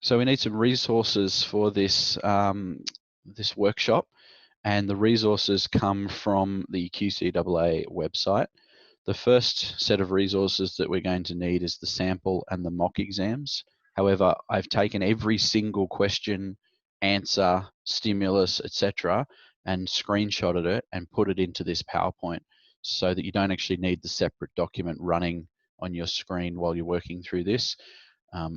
So we need some resources for this, this workshop, and the resources come from the QCIIE website. The first set of resources that we're going to need is the sample and the mock exams. However, I've taken every single question, answer, stimulus, etc., and screenshotted it and put it into this PowerPoint so that you don't actually need the separate document running on your screen while you're working through this.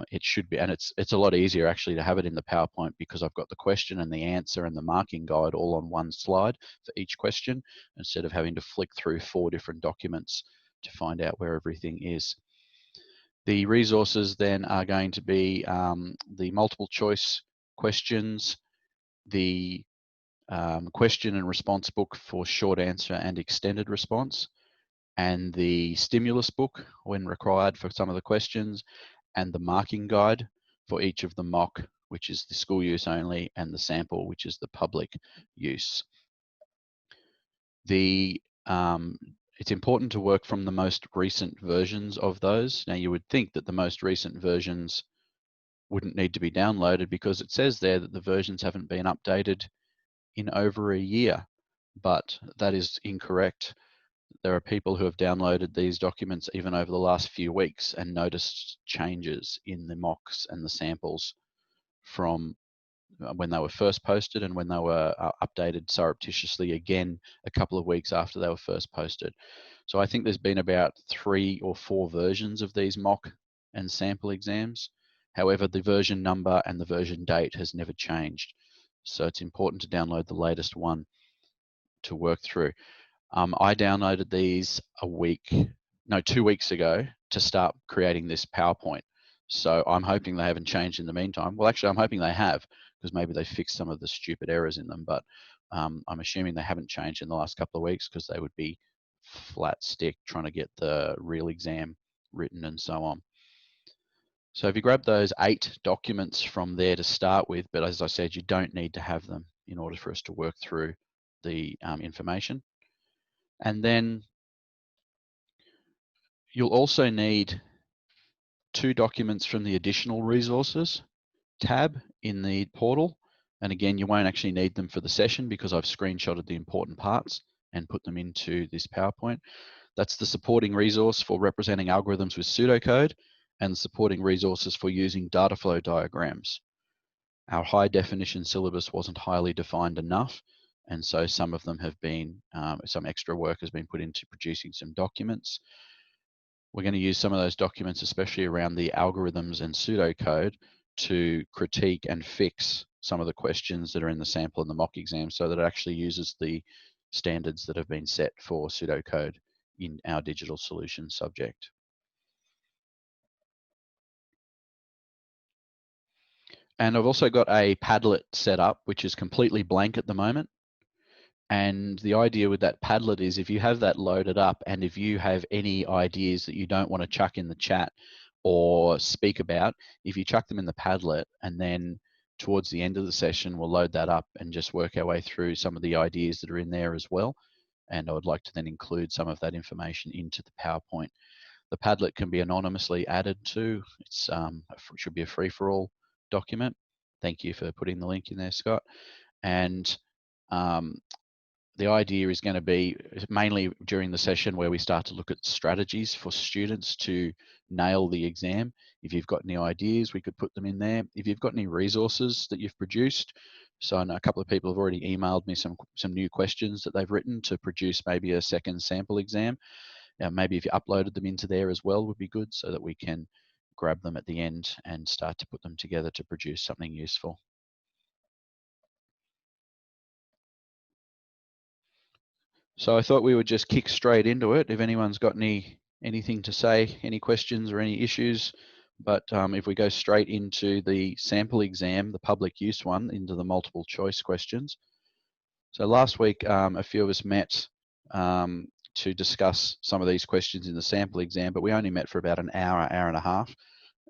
It should be, and it's a lot easier actually to have it in the PowerPoint because I've got the question and the answer and the marking guide all on one slide for each question, instead of having to flick through 4 different documents to find out where everything is. The resources then are going to be the multiple choice questions, the question and response book for short answer and extended response, and the stimulus book when required for some of the questions, and the marking guide for each of the mock, which is the school use only, and the sample, which is the public use. It's important to work from the most recent versions of those. Now, you would think that the most recent versions wouldn't need to be downloaded because it says there that the versions haven't been updated in over a year, but that is incorrect. There are people who have downloaded these documents even over the last few weeks and noticed changes in the mocks and the samples from when they were first posted and when they were updated surreptitiously again a couple of weeks after they were first posted. So I think there's been about 3 or 4 versions of these mock and sample exams. However, the version number and the version date has never changed. So it's important to download the latest one to work through. I downloaded these 2 weeks ago to start creating this PowerPoint. So I'm hoping they haven't changed in the meantime. Well, actually, I'm hoping they have, because maybe they fixed some of the stupid errors in them, but I'm assuming they haven't changed in the last couple of weeks because they would be flat stick trying to get the real exam written and so on. So if you grab those 8 documents from there to start with, but as I said, you don't need to have them in order for us to work through the information. And then you'll also need 2 documents from the additional resources tab in the portal. And again, you won't actually need them for the session because I've screenshotted the important parts and put them into this PowerPoint. That's the supporting resource for representing algorithms with pseudocode and the supporting resources for using data flow diagrams. Our high definition syllabus wasn't highly defined enough, and so some of them have been, some extra work has been put into producing some documents. We're going to use some of those documents, especially around the algorithms and pseudocode, to critique and fix some of the questions that are in the sample and the mock exam so that it actually uses the standards that have been set for pseudocode in our digital solutions subject. And I've also got a Padlet set up, which is completely blank at the moment. And the idea with that Padlet is if you have that loaded up and if you have any ideas that you don't want to chuck in the chat or speak about, if you chuck them in the Padlet and then towards the end of the session, we'll load that up and just work our way through some of the ideas that are in there as well. And I would like to then include some of that information into the PowerPoint. The Padlet can be anonymously added to. It should be a free-for-all document. Thank you for putting the link in there, Scott. And the idea is going to be mainly during the session where we start to look at strategies for students to nail the exam. If you've got any ideas, we could put them in there. If you've got any resources that you've produced, so I know a couple of people have already emailed me some new questions that they've written to produce maybe a second sample exam. Maybe if you uploaded them into there as well would be good so that we can grab them at the end and start to put them together to produce something useful. So I thought we would just kick straight into it. If anyone's got anything to say, any questions or any issues, but if we go straight into the sample exam, the public use one, into the multiple choice questions. So last week, a few of us met to discuss some of these questions in the sample exam, but we only met for about an hour, hour and a half,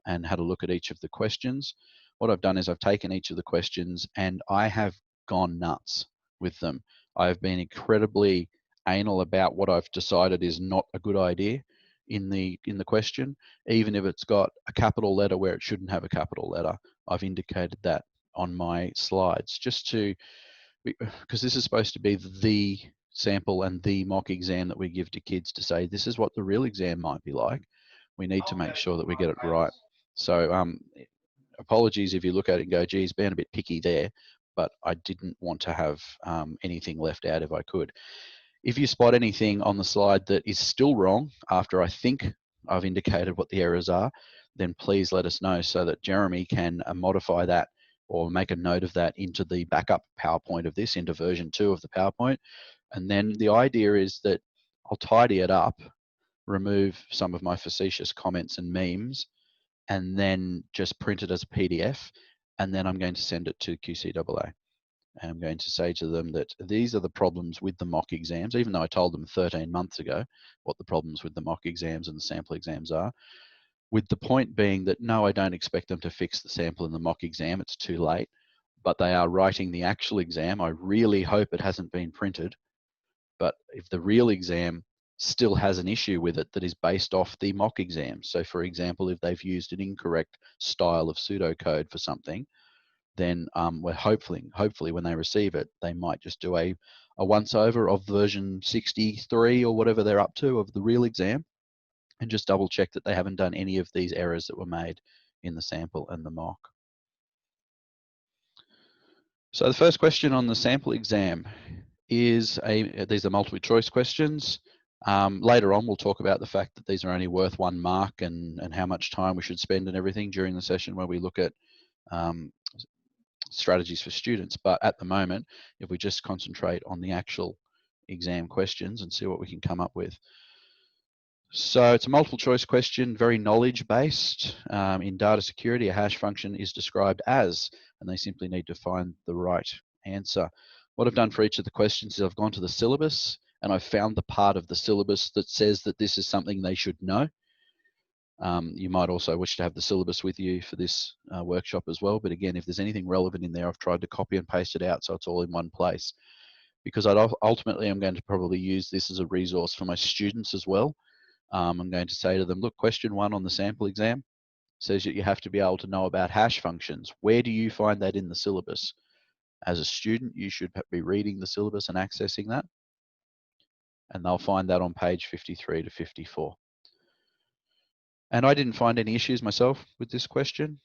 and had a look at each of the questions. What I've done is I've taken each of the questions and I have gone nuts with them. I've been incredibly anal about what I've decided is not a good idea in the question, even if it's got a capital letter where it shouldn't have a capital letter, I've indicated that on my slides, just to, because this is supposed to be the sample and the mock exam that we give to kids to say, this is what the real exam might be like. We need to make sure that we get it right. So apologies if you look at it and go, geez, being a bit picky there, but I didn't want to have anything left out if I could. If you spot anything on the slide that is still wrong after I think I've indicated what the errors are, then please let us know so that Jeremy can modify that or make a note of that into the backup PowerPoint of this, into version 2 of the PowerPoint. And then the idea is that I'll tidy it up, remove some of my facetious comments and memes, and then just print it as a PDF. And then I'm going to send it to QCIIE. And I'm going to say to them that these are the problems with the mock exams, even though I told them 13 months ago what the problems with the mock exams and the sample exams are, with the point being that no, I don't expect them to fix the sample and the mock exam, it's too late, but they are writing the actual exam. I really hope it hasn't been printed, but if the real exam still has an issue with it that is based off the mock exam, so for example, if they've used an incorrect style of pseudocode for something, then we're hopefully when they receive it, they might just do a once over of version 63 or whatever they're up to of the real exam, and just double check that they haven't done any of these errors that were made in the sample and the mock. So the first question on the sample exam is these are multiple choice questions. Later on, we'll talk about the fact that these are only worth 1 mark and how much time we should spend and everything during the session where we look at strategies for students. But at the moment, if we just concentrate on the actual exam questions and see what we can come up with. So it's a multiple choice question, very knowledge based. In data security, a hash function is described as, and they simply need to find the right answer. What I've done for each of the questions is I've gone to the syllabus and I've found the part of the syllabus that says that this is something they should know. You might also wish to have the syllabus with you for this workshop as well. But again, if there's anything relevant in there, I've tried to copy and paste it out so it's all in one place. Because ultimately, I'm going to probably use this as a resource for my students as well. I'm going to say to them, look, question 1 on the sample exam says that you have to be able to know about hash functions. Where do you find that in the syllabus? As a student, you should be reading the syllabus and accessing that. And they'll find that on page 53 to 54. And I didn't find any issues myself with this question.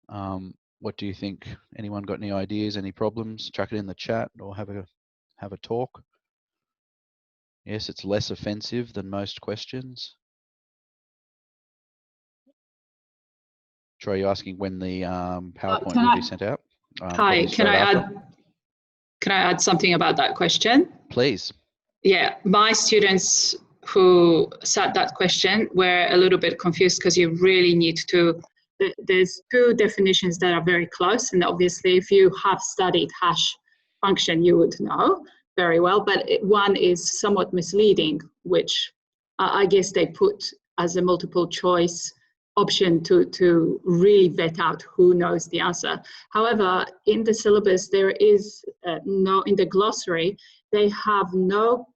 What do you think? Anyone got any ideas, any problems? Chuck it in the chat or have a talk. Yes, it's less offensive than most questions. Troy, are you asking when the PowerPoint will be sent out? Hi, can I add something about that question? Please. Yeah, my students who sat that question were a little bit confused because you really need to, there's 2 definitions that are very close, and obviously if you have studied hash function, you would know very well, but one is somewhat misleading, which I guess they put as a multiple choice option to really vet out who knows the answer. However, in the syllabus, there is in the glossary, they have no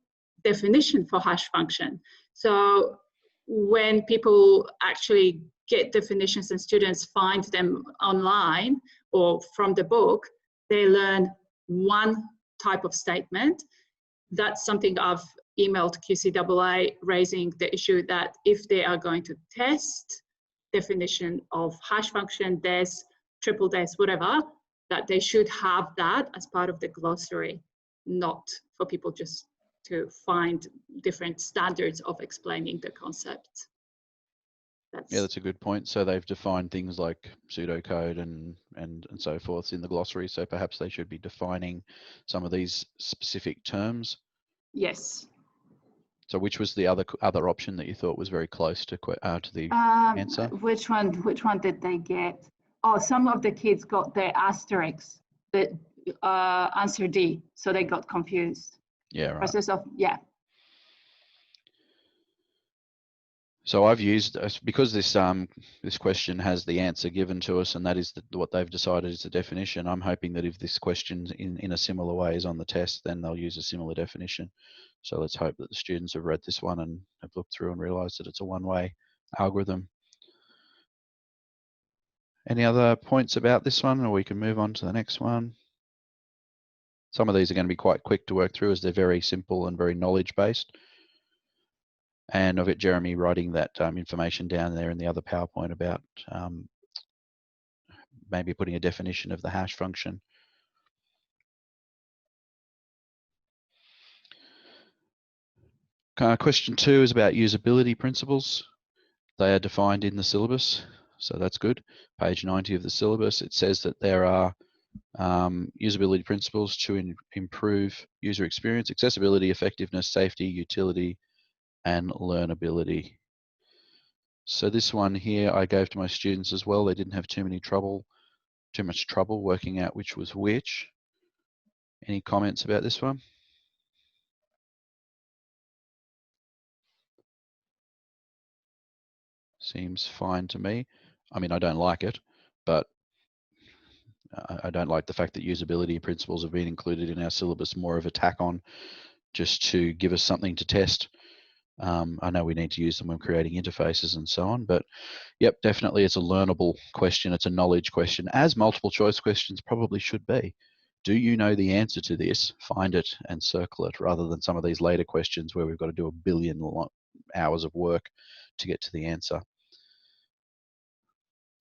definition for hash function. So when people actually get definitions and students find them online or from the book, they learn one type of statement. That's something I've emailed QCIIE raising the issue that if they are going to test definition of hash function, des, triple des, whatever, that they should have that as part of the glossary, not for people just to find different standards of explaining the concept. That's a good point. So they've defined things like pseudocode and so forth in the glossary. So perhaps they should be defining some of these specific terms. Yes. So which was the other option that you thought was very close to the answer? Which one did they get? Oh, some of the kids got the asterisks, the answer D, so they got confused. Yeah, right. Process of, yeah. So I've used, because this question has the answer given to us, and that is what they've decided is the definition. I'm hoping that if this question in a similar way is on the test, then they'll use a similar definition. So let's hope that the students have read this one and have looked through and realized that it's a one-way algorithm. Any other points about this one, or we can move on to the next one? Some of these are going to be quite quick to work through as they're very simple and very knowledge-based. And I've got Jeremy writing that information down there in the other PowerPoint about maybe putting a definition of the hash function. Question 2 is about usability principles. They are defined in the syllabus, so that's good. Page 90 of the syllabus, it says that there are usability principles to improve user experience, accessibility, effectiveness, safety, utility, and learnability. So this one here I gave to my students as well. They didn't have too much trouble working out which was which. Any comments about this one? Seems fine to me. I mean, I don't like it, but I don't like the fact that usability principles have been included in our syllabus, more of a tack on just to give us something to test. I know we need to use them when creating interfaces and so on, but yep, definitely it's a learnable question. It's a knowledge question, as multiple choice questions probably should be. Do you know the answer to this? Find it and circle it, rather than some of these later questions where we've got to do a billion hours of work to get to the answer.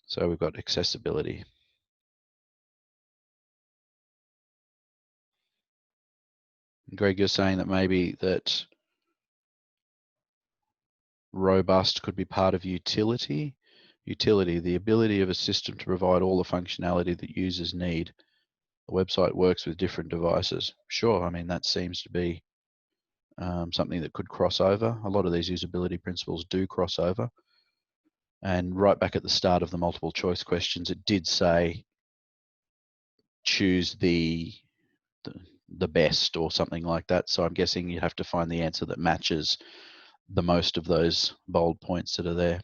So we've got accessibility. Greg, you're saying that maybe that robust could be part of utility. Utility, the ability of a system to provide all the functionality that users need. The website works with different devices. Sure, I mean, that seems to be something that could cross over. A lot of these usability principles do cross over. And right back at the start of the multiple choice questions, it did say choose the best or something like that. So I'm guessing you have to find the answer that matches the most of those bold points that are there.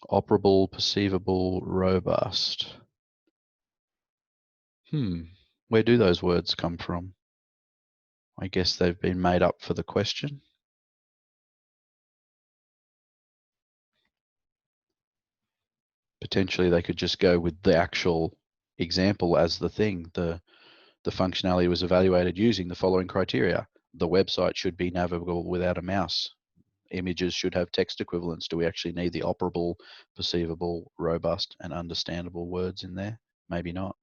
Operable, perceivable, robust. Where do those words come from? I guess they've been made up for the question. Potentially they could just go with the actual example as the thing. The functionality was evaluated using the following criteria. The website should be navigable without a mouse. Images should have text equivalents. Do we actually need the operable, perceivable, robust, and understandable words in there? Maybe not.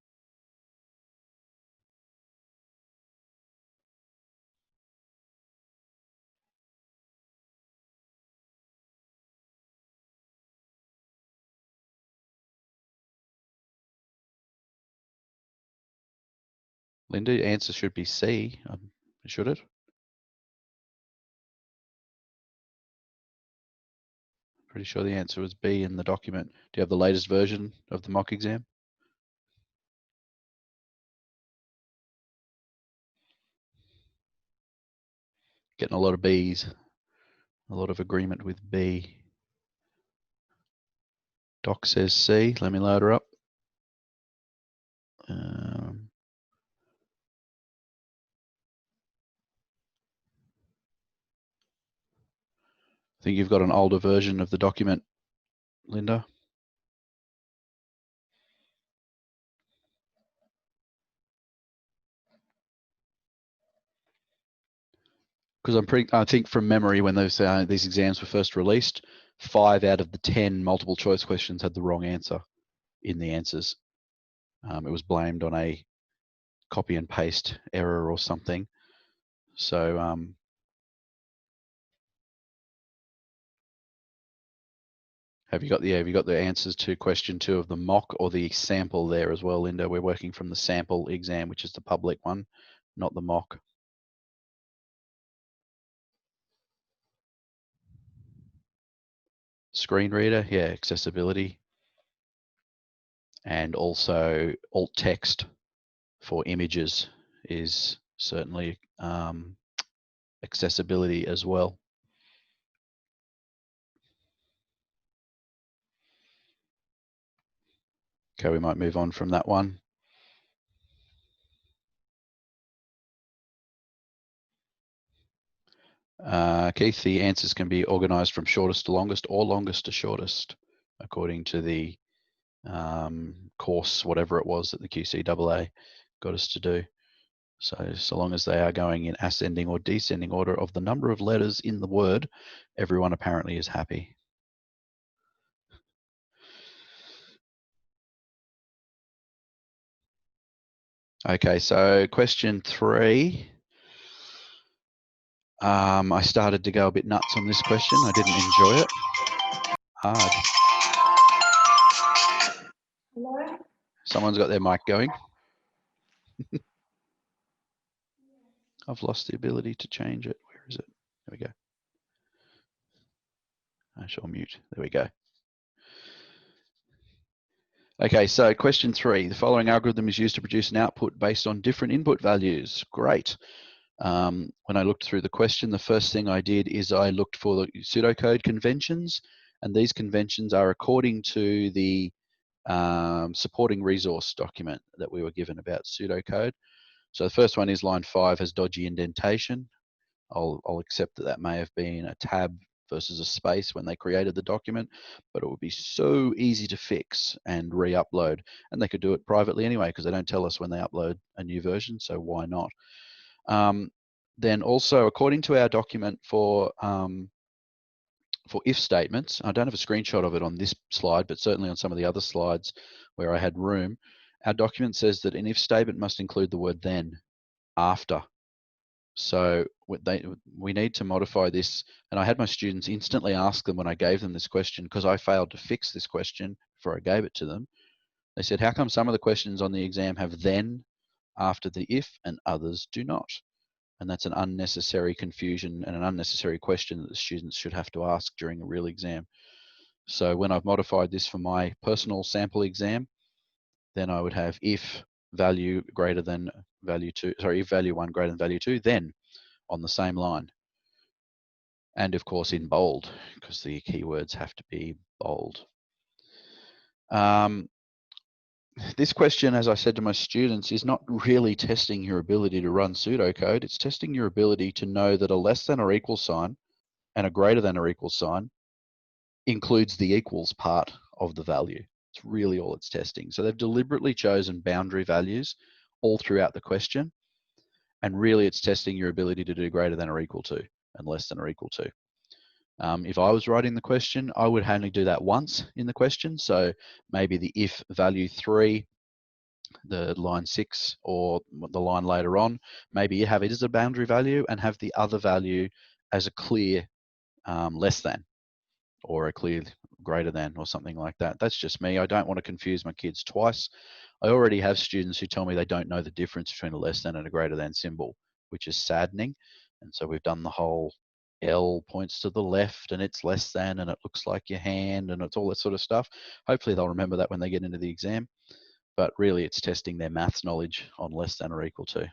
Linda, answer should be C, should it? Pretty sure the answer was B in the document. Do you have the latest version of the mock exam? Getting a lot of B's, a lot of agreement with B. Doc says C. Let me load her up. I think you've got an older version of the document, Linda. Because I think from memory, when these exams were first released, 5 out of the 10 multiple choice questions had the wrong answer in the answers. It was blamed on a copy and paste error or something. So have you got the answers to question 2 of the mock or the sample there as well, Linda? We're working from the sample exam, which is the public one, not the mock. Screen reader, yeah, accessibility. And also alt text for images is certainly accessibility as well. Okay, we might move on from that one. Keith, the answers can be organized from shortest to longest or longest to shortest. according to the course, whatever it was that the QCIIE got us to do. So long as they are going in ascending or descending order of the number of letters in the word, everyone apparently is happy. Okay, so question 3. I started to go a bit nuts on this question. I didn't enjoy it. Hard. Hello? Someone's got their mic going. I've lost the ability to change it. Where is it? There we go. I shall mute. There we go. Okay, so question 3. The following algorithm is used to produce an output based on different input values. Great. When I looked through the question, the first thing I did is I looked for the pseudocode conventions, and these conventions are according to the supporting resource document that we were given about pseudocode. So the first one is line 5 has dodgy indentation. I'll accept that that may have been a tab versus a space when they created the document, but it would be so easy to fix and re-upload. And they could do it privately anyway, because they don't tell us when they upload a new version, so why not? Then also, according to our document for if statements, I don't have a screenshot of it on this slide, but certainly on some of the other slides where I had room, our document says that an if statement must include the word then after. So we need to modify this. And I had my students instantly ask them when I gave them this question, because I failed to fix this question before I gave it to them. They said, how come some of the questions on the exam have then after the if and others do not? And that's an unnecessary confusion and an unnecessary question that the students should have to ask during a real exam. So when I've modified this for my personal sample exam, then I would have if value greater than value 2, sorry, if value 1 greater than value 2, then on the same line. And of course in bold, because the keywords have to be bold. This question, as I said to my students, is not really testing your ability to run pseudocode. It's testing your ability to know that a less than or equal sign and a greater than or equal sign includes the equals part of the value. It's really all it's testing. So they've deliberately chosen boundary values all throughout the question. And really it's testing your ability to do greater than or equal to and less than or equal to. If I was writing the question, I would only do that once in the question. So maybe the if value 3, the line 6, or the line later on, maybe you have it as a boundary value and have the other value as a clear less than or a clear greater than or something like that. That's just me. I don't want to confuse my kids twice. I already have students who tell me they don't know the difference between a less than and a greater than symbol, which is saddening. And so we've done the whole L points to the left and it's less than and it looks like your hand and it's all that sort of stuff. Hopefully they'll remember that when they get into the exam, but really it's testing their maths knowledge on less than or equal to.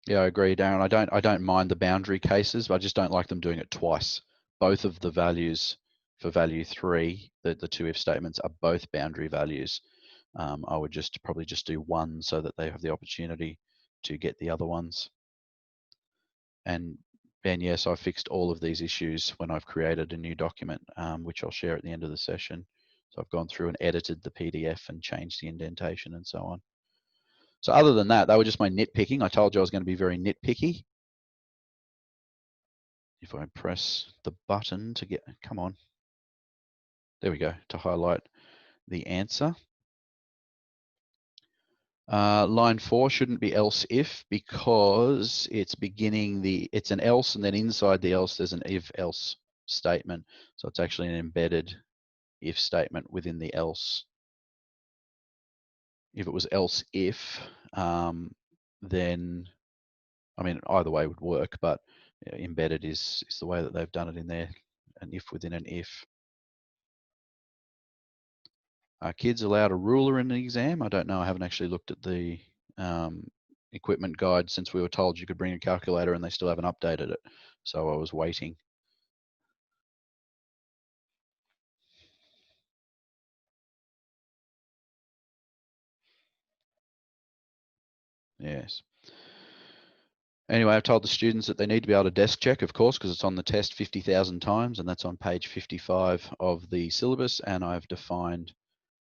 Yeah, I agree, Darren. I don't mind the boundary cases, but I just don't like them doing it twice. Both of the values for value 3, the two if statements, are both boundary values. I would probably just do one so that they have the opportunity to get the other ones. And Ben, yes, I fixed all of these issues when I've created a new document, which I'll share at the end of the session. So I've gone through and edited the PDF and changed the indentation and so on. So other than that, they were just my nitpicking. I told you I was going to be very nitpicky. If I press the button to get, come on. There we go, to highlight the answer. Line 4 shouldn't be else if because it's it's an else and then inside the else there's an if else statement. So it's actually an embedded if statement within the else. If it was else if, then, I mean, either way would work, but embedded is the way that they've done it in there, an if within an if. Are kids allowed a ruler in the exam? I don't know. I haven't actually looked at the equipment guide since we were told you could bring a calculator and they still haven't updated it. So I was waiting. Yes. Anyway, I've told the students that they need to be able to desk check, of course, because it's on the test 50,000 times, and that's on page 55 of the syllabus, and I've defined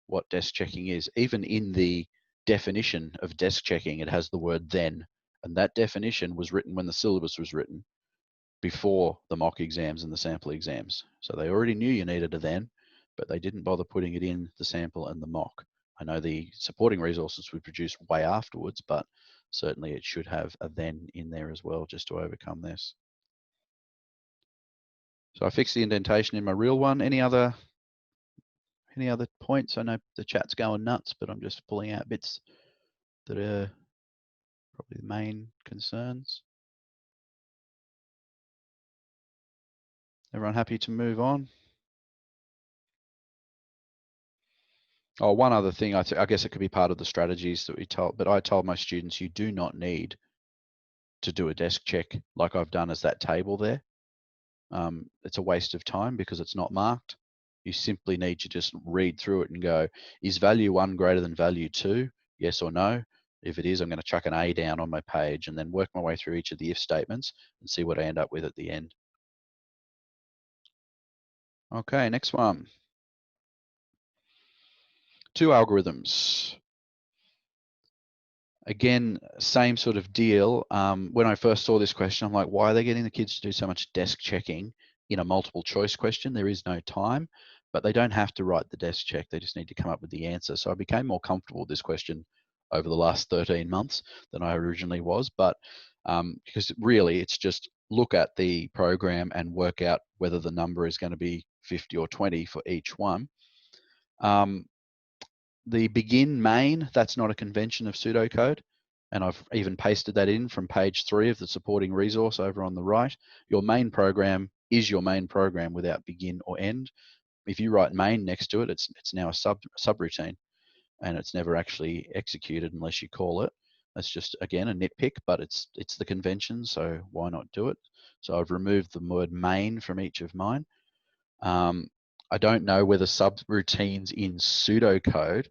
what desk checking is. Even in the definition of desk checking, it has the word then, and that definition was written when the syllabus was written, before the mock exams and the sample exams. So they already knew you needed a then, but they didn't bother putting it in the sample and the mock. I know the supporting resources were produced way afterwards, but certainly it should have a then in there as well, just to overcome this. So I fixed the indentation in my real one. Any other points? I know the chat's going nuts, but I'm just pulling out bits that are probably the main concerns. Everyone happy to move on? Oh, one other thing, I guess it could be part of the strategies that we told, but I told my students you do not need to do a desk check like I've done as that table there. It's a waste of time because it's not marked. You simply need to just read through it and go, is value 1 greater than value 2? Yes or no? If it is, I'm going to chuck an A down on my page and then work my way through each of the if statements and see what I end up with at the end. Okay, next one. 2 algorithms. Again, same sort of deal. When I first saw this question, I'm like, why are they getting the kids to do so much desk checking in a multiple choice question? There is no time, but they don't have to write the desk check. They just need to come up with the answer. So I became more comfortable with this question over the last 13 months than I originally was. But because really it's just look at the program and work out whether the number is going to be 50 or 20 for each one. The begin main, that's not a convention of pseudocode. And I've even pasted that in from page 3 of the supporting resource over on the right. Your main program is your main program without begin or end. If you write main next to it, it's now a subroutine, and it's never actually executed unless you call it. That's just, again, a nitpick, but it's the convention, so why not do it? So I've removed the word main from each of mine. I don't know whether subroutines in pseudocode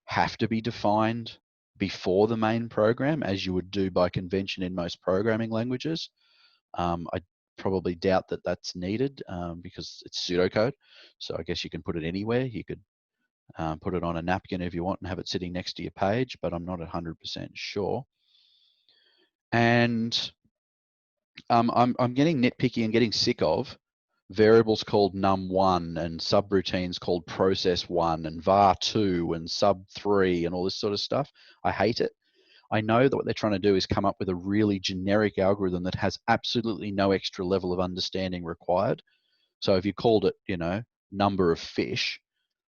have to be defined before the main program, as you would do by convention in most programming languages. I probably doubt that that's needed because it's pseudocode. So I guess you can put it anywhere. You could put it on a napkin if you want and have it sitting next to your page, but I'm not 100% sure. And I'm getting nitpicky and getting sick of variables called num1 and subroutines called process1 and var2 and sub3 and all this sort of stuff. I hate it. I know that what they're trying to do is come up with a really generic algorithm that has absolutely no extra level of understanding required. So if you called it, number of fish,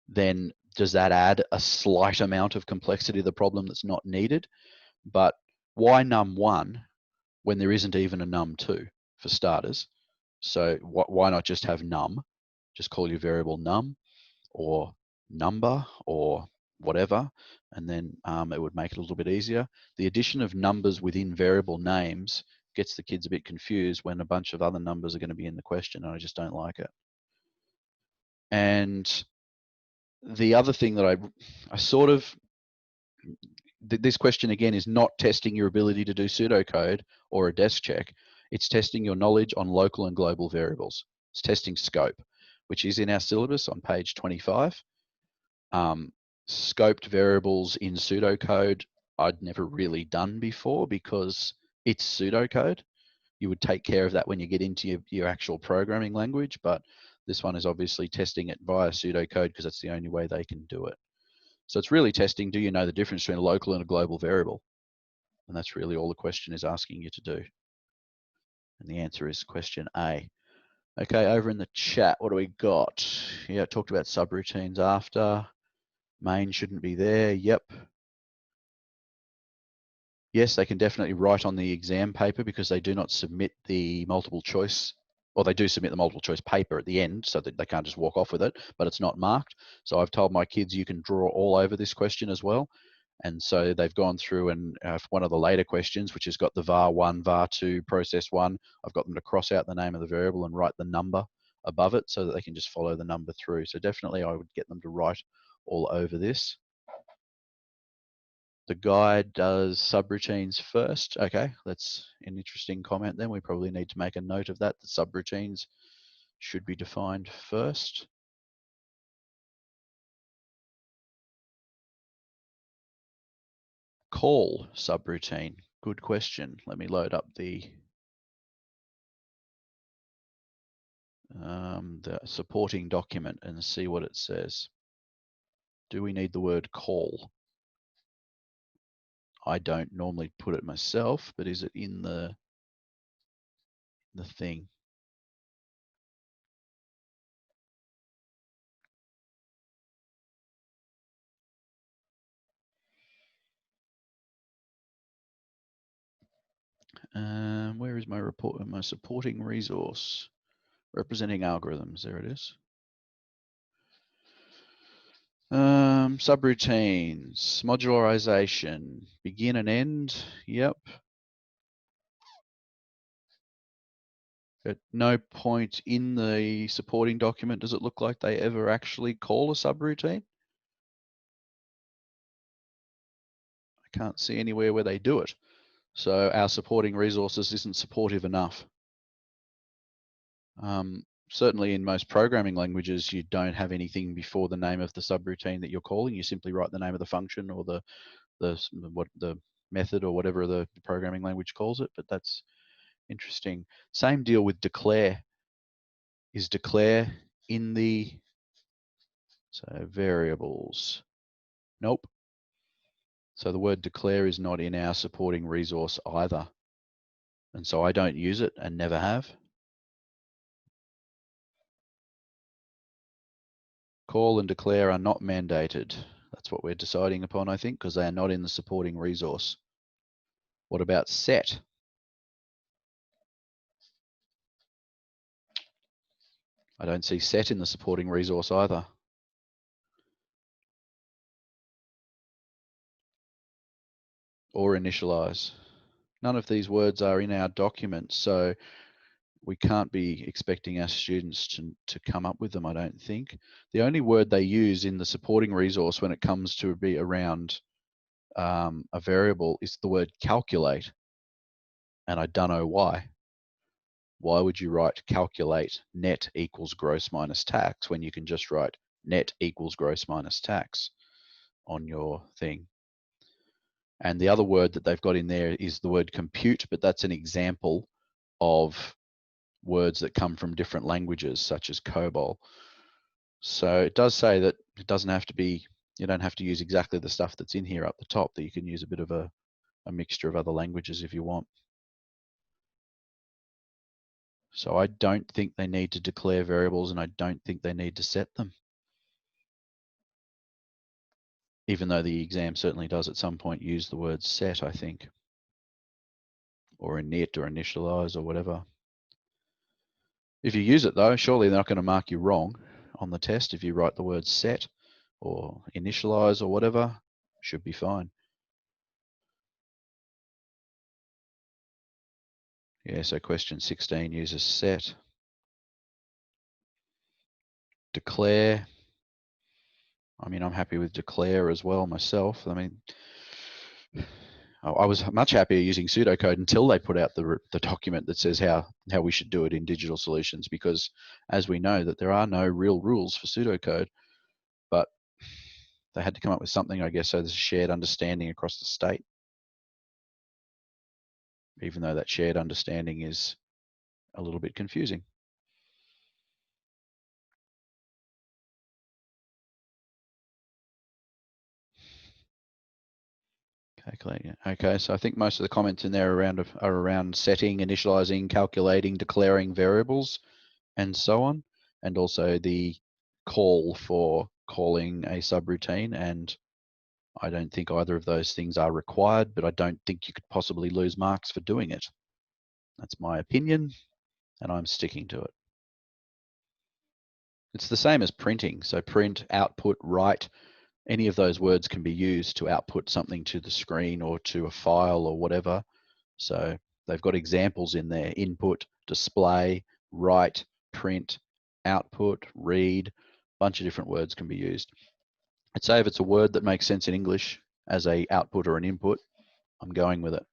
then does that add a slight amount of complexity to the problem that's not needed? But why num1 when there isn't even a num2 for starters? So why not just have num? Just call your variable num or number or whatever, and then it would make it a little bit easier. The addition of numbers within variable names gets the kids a bit confused when a bunch of other numbers are going to be in the question, and I just don't like it. And the other thing that I sort of, this question again is not testing your ability to do pseudocode or a desk check. It's testing your knowledge on local and global variables. It's testing scope, which is in our syllabus on page 25. Scoped variables in pseudocode I'd never really done before because it's pseudocode. You would take care of that when you get into your actual programming language, but this one is obviously testing it via pseudocode because that's the only way they can do it. So it's really testing, do you know the difference between a local and a global variable? And that's really all the question is asking you to do. And the answer is question A. Okay, over in the chat, what do we got? Yeah, talked about subroutines after. Main shouldn't be there. Yep. Yes, they can definitely write on the exam paper because they do not submit the multiple choice, or they do submit the multiple choice paper at the end so that they can't just walk off with it, but it's not marked. So I've told my kids you can draw all over this question as well. And so they've gone through and one of the later questions, which has got the var1, var2, process1, I've got them to cross out the name of the variable and write the number above it so that they can just follow the number through. So definitely I would get them to write all over this. The guide does subroutines first. Okay, that's an interesting comment then. We probably need to make a note of that. The subroutines should be defined first. Call subroutine. Good question. Let me load up the supporting document and see what it says. Do we need the word call? I don't normally put it myself, but is it in the thing? Where is my report? My supporting resource representing algorithms. There it is. Subroutines, modularization, begin and end. Yep. At no point in the supporting document does it look like they ever actually call a subroutine. I can't see anywhere where they do it. So our supporting resources isn't supportive enough. Certainly in most programming languages, you don't have anything before the name of the subroutine that you're calling. You simply write the name of the function or the method or whatever the programming language calls it, but that's interesting. Same deal with declare. Is declare in the, so variables? Nope. So the word declare is not in our supporting resource either. And so I don't use it and never have. Call and declare are not mandated. That's what we're deciding upon, I think, because they are not in the supporting resource. What about set? I don't see set in the supporting resource either. Or initialize. None of these words are in our document, so we can't be expecting our students to come up with them, I don't think. The only word they use in the supporting resource when it comes to be around a variable is the word calculate, and I don't know why. Why would you write calculate net equals gross minus tax when you can just write net equals gross minus tax on your thing? And the other word that they've got in there is the word compute, but that's an example of words that come from different languages, such as COBOL. So it does say that it doesn't have to be, you don't have to use exactly the stuff that's in here up the top, that you can use a bit of a mixture of other languages if you want. So I don't think they need to declare variables, and I don't think they need to set them. Even though the exam certainly does at some point use the word set, I think, or init or initialize or whatever. If you use it though, surely they're not going to mark you wrong on the test if you write the word set or initialize or whatever. Should be fine. Yeah, so question 16 uses set. Declare. I mean, I'm happy with declare as well myself. I mean, I was much happier using pseudocode until they put out the document that says how we should do it in digital solutions, because as we know that there are no real rules for pseudocode, but they had to come up with something, I guess, so there's a shared understanding across the state, even though that shared understanding is a little bit confusing. Calculating. Okay, so I think most of the comments in there are around setting, initializing, calculating, declaring variables, and so on, and also the call for calling a subroutine. And I don't think either of those things are required, but I don't think you could possibly lose marks for doing it. That's my opinion, and I'm sticking to it. It's the same as printing. So print, output, write, any of those words can be used to output something to the screen or to a file or whatever. So they've got examples in there: input, display, write, print, output, read. A bunch of different words can be used. I'd say if it's a word that makes sense in English, as a output or an input, I'm going with it.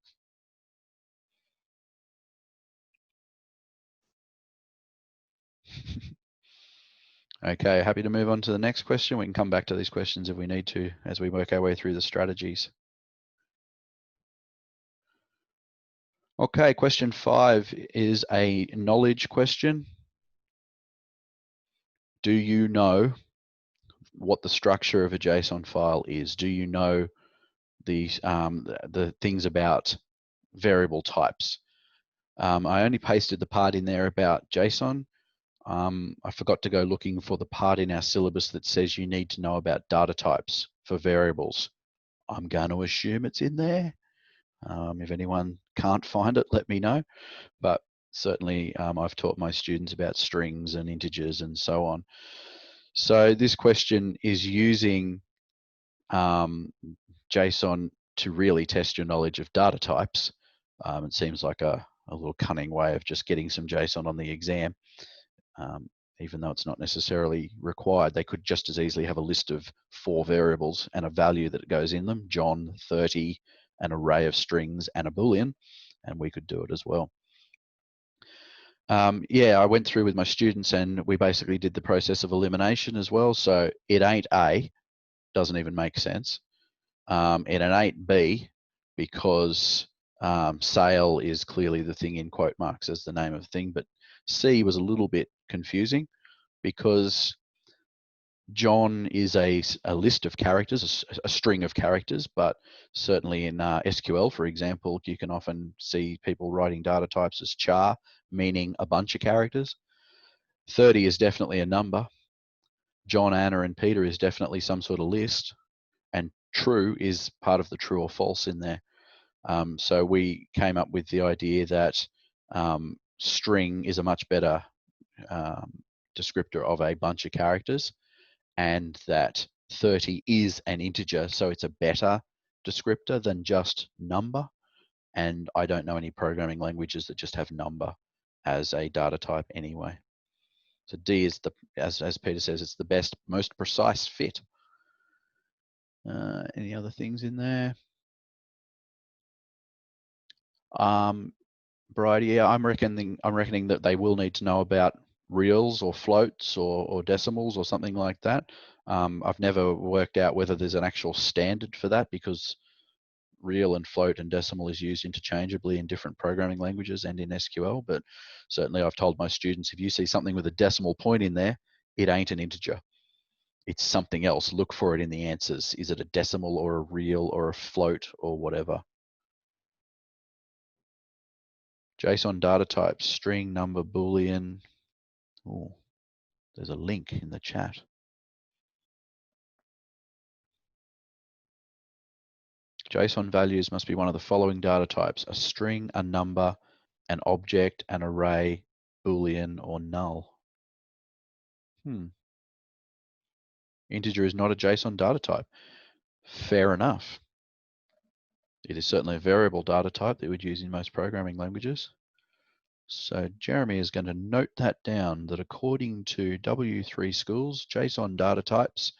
Okay, happy to move on to the next question. We can come back to these questions if we need to as we work our way through the strategies. Okay, question 5 is a knowledge question. Do you know what the structure of a JSON file is? Do you know the things about variable types? I only pasted the part in there about JSON. I forgot to go looking for the part in our syllabus that says you need to know about data types for variables. I'm going to assume it's in there. If anyone can't find it, let me know. But certainly I've taught my students about strings and integers and so on. So this question is using JSON to really test your knowledge of data types. It seems like a little cunning way of just getting some JSON on the exam, even though it's not necessarily required. They could just as easily have a list of 4 variables and a value that goes in them, John, 30, an array of strings, and a Boolean, and we could do it as well. Yeah, I went through with my students and we basically did the process of elimination as well. So it ain't A, doesn't even make sense. It ain't B because sale is clearly the thing in quote marks as the name of the thing, but C was a little bit confusing because John is a list of characters, a string of characters, but certainly in SQL, for example, you can often see people writing data types as char, meaning a bunch of characters. 30 is definitely a number. John, Anna, and Peter is definitely some sort of list, and true is part of the true or false in there. So we came up with the idea that string is a much better descriptor of a bunch of characters, and that 30 is an integer, so it's a better descriptor than just number. And I don't know any programming languages that just have number as a data type anyway. So D is the, as Peter says, it's the best, most precise fit. Any other things in there? Variety, yeah, I'm reckoning that they will need to know about reals or floats or decimals or something like that. I've never worked out whether there's an actual standard for that because real and float and decimal is used interchangeably in different programming languages and in SQL, but certainly I've told my students, if you see something with a decimal point in there, it ain't an integer. It's something else. Look for it in the answers. Is it a decimal or a real or a float or whatever? JSON data types, string, number, Boolean. Oh, there's a link in the chat. JSON values must be one of the following data types: a string, a number, an object, an array, Boolean, or null. Integer is not a JSON data type. Fair enough. It is certainly a variable data type that we would use in most programming languages. So Jeremy is going to note that down, that according to W3 Schools, JSON data types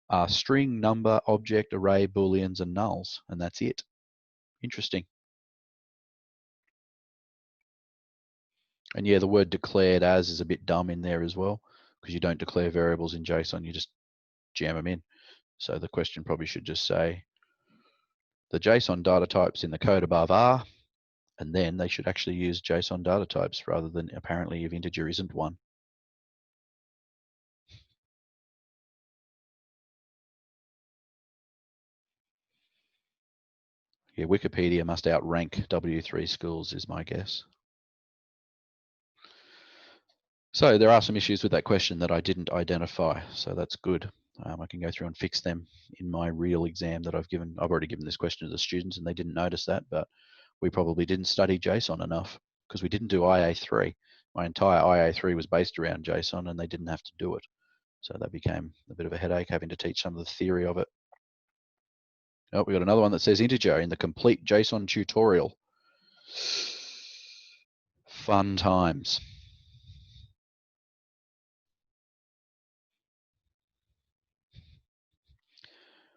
are string, number, object, array, booleans, and nulls, and that's it. Interesting. And yeah, the word declared as is a bit dumb in there as well, because you don't declare variables in JSON, you just jam them in. So the question probably should just say, the JSON data types in the code above are, and then they should actually use JSON data types rather than apparently if integer isn't one. Yeah, Wikipedia must outrank W3 Schools is my guess. So there are some issues with that question that I didn't identify, so that's good. I can go through and fix them in my real exam that I've given. I've already given this question to the students and they didn't notice that, but we probably didn't study JSON enough because we didn't do IA3. My entire IA3 was based around JSON and they didn't have to do it. So that became a bit of a headache having to teach some of the theory of it. Oh, we got another one that says integer in the complete JSON tutorial. Fun times.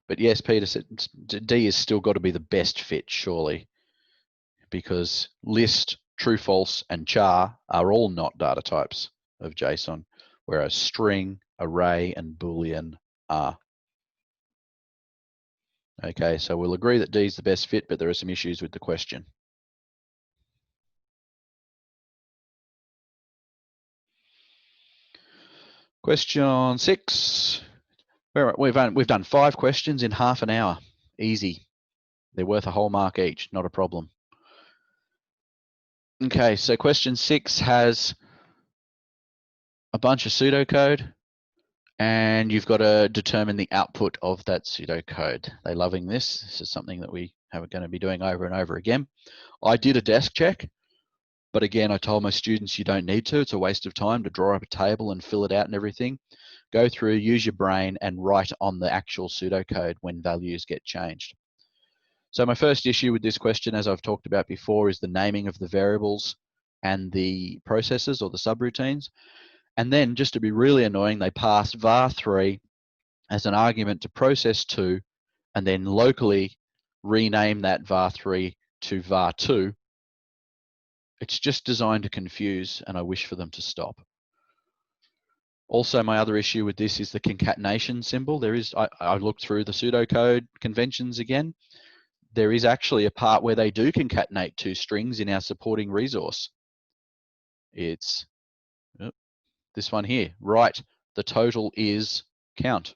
But yes, Peter said D is still got to be the best fit, surely, because list, true, false, and char are all not data types of JSON, whereas string, array, and Boolean are. Okay, so we'll agree that D is the best fit, but there are some issues with the question. Question 6. We've done 5 questions in half an hour. Easy. They're worth a whole mark each, not a problem. Okay, so question 6 has a bunch of pseudocode, and you've got to determine the output of that pseudocode. They're loving this. This is something that we are going to be doing over and over again. I did a desk check, but again, I told my students you don't need to. It's a waste of time to draw up a table and fill it out and everything. Go through, use your brain, and write on the actual pseudocode when values get changed. So my first issue with this question, as I've talked about before, is the naming of the variables and the processes or the subroutines. And then, just to be really annoying, they passed var3 as an argument to process2, and then locally rename that var3 to var2. It's just designed to confuse, and I wish for them to stop. Also, my other issue with this is the concatenation symbol. I looked through the pseudocode conventions again. There is actually a part where they do concatenate 2 strings in our supporting resource. It's this one here, right? The total is count.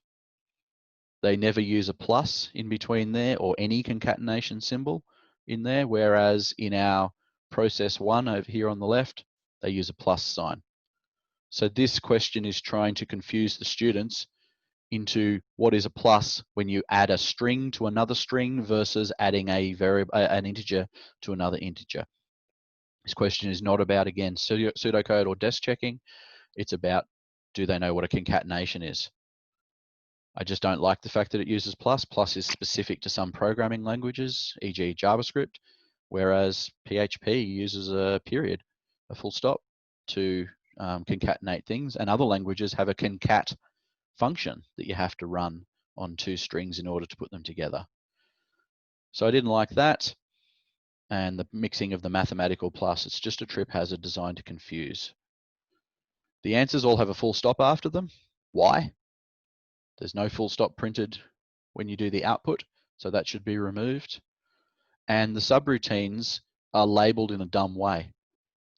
They never use a plus in between there or any concatenation symbol in there, whereas in our process 1 over here on the left, they use a plus sign. So this question is trying to confuse the students into what is a plus when you add a string to another string versus adding a variable, an integer to another integer. This question is not about, again, pseudocode or desk checking. It's about, do they know what a concatenation is? I just don't like the fact that it uses plus. Plus is specific to some programming languages, e.g. JavaScript, whereas PHP uses a period, a full stop, to concatenate things, and other languages have a concat function that you have to run on 2 strings in order to put them together. So I didn't like that, and the mixing of the mathematical plus. It's just a trip hazard designed to confuse. The answers all have a full stop after them. Why? There's no full stop printed when you do the output, so that should be removed. And the subroutines are labeled in a dumb way.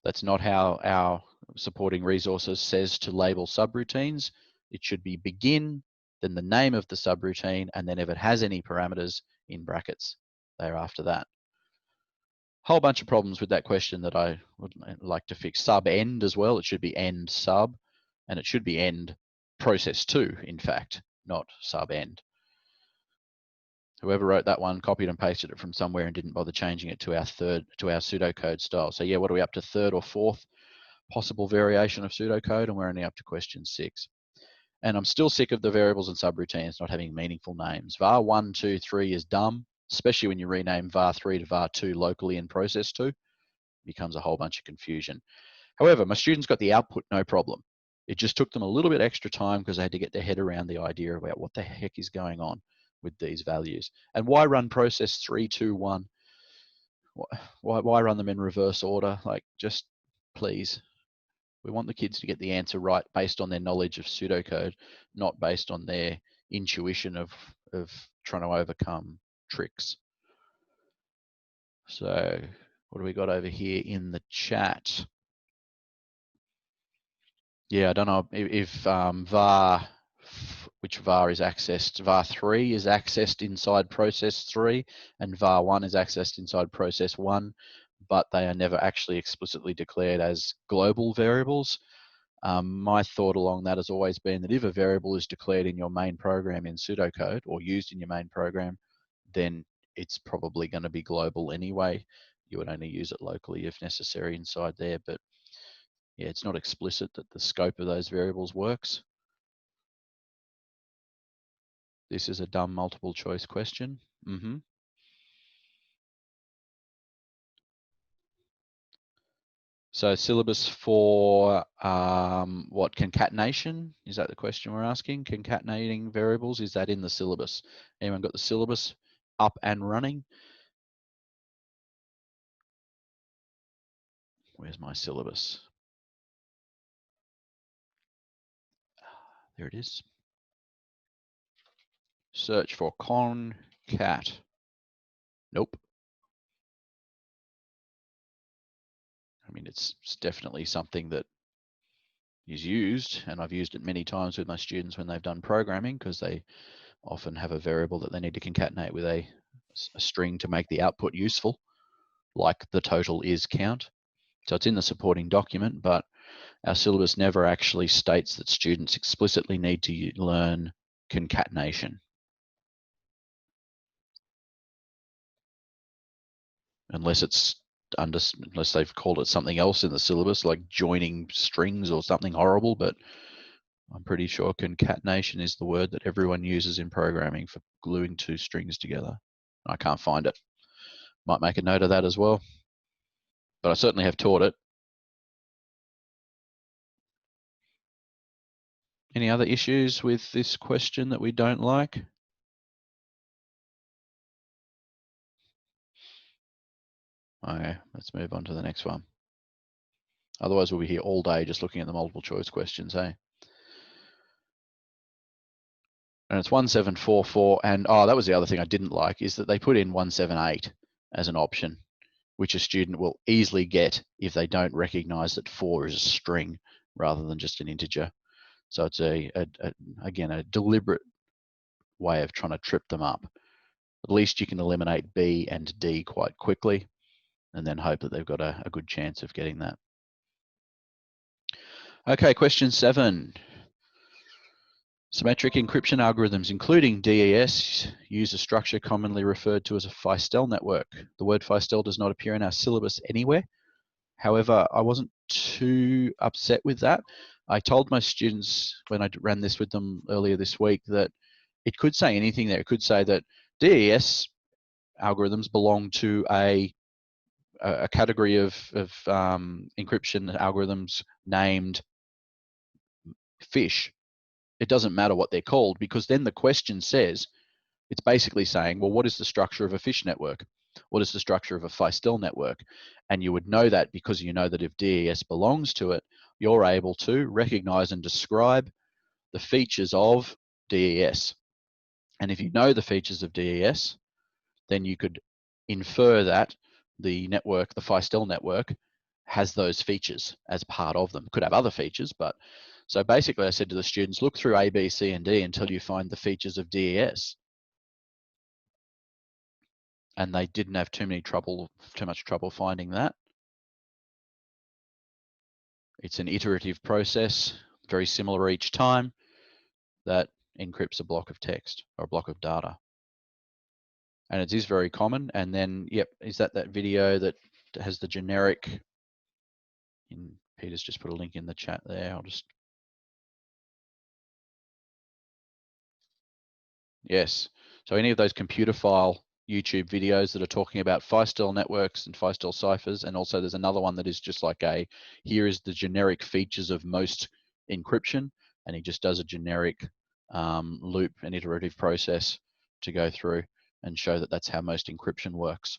That's not how our supporting resources says to label subroutines. It should be begin, then the name of the subroutine, and then if it has any parameters, in brackets thereafter that. Whole bunch of problems with that question that I would like to fix. Sub end as well. It should be end sub, and it should be end process 2, in fact, not sub end. Whoever wrote that one copied and pasted it from somewhere and didn't bother changing it to our pseudocode style. So yeah, what are we up to? 3rd or 4th possible variation of pseudocode, and we're only up to question 6. And I'm still sick of the variables and subroutines not having meaningful names. var1, 2, 3 is dumb, especially when you rename var3 to var2 locally in process 2. It becomes a whole bunch of confusion. However, my students got the output no problem. It just took them a little bit extra time because they had to get their head around the idea about what the heck is going on with these values. And why run process 3, 2, 1? Why run them in reverse order? Like, just please. We want the kids to get the answer right based on their knowledge of pseudocode, not based on their intuition of trying to overcome tricks. So what do we got over here in the chat? Yeah, I don't know if which var is accessed. var3 is accessed inside process 3, and var1 is accessed inside process 1, but they are never actually explicitly declared as global variables. My thought along that has always been that if a variable is declared in your main program in pseudocode or used in your main program, then it's probably going to be global anyway. You would only use it locally if necessary inside there, but yeah, it's not explicit that the scope of those variables works. This is a dumb multiple choice question. So syllabus for what, concatenation? Is that the question we're asking? Concatenating variables, is that in the syllabus? Anyone got the syllabus up and running? Where's my syllabus? There it is. Search for concat. Nope. I mean, it's definitely something that is used, and I've used it many times with my students when they've done programming, because they often have a variable that they need to concatenate with a string to make the output useful, like the total is count. So it's in the supporting document, but our syllabus never actually states that students explicitly need to learn concatenation. Unless they've called it something else in the syllabus, like joining strings or something horrible, but I'm pretty sure concatenation is the word that everyone uses in programming for gluing two strings together. I can't find it. Might make a note of that as well, but I certainly have taught it. Any other issues with this question that we don't like? Okay, let's move on to the next one. Otherwise, we'll be here all day just looking at the multiple choice questions, hey? And it's 1744, and that was the other thing I didn't like, is that they put in 178 as an option, which a student will easily get if they don't recognize that 4 is a string rather than just an integer. So it's again, a deliberate way of trying to trip them up. At least you can eliminate B and D quite quickly, and then hope that they've got a good chance of getting that. Okay, question 7. Symmetric encryption algorithms, including DES, use a structure commonly referred to as a Feistel network. The word Feistel does not appear in our syllabus anywhere. However, I wasn't too upset with that. I told my students when I ran this with them earlier this week that it could say anything there. It could say that DES algorithms belong to a category of encryption algorithms named fish. It doesn't matter what they're called, because then the question says, it's basically saying, well, what is the structure of a fish network? What is the structure of a Feistel network? And you would know that because you know that if DES belongs to it, you're able to recognize and describe the features of DES. And if you know the features of DES, then you could infer that the network, the Feistel network, has those features as part of them. Could have other features, but so basically I said to the students, look through A, B, C, and D until you find the features of DES. And they didn't have too much trouble finding that. It's an iterative process, very similar each time, that encrypts a block of text or a block of data. And it is very common. And then, yep, is that video that has the generic, Peter's just put a link in the chat there. I'll just, yes. So any of those computer file YouTube videos that are talking about Feistel networks and Feistel ciphers, and also there's another one that is just like here is the generic features of most encryption, and he just does a generic loop and iterative process to go through and show that that's how most encryption works.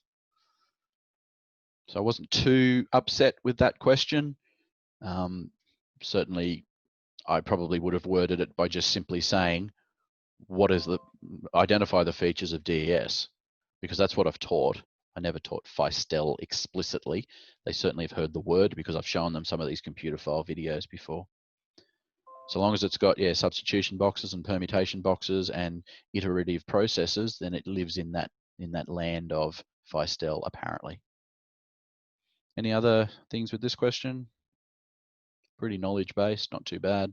So I wasn't too upset with that question. Certainly, I probably would have worded it by just simply saying, identify the features of DES, because that's what I've taught. I never taught Feistel explicitly. They certainly have heard the word because I've shown them some of these computer file videos before. So long as it's got, substitution boxes and permutation boxes and iterative processes, then it lives in that land of Feistel, apparently. Any other things with this question? Pretty knowledge-based, not too bad.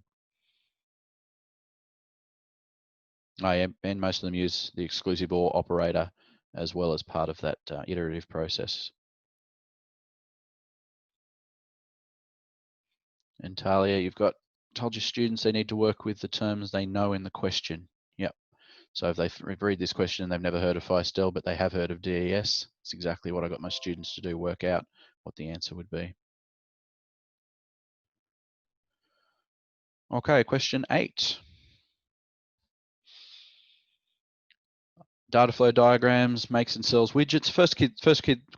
And most of them use the exclusive OR operator as well as part of that iterative process. And Talia, you've told your students they need to work with the terms they know in the question. Yep. So if they read this question and they've never heard of Feistel, but they have heard of DES, it's exactly what I got my students to do, work out what the answer would be. Okay, question 8. Data flow diagrams, makes and sells widgets. First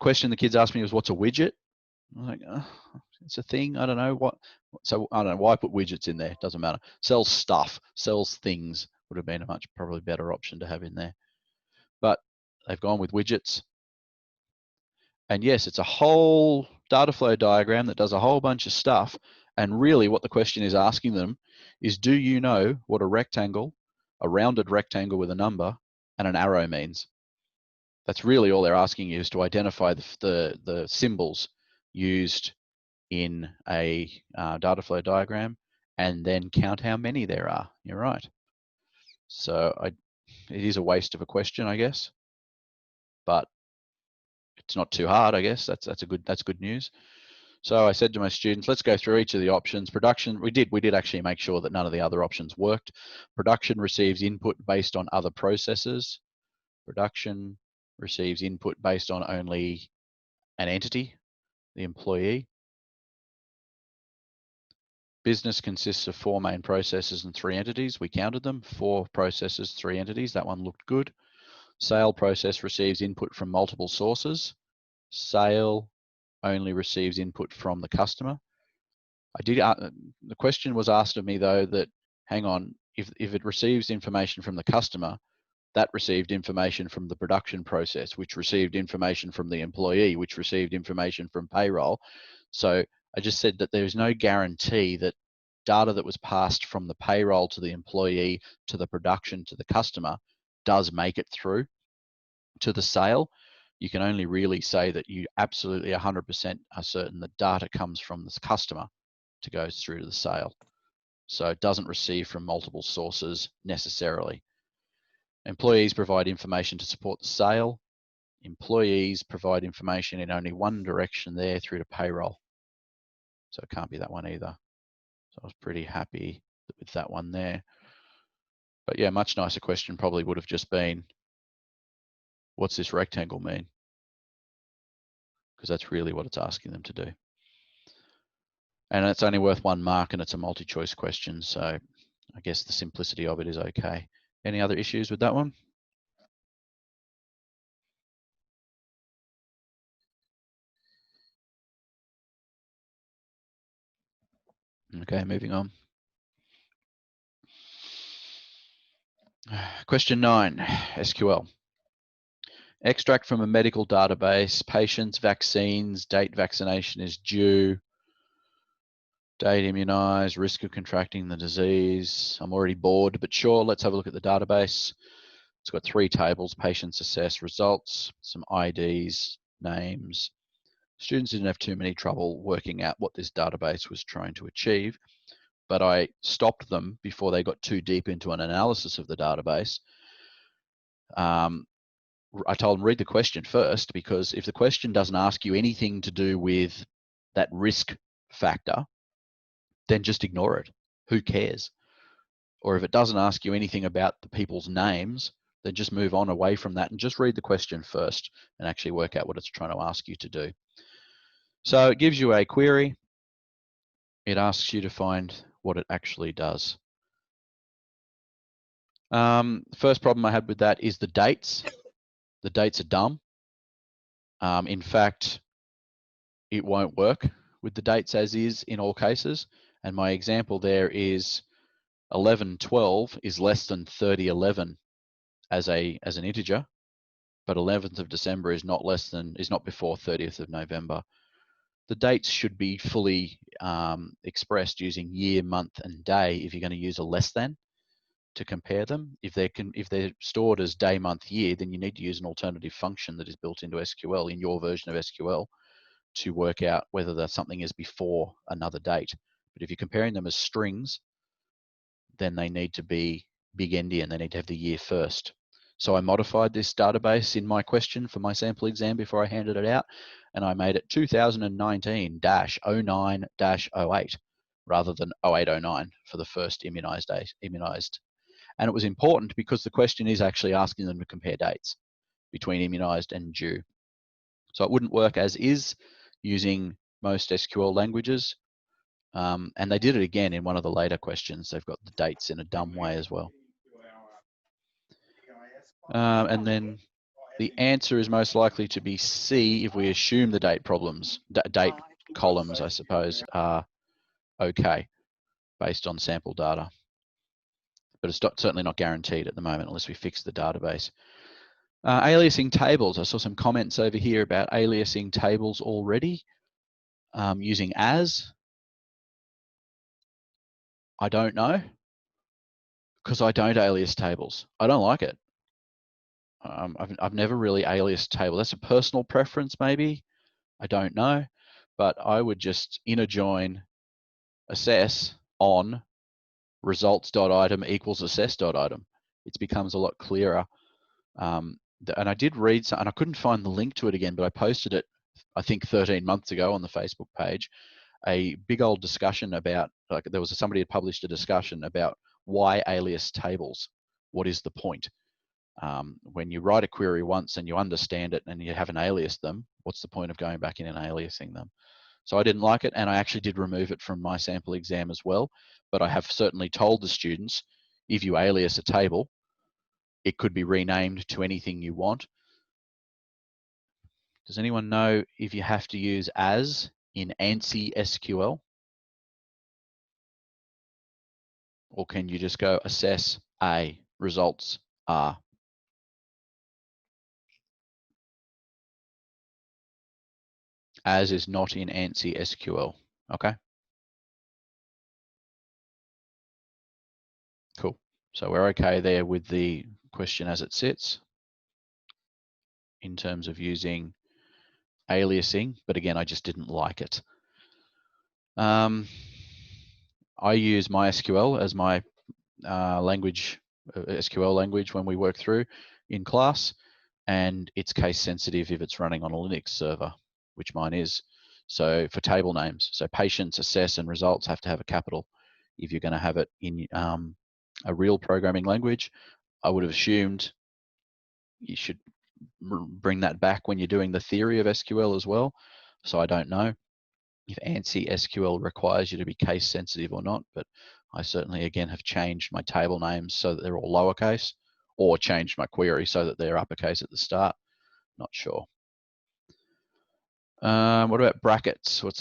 question the kids asked me was, what's a widget? I was like, it's a thing. I don't know what. So I don't know why I put widgets in there. Doesn't matter. Sells stuff, sells things would have been a much probably better option to have in there. But they've gone with widgets. And yes, it's a whole data flow diagram that does a whole bunch of stuff. And really what the question is asking them is, do you know what a rectangle, a rounded rectangle with a number, and an arrow means? That's really all they're asking you, is to identify the symbols used in a data flow diagram and then count how many there are. You're right. So it is a waste of a question, I guess, but it's not too hard, I guess. That's good news. So I said to my students, let's go through each of the options. Production, we did actually make sure that none of the other options worked. Production receives input based on other processes. Production receives input based on only an entity, the employee. Business consists of 4 main processes and 3 entities. We counted them, 4 processes, 3 entities. That one looked good. Sale process receives input from multiple sources. Sale only receives input from the customer. The question was asked of me though that, hang on, if it receives information from the customer, that received information from the production process, which received information from the employee, which received information from payroll. So I just said that there's no guarantee that data that was passed from the payroll to the employee to the production to the customer does make it through to the sale. You can only really say that you absolutely 100% are certain that data comes from the customer to go through to the sale. So it doesn't receive from multiple sources necessarily. Employees provide information to support the sale. Employees provide information in only one direction there, through to payroll. So it can't be that one either. So I was pretty happy with that one there. But yeah, much nicer question probably would have just been, what's this rectangle mean? Because that's really what it's asking them to do. And it's only worth 1 mark, and it's a multi-choice question. So I guess the simplicity of it is okay. Any other issues with that one? Okay, moving on. Question 9, SQL. Extract from a medical database, patients, vaccines, date vaccination is due, date immunized, risk of contracting the disease. I'm already bored, but sure, let's have a look at the database. It's got 3 tables: patients, assess, results, some IDs, names. Students didn't have too many trouble working out what this database was trying to achieve, but I stopped them before they got too deep into an analysis of the database. I told them, read the question first, because if the question doesn't ask you anything to do with that risk factor, then just ignore it. Who cares? Or if it doesn't ask you anything about the people's names, then just move on away from that and just read the question first and actually work out what it's trying to ask you to do. So it gives you a query. It asks you to find what it actually does. The first problem I had with that is the dates. The dates are dumb. In fact, it won't work with the dates as is in all cases. And my example there is 1112 is less than 3011 as an integer, but 11th of December is not before 30th of November. The dates should be fully expressed using year, month, and day if you're going to use a less than to compare them. If they're stored as day, month, year, then you need to use an alternative function that is built into SQL in your version of SQL to work out whether something is before another date. But if you're comparing them as strings, then they need to be big endian. They need to have the year first. So I modified this database in my question for my sample exam before I handed it out, and I made it 2019-09-08 rather than 0809 for the first immunized. And it was important because the question is actually asking them to compare dates between immunized and due. So it wouldn't work as is using most SQL languages. And they did it again in one of the later questions. They've got the dates in a dumb way as well. And then the answer is most likely to be C if we assume the date problems, date columns, I suppose, are okay based on sample data. But it's certainly not guaranteed at the moment unless we fix the database. Aliasing tables. I saw some comments over here about aliasing tables already using as. I don't know because I don't alias tables. I don't like it. I've never really aliased table. That's a personal preference maybe. I don't know. But I would just inner join assess on results.item equals assess.item. It becomes a lot clearer. And I did read some, and I couldn't find the link to it again, but I posted it, I think 13 months ago on the Facebook page, a big old discussion about, like there was somebody had published a discussion about why alias tables. What is the point? When you write a query once and you understand it and you haven't aliased them, what's the point of going back in and aliasing them? So I didn't like it, and I actually did remove it from my sample exam as well. But I have certainly told the students, if you alias a table, it could be renamed to anything you want. Does anyone know if you have to use as in ANSI SQL? Or can you just go assess A, results are? As is not in ANSI SQL, okay? Cool. So we're okay there with the question as it sits in terms of using aliasing, but again, I just didn't like it. I use MySQL as my language, SQL language when we work through in class, and it's case sensitive if it's running on a Linux server, which mine is. So for table names, so patients, assess, and results have to have a capital. If you're going to have it in a real programming language, I would have assumed you should bring that back when you're doing the theory of SQL as well. So I don't know if ANSI SQL requires you to be case sensitive or not, but I certainly again have changed my table names so that they're all lowercase, or changed my query so that they're uppercase at the start. Not sure. What about brackets? We've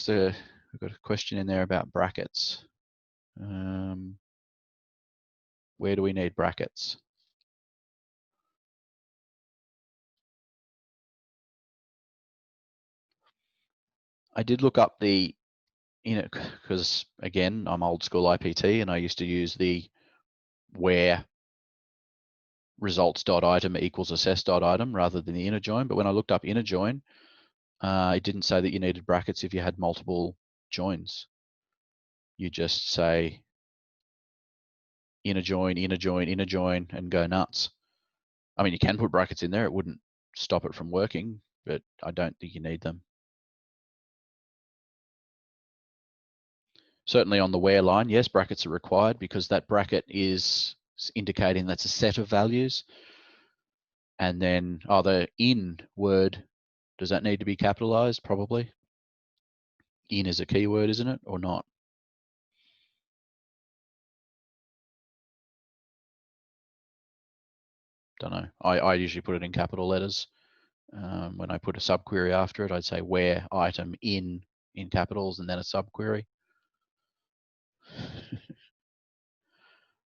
got a question in there about brackets. Where do we need brackets? I did look up the, because again, I'm old school IPT and I used to use the where results.item equals assess.item rather than the inner join. But when I looked up inner join, it didn't say that you needed brackets if you had multiple joins. You just say inner join, inner join, inner join, and go nuts. I mean, you can put brackets in there. It wouldn't stop it from working, but I don't think you need them. Certainly on the where line, yes, brackets are required because that bracket is indicating that's a set of values. And then, the in word, does that need to be capitalized? Probably. In is a keyword, isn't it, or not? Don't know. I usually put it in capital letters. When I put a subquery after it, I'd say where item in capitals and then a subquery.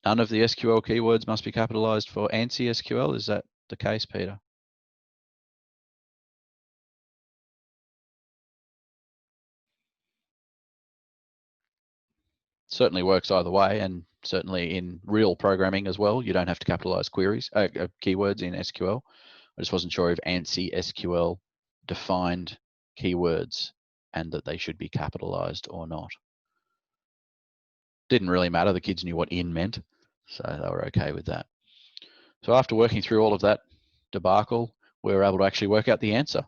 None of the SQL keywords must be capitalized for ANSI SQL. Is that the case, Peter? Certainly works either way, and certainly in real programming as well, you don't have to capitalize keywords in SQL. I just wasn't sure if ANSI SQL defined keywords and that they should be capitalized or not. Didn't really matter. The kids knew what in meant, so they were okay with that. So after working through all of that debacle, we were able to actually work out the answer.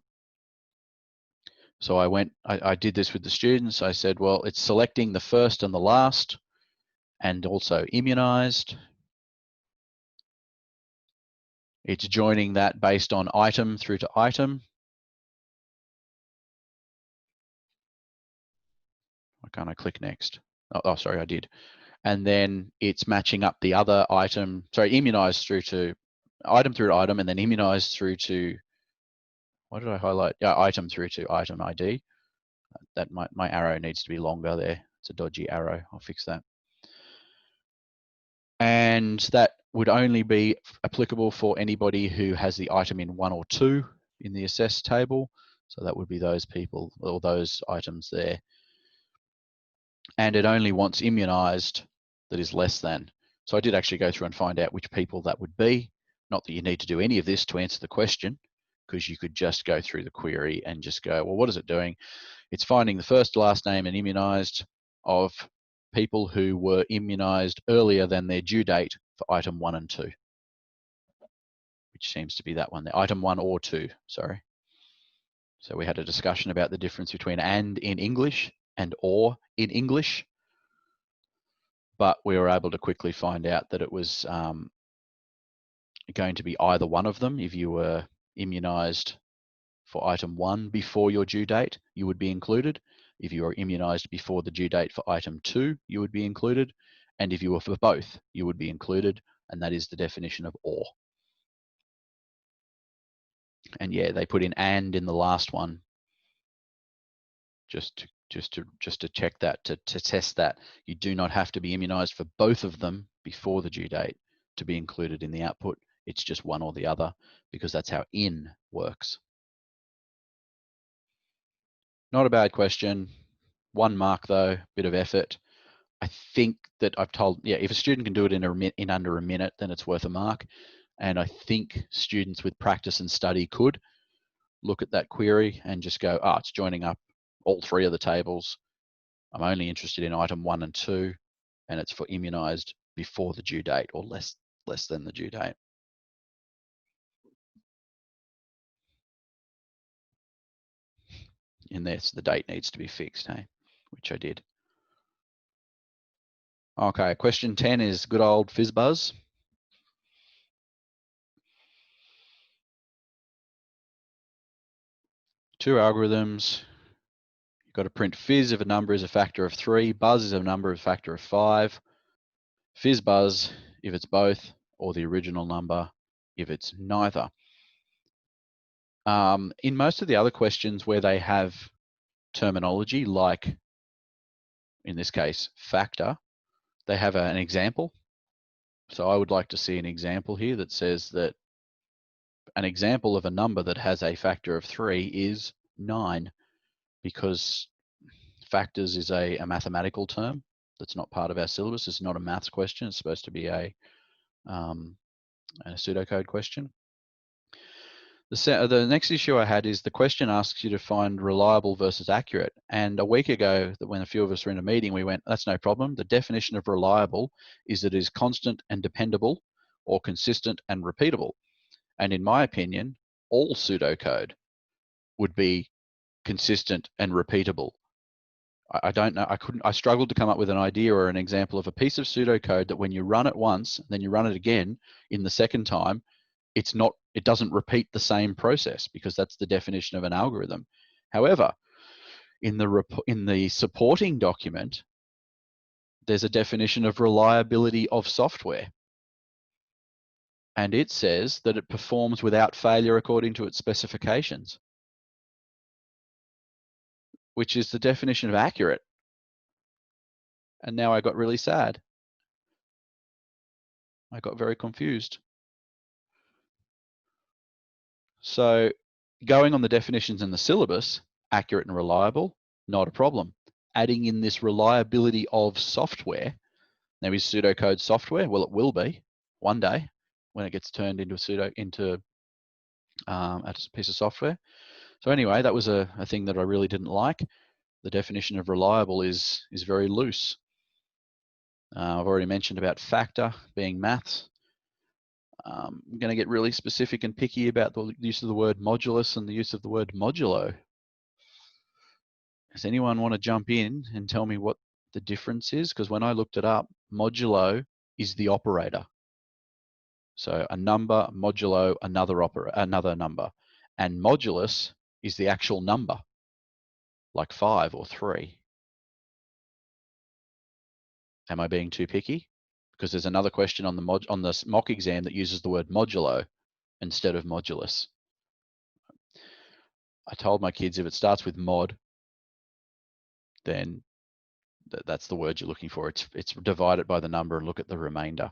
So I did this with the students. I said, well, it's selecting the first and the last and also immunized. It's joining that based on item through to item. Why can't I click next? Oh, sorry, I did. And then it's matching up the other item, sorry, immunized through to item, and then immunized through to, what did I highlight? Yeah, item through to item ID. That my arrow needs to be longer there. It's a dodgy arrow. I'll fix that. And that would only be applicable for anybody who has the item in 1 or 2 in the assess table. So that would be those people or those items there. And it only wants immunized that is less than. So I did actually go through and find out which people that would be. Not that you need to do any of this to answer the question, because you could just go through the query and just go, well, what is it doing? It's finding the first, last name and immunized of people who were immunized earlier than their due date for item 1 and 2, which seems to be that one there, item 1 or 2, sorry. So we had a discussion about the difference between and in English and or in English, but we were able to quickly find out that it was going to be either one of them. If you were immunized for item 1 before your due date, you would be included. If you were immunized before the due date for item 2, you would be included. And if you were for both, you would be included. And that is the definition of or. And yeah, they put in and in the last one just to check that, to test that. You do not have to be immunized for both of them before the due date to be included in the output. It's just one or the other, because that's how in works. Not a bad question. 1 mark though, bit of effort. I think that I've told, yeah, if a student can do it in under a minute, then it's worth a mark. And I think students with practice and study could look at that query and just go, oh, it's joining up all 3 of the tables. I'm only interested in item 1 and 2, and it's for immunized before the due date or less than the due date. And there's the date needs to be fixed, hey, which I did. Okay, question 10 is good old FizzBuzz. Two algorithms. You've got to print fizz if a number is a factor of 3, buzz is a number of a factor of 5, FizzBuzz if it's both, or the original number if it's neither. In most of the other questions where they have terminology, like in this case, factor, they have an example. So I would like to see an example here that says that an example of a number that has a factor of 3 is 9, because factors is a mathematical term that's not part of our syllabus. It's not a maths question. It's supposed to be a pseudocode question. The next issue I had is the question asks you to find reliable versus accurate. And a week ago, when a few of us were in a meeting, we went, that's no problem. The definition of reliable is that it is constant and dependable, or consistent and repeatable. And in my opinion, all pseudocode would be consistent and repeatable. I don't know, I struggled to come up with an idea or an example of a piece of pseudocode that when you run it once, then you run it again in the second time, it doesn't repeat the same process, because that's the definition of an algorithm. However, in the supporting document, there's a definition of reliability of software. And it says that it performs without failure according to its specifications, which is the definition of accurate. And now I got really sad. I got very confused. So going on the definitions in the syllabus, accurate and reliable, not a problem. Adding in this reliability of software. Now, is pseudocode software? Well, it will be one day when it gets turned into a piece of software. So anyway, that was a thing that I really didn't like. The definition of reliable is very loose. I've already mentioned about factor being maths. I'm going to get really specific and picky about the use of the word modulus and the use of the word modulo. Does anyone want to jump in and tell me what the difference is? Because when I looked it up, modulo is the operator. So a number modulo another number, and modulus is the actual number, like 5 or 3. Am I being too picky? Because there's another question on the mock exam that uses the word modulo instead of modulus. I told my kids if it starts with mod, then that's the word you're looking for. It's divide it by the number and look at the remainder.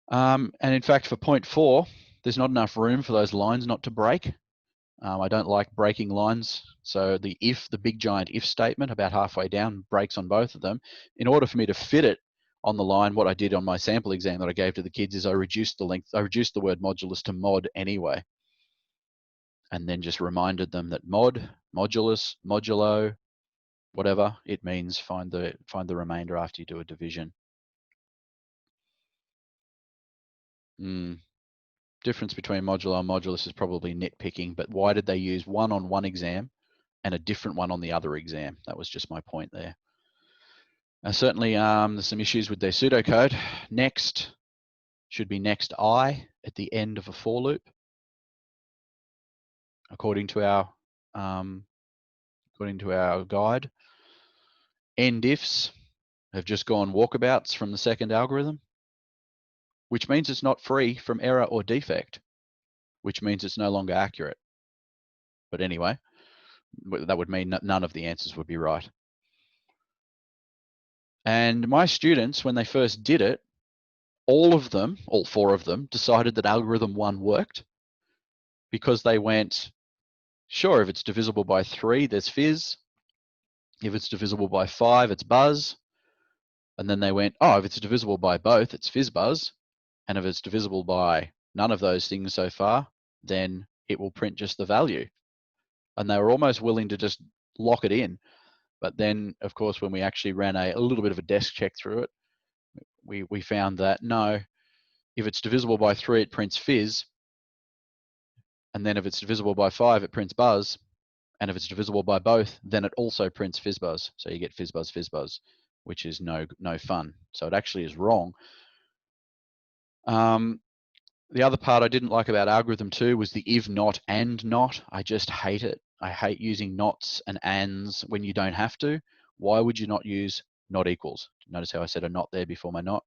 And in fact, for point 4, there's not enough room for those lines not to break. I don't like breaking lines. So the big giant if statement about halfway down breaks on both of them. In order for me to fit it on the line, what I did on my sample exam that I gave to the kids is I reduced the length. I reduced the word modulus to mod anyway. And then just reminded them that mod, modulus, modulo, whatever it means, find the remainder after you do a division. Difference between modulo and modulus is probably nitpicking, but why did they use one on one exam and a different one on the other exam? That was just my point there. Certainly, there's some issues with their pseudocode. Next should be next I at the end of a for loop, according to our guide. End ifs have just gone walkabouts from the second algorithm, which means it's not free from error or defect, which means it's no longer accurate. But anyway, that would mean none of the answers would be right. And my students, when they first did it, all 4 of them, decided that algorithm 1 worked because they went, sure, if it's divisible by 3, there's fizz. If it's divisible by 5, it's buzz. And then they went, oh, if it's divisible by both, it's fizz buzz. And if it's divisible by none of those things so far, then it will print just the value. And they were almost willing to just lock it in. But then, of course, when we actually ran a little bit of a desk check through it, we found that no, if it's divisible by 3, it prints fizz. And then if it's divisible by 5, it prints buzz. And if it's divisible by both, then it also prints fizzbuzz. So you get fizzbuzz, which is no fun. So it actually is wrong. The other part I didn't like about algorithm 2 was the if not and not. I just hate it. I hate using nots and ands when you don't have to. Why would you not use not equals? Notice how I said a not there before my not?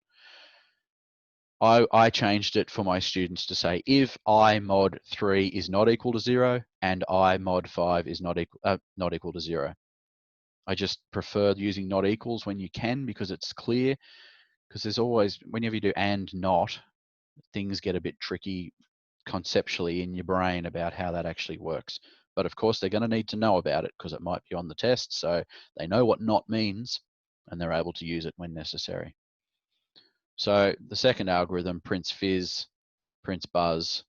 I changed it for my students to say if I mod 3 is not equal to 0 and I mod 5 is not equal to 0. I just prefer using not equals when you can because it's clear. Because there's always, whenever you do and not, things get a bit tricky conceptually in your brain about how that actually works. But of course, they're going to need to know about it because it might be on the test. So they know what not means and they're able to use it when necessary. So the second algorithm prints fizz, prints buzz,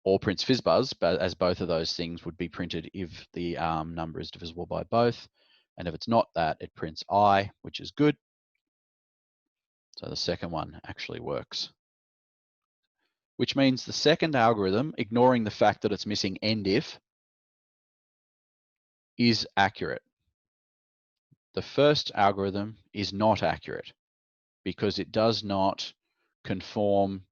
or prints fizzbuzz, but as both of those things would be printed if the number is divisible by both. And if it's not that, it prints I, which is good. So the second one actually works. Which means the second algorithm, ignoring the fact that it's missing end if, is accurate. The first algorithm is not accurate because it does not conform.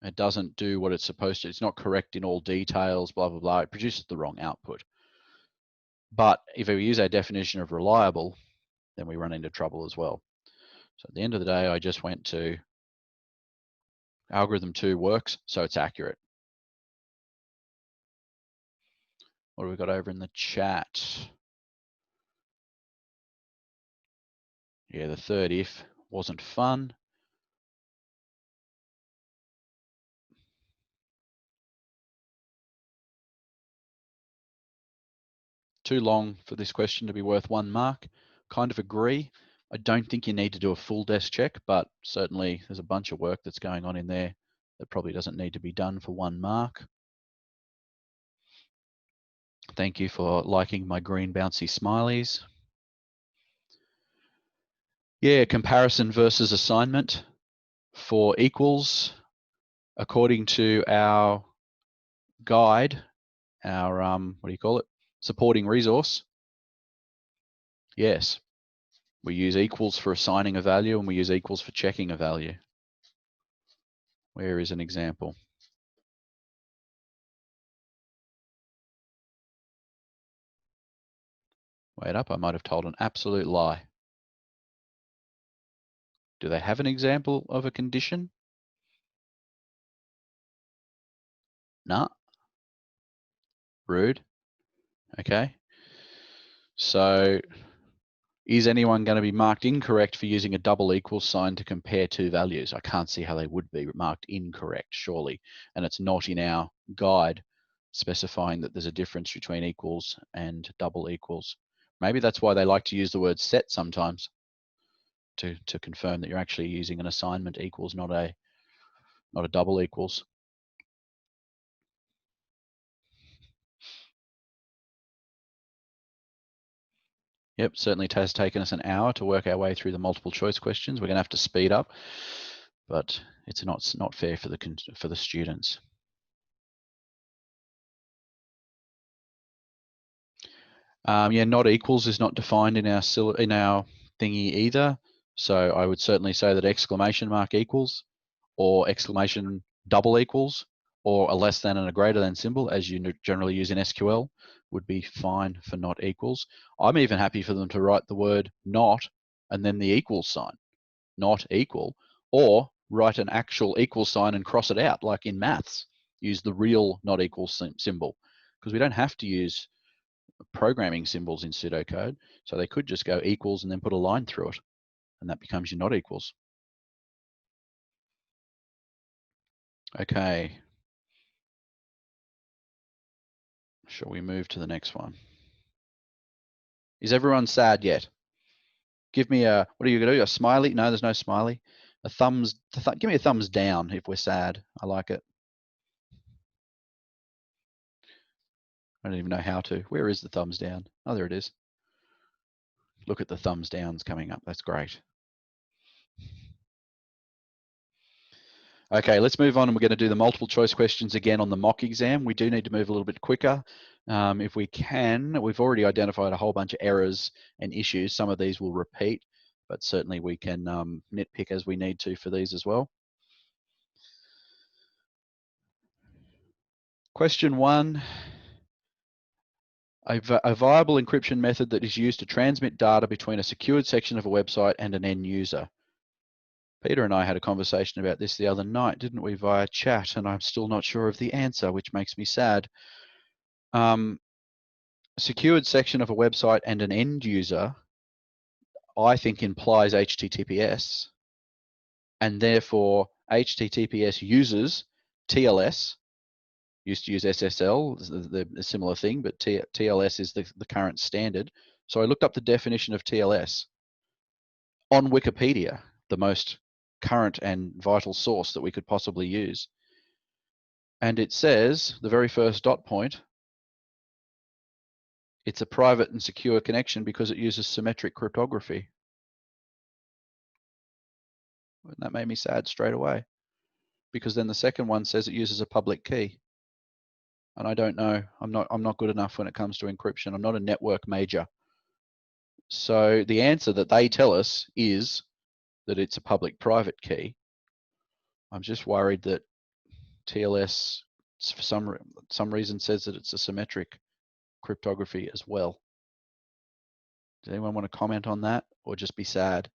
It doesn't do what it's supposed to. It's not correct in all details, blah, blah, blah. It produces the wrong output. But if we use our definition of reliable, then we run into trouble as well. So at the end of the day, I just went to algorithm 2 works, so it's accurate. What have we got over in the chat? Yeah, the third if wasn't fun. Too long for this question to be worth 1 mark. Kind of agree. I don't think you need to do a full desk check, but certainly there's a bunch of work that's going on in there that probably doesn't need to be done for 1 mark. Thank you for liking my green bouncy smileys. Yeah, comparison versus assignment for equals. According to our guide, our, what do you call it? Supporting resource. Yes, we use equals for assigning a value and we use equals for checking a value. Where is an example? Wait up, I might have told an absolute lie. Do they have an example of a condition? Nah. Rude. Okay. So is anyone going to be marked incorrect for using a double equal sign to compare two values? I can't see how they would be marked incorrect, surely. And it's not in our guide specifying that there's a difference between equals and double equals. Maybe that's why they like to use the word set sometimes to confirm that you're actually using an assignment equals, not a double equals. Yep, certainly has taken us an hour to work our way through the multiple choice questions. We're going to have to speed up, but it's not fair for the students. Yeah, not equals is not defined in our thingy either. So I would certainly say that exclamation mark equals, or exclamation double equals, or a less than and a greater than symbol, as you generally use in SQL, would be fine for not equals. I'm even happy for them to write the word not and then the equal sign, not equal, or write an actual equal sign and cross it out, like in maths. Use the real not equal symbol, because we don't have to use programming symbols in pseudocode. So they could just go equals and then put a line through it, and that becomes your not equals. Okay. Shall we move to the next one? Is everyone sad yet? Give me a, what are you going to do? A smiley? No, there's no smiley. A thumbs, give me a thumbs down if we're sad. I like it. I don't even know how to. Where is the thumbs down? Oh, there it is. Look at the thumbs downs coming up. That's great. Okay, let's move on, and we're going to do the multiple choice questions again on the mock exam. We do need to move a little bit quicker. If we can, we've already identified a whole bunch of errors and issues. Some of these will repeat, but certainly we can nitpick as we need to for these as well. Question 1, a viable encryption method that is used to transmit data between a secured section of a website and an end user. Peter and I had a conversation about this the other night, didn't we, via chat, and I'm still not sure of the answer, which makes me sad. Secured section of a website and an end user, I think, implies HTTPS, and therefore HTTPS uses TLS. Used to use SSL, the similar thing, but TLS is the current standard. So I looked up the definition of TLS on Wikipedia, the most current and vital source that we could possibly use. And it says, the very first dot point, it's a private and secure connection because it uses symmetric cryptography. And that made me sad straight away, because then the second one says it uses a public key. And I don't know, I'm not good enough when it comes to encryption. I'm not a network major. So the answer that they tell us is that it's a public private key. I'm just worried that TLS for some reason says that it's a symmetric cryptography as well. Does anyone want to comment on that, or just be sad?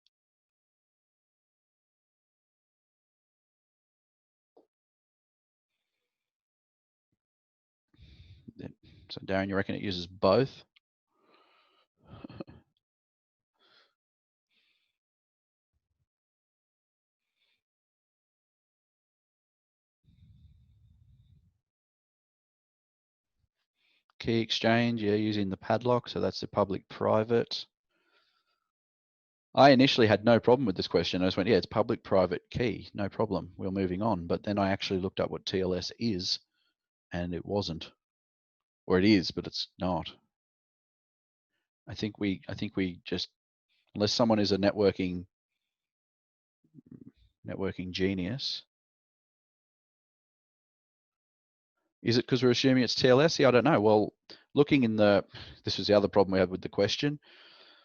So Darren, you reckon it uses both? Key exchange, yeah, using the padlock, so that's the public private. I initially had no problem with this question. I just went, yeah, it's public private key, no problem. We're moving on. But then I actually looked up what TLS is, and it wasn't. Or it is, but it's not. I think we just, unless someone is a networking genius. Is it because we're assuming it's TLS? Yeah, I don't know. Well, looking in this was the other problem we had with the question.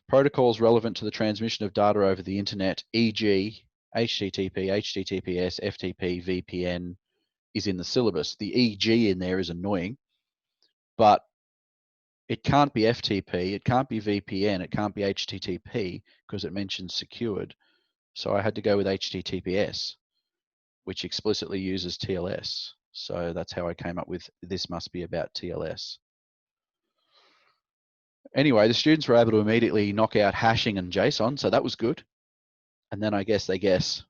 Protocols relevant to the transmission of data over the internet, e.g. HTTP, HTTPS, FTP, VPN, is in the syllabus. The EG in there is annoying, but it can't be FTP, it can't be VPN, it can't be HTTP because it mentions secured. So I had to go with HTTPS, which explicitly uses TLS. So that's how I came up with this must be about TLS. Anyway, the students were able to immediately knock out hashing and JSON, so that was good. And then I guess they guess,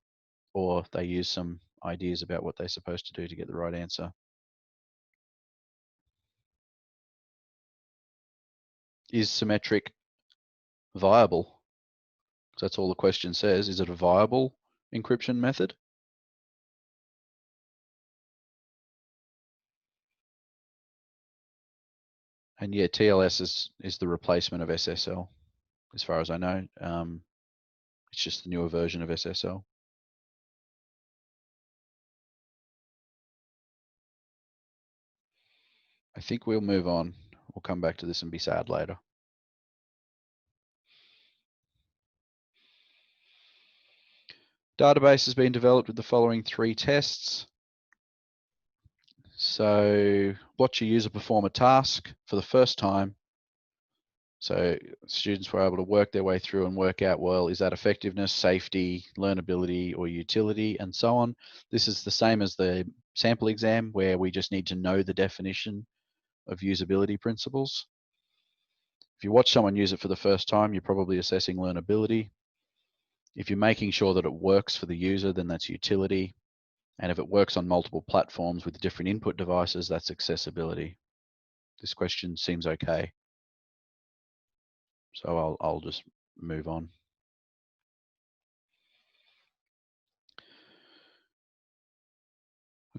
or they use some ideas about what they're supposed to do to get the right answer. Is symmetric viable? So that's all the question says. Is it a viable encryption method? And yeah, TLS is the replacement of SSL, as far as I know. It's just the newer version of SSL. I think we'll move on. We'll come back to this and be sad later. Database has been developed with the following 3 tests. So watch a user perform a task for the first time. So students were able to work their way through and work out, well, is that effectiveness, safety, learnability, or utility, and so on. This is the same as the sample exam, where we just need to know the definition of usability principles. If you watch someone use it for the first time, you're probably assessing learnability. If you're making sure that it works for the user, then that's utility. And if it works on multiple platforms with different input devices, that's accessibility. This question seems okay. So I'll just move on.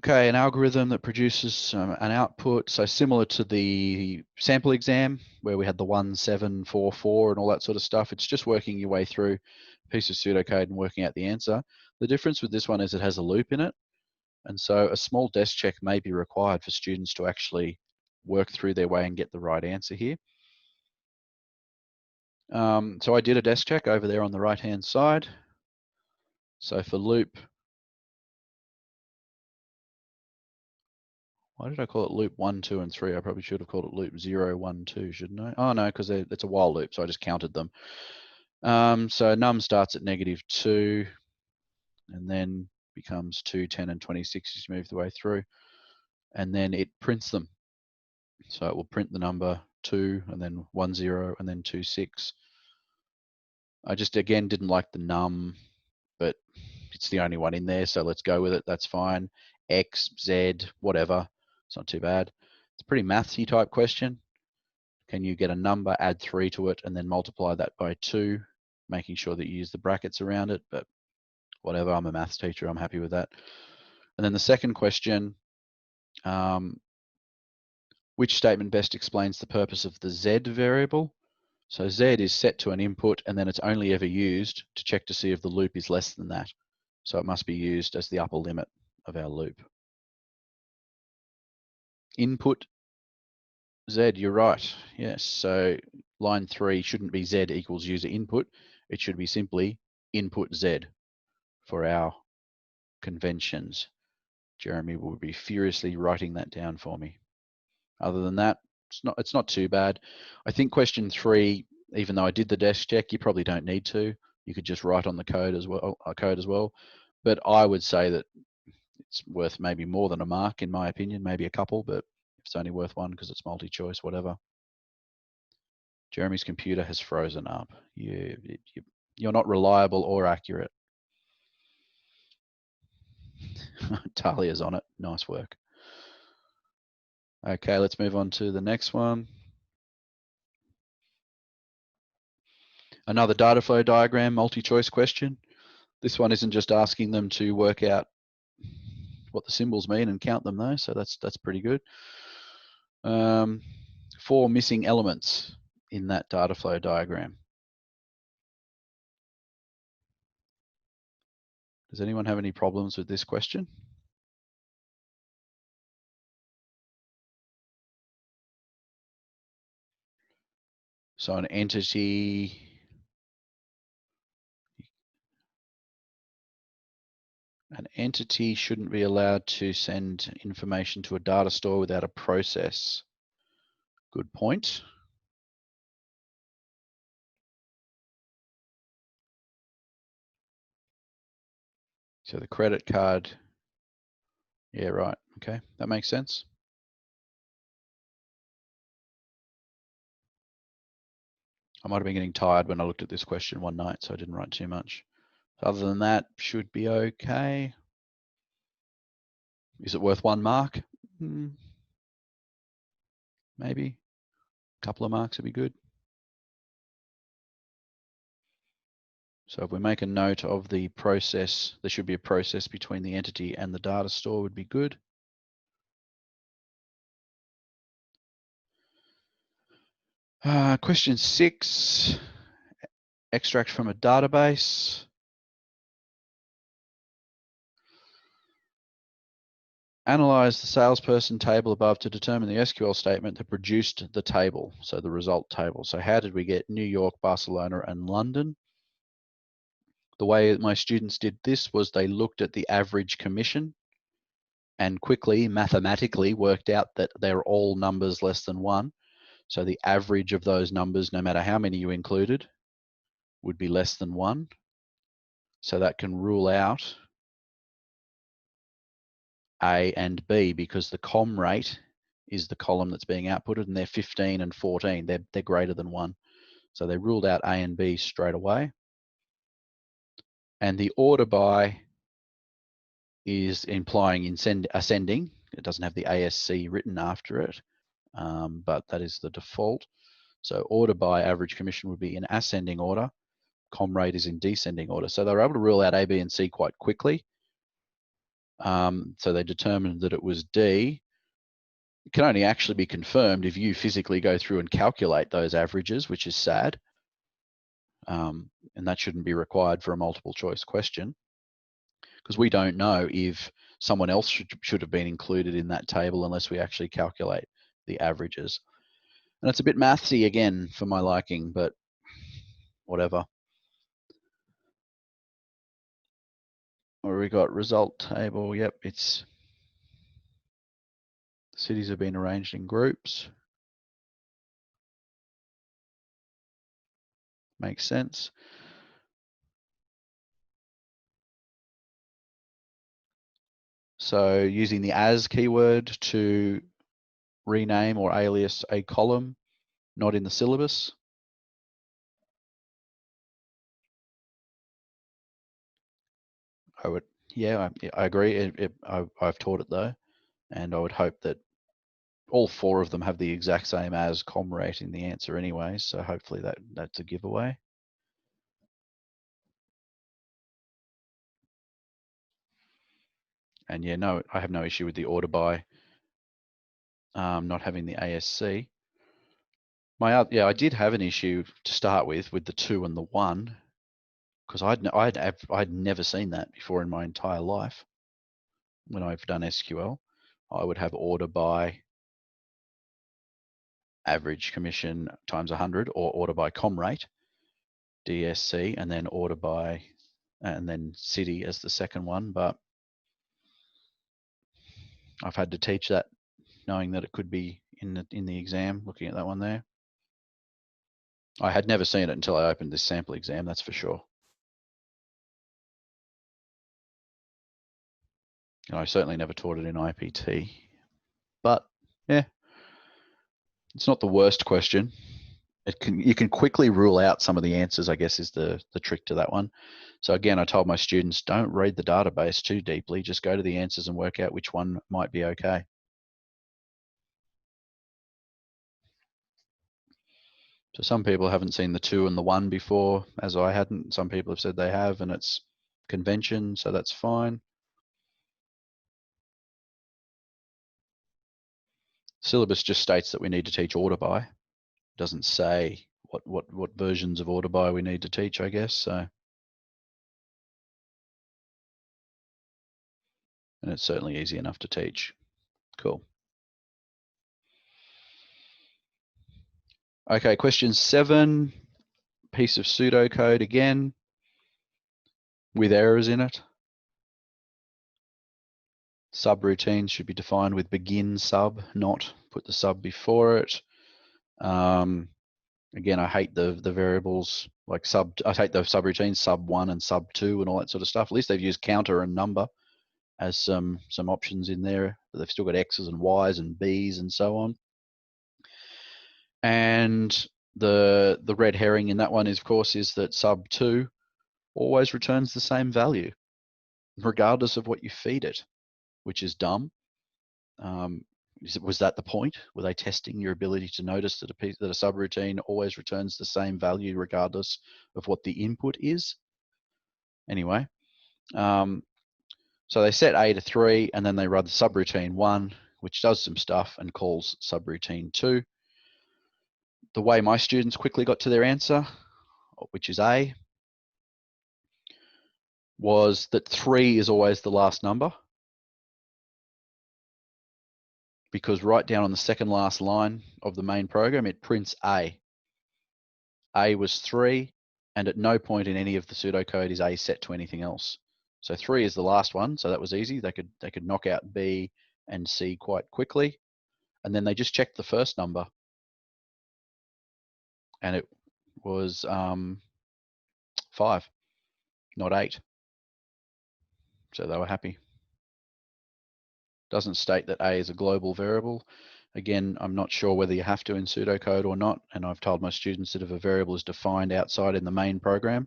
Okay, an algorithm that produces an output. So similar to the sample exam where we had the 1, 7, 4, 4 and all that sort of stuff. It's just working your way through a piece of pseudocode and working out the answer. The difference with this one is it has a loop in it. And so a small desk check may be required for students to actually work through their way and get the right answer here. So I did a desk check over there on the right-hand side. So for loop, why did I call it loop 1, 2, and 3? I probably should have called it loop 0, 1, 2, shouldn't I? Oh no, because it's a while loop, so I just counted them. So num starts at -2 and then becomes 2, 10, and 26 as you move the way through. And then it prints them. So it will print the number 2 and then 1, 0 and then 2, 6. I just, again, didn't like the num, but it's the only one in there, so let's go with it. That's fine. X, Z, whatever. It's not too bad. It's a pretty mathsy type question. Can you get a number, add 3 to it, and then multiply that by 2, making sure that you use the brackets around it, but whatever, I'm a maths teacher, I'm happy with that. And then the second question, which statement best explains the purpose of the Z variable? So Z is set to an input, and then it's only ever used to check to see if the loop is less than that. So it must be used as the upper limit of our loop. Input Z, you're right. Yes, so line 3 shouldn't be Z equals user input. It should be simply input Z for our conventions. Jeremy will be furiously writing that down for me. Other than that, it's not too bad. I think question 3, even though I did the desk check, you probably don't need to. You could just write on the code as well. But I would say that it's worth maybe more than a mark, in my opinion, maybe a couple, but if it's only worth 1 because it's multi-choice, whatever. Jeremy's computer has frozen up. You're not reliable or accurate. Talia's on it. Nice work. Okay, let's move on to the next one. Another data flow diagram, multi-choice question. This one isn't just asking them to work out what the symbols mean and count them though, so that's pretty good. 4 missing elements in that data flow diagram. Does anyone have any problems with this question? So an entity shouldn't be allowed to send information to a data store without a process. Good point. So the credit card, yeah, right. Okay, that makes sense. I might have been getting tired when I looked at this question one night, so I didn't write too much. Other than that, should be okay. Is it worth 1 mark? Maybe. A couple of marks would be good. So if we make a note of the process, there should be a process between the entity and the data store would be good. Question 6, extract from a database. Analyze the salesperson table above to determine the SQL statement that produced the table, so the result table. So how did we get New York, Barcelona, and London? The way my students did this was they looked at the average commission and quickly, mathematically, worked out that they're all numbers less than 1. So the average of those numbers, no matter how many you included, would be less than 1. So that can rule out A and B because the com rate is the column that's being outputted, and they're 15 and 14. They're greater than 1. So they ruled out A and B straight away. And the order by is implying ascending. It doesn't have the ASC written after it, but that is the default. So order by average commission would be in ascending order. Com rate is in descending order. So they were able to rule out A, B, and C quite quickly. So they determined that it was D. It can only actually be confirmed if you physically go through and calculate those averages, which is sad. And that shouldn't be required for a multiple choice question, because we don't know if someone else should have been included in that table unless we actually calculate the averages. And it's a bit mathsy again for my liking, but whatever. Or we got result table. Yep, it's cities have been arranged in groups. Makes sense. So using the as keyword to rename or alias a column, not in the syllabus. Yeah, I agree. I've taught it though, and I would hope that all 4 of them have the exact same as com rate in the answer anyway. So hopefully that's a giveaway. And yeah, no, I have no issue with the order by not having the ASC. I did have an issue to start with the 2 and the 1, because I'd never seen that before in my entire life. When I've done SQL, I would have order by average commission times 100, or order by com rate, DSC, and then order by, and then city as the second one. But I've had to teach that, knowing that it could be in the exam. Looking at that one there, I had never seen it until I opened this sample exam. That's for sure. And I certainly never taught it in IPT. But yeah, it's not the worst question. You can quickly rule out some of the answers, I guess, is the trick to that one. So again, I told my students, don't read the database too deeply. Just go to the answers and work out which one might be okay. So some people haven't seen the 2 and the 1 before, as I hadn't. Some people have said they have, and it's convention, so that's fine. Syllabus just states that we need to teach order by. It doesn't say what versions of order by we need to teach, I guess. So, and it's certainly easy enough to teach. Cool. Okay, question 7, piece of pseudocode again with errors in it. Subroutines should be defined with begin sub, not put the sub before it. Again, I hate the variables like I hate the subroutines, sub1 and sub2 and all that sort of stuff. At least they've used counter and number as some options in there, but they've still got X's and Y's and B's and so on. And the red herring in that one is, of course, is that sub2 always returns the same value, regardless of what you feed it, which is dumb. Was that the point? Were they testing your ability to notice that a subroutine always returns the same value regardless of what the input is? Anyway, so they set A to 3, and then they run the subroutine 1, which does some stuff and calls subroutine 2. The way my students quickly got to their answer, which is A, was that 3 is always the last number, because right down on the second last line of the main program, it prints A. A was 3, and at no point in any of the pseudocode is A set to anything else. So 3 is the last one, so that was easy. They could knock out B and C quite quickly, and then they just checked the first number, and it was 5, not 8. So they were happy. Doesn't state that A is a global variable. Again, I'm not sure whether you have to in pseudocode or not, and I've told my students that if a variable is defined outside in the main program,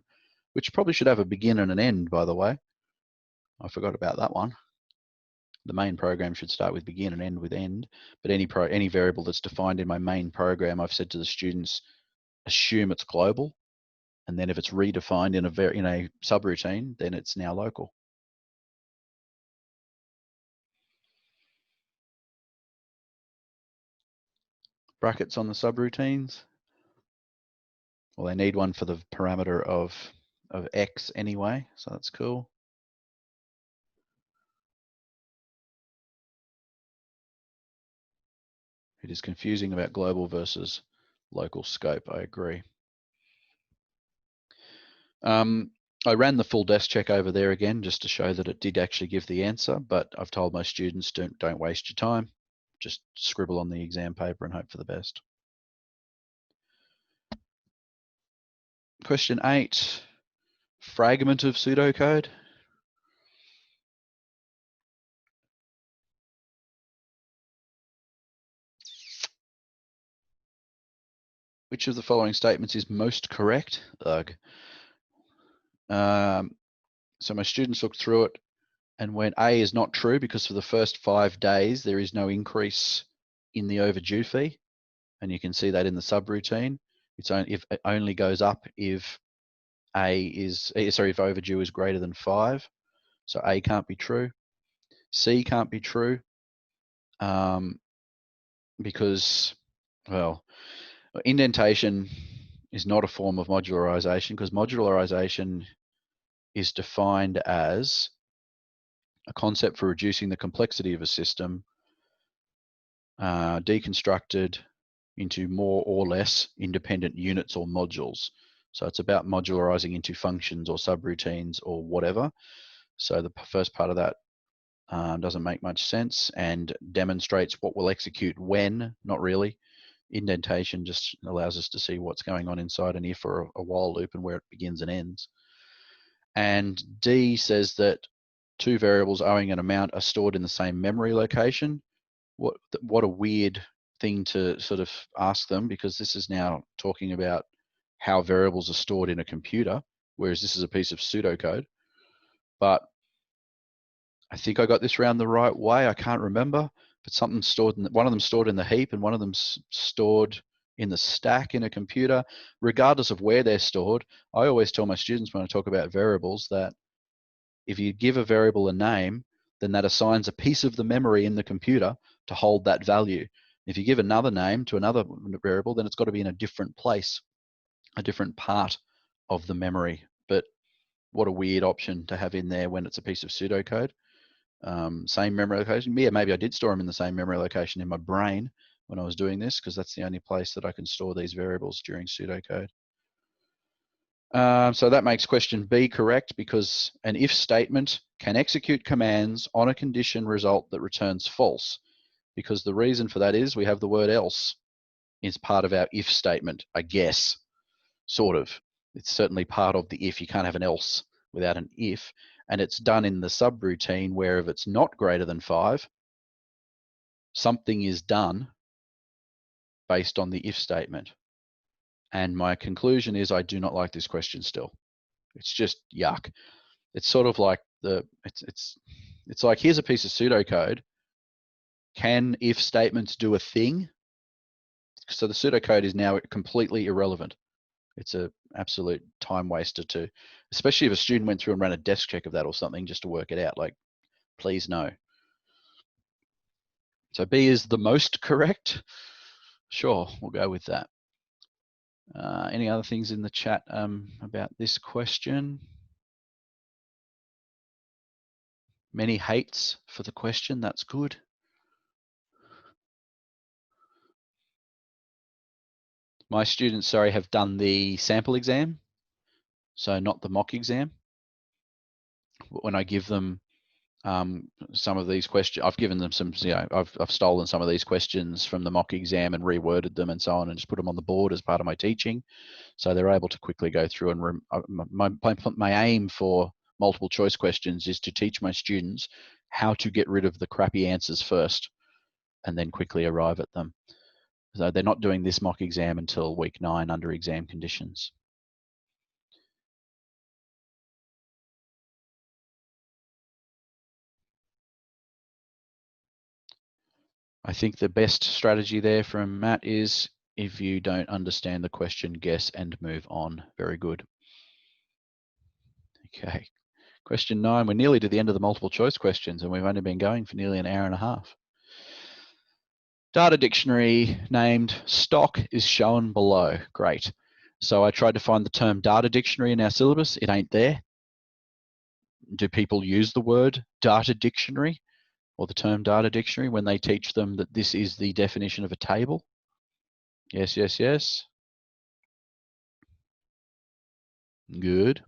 which probably should have a begin and an end, by the way. I forgot about that one. The main program should start with begin and end with end, but any variable that's defined in my main program, I've said to the students, assume it's global, and then if it's redefined in a subroutine, then it's now local. Brackets on the subroutines. Well, they need one for the parameter of X anyway, so that's cool. It is confusing about global versus local scope, I agree. I ran the full desk check over there again just to show that it did actually give the answer, but I've told my students don't waste your time. Just scribble on the exam paper and hope for the best. Question 8, fragment of pseudocode. Which of the following statements is most correct? Ugh. So my students looked through it and went, A is not true because for the first 5 days, there is no increase in the overdue fee. And you can see that in the subroutine. It only goes up if if overdue is greater than 5. So A can't be true. C can't be true because, well, indentation is not a form of modularization because modularization is defined as a concept for reducing the complexity of a system deconstructed into more or less independent units or modules. So it's about modularizing into functions or subroutines or whatever. So the first part of that doesn't make much sense and demonstrates what will execute when, not really. Indentation just allows us to see what's going on inside an if or a while loop and where it begins and ends. And D says that 2 variables owing an amount are stored in the same memory location. What a weird thing to sort of ask them, because this is now talking about how variables are stored in a computer, whereas this is a piece of pseudocode. But I think I got this around the right way. I can't remember, but something stored one of them stored in the heap and one of them stored in the stack in a computer. Regardless of where they're stored, I always tell my students when I talk about variables that if you give a variable a name, then that assigns a piece of the memory in the computer to hold that value. If you give another name to another variable, then it's got to be in a different place, a different part of the memory. But what a weird option to have in there when it's a piece of pseudocode. Same memory location. Yeah, maybe I did store them in the same memory location in my brain when I was doing this, because that's the only place that I can store these variables during pseudocode. So that makes question B correct, because an if statement can execute commands on a condition result that returns false, because the reason for that is we have the word else. is part of our if statement, I guess, sort of. It's certainly part of the if. You can't have an else without an if. And it's done in the subroutine where if it's not greater than 5, something is done based on the if statement. And my conclusion is I do not like this question still. It's just yuck. It's sort of like it's like, here's a piece of pseudocode. Can if statements do a thing? So the pseudocode is now completely irrelevant. It's an absolute time waster too, especially if a student went through and ran a desk check of that or something just to work it out. Like, please no. So B is the most correct. Sure, we'll go with that. Any other things in the chat about this question? Many hates for the question. That's good. My students, sorry, have done the sample exam, so not the mock exam. When I give them some of these questions, I've given them some, I've stolen some of these questions from the mock exam and reworded them and so on and just put them on the board as part of my teaching. So they're able to quickly go through and my aim for multiple choice questions is to teach my students how to get rid of the crappy answers first and then quickly arrive at them. So they're not doing this mock exam until week 9 under exam conditions. I think the best strategy there from Matt is, if you don't understand the question, guess and move on. Very good. Okay. Question 9, we're nearly to the end of the multiple choice questions and we've only been going for nearly an hour and a half. Data dictionary named stock is shown below. Great. So I tried to find the term data dictionary in our syllabus. It ain't there. Do people use the word data dictionary or the term data dictionary when they teach them that this is the definition of a table? Yes, yes, yes. Good.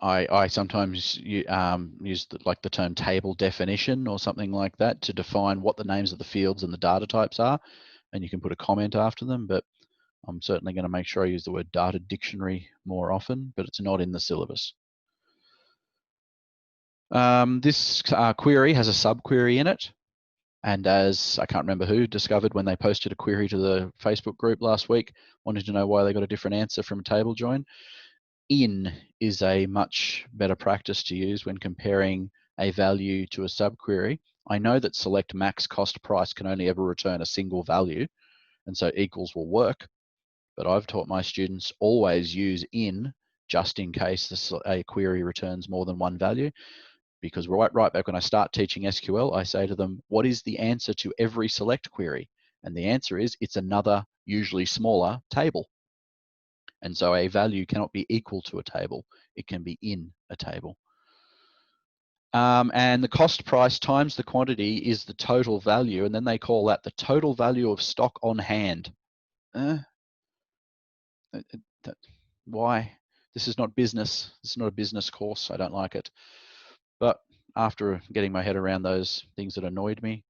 I sometimes use the term table definition or something like that to define what the names of the fields and the data types are, and you can put a comment after them, but I'm certainly going to make sure I use the word data dictionary more often, but it's not in the syllabus. This query has a subquery in it, and as I can't remember who discovered when they posted a query to the Facebook group last week, wanted to know why they got a different answer from a table join. In is a much better practice to use when comparing a value to a subquery. I know that select max cost price can only ever return a single value, and so equals will work, but I've taught my students always use in just in case a query returns more than one value, because right back when I start teaching SQL, I say to them, what is the answer to every select query? And the answer is, it's another, usually smaller, table. And so a value cannot be equal to a table. It can be in a table. And the cost price times the quantity is the total value, and then they call that the total value of stock on hand. Why? This is not business. This is not a business course. I don't like it. But after getting my head around those things that annoyed me,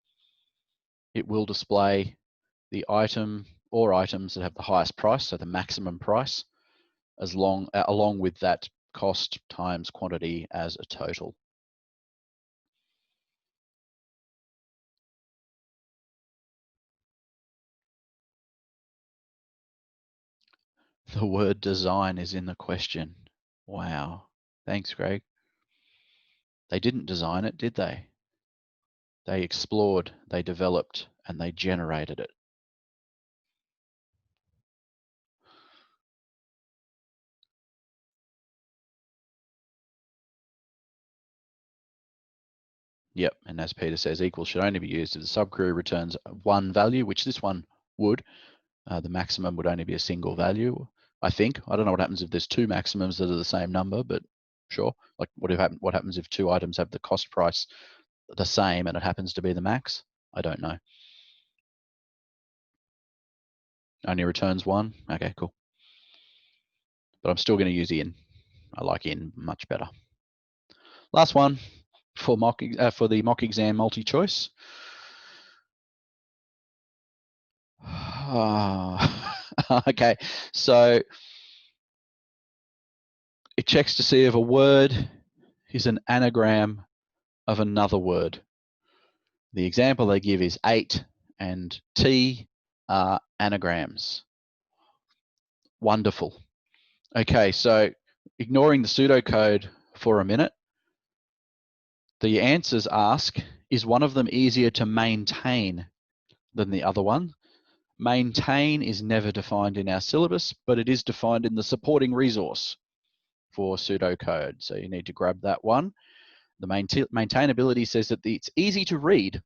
it will display the item or items that have the highest price, so the maximum price, along with that cost times quantity as a total. The word design is in the question. Wow. Thanks, Greg. They didn't design it, did they? They explored, they developed, and they generated it. Yep, and as Peter says, equal should only be used if the subquery returns one value, which this one would. The maximum would only be a single value, I think. I don't know what happens if there's two maximums that are the same number, but sure. Like what happens if two items have the cost price the same and it happens to be the max? I don't know. Only returns one? Okay, cool. But I'm still going to use in. I like in much better. Last one for the mock exam multi-choice. Okay, so it checks to see if a word is an anagram of another word. The example they give is 8 and T are anagrams. Wonderful. Okay, so ignoring the pseudocode for a minute, the answers ask, is one of them easier to maintain than the other one? Maintain is never defined in our syllabus, but it is defined in the supporting resource for pseudocode. So you need to grab that one. The maintainability says that it's easy to read,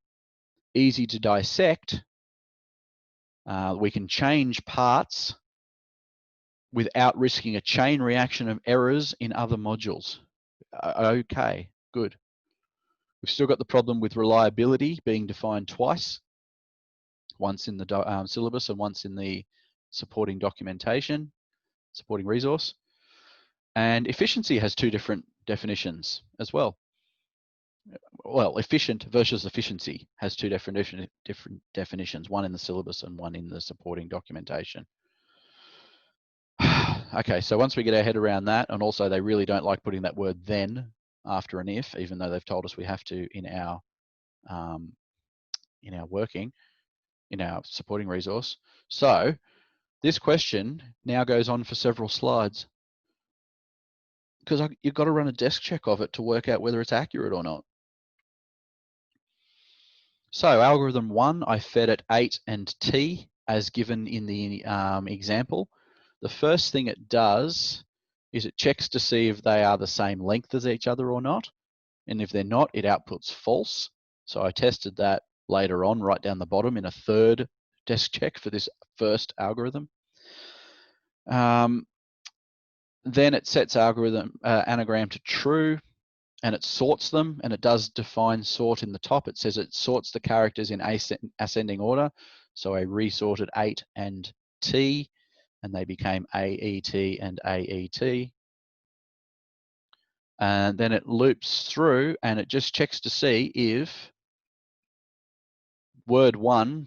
easy to dissect. We can change parts without risking a chain reaction of errors in other modules. Okay, good. We've still got the problem with reliability being defined twice, once in the syllabus and once in the supporting documentation, supporting resource. And efficiency has two different definitions as well. Well, efficient versus efficiency has two different definitions, one in the syllabus and one in the supporting documentation. Okay, so once we get our head around that, and also they really don't like putting that word then after an if, even though they've told us we have to in our working, in our supporting resource. So this question now goes on for several slides because you've got to run a desk check of it to work out whether it's accurate or not. So algorithm 1, I fed it 8 and T as given in the example. The first thing it does is it checks to see if they are the same length as each other or not. And if they're not, it outputs false. So I tested that later on, right down the bottom in a third desk check for this first algorithm. Then it sets anagram to true, and it sorts them, and it does define sort in the top. It says it sorts the characters in ascending order. So I resorted 8 and T, and they became AET and AET. And then it loops through, and it just checks to see if word 0,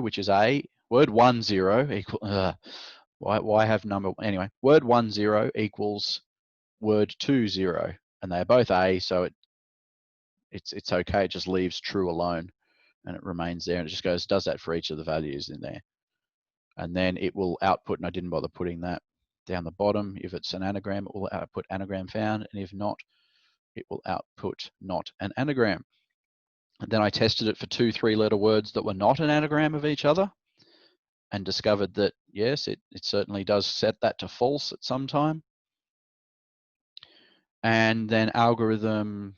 which is A, word 10 equal, why have number, anyway, word 10 equals word 20, and they're both A, so it's okay. It just leaves true alone, and it remains there, and it just does that for each of the values in there. And then it will output, and I didn't bother putting that down the bottom. If it's an anagram, it will output anagram found, and if not, it will output not an anagram. And then I tested it for 2 3-letter words that were not an anagram of each other, and discovered that yes, it certainly does set that to false at some time. And then then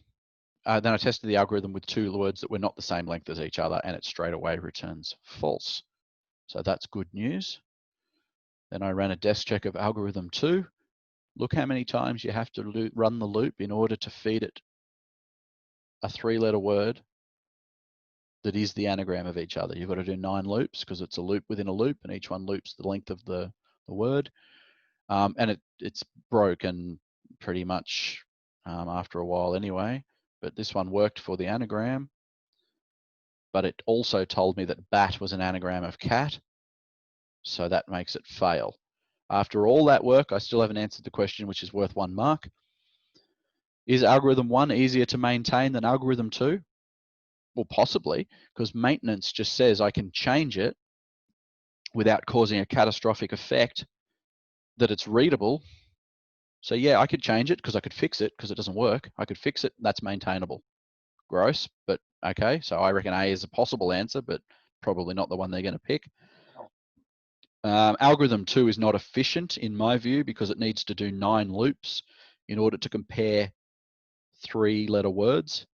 I tested the algorithm with 2 words that were not the same length as each other, and it straight away returns false. So that's good news. Then I ran a desk check of algorithm 2. Look how many times you have to run the loop in order to feed it a 3-letter word that is the anagram of each other. You've got to do 9 loops because it's a loop within a loop, and each one loops the length of the word. And it's broken pretty much after a while anyway, but this one worked for the anagram, but it also told me that bat was an anagram of cat, so that makes it fail. After all that work, I still haven't answered the question, which is worth 1 mark. Is algorithm 1 easier to maintain than algorithm 2? Well, possibly, because maintenance just says I can change it without causing a catastrophic effect, that it's readable. So yeah, I could change it because I could fix it because it doesn't work. I could fix it. That's maintainable. Gross, but okay. So I reckon A is a possible answer, but probably not the one they're going to pick. Algorithm 2 is not efficient in my view because it needs to do 9 loops in order to compare 3-letter words.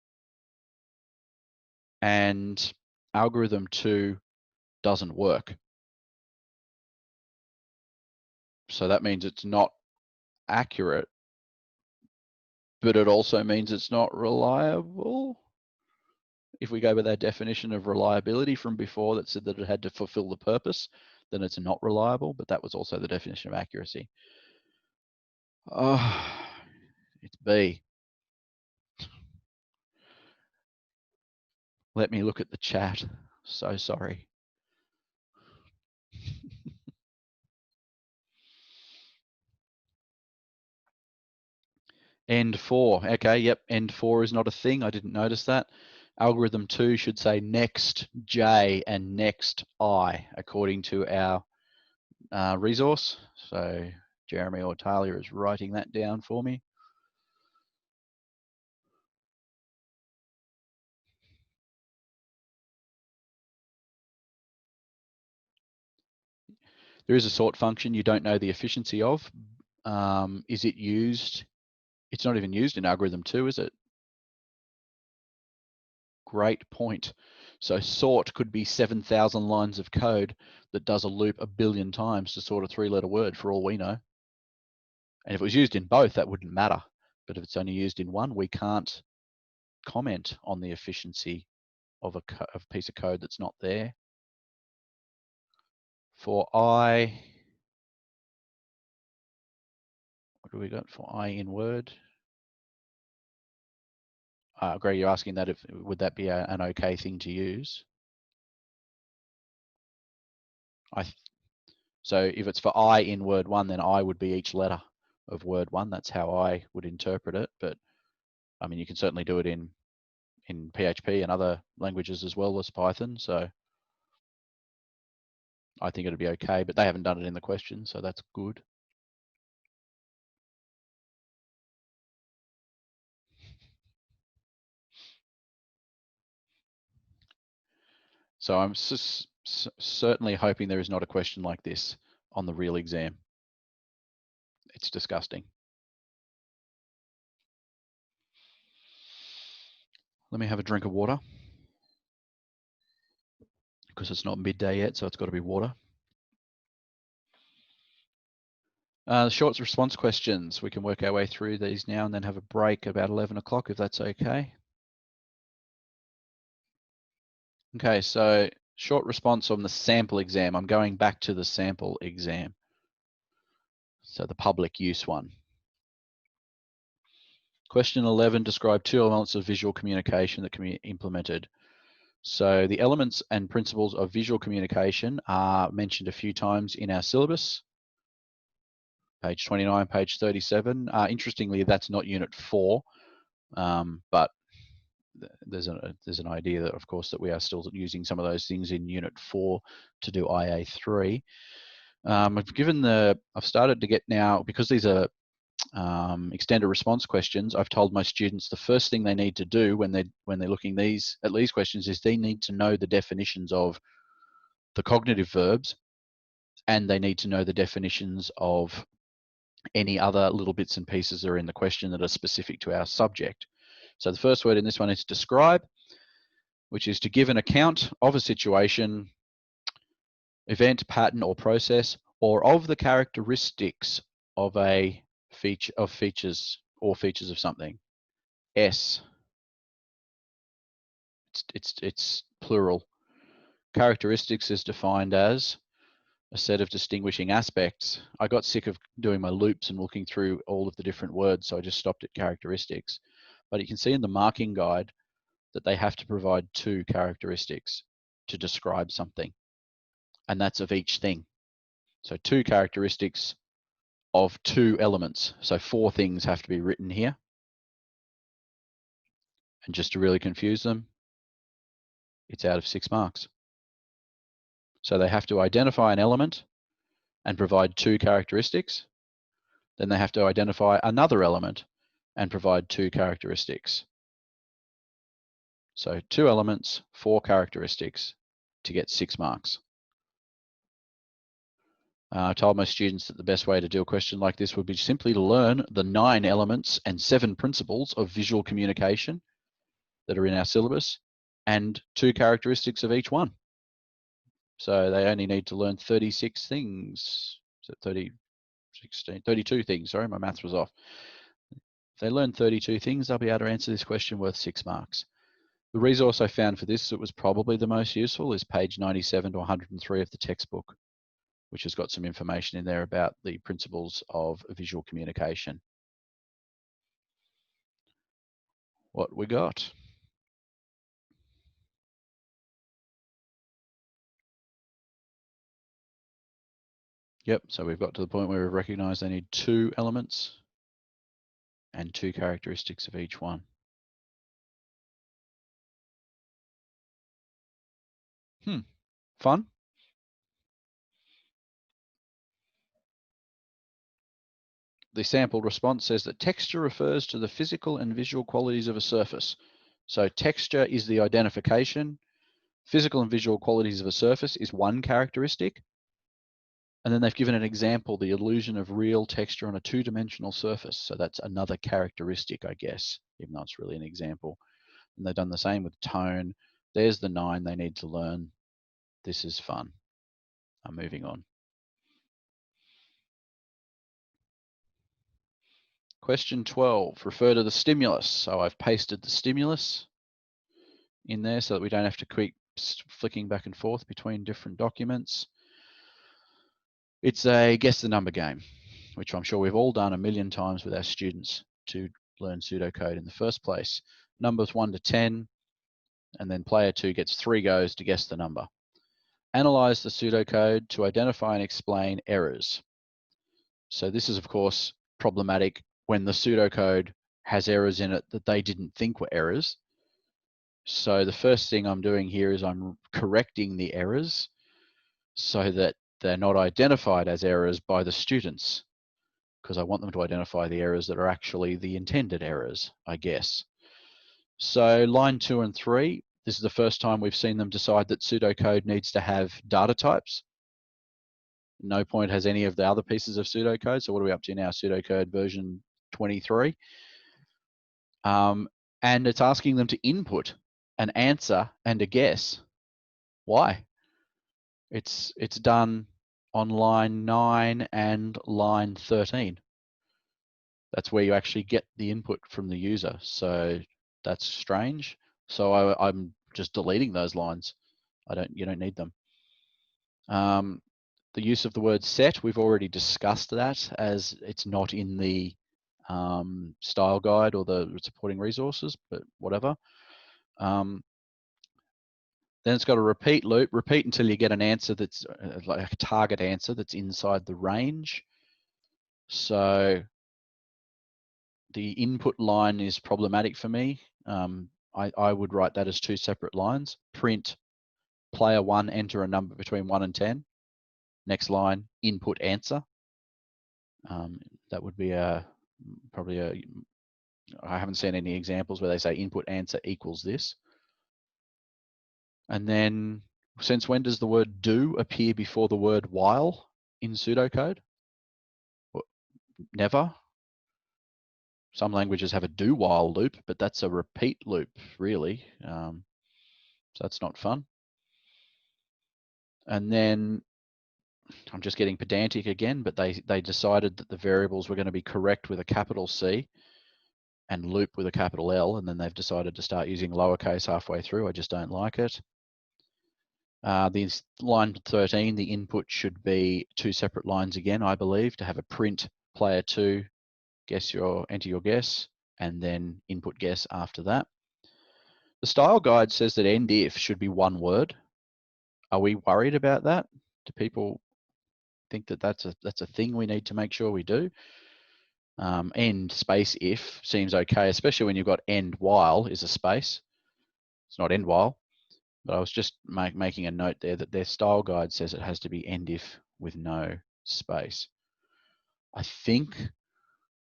And algorithm 2 doesn't work. So that means it's not accurate, but it also means it's not reliable. If we go with our definition of reliability from before that said that it had to fulfill the purpose, then it's not reliable, but that was also the definition of accuracy. Oh, it's B. Let me look at the chat. So sorry. End 4. Okay, yep, end 4 is not a thing. I didn't notice that. Algorithm 2 should say next J and next I, according to our resource. So Jeremy or Talia is writing that down for me. There is a sort function you don't know the efficiency of. Is it used? It's not even used in algorithm 2, is it? Great point. So sort could be 7,000 lines of code that does a loop 1 billion times to sort a 3-letter word for all we know. And if it was used in both, that wouldn't matter. But if it's only used in one, we can't comment on the efficiency of a piece of code that's not there. For I, what do we got for I in Word? Greg, you're asking that would that be an okay thing to use? So if it's for I in Word 1, then I would be each letter of Word 1. That's how I would interpret it. But I mean, you can certainly do it in PHP and other languages as well as Python. So I think it'd be okay, but they haven't done it in the question, so that's good. So I'm certainly hoping there is not a question like this on the real exam. It's disgusting. Let me have a drink of water because it's not midday yet, so it's got to be water. Short response questions. We can work our way through these now and then have a break about 11 o'clock if that's okay. Okay, so short response on the sample exam. I'm going back to the sample exam. So the public use one. Question 11, describe 2 elements of visual communication that can be implemented. So the elements and principles of visual communication are mentioned a few times in our syllabus. Page 29, page 37. Interestingly, that's not unit 4, but there's an idea that, of course, that we are still using some of those things in unit 4 to do IA3. I've started to get now, because these are extended response questions, I've told my students the first thing they need to do when they're looking at these questions is they need to know the definitions of the cognitive verbs, and they need to know the definitions of any other little bits and pieces that are in the question that are specific to our subject. So the first word in this one is describe, which is to give an account of a situation, event, pattern, or process, or of the characteristics of a features of something. S. It's plural. Characteristics is defined as a set of distinguishing aspects. I got sick of doing my loops and looking through all of the different words, so I just stopped at characteristics. But you can see in the marking guide that they have to provide 2 characteristics to describe something, and that's of each thing. So 2 characteristics of 2 elements. So 4 things have to be written here. And just to really confuse them, it's out of 6 marks. So they have to identify an element and provide 2 characteristics. Then they have to identify another element and provide 2 characteristics. So 2 elements, 4 characteristics to get 6 marks. I told my students that the best way to do a question like this would be simply to learn the 9 elements and 7 principles of visual communication that are in our syllabus and 2 characteristics of each one. So they only need to learn 36 things. So 32 things. Sorry, my maths was off. If they learn 32 things, they'll be able to answer this question worth 6 marks. The resource I found for this that was probably the most useful is page 97 to 103 of the textbook. which has got some information in there about the principles of visual communication. What we got? Yep, so we've got to the point where we've recognized they need 2 elements and 2 characteristics of each one. Fun? The sample response says that texture refers to the physical and visual qualities of a surface. So texture is the identification. Physical and visual qualities of a surface is one characteristic. And then they've given an example, the illusion of real texture on a 2-dimensional surface. So that's another characteristic, I guess, even though it's really an example. And they've done the same with tone. There's the 9 they need to learn. This is fun. I'm moving on. Question 12, refer to the stimulus. So I've pasted the stimulus in there so that we don't have to keep flicking back and forth between different documents. It's a guess the number game, which I'm sure we've all done a million times with our students to learn pseudocode in the first place. Numbers 1 to 10, and then player 2 gets 3 goes to guess the number. Analyze the pseudocode to identify and explain errors. So this is, of course, problematic when the pseudocode has errors in it that they didn't think were errors. So the first thing I'm doing here is I'm correcting the errors so that they're not identified as errors by the students, because I want them to identify the errors that are actually the intended errors, I guess. So line 2 and 3, this is the first time we've seen them decide that pseudocode needs to have data types. No point has any of the other pieces of pseudocode. So what are we up to now? Pseudocode version 23. And it's asking them to input an answer and a guess. Why? It's done on line 9 and line 13. That's where you actually get the input from the user. So that's strange. So I'm just deleting those lines. You don't need them. The use of the word set, we've already discussed that, as it's not in the style guide or the supporting resources, but whatever. Then it's got a repeat loop, repeat until you get an answer that's like a target answer that's inside the range. So the input line is problematic for me. I would write that as 2 separate lines. Print player 1, enter a number between 1 and 10. Next line, input answer. That would be probably I haven't seen any examples where they say input answer equals this. And then, since when does the word do appear before the word while in pseudocode? Well, never. Some languages have a do while loop, but that's a repeat loop, really. So that's not fun. And then, I'm just getting pedantic again, but they decided that the variables were going to be correct with a capital C and loop with a capital L, and then they've decided to start using lowercase halfway through. I just don't like it. The line 13, the input should be 2 separate lines again, I believe, to have a print player 2, enter your guess, and then input guess after that. The style guide says that end if should be 1 word. Are we worried about that? Do people think that that's a thing we need to make sure we do? End space if seems okay, especially when you've got end while is a space. It's not end while. But I was just making a note there that their style guide says it has to be end if with no space. I think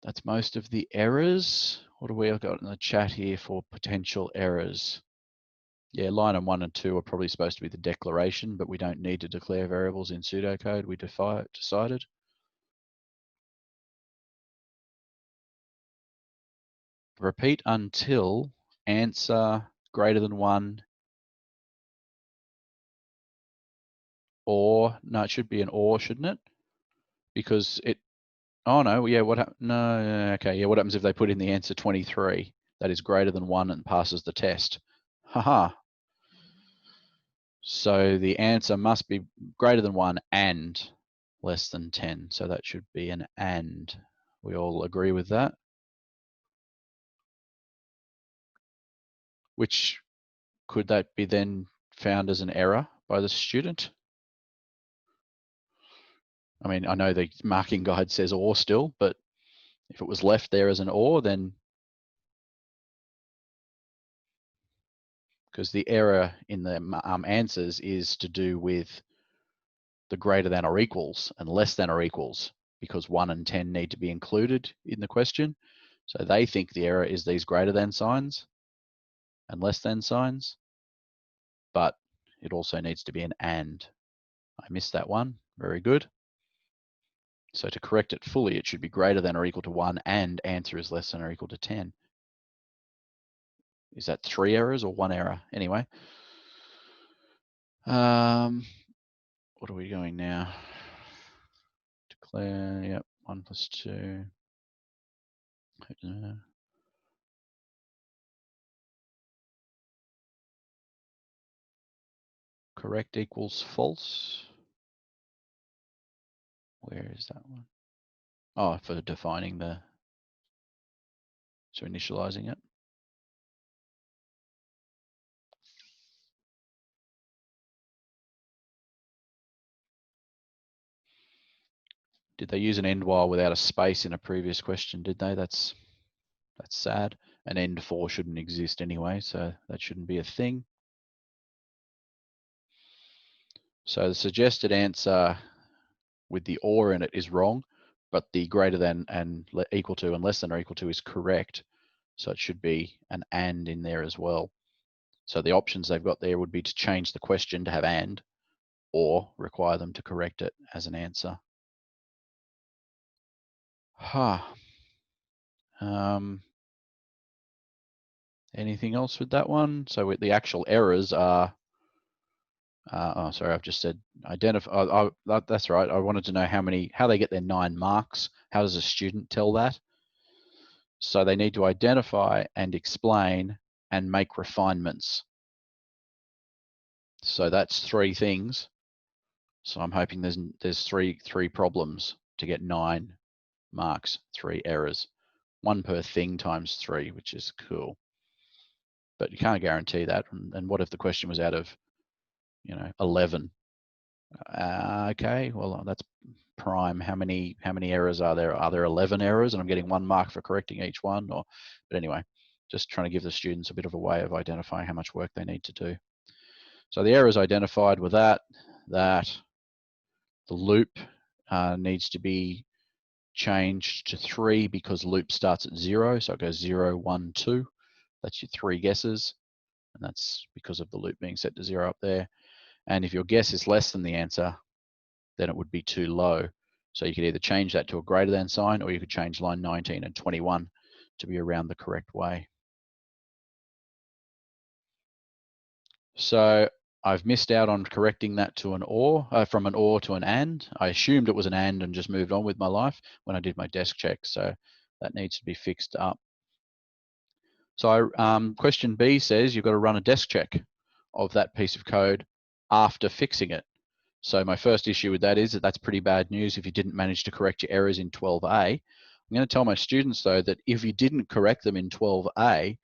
that's most of the errors. What do we have got in the chat here for potential errors? Yeah, line 1 and 2 are probably supposed to be the declaration, but we don't need to declare variables in pseudocode. We decided. Repeat until answer greater than 1 or, no, it should be an or, shouldn't it? Because it, oh no, yeah, no, okay, yeah, what happens if they put in the answer 23? That is greater than 1 and passes the test. Haha. So the answer must be greater than 1 and less than 10. So that should be an and. We all agree with that? Which could that be then found as an error by the student? I mean, I know the marking guide says or still, but if it was left there as an or, then because the error in the answers is to do with the greater than or equals and less than or equals, because 1 and 10 need to be included in the question. So they think the error is these greater than signs and less than signs, but it also needs to be an and. I missed that one. Very good. So to correct it fully, it should be greater than or equal to 1 and answer is less than or equal to 10. Is that 3 errors or 1 error? Anyway. What are we going now? Declare, yep, 1 plus 2. Correct equals false. Where is that one? Oh, for defining the, so initializing it. Did they use an end while without a space in a previous question? Did they? That's sad. An end for shouldn't exist anyway, so that shouldn't be a thing. So the suggested answer with the or in it is wrong, but the greater than and equal to and less than or equal to is correct. So it should be an and in there as well. So the options they've got there would be to change the question to have and, or require them to correct it as an answer. Anything else with that one? So the actual errors are, oh, sorry, I've just said identify. That's right. I wanted to know how they get their 9 marks. How does a student tell that? So they need to identify and explain and make refinements. So that's 3 things. So I'm hoping there's three problems to get 9 marks, 3 errors, 1 per thing times 3, which is cool. But you can't guarantee that. And what if the question was out of, 11? Okay, well, that's prime. How many errors are there? Are there 11 errors and I'm getting 1 mark for correcting each one? But anyway, just trying to give the students a bit of a way of identifying how much work they need to do. So the errors identified were that the loop needs to be changed to 3 because loop starts at 0. So it goes 0, 1, 2. That's your 3 guesses. And that's because of the loop being set to 0 up there. And if your guess is less than the answer, then it would be too low. So you could either change that to a greater than sign, or you could change line 19 and 21 to be around the correct way. So I've missed out on correcting that to an or, from an or to an and. I assumed it was an and just moved on with my life when I did my desk check. So that needs to be fixed up. So question B says you've got to run a desk check of that piece of code after fixing it. So my first issue with that is that that's pretty bad news if you didn't manage to correct your errors in 12A. I'm going to tell my students, though, that if you didn't correct them in 12A,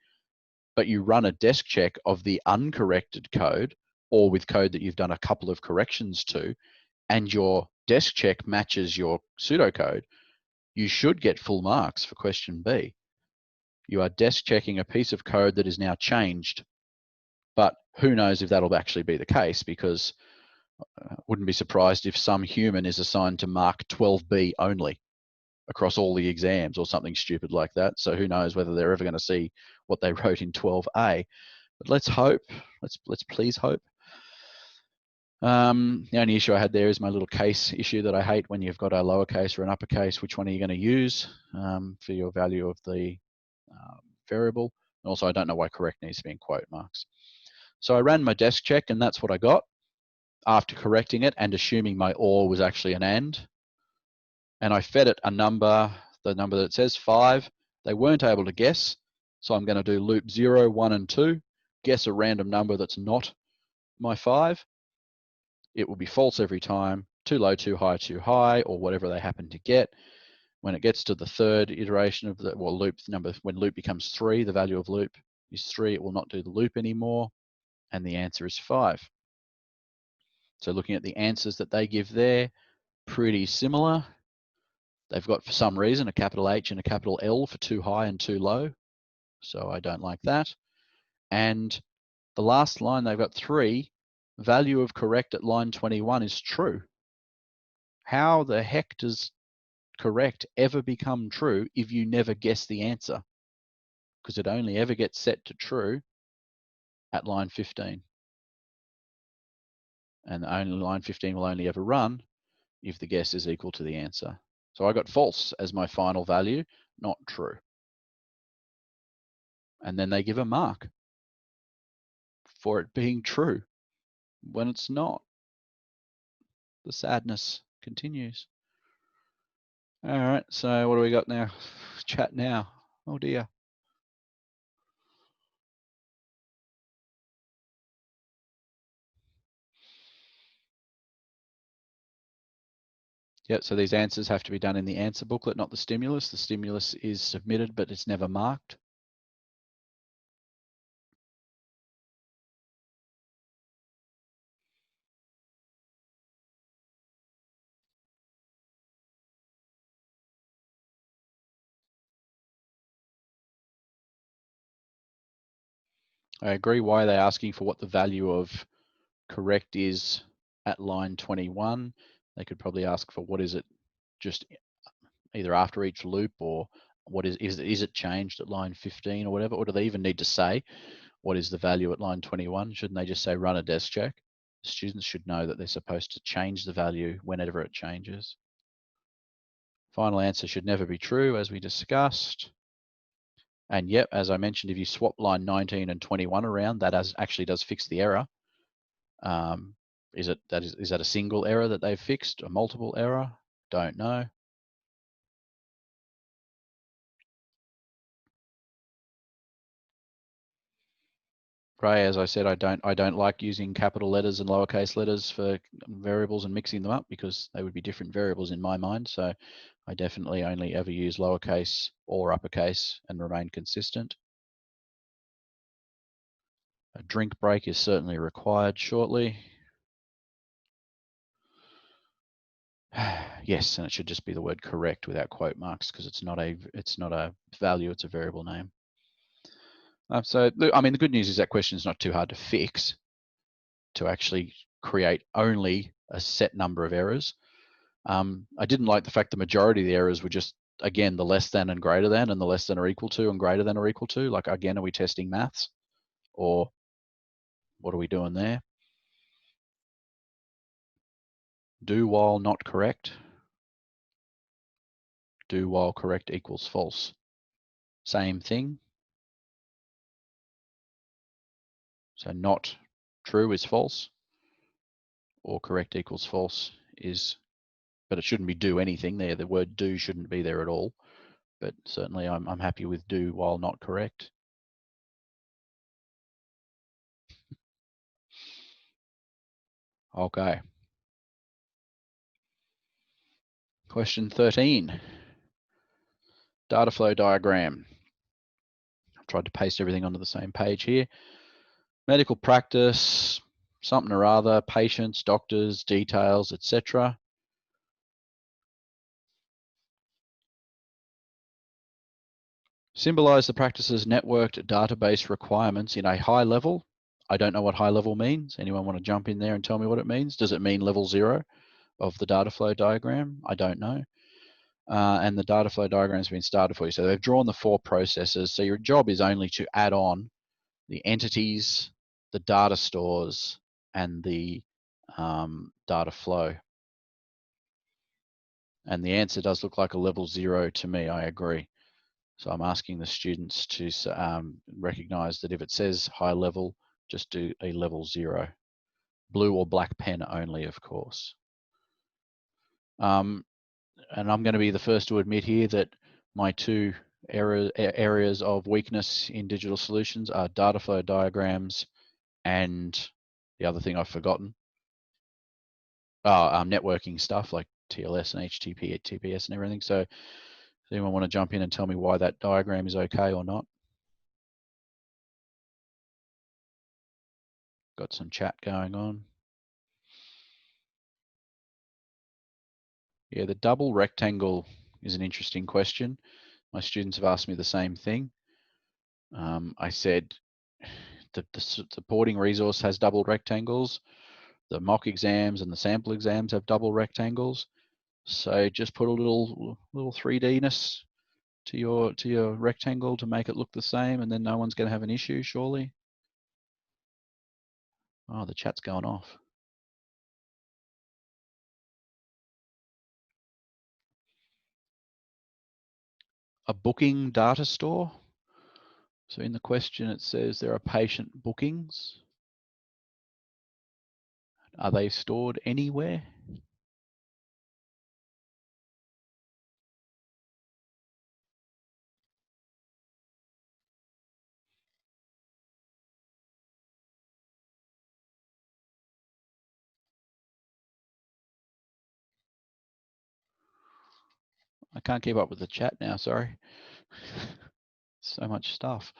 but you run a desk check of the uncorrected code or with code that you've done a couple of corrections to, and your desk check matches your pseudocode, you should get full marks for question B. You are desk checking a piece of code that is now changed, but who knows if that'll actually be the case, because wouldn't be surprised if some human is assigned to mark 12B only across all the exams or something stupid like that. So who knows whether they're ever going to see what they wrote in 12A. But let's hope. Let's please hope. The only issue I had there is my little case issue that I hate when you've got a lowercase or an uppercase. Which one are you going to use for your value of the variable? And also, I don't know why correct needs to be in quote marks. So I ran my desk check, and that's what I got after correcting it and assuming my or was actually an and. And I fed it a number, the number that says 5. They weren't able to guess, so I'm going to do loop 0, 1, and 2, guess a random number that's not my 5. It will be false every time, too low, too high, or whatever they happen to get. When it gets to the third iteration of the loop number, when loop becomes 3, the value of loop is 3, it will not do the loop anymore, and the answer is 5. So looking at the answers that they give there, pretty similar. They've got, for some reason, a capital H and a capital L for too high and too low, so I don't like that. And the last line, they've got 3, value of correct at line 21 is true. How the heck does correct ever become true if you never guess the answer? Because it only ever gets set to true at line 15. And only line 15 will only ever run if the guess is equal to the answer. So I got false as my final value, not true. And then they give a mark for it being true when it's not. The sadness continues. All right, so what do we got now? Chat now. Oh dear. Yep, so these answers have to be done in the answer booklet, not the stimulus. The stimulus is submitted, but it's never marked. I agree. Why are they asking for what the value of correct is at line 21? They could probably ask for what is it just either after each loop, or what is it changed at line 15 or whatever? Or do they even need to say what is the value at line 21? Shouldn't they just say run a desk check? Students should know that they're supposed to change the value whenever it changes. Final answer should never be true, as we discussed. And yep, as I mentioned, if you swap line 19 and 21 around, that actually does fix the error. Is that a single error that they've fixed, a multiple error? Don't know. Ray, as I said, I don't like using capital letters and lowercase letters for variables and mixing them up, because they would be different variables in my mind. So I definitely only ever use lowercase or uppercase and remain consistent. A drink break is certainly required shortly. Yes, and it should just be the word correct without quote marks, because it's not a value, it's a variable name. So I mean, the good news is that question is not too hard to fix, to actually create only a set number of errors. I didn't like the fact the majority of the errors were just, again, the less than and greater than, and the less than or equal to and greater than or equal to. Like, again, are we testing maths, or what are we doing there? Do while not correct. Do while correct equals false. Same thing. So not true is false, or correct equals false is, but it shouldn't be do anything there. The word do shouldn't be there at all. But certainly I'm happy with do while not correct. Okay. Question 13. Data flow diagram. I've tried to paste everything onto the same page here. Medical practice, something or other, patients, doctors, details, etc. Symbolize the practice's networked database requirements in a high level. I don't know what high level means. Anyone want to jump in there and tell me what it means? Does it mean level 0 of the data flow diagram? I don't know. And the data flow diagram has been started for you. So they've drawn the 4 processes. So your job is only to add on the entities, the data stores, and the data flow. And the answer does look like a level 0 to me, I agree. So I'm asking the students to recognize that if it says high level, just do a level 0. Blue or black pen only, of course. And I'm going to be the first to admit here that my 2 areas of weakness in digital solutions are data flow diagrams and the other thing I've forgotten. networking stuff like TLS and HTTP, TPS and everything. So does anyone want to jump in and tell me why that diagram is okay or not? Got some chat going on. Yeah, the double rectangle is an interesting question. My students have asked me the same thing. I said the supporting resource has double rectangles. The mock exams and the sample exams have double rectangles. So just put a little 3D-ness to your rectangle to make it look the same, and then no one's going to have an issue, surely. Oh, the chat's going off. A booking data store. So in the question it says there are patient bookings. Are they stored anywhere? I can't keep up with the chat now, sorry. So much stuff.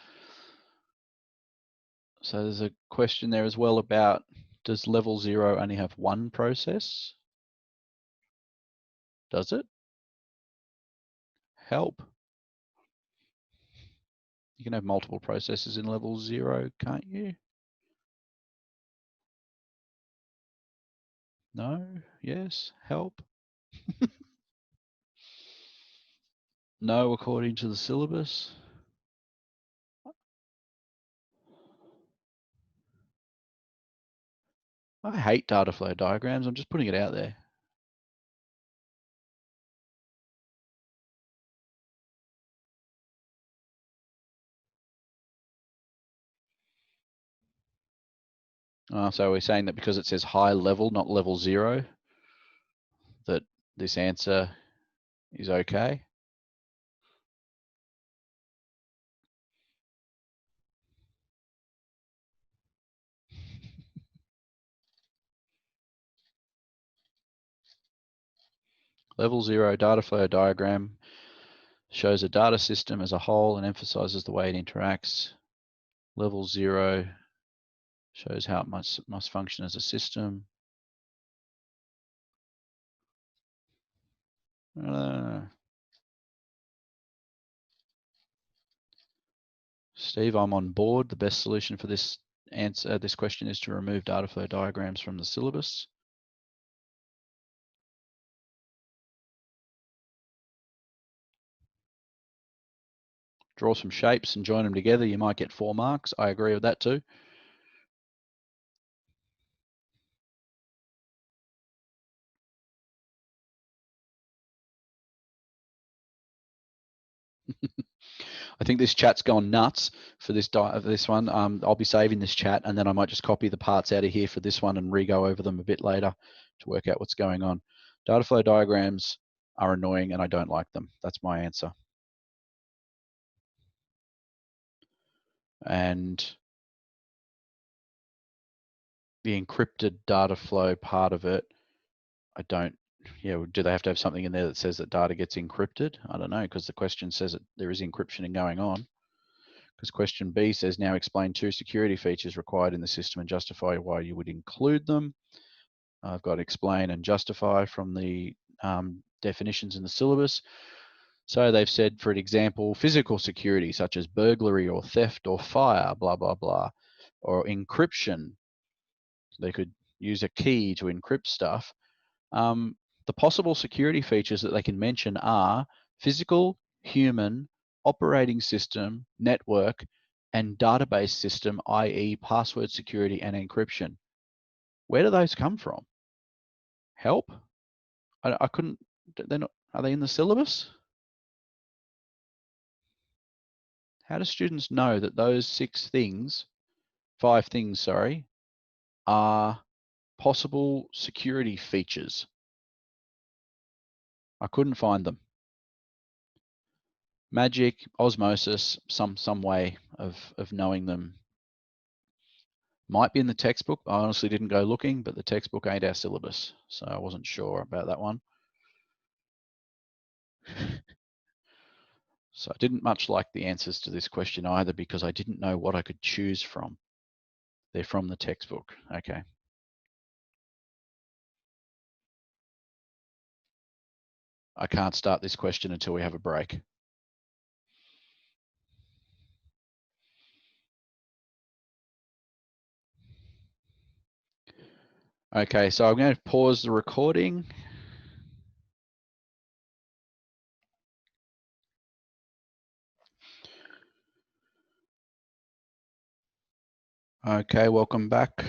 So there's a question there as well about, does level 0 only have one process? Does it? Help. You can have multiple processes in level 0, can't you? No? Yes? Help? No, according to the syllabus. I hate data flow diagrams. I'm just putting it out there. So we're saying that because it says high level, not level 0, that this answer is okay. Level 0 data flow diagram shows a data system as a whole and emphasizes the way it interacts. Level 0 shows how it must function as a system. Steve, I'm on board. The best solution for this question is to remove data flow diagrams from the syllabus. Draw some shapes and join them together. You might get 4 marks. I agree with that too. I think this chat's gone nuts for this one. I'll be saving this chat, and then I might just copy the parts out of here for this one and re-go over them a bit later to work out what's going on. Data flow diagrams are annoying and I don't like them. That's my answer. And the encrypted data flow part of it, I don't, do they have to have something in there that says that data gets encrypted? I don't know, because the question says that there is encryption going on. Because question B says, now explain 2 security features required in the system and justify why you would include them. I've got explain and justify from the definitions in the syllabus. So they've said, for example, physical security, such as burglary or theft or fire, blah, blah, blah, or encryption. They could use a key to encrypt stuff. The possible security features that they can mention are physical, human, operating system, network, and database system, i.e. password security and encryption. Where do those come from? Help? I couldn't, they're not, are they in the syllabus? How do students know that those 5 things, sorry, are possible security features? I couldn't find them. Magic, osmosis, some way of knowing them. Might be in the textbook. I honestly didn't go looking, but the textbook ain't our syllabus, so I wasn't sure about that one. So I didn't much like the answers to this question either because I didn't know what I could choose from. They're from the textbook. Okay. I can't start this question until we have a break. Okay, so I'm going to pause the recording. Okay, welcome back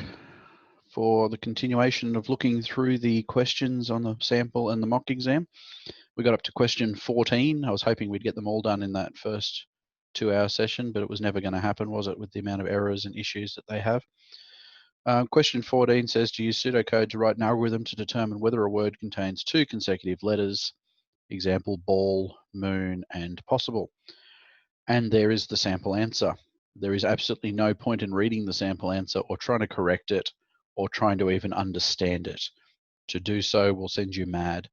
for the continuation of looking through the questions on the sample and the mock exam. We got up to question 14. I was hoping we'd get them all done in that first 2-hour session, but it was never going to happen, was it, with the amount of errors and issues that they have? Question 14 says to use pseudocode to write an algorithm to determine whether a word contains 2 consecutive letters, example, ball, moon, and possible. And there is the sample answer. There is absolutely no point in reading the sample answer or trying to correct it or trying to even understand it. To do so will send you mad.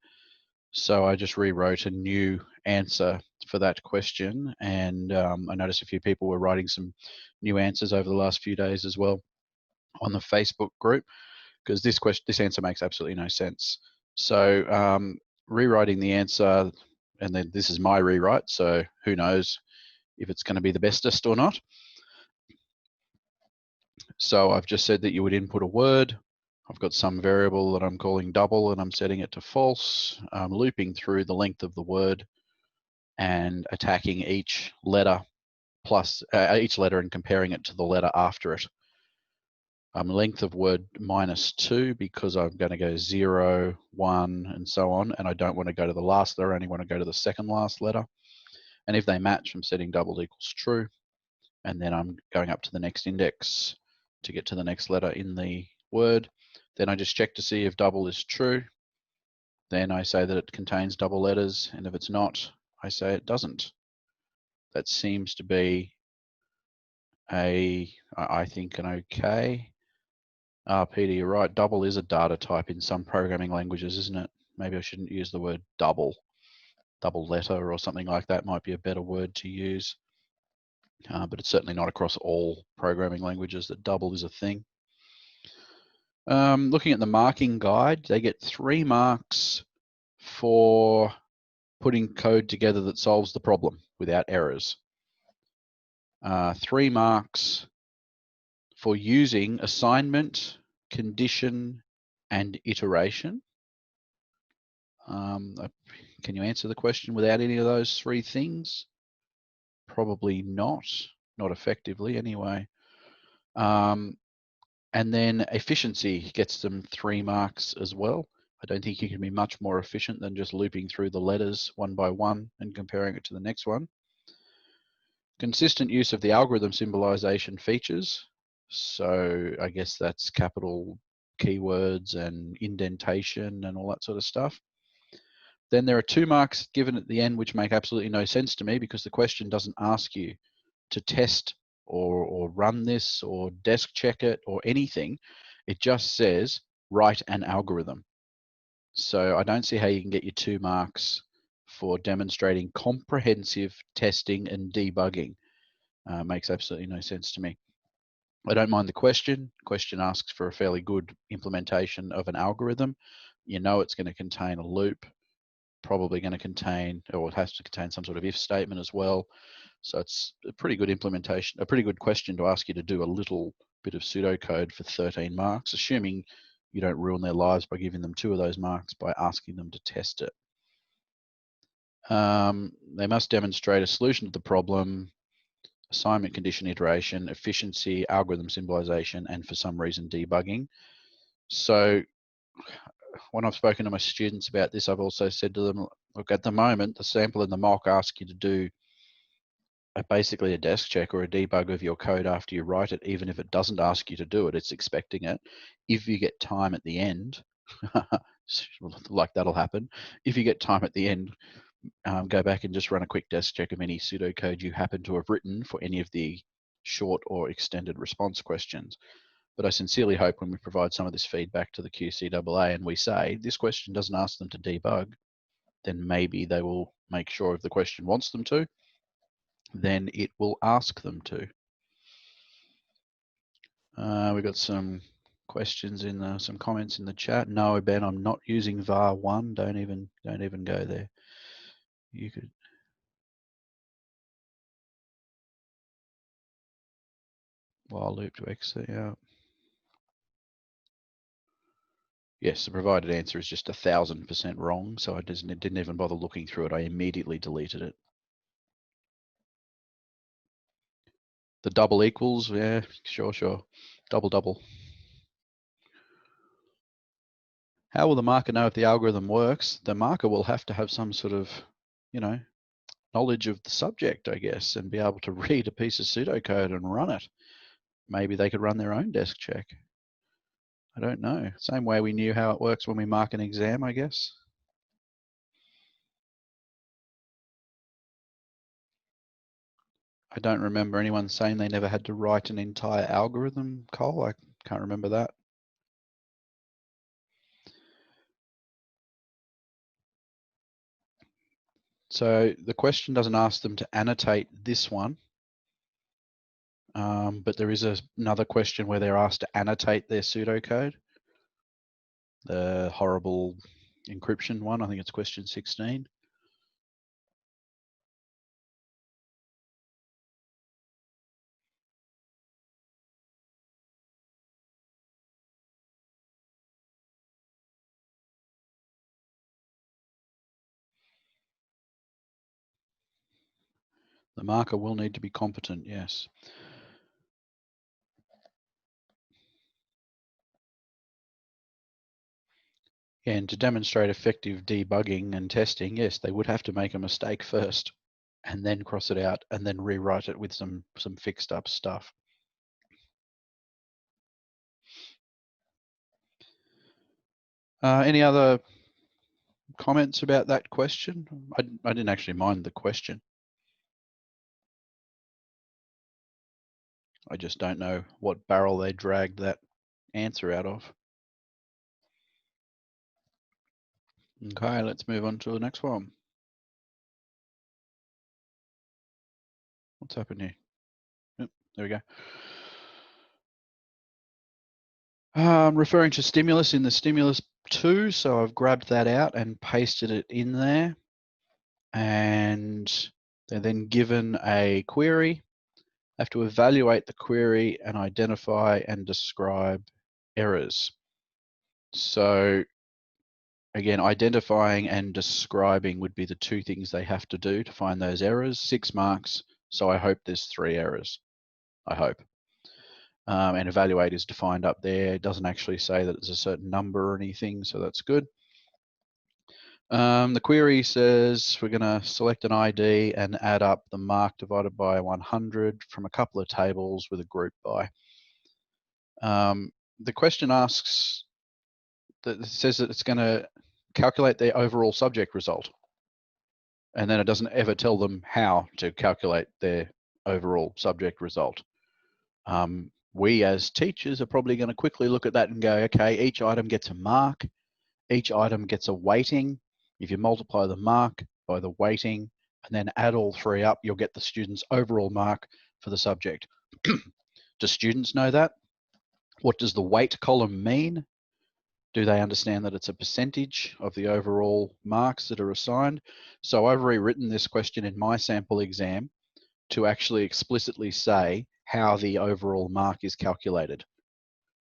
So I just rewrote a new answer for that question. And I noticed a few people were writing some new answers over the last few days as well on the Facebook group, because this answer makes absolutely no sense. So rewriting the answer, and then this is my rewrite, so who knows if it's going to be the bestest or not. So I've just said that you would input a word. I've got some variable that I'm calling double and I'm setting it to false. I'm looping through the length of the word and attacking each letter plus each letter and comparing it to the letter after it. Length of word -2 because I'm going to go 0, 1, and so on, and I don't want to go to the last letter, I only want to go to the second last letter. And if they match, I'm setting double equals true, and then I'm going up to the next index to get to the next letter in the word. Then I just check to see if double is true. Then I say that it contains double letters, and if it's not, I say it doesn't. That seems to be I think, an okay. Peter, you're right. Double is a data type in some programming languages, isn't it? Maybe I shouldn't use the word double letter or something like that might be a better word to use. But it's certainly not across all programming languages that double is a thing. Looking at the marking guide, they get 3 marks for putting code together that solves the problem without errors. 3 marks for using assignment, condition, and iteration. Can you answer the question without any of those 3 things? Probably not effectively anyway. And then efficiency gets them 3 marks as well. I don't think you can be much more efficient than just looping through the letters one by one and comparing it to the next one. Consistent use of the algorithm symbolization features. So I guess that's capital keywords and indentation and all that sort of stuff. Then there are 2 marks given at the end which make absolutely no sense to me because the question doesn't ask you to test or run this or desk check it or anything. It just says write an algorithm. So I don't see how you can get your 2 marks for demonstrating comprehensive testing and debugging. Makes absolutely no sense to me. I don't mind the question. The question asks for a fairly good implementation of an algorithm. You know it's going to contain a loop, probably going to contain, or it has to contain some sort of if statement as well. So it's a pretty good implementation, a pretty good question to ask you to do a little bit of pseudocode for 13 marks, assuming you don't ruin their lives by giving them 2 of those marks by asking them to test it. They must demonstrate a solution to the problem, assignment, condition, iteration, efficiency, algorithm symbolization, and for some reason debugging. So when I've spoken to my students about this, I've also said to them, look, at the moment, the sample and the mock ask you to do basically a desk check or a debug of your code after you write it, even if it doesn't ask you to do it, it's expecting it. If you get time at the end, like that'll happen, if you get time at the end, go back and just run a quick desk check of any pseudocode you happen to have written for any of the short or extended response questions. But I sincerely hope when we provide some of this feedback to the QCIIE and we say this question doesn't ask them to debug, then maybe they will make sure if the question wants them to, then it will ask them to. We've got some questions in some comments in the chat. No, Ben, I'm not using var 1. Don't even go there. You could. While loop to exit, yeah. Yes, the provided answer is just 1000% wrong, so I didn't even bother looking through it. I immediately deleted it. The double equals, yeah, sure. Double. How will the marker know if the algorithm works? The marker will have to have some sort of, knowledge of the subject, I guess, and be able to read a piece of pseudocode and run it. Maybe they could run their own desk check. I don't know. Same way we knew how it works when we mark an exam, I guess. I don't remember anyone saying they never had to write an entire algorithm, Cole. I can't remember that. So the question doesn't ask them to annotate this one, but there is another question where they're asked to annotate their pseudocode. The horrible encryption one, I think it's question 16. The marker will need to be competent, yes. And to demonstrate effective debugging and testing, yes, they would have to make a mistake first and then cross it out and then rewrite it with some fixed up stuff. Any other comments about that question? I didn't actually mind the question. I just don't know what barrel they dragged that answer out of. Okay, let's move on to the next one. What's happened here? Yep, there we go. I'm referring to stimulus in the stimulus 2, so I've grabbed that out and pasted it in there. And they're then given a query. Have to evaluate the query and identify and describe errors. So again, identifying and describing would be the two things they have to do to find those errors. 6 marks, so I hope there's 3 errors. I hope. And evaluate is defined up there. It doesn't actually say that it's a certain number or anything, so that's good. The query says we're going to select an ID and add up the mark divided by 100 from a couple of tables with a group by. The question asks, that it says that it's going to calculate their overall subject result. And then it doesn't ever tell them how to calculate their overall subject result. We as teachers are probably going to quickly look at that and go, okay, each item gets a mark, each item gets a weighting. If you multiply the mark by the weighting and then add all 3 up, you'll get the student's overall mark for the subject. Do students know that? What does the weight column mean? Do they understand that it's a percentage of the overall marks that are assigned? So I've rewritten this question in my sample exam to actually explicitly say how the overall mark is calculated.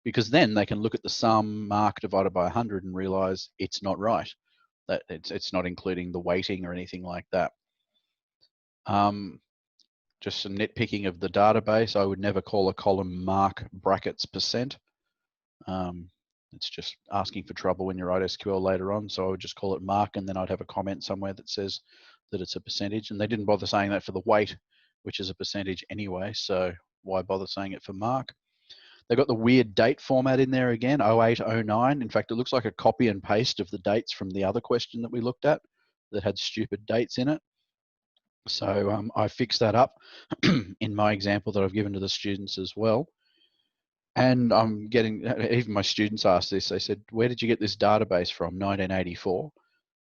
Because then they can look at the sum mark divided by 100 and realize it's not right. That it's not including the weighting or anything like that. Just some nitpicking of the database. I would never call a column mark brackets percent. It's just asking for trouble when you write SQL later on. So I would just call it mark, and then I'd have a comment somewhere that says that it's a percentage. And they didn't bother saying that for the weight, which is a percentage anyway. So why bother saying it for mark? They've got the weird date format in there again, 08, 09. In fact, it looks like a copy and paste of the dates from the other question that we looked at that had stupid dates in it. So I fixed that up in my example that I've given to the students as well. And I'm getting, even my students asked this, they said, where did you get this database from, 1984?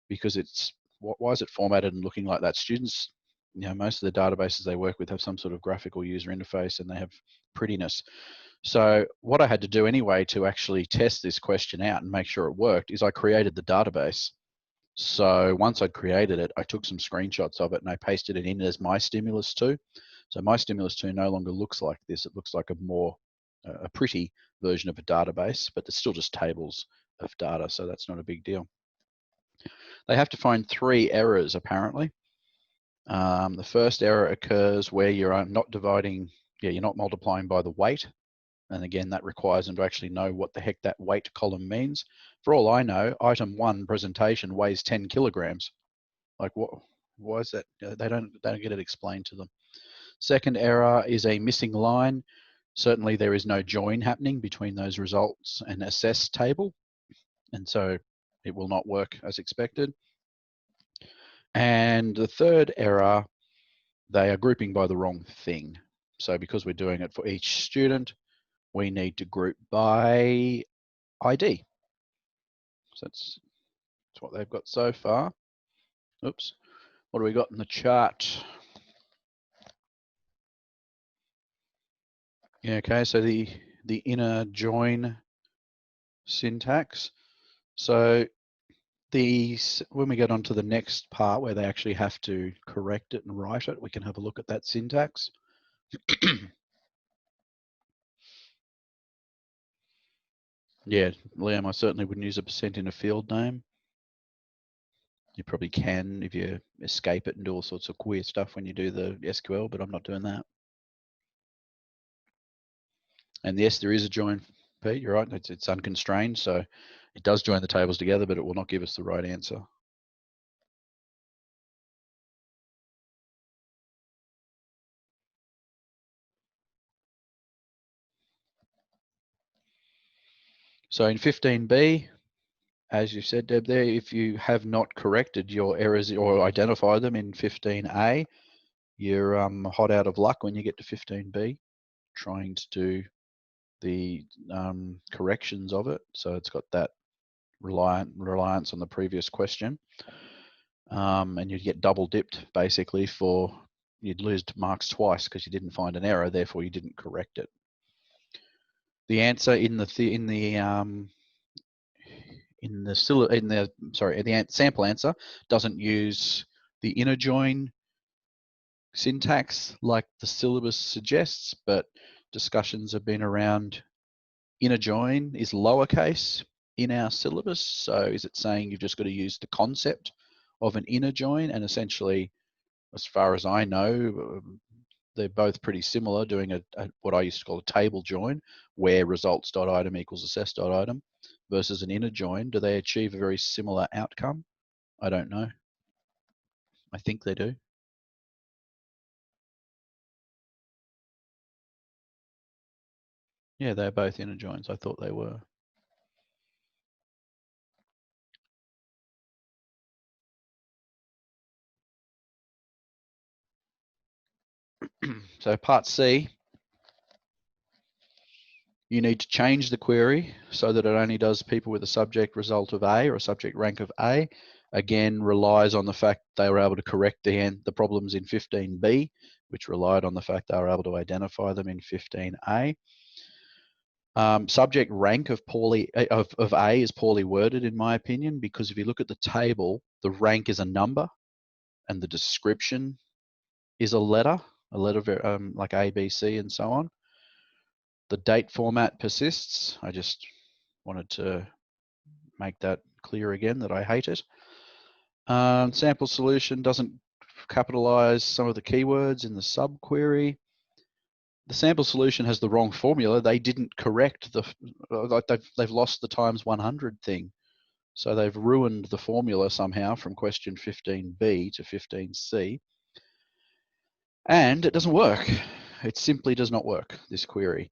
Because it's, why is it formatted and looking like that? Students, most of the databases they work with have some sort of graphical user interface and they have prettiness. So what I had to do anyway to actually test this question out and make sure it worked is I created the database. So once I'd created it, I took some screenshots of it and I pasted it in as my stimulus 2. So my stimulus 2 no longer looks like this. It looks like a pretty version of a database, but there's still just tables of data, so that's not a big deal. They have to find 3 errors apparently. The first error occurs where you're not dividing, you're not multiplying by the weight. And again, that requires them to actually know what the heck that weight column means. For all I know, item 1 presentation weighs 10 kilograms. Like what? Why is that? They don't get it explained to them. Second error is a missing line. Certainly there is no join happening between those results and assess table. And so it will not work as expected. And the third error, they are grouping by the wrong thing. So because we're doing it for each student, we need to group by ID. So that's what they've got so far. Oops. What do we got in the chart? Yeah, okay, so the inner join syntax. So when we get on to the next part where they actually have to correct it and write it, we can have a look at that syntax. Yeah, Liam, I certainly wouldn't use a % in a field name. You probably can if you escape it and do all sorts of queer stuff when you do the SQL, but I'm not doing that. And yes, there is a join, Pete, you're right, it's unconstrained, so it does join the tables together, but it will not give us the right answer. So in 15B, as you said, Deb, there, if you have not corrected your errors or identified them in 15A, you're hot out of luck when you get to 15B, trying to do the corrections of it. So it's got that reliance on the previous question. And you'd get double dipped basically you'd lose marks twice because you didn't find an error, therefore you didn't correct it. The answer in the sample answer doesn't use the inner join syntax like the syllabus suggests, but discussions have been around inner join is lowercase in our syllabus. So is it saying you've just got to use the concept of an inner join? And essentially, as far as I know, they're both pretty similar, doing what I used to call a table join, where results.item equals assess.item, versus an inner join. Do they achieve a very similar outcome? I don't know. I think they do. Yeah, they're both inner joins. I thought they were. So part C, you need to change the query so that it only does people with a subject result of A or a subject rank of A. Again, relies on the fact they were able to correct the problems in 15B, which relied on the fact they were able to identify them in 15A. Subject rank of A is poorly worded in my opinion, because if you look at the table, the rank is a number and the description is a letter like A, B, C, and so on. The date format persists. I just wanted to make that clear again that I hate it. Sample solution doesn't capitalize some of the keywords in the subquery. The sample solution has the wrong formula. They didn't correct they've lost the times 100 thing. So they've ruined the formula somehow from question 15B to 15C. And it doesn't work. It simply does not work, this query.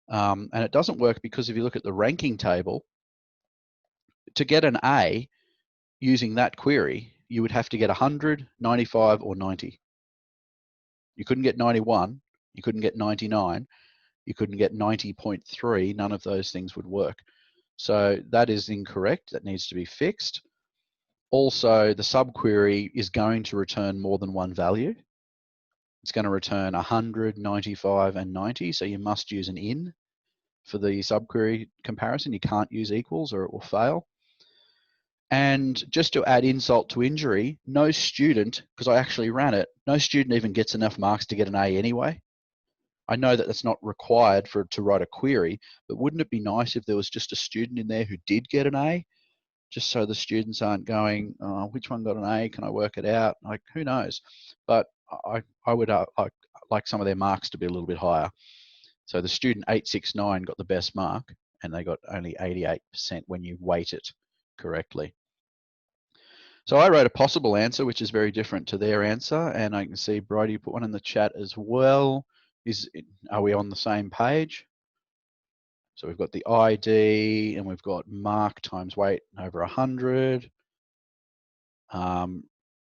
And it doesn't work because if you look at the ranking table, to get an A using that query, you would have to get 100, 95, or 90. You couldn't get 91. You couldn't get 99. you couldn't get 90.3, none of those things would work. So that is incorrect. That needs to be fixed. Also, the subquery is going to return more than one value. It's going to return 100, 95, and 90, so you must use an in for the subquery comparison. You can't use equals or it will fail. And just to add insult to injury, no student, because I actually ran it, no student even gets enough marks to get an A anyway. I know that that's not required to write a query, but wouldn't it be nice if there was just a student in there who did get an A, just so the students aren't going, oh, which one got an A? Can I work it out? Like, who knows? But I would like some of their marks to be a little bit higher. So the student 869 got the best mark, and they got only 88% when you weight it correctly. So I wrote a possible answer, which is very different to their answer, and I can see Bridie put one in the chat as well. Are we on the same page? So we've got the ID, and we've got mark times weight over 100.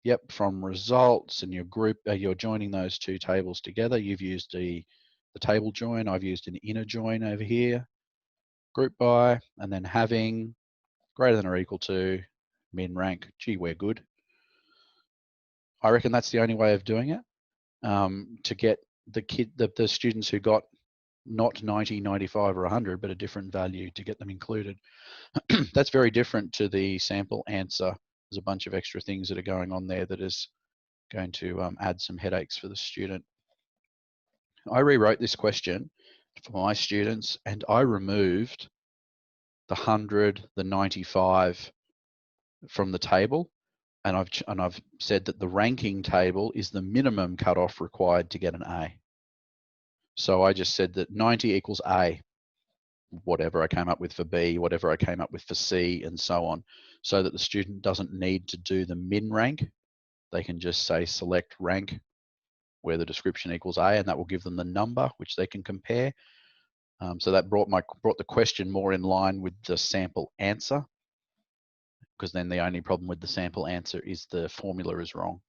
Yep, from results, and your group, you're joining those two tables together. You've used the table join. I've used an inner join over here. Group by, and then having greater than or equal to min rank. Gee, we're good. I reckon that's the only way of doing it, to get the students who got not 90, 95, or 100, but a different value to get them included. That's very different to the sample answer. There's a bunch of extra things that are going on there that is going to add some headaches for the student. I rewrote this question for my students, and I removed the 100, the 95 from the table, and I've said that the ranking table is the minimum cutoff required to get an A. So I just said that 90 equals A, whatever I came up with for B, whatever I came up with for C, and so on, so that the student doesn't need to do the min rank. They can just say select rank where the description equals A, and that will give them the number which they can compare. So that brought the question more in line with the sample answer, because then the only problem with the sample answer is the formula is wrong.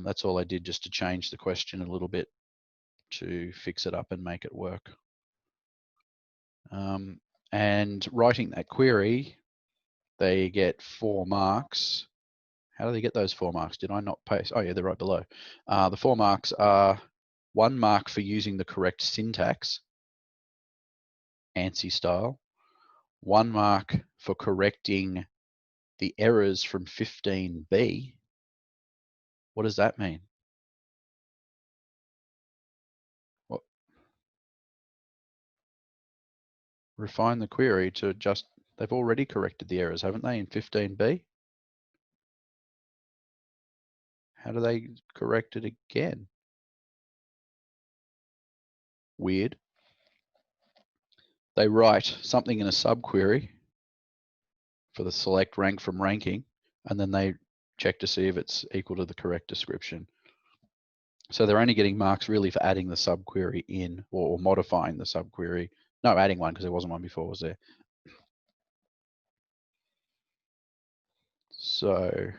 That's all I did, just to change the question a little bit to fix it up and make it work. And writing that query, they get 4 marks. How do they get those 4 marks? Did I not paste? Oh yeah, they're right below. The 4 marks are 1 mark for using the correct syntax, ANSI style, 1 mark for correcting the errors from 15B. What does that mean? What? Refine the query to just, they've already corrected the errors, haven't they, in 15B? How do they correct it again? Weird. They write something in a subquery for the select rank from ranking, and then they check to see if it's equal to the correct description. So they're only getting marks really for adding the subquery in, or modifying the subquery. No, adding one, because there wasn't one before, was there? So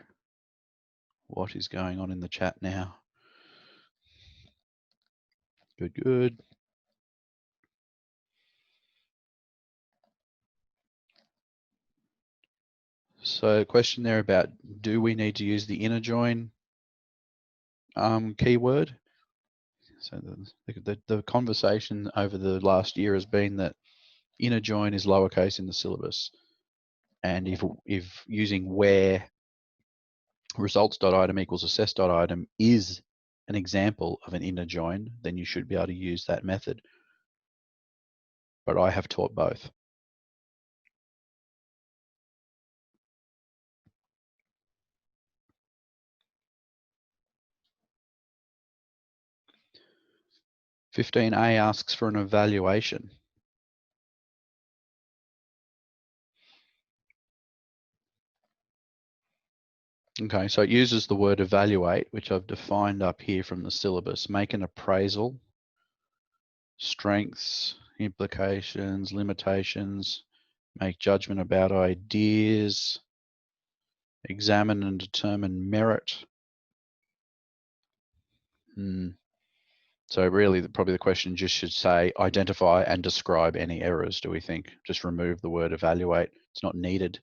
what is going on in the chat now? Good, good. So question there about, do we need to use the inner join keyword? So the conversation over the last year has been that inner join is lowercase in the syllabus. And if using where results.item equals assess.item is an example of an inner join, then you should be able to use that method. But I have taught both. (15A) asks for an evaluation. Okay, so it uses the word evaluate, which I've defined up here from the syllabus. Make an appraisal, strengths, implications, limitations, make judgment about ideas, examine and determine merit. So really, probably the question just should say identify and describe any errors, do we think? Just remove the word evaluate. It's not needed.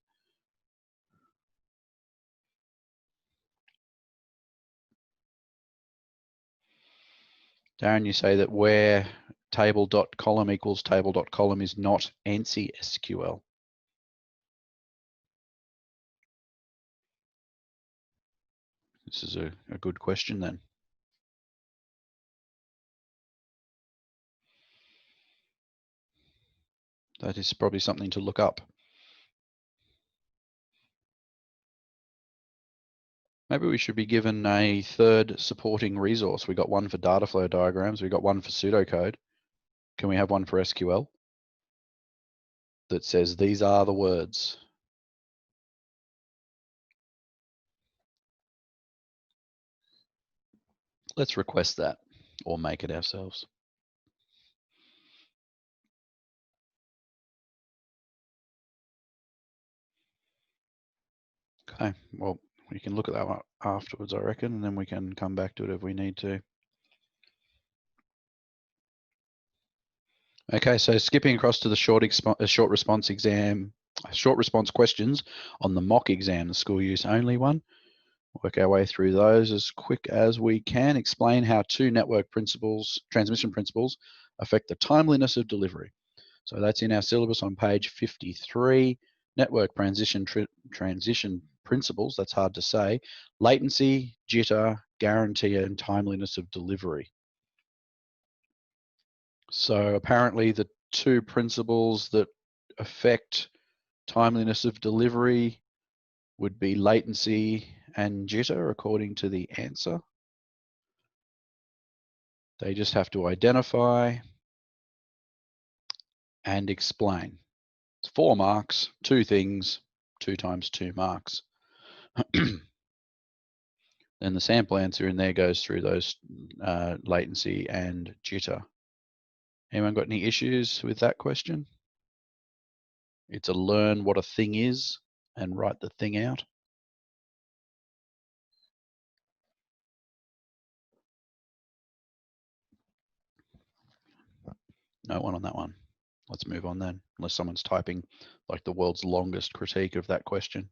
Darren, you say that where table.column equals table.column is not ANSI SQL. This is a good question then. That is probably something to look up. Maybe we should be given a third supporting resource. We got one for data flow diagrams. We got one for pseudocode. Can we have one for SQL that says these are the words? Let's request that or make it ourselves. Okay, well, we can look at that one afterwards, I reckon, and then we can come back to it if we need to. Okay, so skipping across to the short response exam, short response questions on the mock exam, the school use only one. Work our way through those as quick as we can. Explain how two network principles, transmission principles, affect the timeliness of delivery. So that's in our syllabus on page 53. Network transition principles, that's hard to say. Latency, jitter, guarantee, and timeliness of delivery. So apparently the two principles that affect timeliness of delivery would be latency and jitter, according to the answer. They just have to identify and explain. It's 4 marks, 2 things, 2 times 2 marks. Then the sample answer in there goes through those latency and jitter. Anyone got any issues with that question? It's a learn what a thing is and write the thing out. No one on that one. Let's move on then, unless someone's typing like the world's longest critique of that question.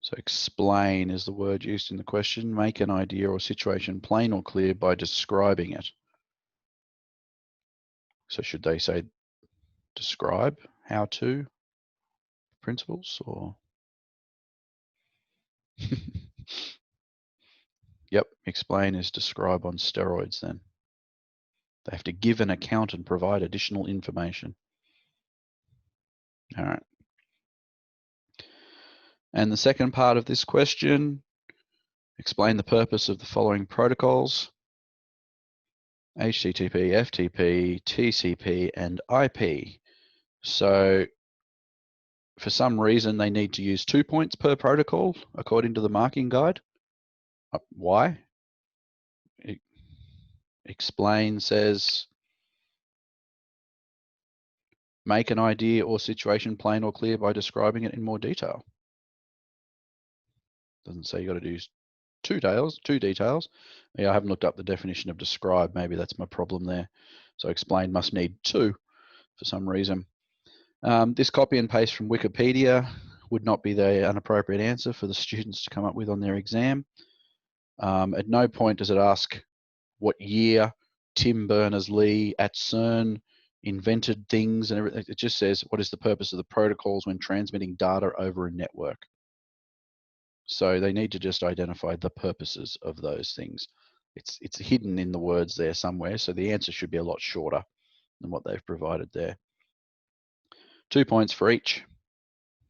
So explain is the word used in the question. Make an idea or situation plain or clear by describing it. So should they say describe how to principles or? Yep, explain is describe on steroids then. They have to give an account and provide additional information. All right. And the second part of this question, explain the purpose of the following protocols: HTTP, FTP, TCP, and IP. So for some reason, they need to use 2 points per protocol, according to the marking guide. Why? Explain says, make an idea or situation plain or clear by describing it in more detail. Doesn't say you got to do two details. Yeah, I haven't looked up the definition of describe. Maybe that's my problem there. So explain must need 2 for some reason. This copy and paste from Wikipedia would not be an appropriate answer for the students to come up with on their exam. At no point does it ask what year Tim Berners-Lee at CERN invented things and everything. It just says, what is the purpose of the protocols when transmitting data over a network? So they need to just identify the purposes of those things. It's hidden in the words there somewhere, so the answer should be a lot shorter than what they've provided there. 2 points for each.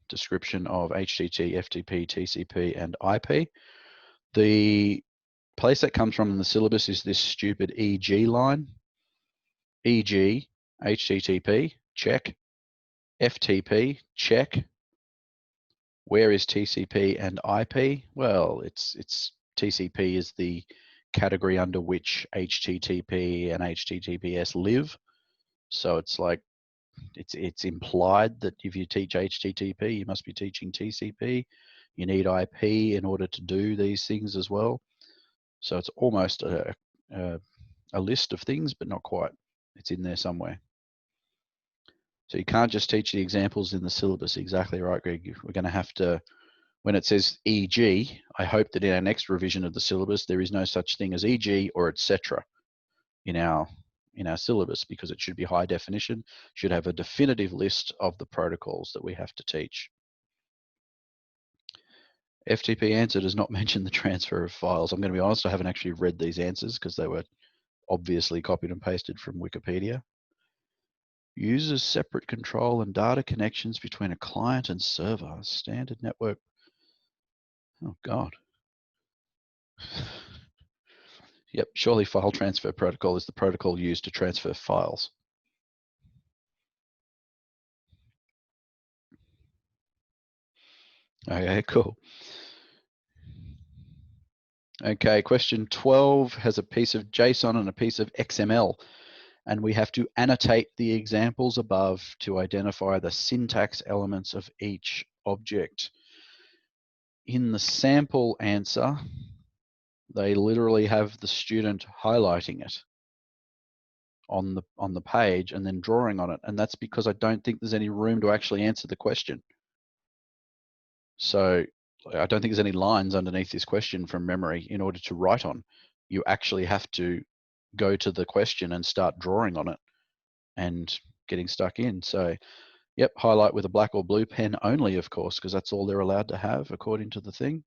Description of HTTP, FTP, TCP, and IP. The place that comes from in the syllabus is this stupid EG line. EG, HTTP, check. FTP, check. Where is TCP and IP? Well, it's TCP is the category under which HTTP and HTTPS live. So it's like it's implied that if you teach HTTP, you must be teaching TCP. You need IP in order to do these things as well. So it's almost a list of things, but not quite. It's in there somewhere. So you can't just teach the examples in the syllabus. Exactly right, Greg. We're going to have to, when it says EG, I hope that in our next revision of the syllabus, there is no such thing as EG or etc. in our syllabus, because it should be high definition, should have a definitive list of the protocols that we have to teach. FTP answer does not mention the transfer of files. I'm going to be honest, I haven't actually read these answers because they were obviously copied and pasted from Wikipedia. Uses separate control and data connections between a client and server. Standard network. Oh, God. Yep, surely file transfer protocol is the protocol used to transfer files. Okay, cool. Okay, question 12 has a piece of JSON and a piece of XML, and we have to annotate the examples above to identify the syntax elements of each object. In the sample answer, they literally have the student highlighting it on the page and then drawing on it, and that's because I don't think there's any room to actually answer the question. So I don't think there's any lines underneath this question from memory in order to write on. You actually have to go to the question and start drawing on it and getting stuck in. So yep, highlight with a black or blue pen only, of course, because that's all they're allowed to have according to the thing.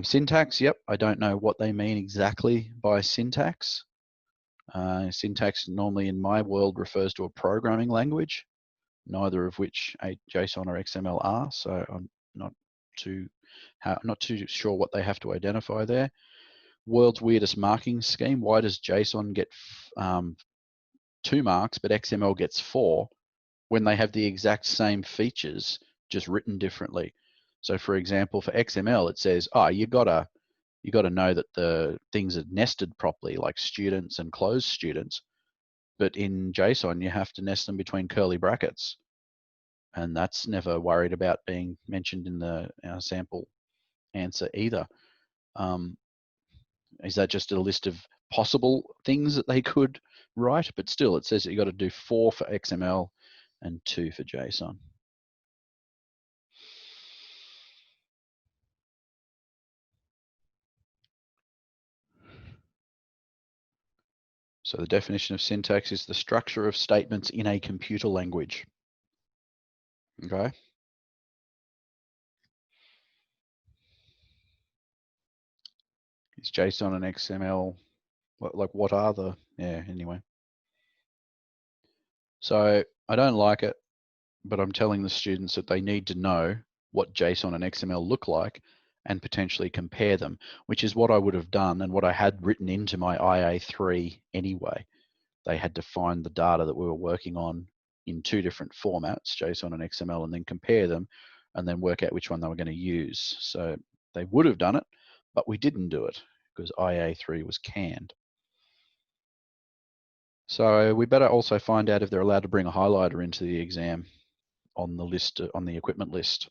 Syntax, yep, I don't know what they mean exactly by syntax. Syntax normally in my world refers to a programming language, neither of which a JSON or XML are, so I'm not too sure what they have to identify there. World's weirdest marking scheme. Why does JSON get 2 marks but XML gets 4 when they have the exact same features, just written differently? So for example, for XML, it says, oh, you gotta know that the things are nested properly, like students and closed students. But in JSON, you have to nest them between curly brackets. And that's never worried about being mentioned in the sample answer either. Is that just a list of possible things that they could write? But still, it says that you got to do 4 for XML and 2 for JSON. So the definition of syntax is the structure of statements in a computer language. Okay. Is JSON and XML, what are the, yeah, anyway. So I don't like it, but I'm telling the students that they need to know what JSON and XML look like and potentially compare them, which is what I would have done and what I had written into my IA3 anyway. They had to find the data that we were working on in 2 different formats, JSON and XML, and then compare them and then work out which one they were going to use. So they would have done it, but we didn't do it because IA3 was canned. So we better also find out if they're allowed to bring a highlighter into the exam on the list, on the equipment list.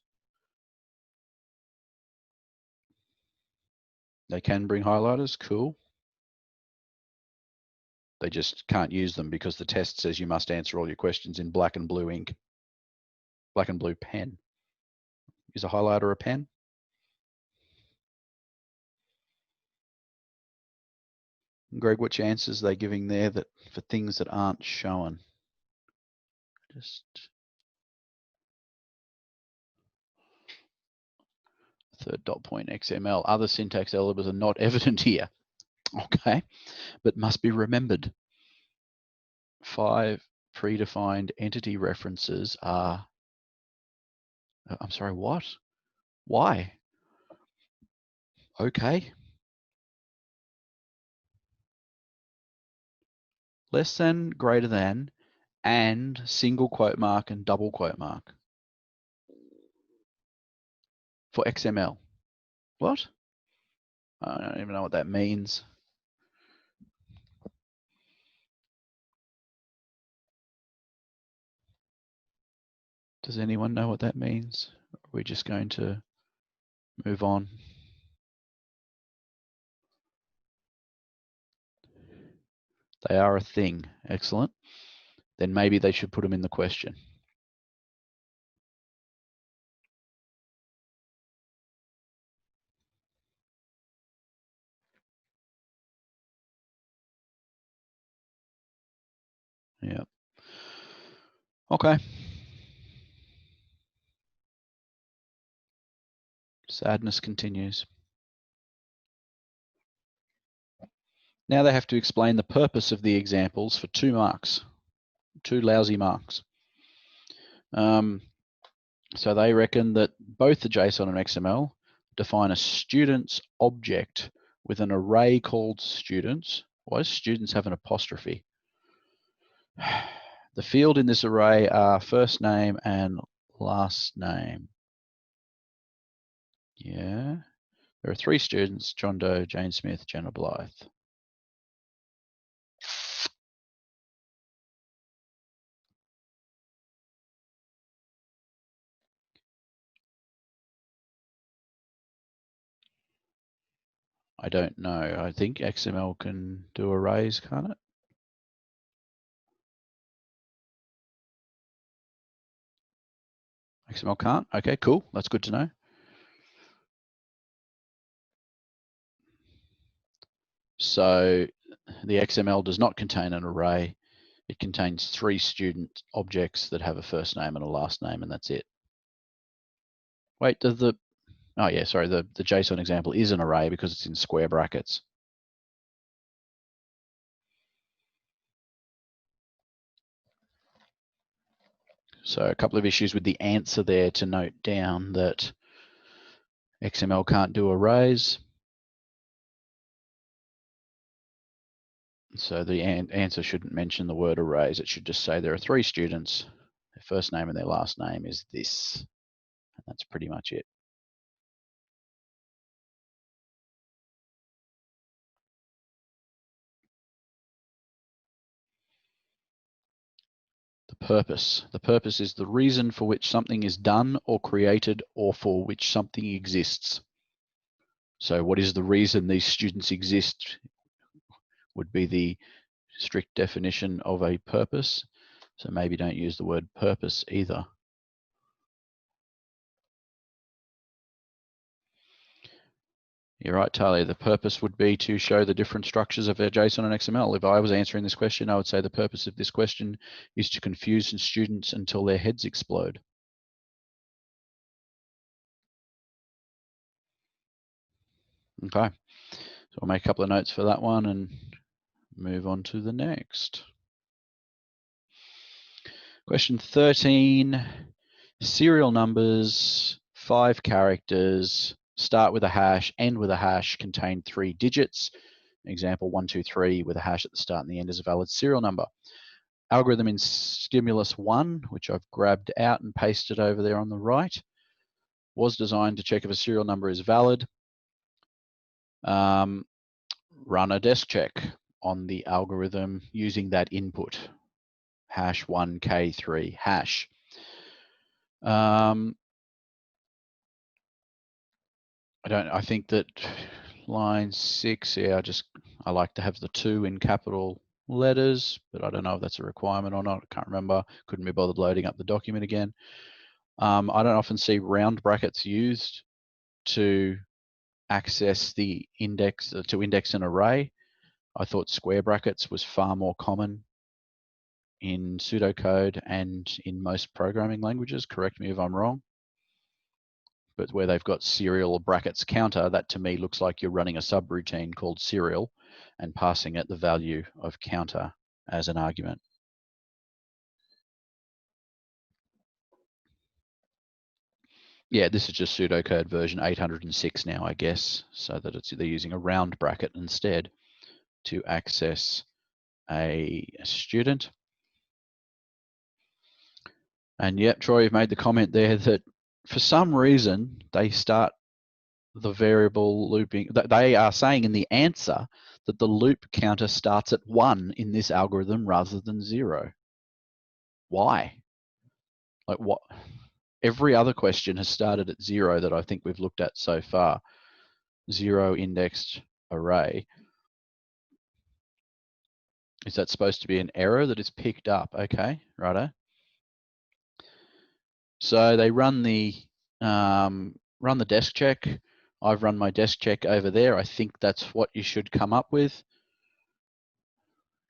They can bring highlighters, cool. They just can't use them because the test says you must answer all your questions in black and blue ink. Black and blue pen. Is a highlighter a pen? Greg, which answers are they giving there that for things that aren't shown? Just third dot point XML. Other syntax elements are not evident here. Okay, but must be remembered. 5 predefined entity references are, I'm sorry, what? Why? Okay. Less than, greater than, and single quote mark and double quote mark for XML. What? I don't even know what that means. Does anyone know what that means? Are we just going to Move on. They are a thing. Excellent. Then maybe they should put them in the question. Yeah. Okay. Sadness continues. Now they have to explain the purpose of the examples for 2 marks. 2 lousy marks. So they reckon that both the JSON and XML define a student's object with an array called students. Why does students have an apostrophe? The field in this array are first name and last name. Yeah. There are 3 students, John Doe, Jane Smith, Jenna Blythe. I don't know. I think XML can do arrays, can't it? XML can't? Okay, cool. That's good to know. So the XML does not contain an array. It contains 3 student objects that have a first name and a last name, and that's it. Wait, does the, oh yeah, sorry, the JSON example is an array because it's in square brackets. So a couple of issues with the answer there to note down that XML can't do arrays. So the answer shouldn't mention the word arrays. It should just say there are 3 students. Their first name and their last name is this. And that's pretty much it. The purpose. The purpose is the reason for which something is done or created or for which something exists. So what is the reason these students exist would be the strict definition of a purpose. So maybe don't use the word purpose either. You're right, Talia. The purpose would be to show the different structures of our JSON and XML. If I was answering this question, I would say the purpose of this question is to confuse students until their heads explode. Okay, so I'll make a couple of notes for that one and move on to the next. Question 13, serial numbers, 5 characters, start with a hash, end with a hash, contain 3 digits. Example 123 with a hash at the start and the end is a valid serial number. Algorithm in stimulus 1, which I've grabbed out and pasted over there on the right, was designed to check if a serial number is valid. Run a desk check on the algorithm using that input, hash 1K3 hash. I think that line 6, yeah, I like to have the 2 in capital letters, but I don't know if that's a requirement or not. I can't remember. Couldn't be bothered loading up the document again. I don't often see round brackets used to access the index, to index an array. I thought square brackets was far more common in pseudocode and in most programming languages. Correct me if I'm wrong. But where they've got serial or brackets counter, that to me looks like you're running a subroutine called serial and passing it the value of counter as an argument. Yeah, this is just pseudocode version 806 now, I guess, so that they're using a round bracket instead to access a student. And yep, Troy, you've made the comment there that for some reason they start the variable looping. They are saying in the answer that the loop counter starts at 1 in this algorithm rather than 0. Why? Like what? every other question has started at 0 that I think we've looked at so far. 0 indexed array. Is that supposed to be an error that is picked up? Okay, righto. So they run the desk check. I've run my desk check over there. I think that's what you should come up with.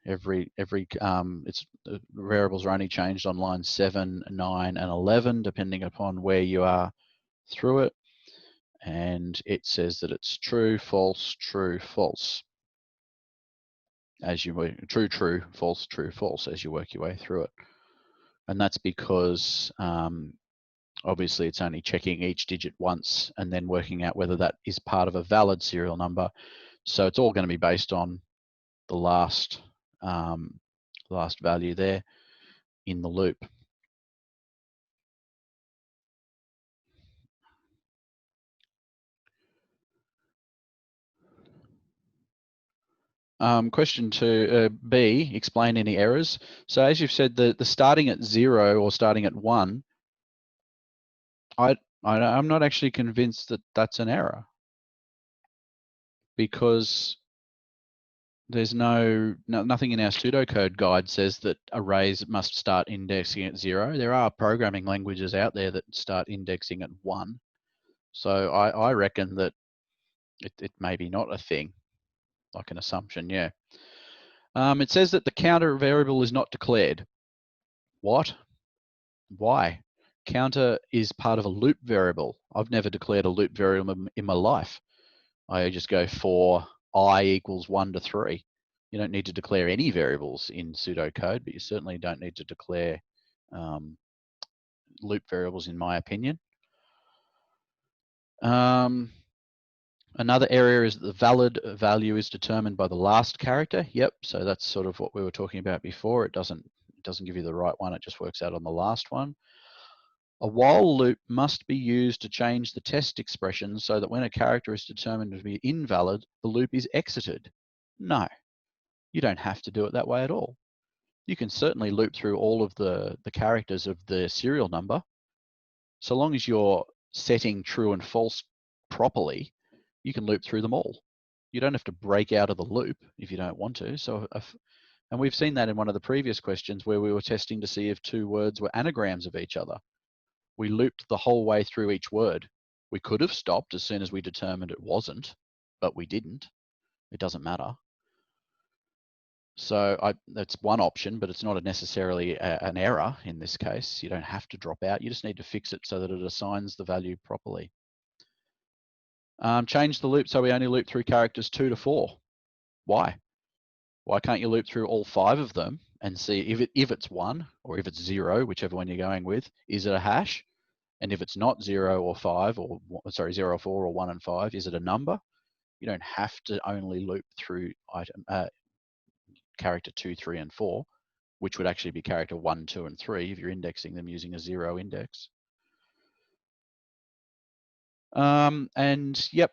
It's the variables are only changed on line 7, 9, and 11, depending upon where you are through it. And it says that it's true, false, false. As you work, true, false, false, as you work your way through it. And that's because obviously it's only checking each digit once and then working out whether that is part of a valid serial number. So it's all going to be based on the last value there in the loop. Question 2, B, explain any errors. So as you've said, the starting at 0 or starting at 1, I'm not actually convinced that that's an error, because there's nothing in our pseudocode guide says that arrays must start indexing at 0. There are programming languages out there that start indexing at 1. So I reckon that it may be not a thing, like an assumption, yeah. It says that the counter variable is not declared. What? Why? Counter is part of a loop variable. I've never declared a loop variable in my life. I just go for I equals 1 to 3. You don't need to declare any variables in pseudocode, but you certainly don't need to declare loop variables, in my opinion. Another area is that the valid value is determined by the last character. Yep, so that's sort of what we were talking about before. It doesn't give you the right one, it just works out on the last one. A while loop must be used to change the test expression so that when a character is determined to be invalid, the loop is exited. No, you don't have to do it that way at all. You can certainly loop through all of the characters of the serial number. So long as you're setting true and false properly, you can loop through them all. You don't have to break out of the loop if you don't want to. So, and we've seen that in one of the previous questions where we were testing to see if two words were anagrams of each other. We looped the whole way through each word. We could have stopped as soon as we determined it wasn't, but we didn't. It doesn't matter. So that's one option, but it's not necessarily an error in this case. You don't have to drop out. You just need to fix it so that it assigns the value properly. Change the loop so we only loop through characters 2 to 4. Why? Why can't you loop through all 5 of them and see if it's 1 or if it's 0, whichever one you're going with, is it a hash? And if it's not 0 or 5, or sorry, 0 or 4 or 1 and 5, is it a number? You don't have to only loop through character 2, 3, and 4, which would actually be character 1, 2, and 3 if you're indexing them using a 0 index. And yep,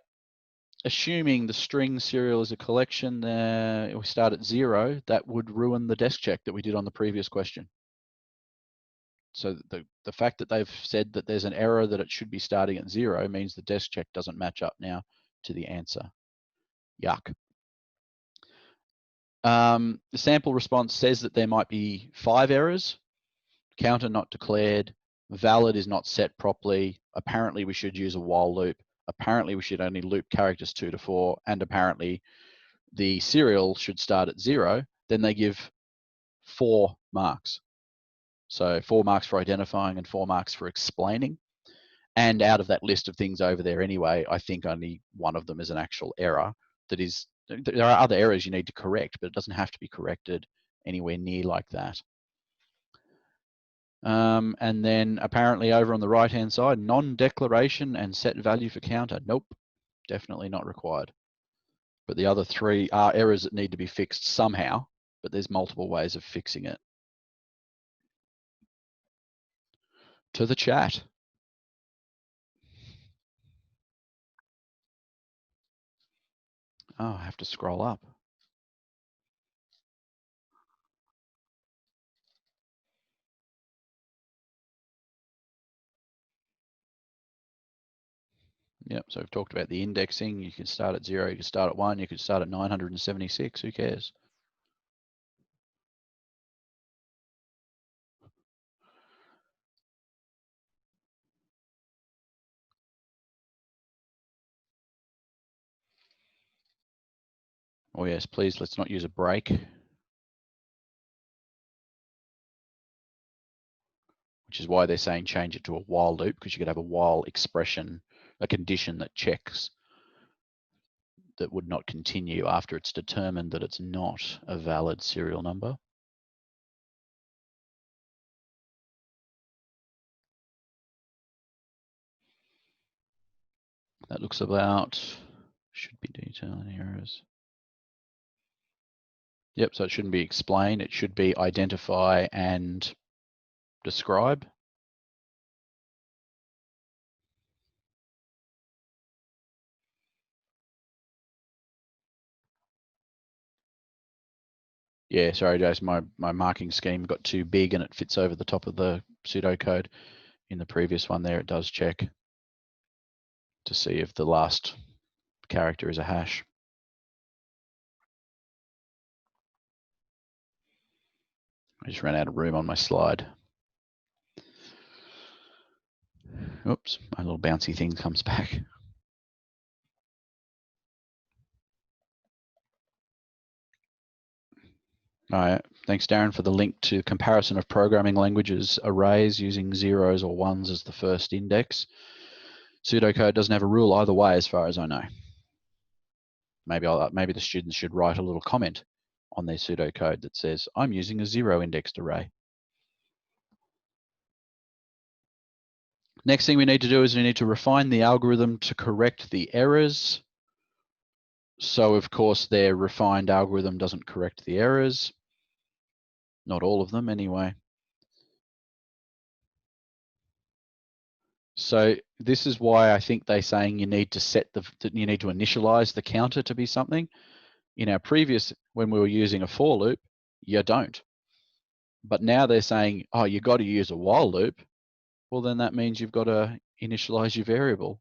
assuming the string serial is a collection, we start at 0, that would ruin the desk check that we did on the previous question. So the fact that they've said that there's an error that it should be starting at 0 means the desk check doesn't match up now to the answer. Yuck. The sample response says that there might be 5 errors. Counter not declared, valid is not set properly, apparently we should use a while loop, apparently we should only loop characters 2 to 4, and apparently the serial should start at 0. Then they give 4 marks. So 4 marks for identifying and 4 marks for explaining. And out of that list of things over there anyway, I think only one of them is an actual error. That is, there are other errors you need to correct, but it doesn't have to be corrected anywhere near like that. And then apparently over on the right-hand side, non-declaration and set value for counter. Nope, definitely not required. But the other 3 are errors that need to be fixed somehow, but there's multiple ways of fixing it. To the chat. Oh, I have to scroll up. Yep, so we've talked about the indexing. You can start at 0, you can start at 1, you could start at 976, who cares? Oh yes, please, let's not use a break. Which is why they're saying change it to a while loop, because you could have a while expression, a condition that checks that would not continue after it's determined that it's not a valid serial number. That looks about, should be detail and errors. Yep, so it shouldn't be explain, it should be identify and describe. Yeah, sorry, Jason, my marking scheme got too big and it fits over the top of the pseudocode. In the previous one there, it does check to see if the last character is a hash. I just ran out of room on my slide. Oops, my little bouncy thing comes back. All right, thanks Darren for the link to comparison of programming languages arrays using zeros or ones as the first index. Pseudocode doesn't have a rule either way as far as I know. Maybe the students should write a little comment on their pseudocode that says, I'm using a zero indexed array. Next thing we need to do is we need to refine the algorithm to correct the errors. So of course their refined algorithm doesn't correct the errors. Not all of them anyway. So this is why I think they're saying you need to you need to initialize the counter to be something. In our previous, when we were using a for loop, you don't. But now they're saying, oh, you got to use a while loop. Well, then that means you've got to initialize your variable.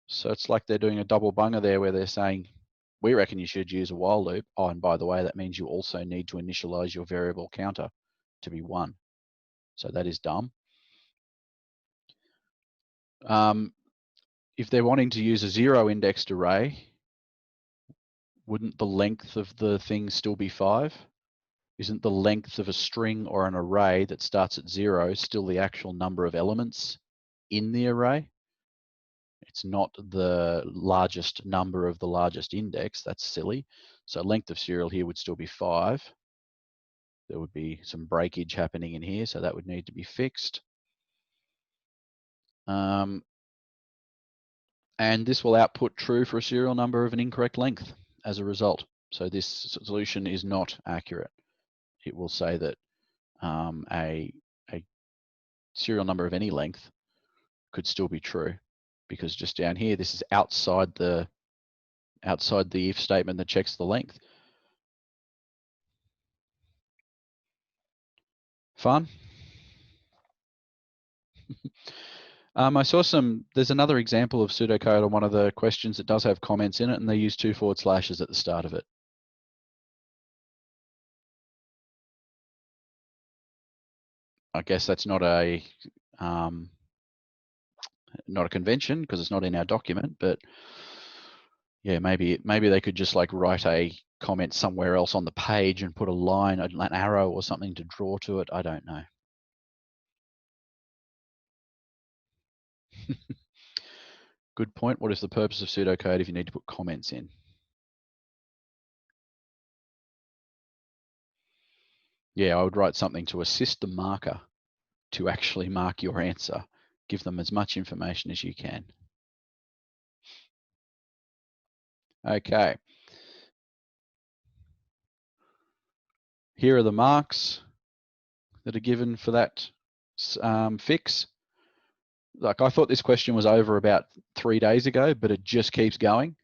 So it's like they're doing a double bunger there where they're saying, we reckon you should use a while loop. Oh, and by the way, that means you also need to initialize your variable counter to be 1. So that is dumb. If they're wanting to use a zero indexed array, wouldn't the length of the thing still be 5? Isn't the length of a string or an array that starts at 0 still the actual number of elements in the array? It's not the largest number of the largest index. That's silly. So length of serial here would still be 5. There would be some breakage happening in here, so that would need to be fixed. And this will output true for a serial number of an incorrect length as a result. So this solution is not accurate. It will say that a serial number of any length could still be true, because just down here, this is outside the if statement that checks the length. Fun? I saw there's another example of pseudocode on one of the questions that does have comments in it, and they use 2 forward slashes at the start of it. I guess that's not a convention because it's not in our document, but yeah, maybe they could just like write a comment somewhere else on the page and put a line, an arrow or something to draw to it. I don't know. Good point. What is the purpose of pseudocode if you need to put comments in? Yeah, I would write something to assist the marker to actually mark your answer. Give them as much information as you can. Okay. Here are the marks that are given for that fix. Like, I thought this question was over about 3 days ago, but it just keeps going.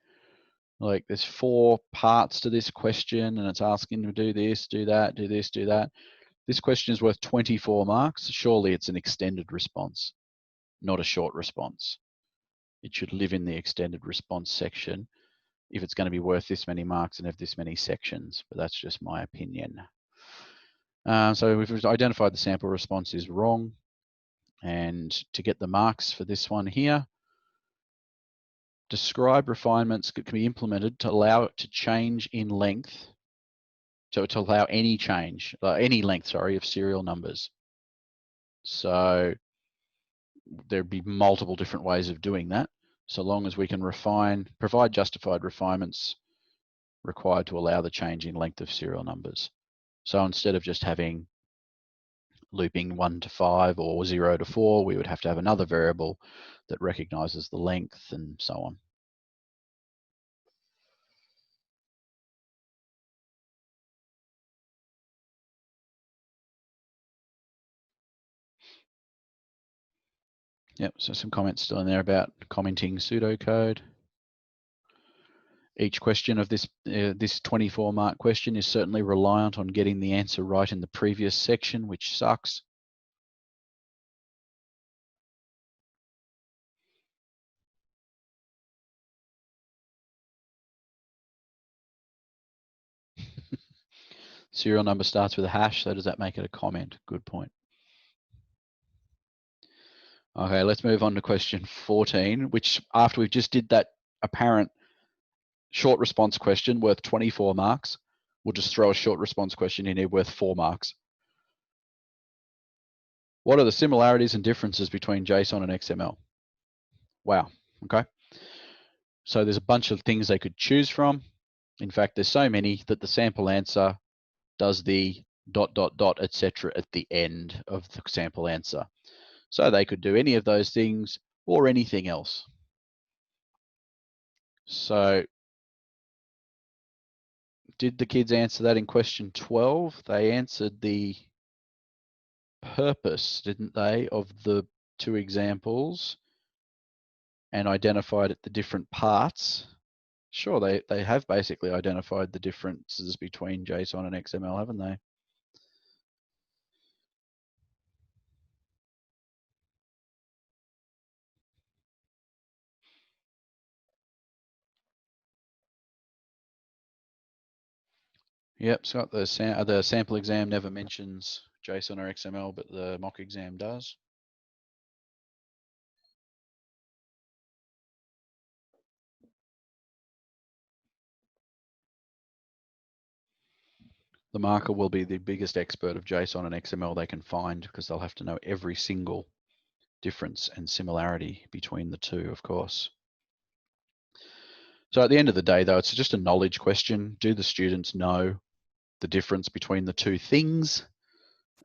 Like, there's 4 parts to this question, and it's asking to do this, do that, do this, do that. This question is worth 24 marks. Surely it's an extended response, not a short response. it should live in the extended response section if it's going to be worth this many marks and have this many sections, but that's just my opinion. So we've identified the sample response is wrong, and to get the marks for this one here, describe refinements that can be implemented to allow it to change in length, so to allow any change, any length, sorry, of serial numbers. So there'd be multiple different ways of doing that, so long as we can provide justified refinements required to allow the change in length of serial numbers. So instead of just having looping 1 to 5 or 0 to 4, we would have to have another variable that recognizes the length and so on. Yep, so some comments still in there about commenting pseudocode. Each question of this 24 mark question is certainly reliant on getting the answer right in the previous section, which sucks. Serial number starts with a hash, so does that make it a comment? Good point. Okay, let's move on to question 14, which after we've just did that apparent short response question worth 24 marks, we'll just throw a short response question in here worth 4 marks. What are the similarities and differences between JSON and XML? Wow, okay. So there's a bunch of things they could choose from. In fact, there's so many that the sample answer does the ... etc. at the end of the sample answer. So they could do any of those things or anything else. So did the kids answer that in question 12? They answered the purpose, didn't they, of the 2 examples and identified the different parts. Sure, they have basically identified the differences between JSON and XML, haven't they? Yep, Scott, the sample exam never mentions JSON or XML, but the mock exam does. The marker will be the biggest expert of JSON and XML they can find, because they'll have to know every single difference and similarity between the two, of course. So at the end of the day, though, it's just a knowledge question. Do the students know the difference between the 2 things?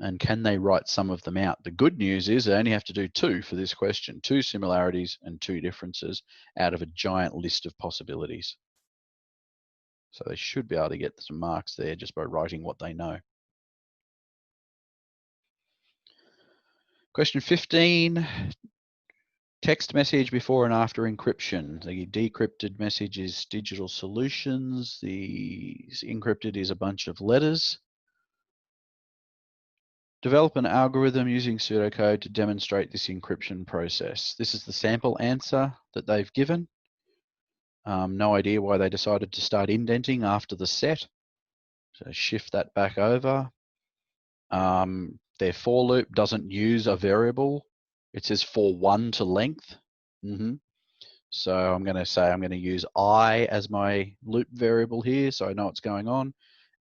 And can they write some of them out? The good news is they only have to do 2 for this question, 2 similarities and 2 differences out of a giant list of possibilities. So they should be able to get some marks there just by writing what they know. Question 15, text message before and after encryption. The decrypted message is digital solutions. The encrypted is a bunch of letters. Develop an algorithm using pseudocode to demonstrate this encryption process. This is the sample answer that they've given. No idea why they decided to start indenting after the set. So shift that back over. Their for loop doesn't use a variable. It says for 1 to length. So I'm going to say I'm going to use I as my loop variable here, so I know what's going on.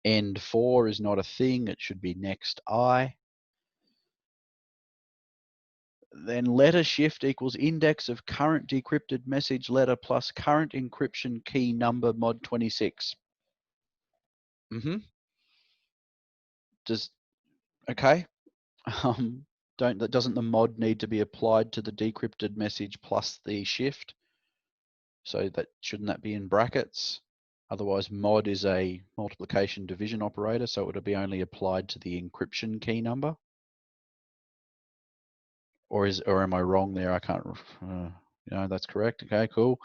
End for is not a thing. It should be next I. Then letter shift equals index of current decrypted message letter plus current encryption key number mod 26. Okay. Doesn't the mod need to be applied to the decrypted message plus the shift? So shouldn't that be in brackets? Otherwise, mod is a multiplication division operator, so it would be only applied to the encryption key number. Or am I wrong there? I can't. That's correct. Okay, cool.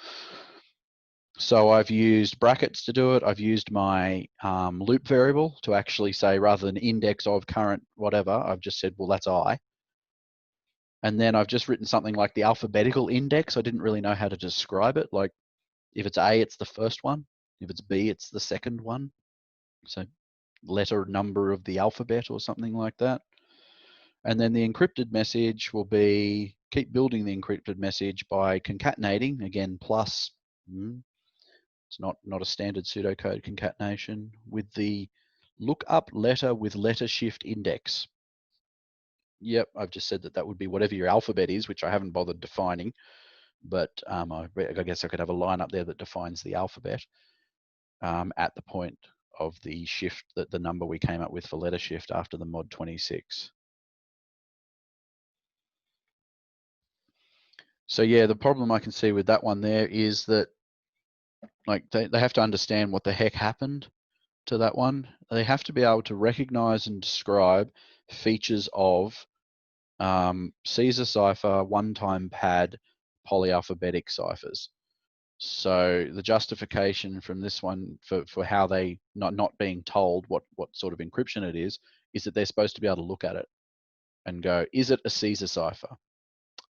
So I've used brackets to do it. I've used my loop variable to actually say, rather than index of current whatever, I've just said, well, that's I. And then I've just written something like the alphabetical index. I didn't really know how to describe it. Like if it's A, it's the first one. If it's B, it's the second one. So letter number of the alphabet or something like that. And then the encrypted message will be keep building the encrypted message by concatenating, again, plus, it's not a standard pseudocode concatenation, with the lookup letter with letter shift index. Yep, I've just said that would be whatever your alphabet is, which I haven't bothered defining, but I guess I could have a line up there that defines the alphabet at the point of the shift, the number we came up with for letter shift after the mod 26. So yeah, the problem I can see with that one there is that like they have to understand what the heck happened to that one. They have to be able to recognize and describe features of Caesar cipher, one-time pad, polyalphabetic ciphers. So the justification from this one for how they not being told what sort of encryption it is that they're supposed to be able to look at it and go, is it a Caesar cipher?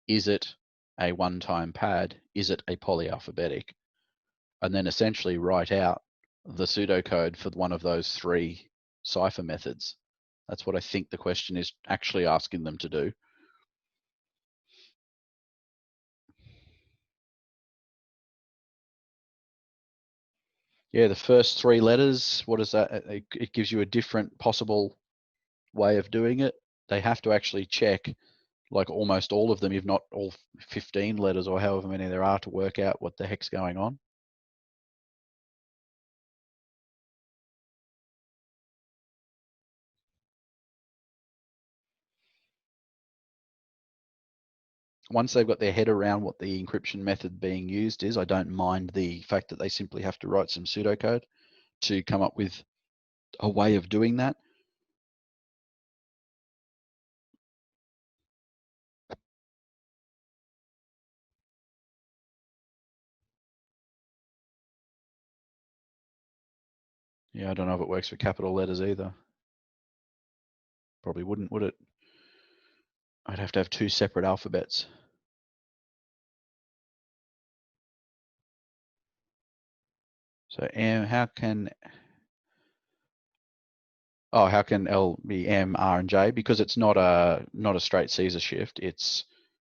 Is it a one-time pad? Is it a polyalphabetic? And then essentially write out the pseudocode for one of those three cipher methods. That's what I think the question is actually asking them to do. Yeah, the first three letters, what is that? It gives you a different possible way of doing it. They have to actually check like almost all of them, if not all 15 letters or however many there are, to work out what the heck's going on. Once they've got their head around what the encryption method being used is, I don't mind the fact that they simply have to write some pseudocode to come up with a way of doing that. Yeah, I don't know if it works for capital letters either. Probably wouldn't, would it? I'd have to have two separate alphabets. So M, how can L be M, R, and J? Because it's not a straight Caesar shift. It's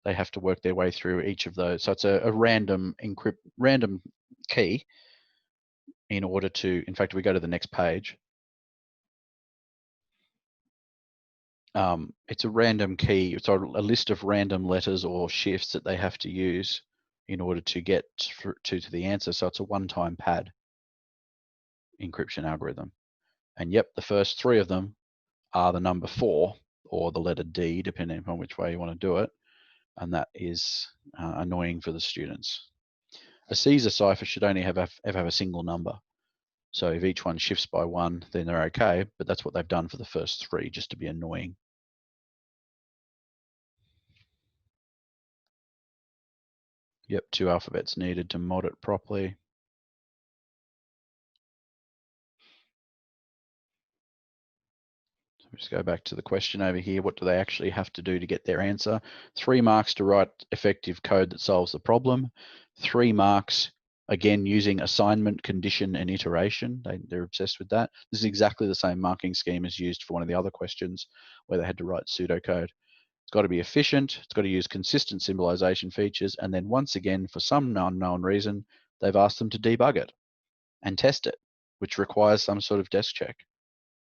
they have to work their way through each of those. So it's a random key in order to, in fact, if we go to the next page, it's a random key. It's a list of random letters or shifts that they have to use in order to get to the answer. So it's a one-time pad encryption algorithm. And yep, the first three of them are the number 4 or the letter D, depending upon which way you want to do it. And that is annoying for the students. A Caesar cipher should only ever have a single number. So if each one shifts by 1, then they're okay, but that's what they've done for the first 3, just to be annoying. Yep, 2 alphabets needed to mod it properly. So just go back to the question over here. What do they actually have to do to get their answer? 3 marks to write effective code that solves the problem. 3 marks, again, using assignment, condition, and iteration. They're obsessed with that. This is exactly the same marking scheme as used for one of the other questions where they had to write pseudocode. It's got to be efficient. It's got to use consistent symbolization features. And then once again, for some unknown reason, they've asked them to debug it and test it, which requires some sort of desk check.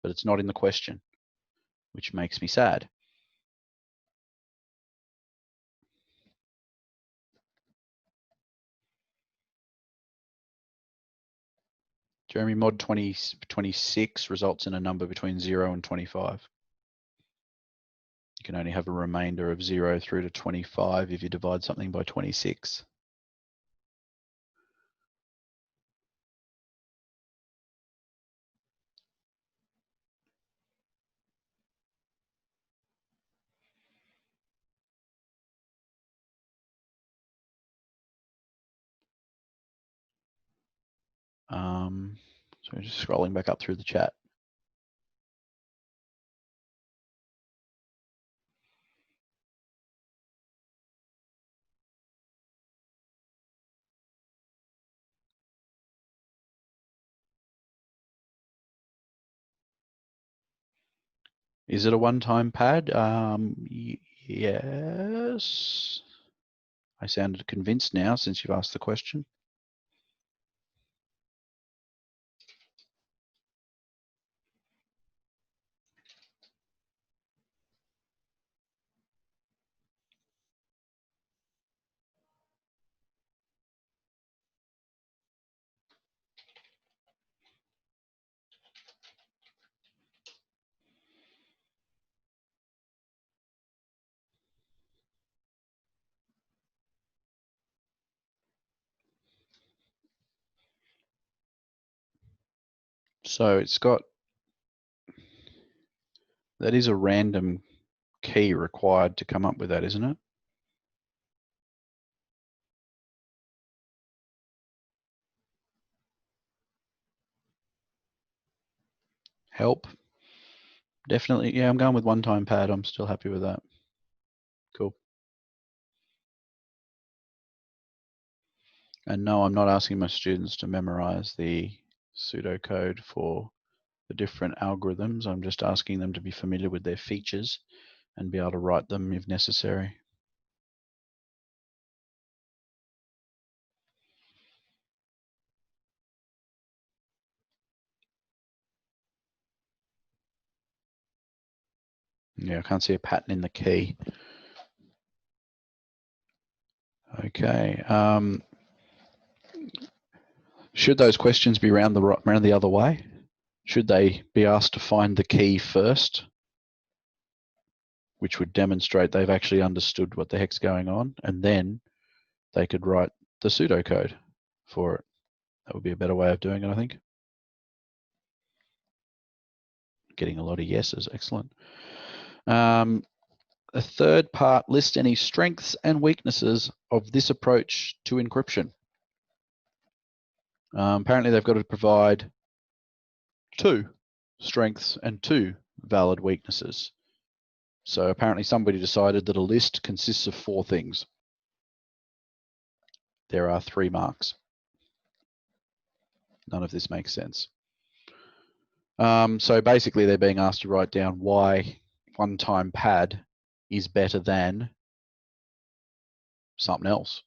But it's not in the question, which makes me sad. Jeremy, mod 26 results in a number between 0 and 25. You can only have a remainder of 0 through to 25 if you divide something by 26. So just scrolling back up through the chat. Is it a one-time pad? Yes. I sounded convinced now since you've asked the question. So it's got, that is a random key required to come up with that, isn't it? Help. Definitely. Yeah, I'm going with one-time pad. I'm still happy with that. Cool. And no, I'm not asking my students to memorize the pseudocode for the different algorithms. I'm just asking them to be familiar with their features and be able to write them if necessary. Yeah, I can't see a pattern in the key. Okay. Should those questions be round the other way? Should they be asked to find the key first, which would demonstrate they've actually understood what the heck's going on, and then they could write the pseudocode for it? That would be a better way of doing it, I think. Getting a lot of yeses. Excellent. The third part, list any strengths and weaknesses of this approach to encryption. Apparently, they've got to provide 2 strengths and 2 valid weaknesses. So apparently somebody decided that a list consists of 4 things. There are 3 marks. None of this makes sense. So basically they're being asked to write down why one-time pad is better than something else,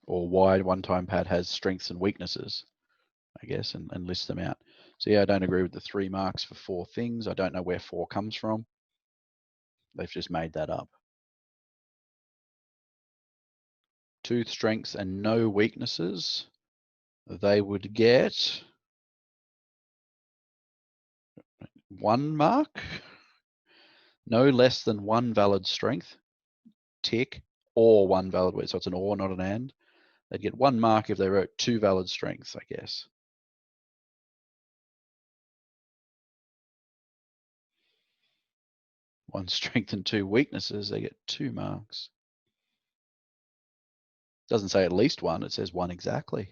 or why one-time pad has strengths and weaknesses, I guess, and list them out. So yeah, I don't agree with the 3 marks for 4 things. I don't know where 4 comes from. They've just made that up. 2 strengths and no weaknesses. They would get 1 mark. No less than 1 valid strength, tick, or 1 valid weakness. So it's an or, not an and. They'd get 1 mark if they wrote 2 valid strengths, I guess. One strength and 2 weaknesses, they get 2 marks. Doesn't say at least 1, it says 1 exactly.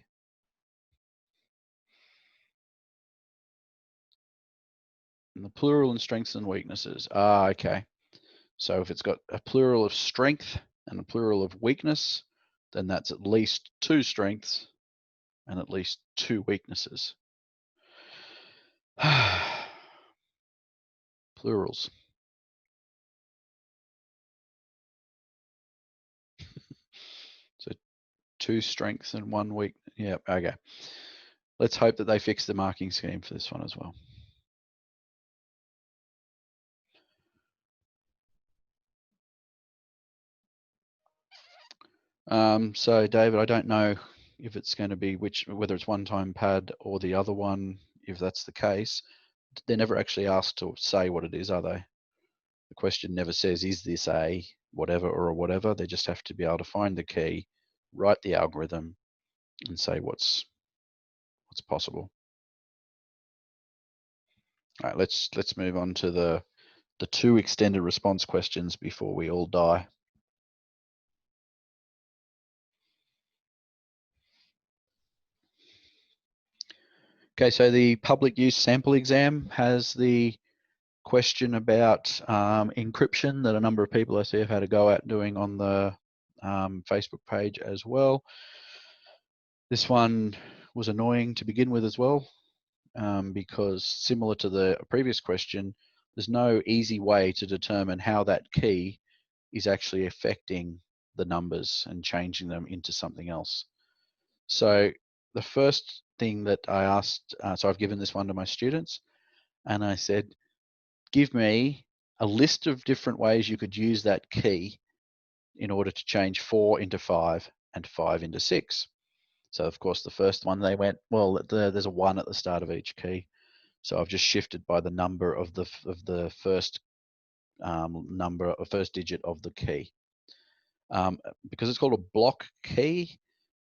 And the plural and strengths and weaknesses. Okay. So if it's got a plural of strength and a plural of weakness, then that's at least 2 strengths and at least 2 weaknesses. Plurals. So 2 strengths and 1 weak. Yeah, okay. Let's hope that they fix the marking scheme for this one as well. So David, I don't know if it's going to be whether it's one-time pad or the other one. If that's the case, they're never actually asked to say what it is, are they? The question never says, is this a whatever or a whatever? They just have to be able to find the key, write the algorithm, and say what's possible. All right, let's move on to the 2 extended response questions before we all die. Okay, so the public use sample exam has the question about encryption that a number of people I see have had a go at doing on the Facebook page as well. This one was annoying to begin with as well. because similar to the previous question, there's no easy way to determine how that key is actually affecting the numbers and changing them into something else. So the first thing that I asked, so I've given this one to my students, and I said, give me a list of different ways you could use that key in order to change 4 into 5 and 5 into 6. So of course the first one they went, well, there's a 1 at the start of each key. So I've just shifted by the number of the first number or first digit of the key. Because it's called a block key,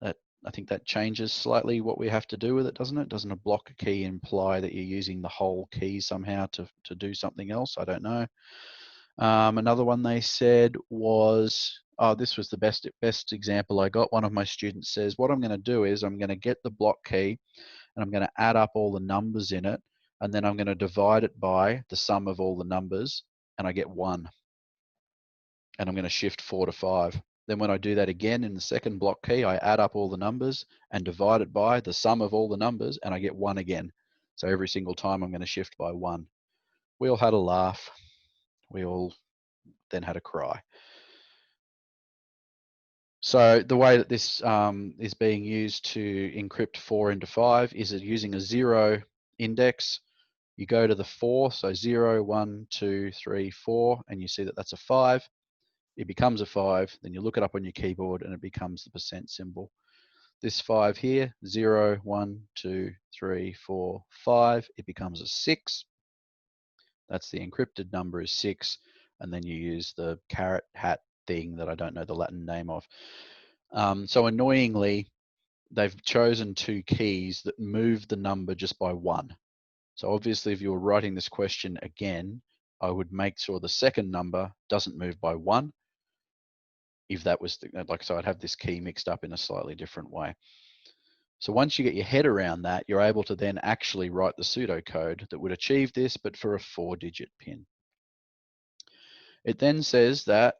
that I think that changes slightly what we have to do with it, doesn't it? Doesn't a block key imply that you're using the whole key somehow to do something else? I don't know. Another one they said was, oh, this was the best example I got. One of my students says, what I'm going to do is I'm going to get the block key and I'm going to add up all the numbers in it, and then I'm going to divide it by the sum of all the numbers, and I get 1. And I'm going to shift 4 to 5. Then when I do that again in the second block key, I add up all the numbers and divide it by the sum of all the numbers, and I get 1 again. So every single time I'm going to shift by 1. We all had a laugh. We all then had a cry. So the way that this is being used to encrypt 4 into 5 is it using a 0 index. You go to the 4, so 0, 1, 2, 3, 4, and you see that that's a 5. It becomes a 5, then you look it up on your keyboard and it becomes the percent symbol. This 5 here, 0, 1, 2, 3, 4, 5, it becomes a 6. That's the encrypted number is 6, and then you use the caret hat thing that I don't know the Latin name of. So annoyingly, they've chosen 2 keys that move the number just by 1. So obviously, if you were writing this question again, I would make sure the second number doesn't move by 1. If that was so I'd have this key mixed up in a slightly different way. So once you get your head around that, you're able to then actually write the pseudocode that would achieve this, but for a 4-digit PIN. It then says that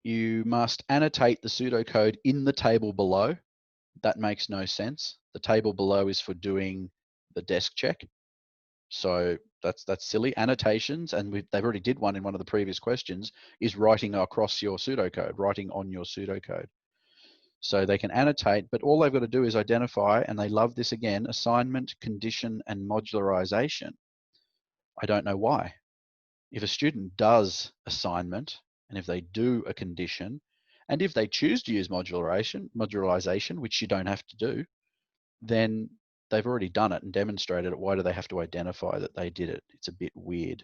you must annotate the pseudocode in the table below. That makes no sense. The table below is for doing the desk check. So that's silly. Annotations, and they've already did one in one of the previous questions, is writing across your pseudocode, writing on your pseudocode. So they can annotate, but all they've got to do is identify, and they love this again, assignment, condition, and modularization. I don't know why. If a student does assignment, and if they do a condition, and if they choose to use modularization, which you don't have to do, then they've already done it and demonstrated it. Why do they have to identify that they did it? It's a bit weird.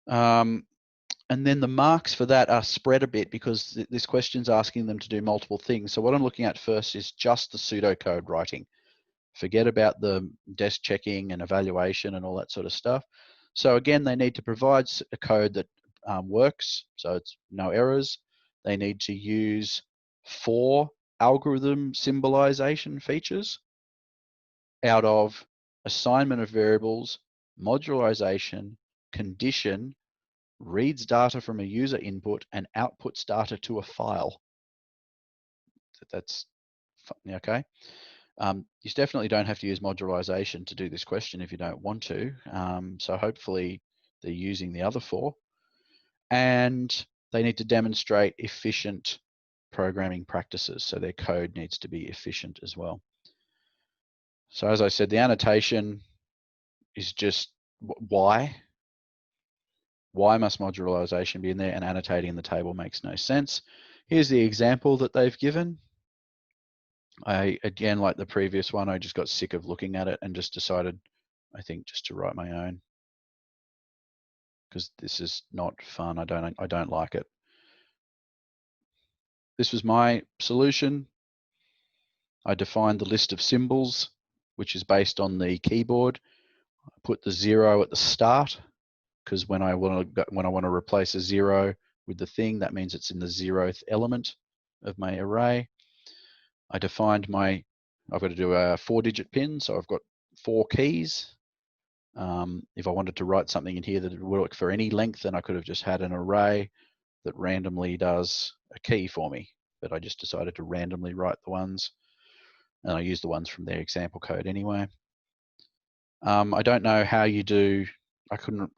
And then the marks for that are spread a bit because this question's asking them to do multiple things. So what I'm looking at first is just the pseudocode writing. Forget about the desk checking and evaluation and all that sort of stuff. So again, they need to provide a code that works, so it's no errors. They need to use 4 algorithm symbolization features out of assignment of variables, modularization, condition, reads data from a user input, and outputs data to a file. That's okay. You definitely don't have to use modularization to do this question if you don't want to. So hopefully they're using the other 4. And they need to demonstrate efficient programming practices. So their code needs to be efficient as well. So as I said, the annotation is just why. Why must modularization be in there, and annotating in the table makes no sense. Here's the example that they've given. Again, like the previous one, I just got sick of looking at it and just decided, I think, just to write my own, because this is not fun. I don't like it. This was my solution. I defined the list of symbols, which is based on the keyboard. I put the 0 at the start, because when I want to replace a 0 with the thing, that means it's in the 0th element of my array. I defined I've got to do a 4-digit PIN, so I've got 4 keys. If I wanted to write something in here that would work for any length, then I could have just had an array that randomly does a key for me, but I just decided to randomly write the ones, and I used the ones from their example code anyway. I don't know how you do. I couldn't.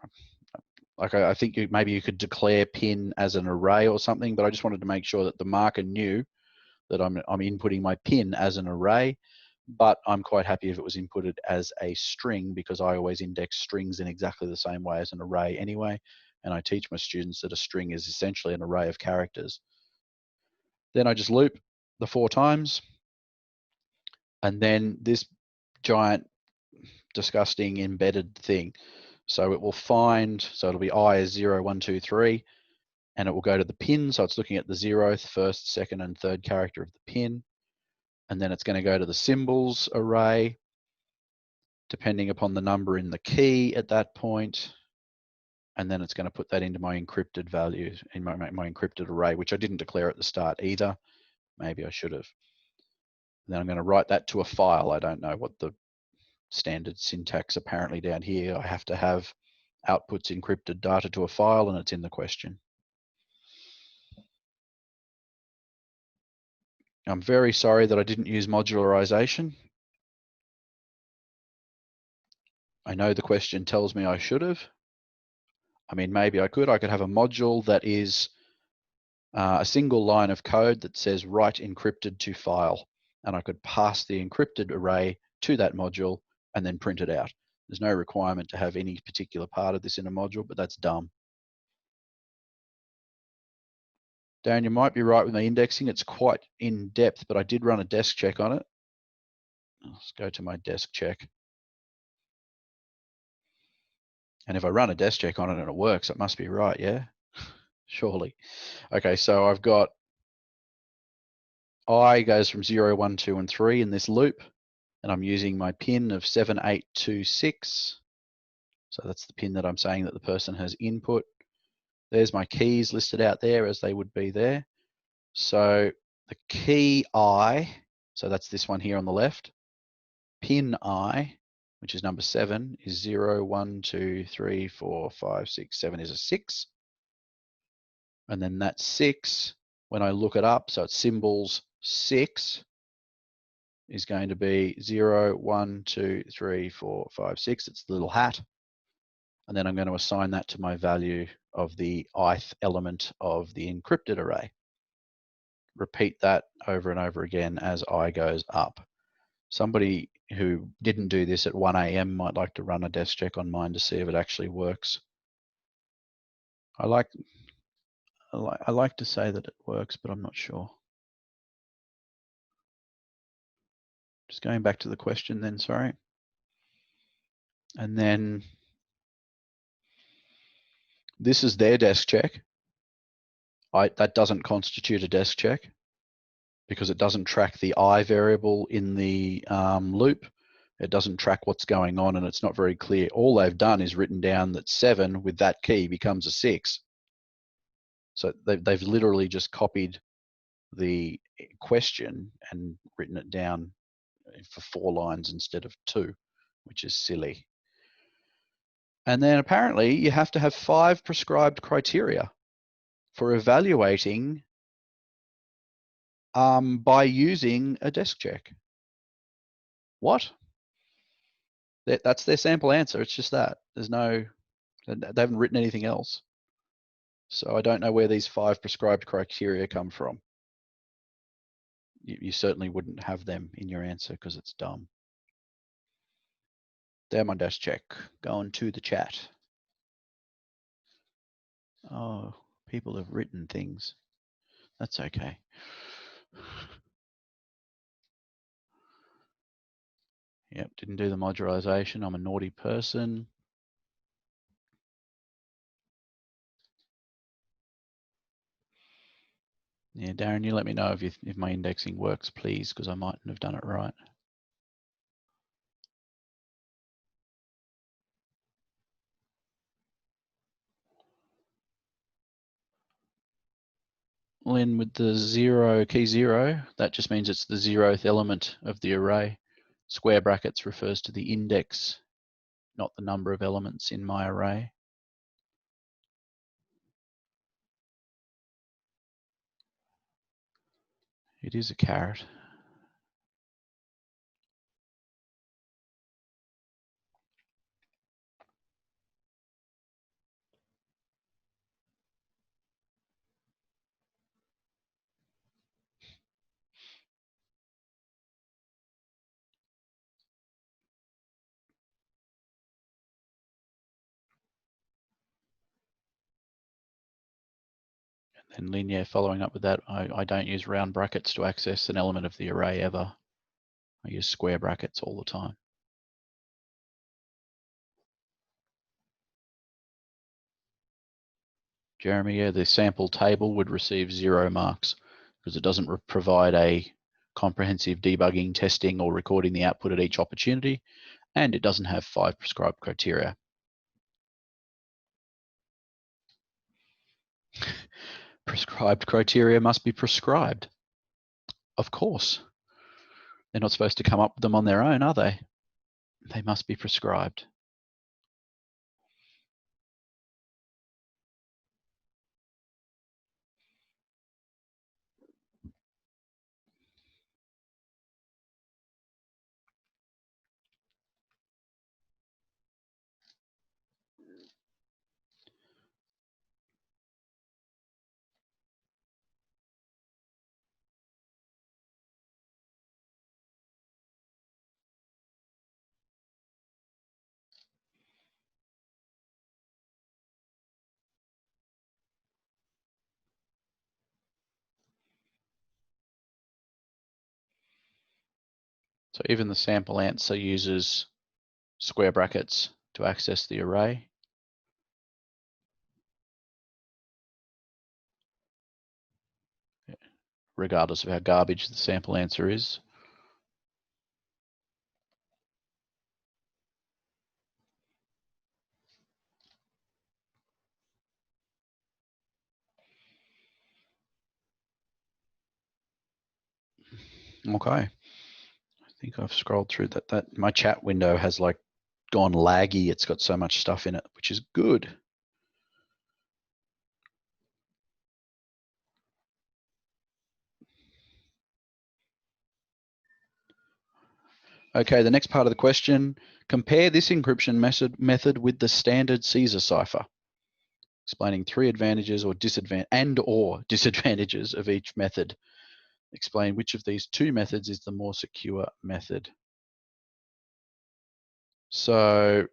Like I think maybe you could declare pin as an array or something, but I just wanted to make sure that the marker knew that I'm inputting my pin as an array. But I'm quite happy if it was inputted as a string, because I always index strings in exactly the same way as an array anyway. And I teach my students that a string is essentially an array of characters. Then I just loop the 4 times. And then this giant, disgusting embedded thing. So it will find, so it'll be I is 0, 1, 2, 3, and it will go to the pin. So it's looking at the 0th, 1st, 2nd, and 3rd character of the pin. And then it's going to go to the symbols array, depending upon the number in the key at that point. And then it's going to put that into my encrypted values, in my encrypted array, which I didn't declare at the start either. Maybe I should have. Then I'm going to write that to a file. I don't know what the standard syntax apparently down here. I have to have outputs encrypted data to a file, and it's in the question. I'm very sorry that I didn't use modularization. I know the question tells me I should have. I mean, maybe I could have a module that is a single line of code that says write encrypted to file, and I could pass the encrypted array to that module and then print it out. There's no requirement to have any particular part of this in a module, but that's dumb. Darren, you might be right with my indexing. It's quite in depth, but I did run a desk check on it. Let's go to my desk check. And if I run a desk check on it and it works, it must be right, yeah? Surely. Okay, so I've got I goes from 0, 1, 2, and 3 in this loop, and I'm using my pin of 7, 8, 2, 6. So that's the pin that I'm saying that the person has input. There's my keys listed out there as they would be there. So the key I, so that's this one here on the left, pin I, which is number 7, is 0, 1, 2, 3, 4, 5, 6, 7 is a 6. And then that 6, when I look it up, so it's symbols 6, is going to be 0, 1, 2, 3, 4, 5, 6. It's the little hat. And then I'm going to assign that to my value of the ith element of the encrypted array. Repeat that over and over again as I goes up. Somebody who didn't do this at 1 a.m. might like to run a desk check on mine to see if it actually works. I like to say that it works, but I'm not sure. Just going back to the question then, sorry. And then this is their desk check. That doesn't constitute a desk check because it doesn't track the I variable in the loop. It doesn't track what's going on, and it's not very clear. All they've done is written down that 7 with that key becomes a 6. So they've literally just copied the question and written it down for 4 lines instead of 2, which is silly. And then apparently you have to have 5 prescribed criteria for evaluating by using a desk check. What? That's their sample answer. It's just that. There's no, they haven't written anything else. So I don't know where these 5 prescribed criteria come from. You certainly wouldn't have them in your answer because it's dumb. There, my desk check. Going to the chat. Oh, people have written things. That's okay. Yep, didn't do the modularization. I'm a naughty person. Yeah, Darren, you let me know if my indexing works, please, because I mightn't have done it right. Lynn, with the 0, key 0, that just means it's the 0th element of the array. Square brackets refers to the index, not the number of elements in my array. It is a caret. And Lynn, yeah, following up with that, I don't use round brackets to access an element of the array ever. I use square brackets all the time. Jeremy, yeah, the sample table would receive 0 marks because it doesn't provide a comprehensive debugging, testing, or recording the output at each opportunity, and it doesn't have 5 prescribed criteria. Prescribed criteria must be prescribed. Of course. They're not supposed to come up with them on their own, are they? They must be prescribed. So even the sample answer uses square brackets to access the array. Regardless of how garbage the sample answer is. Okay. I think I've scrolled through that. My chat window has like gone laggy. It's got so much stuff in it, which is good. Okay, the next part of the question, compare this encryption method with the standard Caesar cipher, explaining 3 advantages or disadvantages of each method. Explain which of these 2 methods is the more secure method. So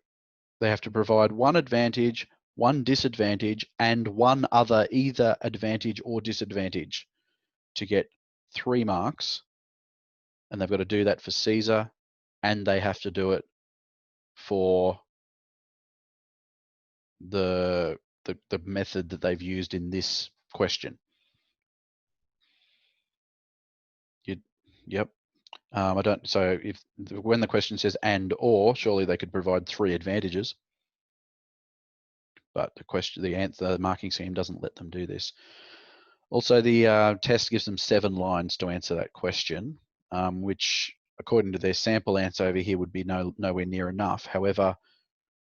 they have to provide 1 advantage, 1 disadvantage, and 1 other either advantage or disadvantage to get 3 marks. And they've got to do that for Caesar, and they have to do it for the method that they've used in this question. Yep. I don't. So when the question says and or, surely they could provide 3 advantages. But the marking scheme doesn't let them do this. Also, the test gives them 7 lines to answer that question, which, according to their sample answer over here, would be nowhere near enough. However,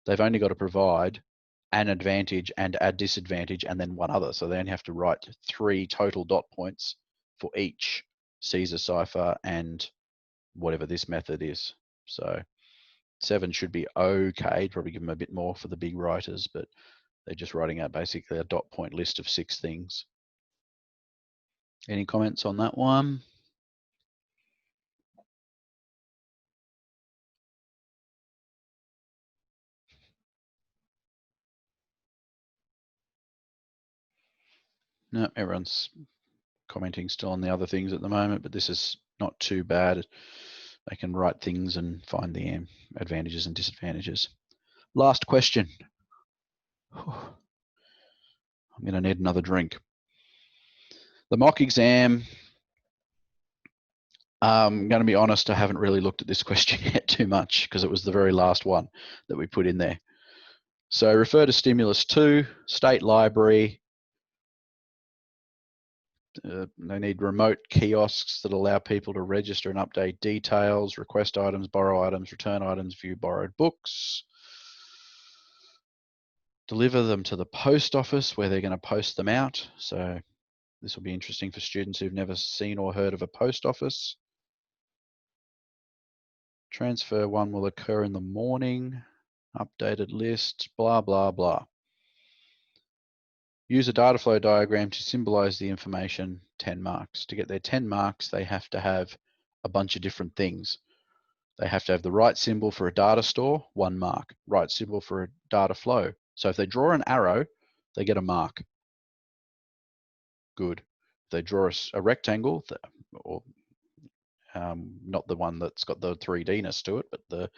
they've only got to provide an advantage and a disadvantage and then 1 other. So they only have to write 3 total dot points for each Caesar cipher and whatever this method is. So 7 should be okay. Probably give them a bit more for the big writers, but they're just writing out basically a dot point list of 6 things. Any comments on that one? No, everyone's commenting still on the other things at the moment, but this is not too bad. They can write things and find the advantages and disadvantages. Last question. I'm going to need another drink. The mock exam, I'm going to be honest, I haven't really looked at this question yet too much because it was the very last one that we put in there. So refer to stimulus 2, state library. They need remote kiosks that allow people to register and update details, request items, borrow items, return items, view borrowed books. Deliver them to the post office where they're going to post them out. So this will be interesting for students who've never seen or heard of a post office. Transfer 1 will occur in the morning. Updated list, blah, blah, blah. Use a data flow diagram to symbolize the information, 10 marks. To get their 10 marks, they have to have a bunch of different things. They have to have the right symbol for a data store, 1 mark. Right symbol for a data flow. So if they draw an arrow, they get a mark. good. If they draw a rectangle, or not the one that's got the 3D-ness to it, but the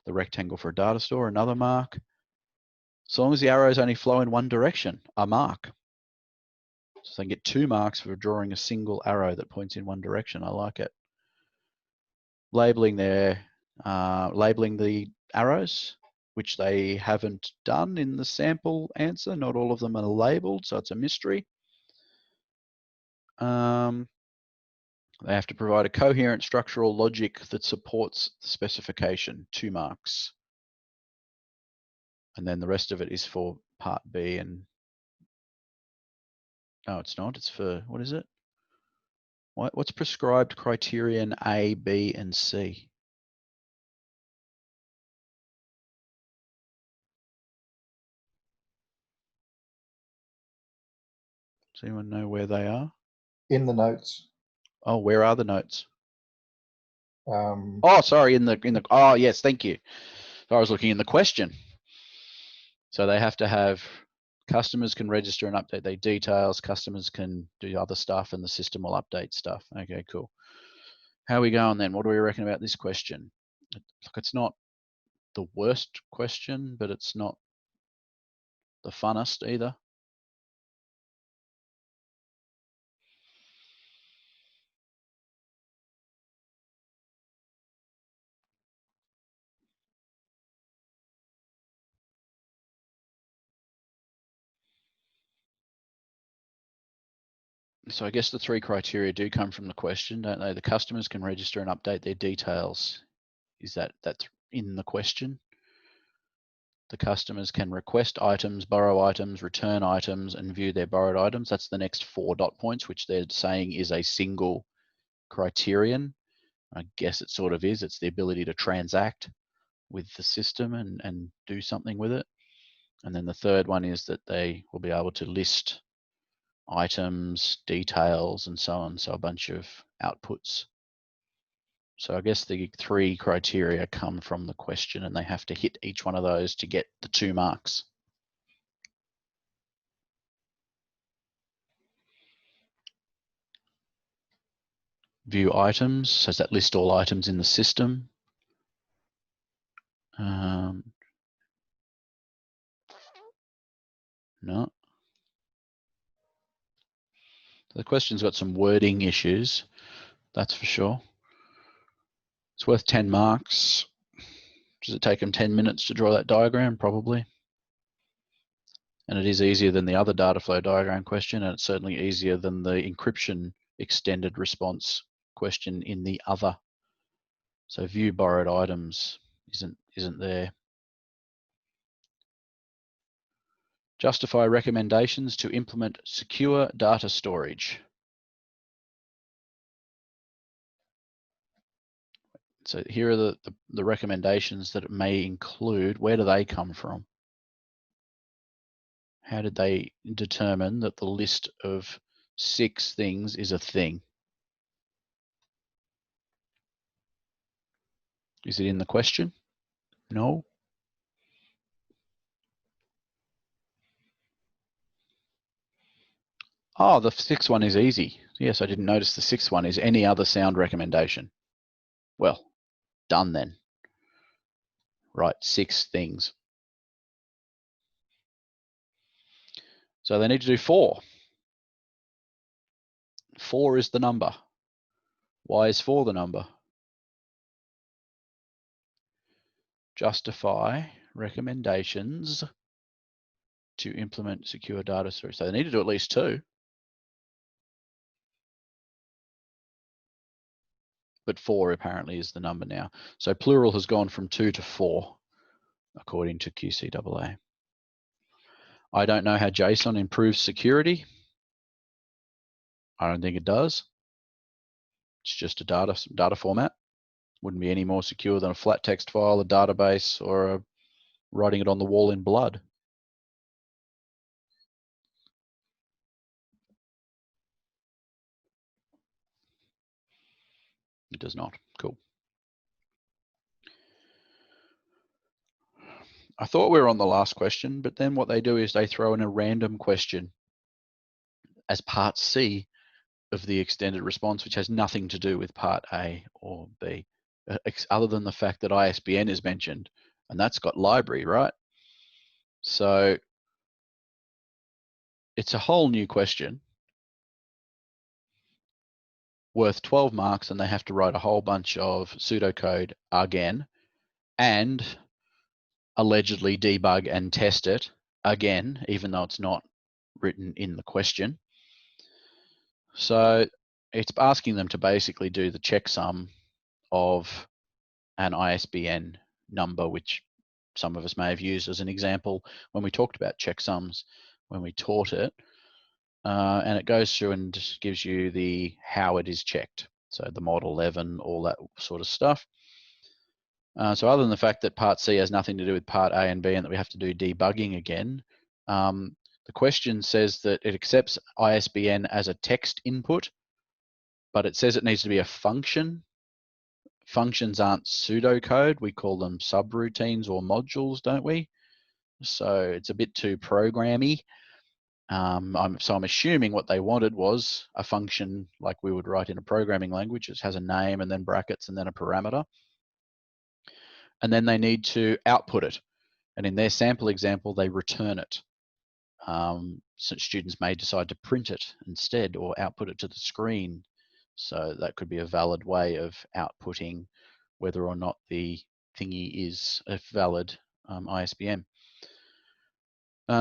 rectangle for a data store, another mark. So long as the arrows only flow in one direction, a mark. So they can get 2 marks for drawing a single arrow that points in one direction. I like it. Labeling the arrows, which they haven't done in the sample answer. Not all of them are labeled, so it's a mystery. They have to provide a coherent structural logic that supports the specification, 2 marks. And then the rest of it is for part B. And no, it's not. It's for, what is it? What's prescribed criterion A, B, and C? Does anyone know where they are? In the notes. Oh, where are the notes? Um, Oh, sorry, in the oh yes, thank you. I was looking in the question. So they have to have, customers can register and update their details, customers can do other stuff, and the system will update stuff. Okay, cool. How are we going then? What do we reckon about this question? Look, it's not the worst question, but it's not the funnest either. So I guess the 3 criteria do come from the question, don't they? The customers can register and update their details. Is that's in the question? The customers can request items, borrow items, return items, and view their borrowed items. That's the next 4 dot points, which they're saying is a single criterion. I guess it sort of is. It's the ability to transact with the system and do something with it. And then the third one is that they will be able to list items, details, and so on. So a bunch of outputs. So I guess the 3 criteria come from the question, and they have to hit each one of those to get the 2 marks. View items, does that list all items in the system? No. The question's got some wording issues, that's for sure. It's worth 10 marks. Does it take them 10 minutes to draw that diagram? Probably. And it is easier than the other data flow diagram question, and it's certainly easier than the encryption extended response question in the other. So view borrowed items isn't there. Justify recommendations to implement secure data storage. So here are the recommendations that it may include. Where do they come from? How did they determine that the list of 6 things is a thing? Is it in the question? No. Oh, the 6th one is easy. Yes, I didn't notice the 6th one is any other sound recommendation. Well, done then. Right, 6 things. So they need to do 4. 4 is the number. Why is 4 the number? Justify recommendations to implement secure data storage. So they need to do at least 2. But 4 apparently is the number now. So plural has gone from 2 to 4, according to QCIIE. I don't know how JSON improves security. I don't think it does. It's just a data format. Wouldn't be any more secure than a flat text file, a database, or writing it on the wall in blood. It does not. Cool. I thought we were on the last question, but then what they do is they throw in a random question as part C of the extended response, which has nothing to do with part A or B, other than the fact that ISBN is mentioned, and that's got library, right? So it's a whole new question worth 12 marks, and they have to write a whole bunch of pseudocode again and allegedly debug and test it again, even though it's not written in the question. So it's asking them to basically do the checksum of an ISBN number, which some of us may have used as an example when we talked about checksums when we taught it. And it goes through and gives you the how it is checked. So the mod 11, all that sort of stuff. So other than the fact that part C has nothing to do with part A and B and that we have to do debugging again, the question says that it accepts ISBN as a text input, but it says it needs to be a function. Functions aren't pseudocode. We call them subroutines or modules, don't we? So it's a bit too programmy. So I'm assuming what they wanted was a function like we would write in a programming language. It has a name and then brackets and then a parameter. And then they need to output it. And in their sample example, they return it. So students may decide to print it instead or output it to the screen. So that could be a valid way of outputting whether or not the thingy is a valid ISBN.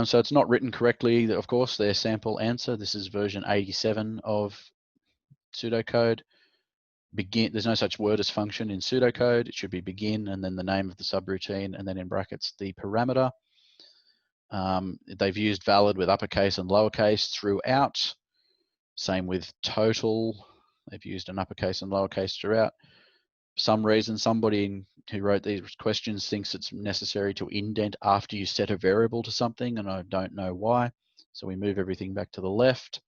So it's not written correctly, of course, their sample answer. This is version 87 of pseudocode. Begin, there's no such word as function in pseudocode. It should be begin and then the name of the subroutine and then in brackets the parameter. They've used valid with uppercase and lowercase throughout. Same with total. They've used an uppercase and lowercase throughout. For some reason, somebody who wrote these questions thinks it's necessary to indent after you set a variable to something, and I don't know why. So we move everything back to the left.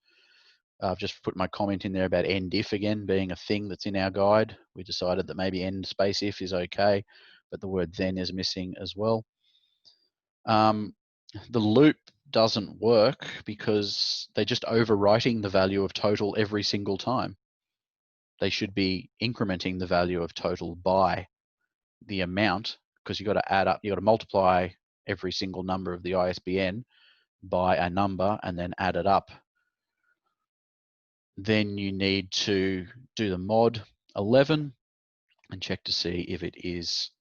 I've just put my comment in there about end if again being a thing that's in our guide. We decided that maybe end space if is okay, but the word then is missing as well. The loop doesn't work because they're just overwriting the value of total every single time. They should be incrementing the value of total by the amount, because you've got to add up, you've got to multiply every single number of the ISBN by a number and then add it up. Then you need to do the mod 11 and check to see if it is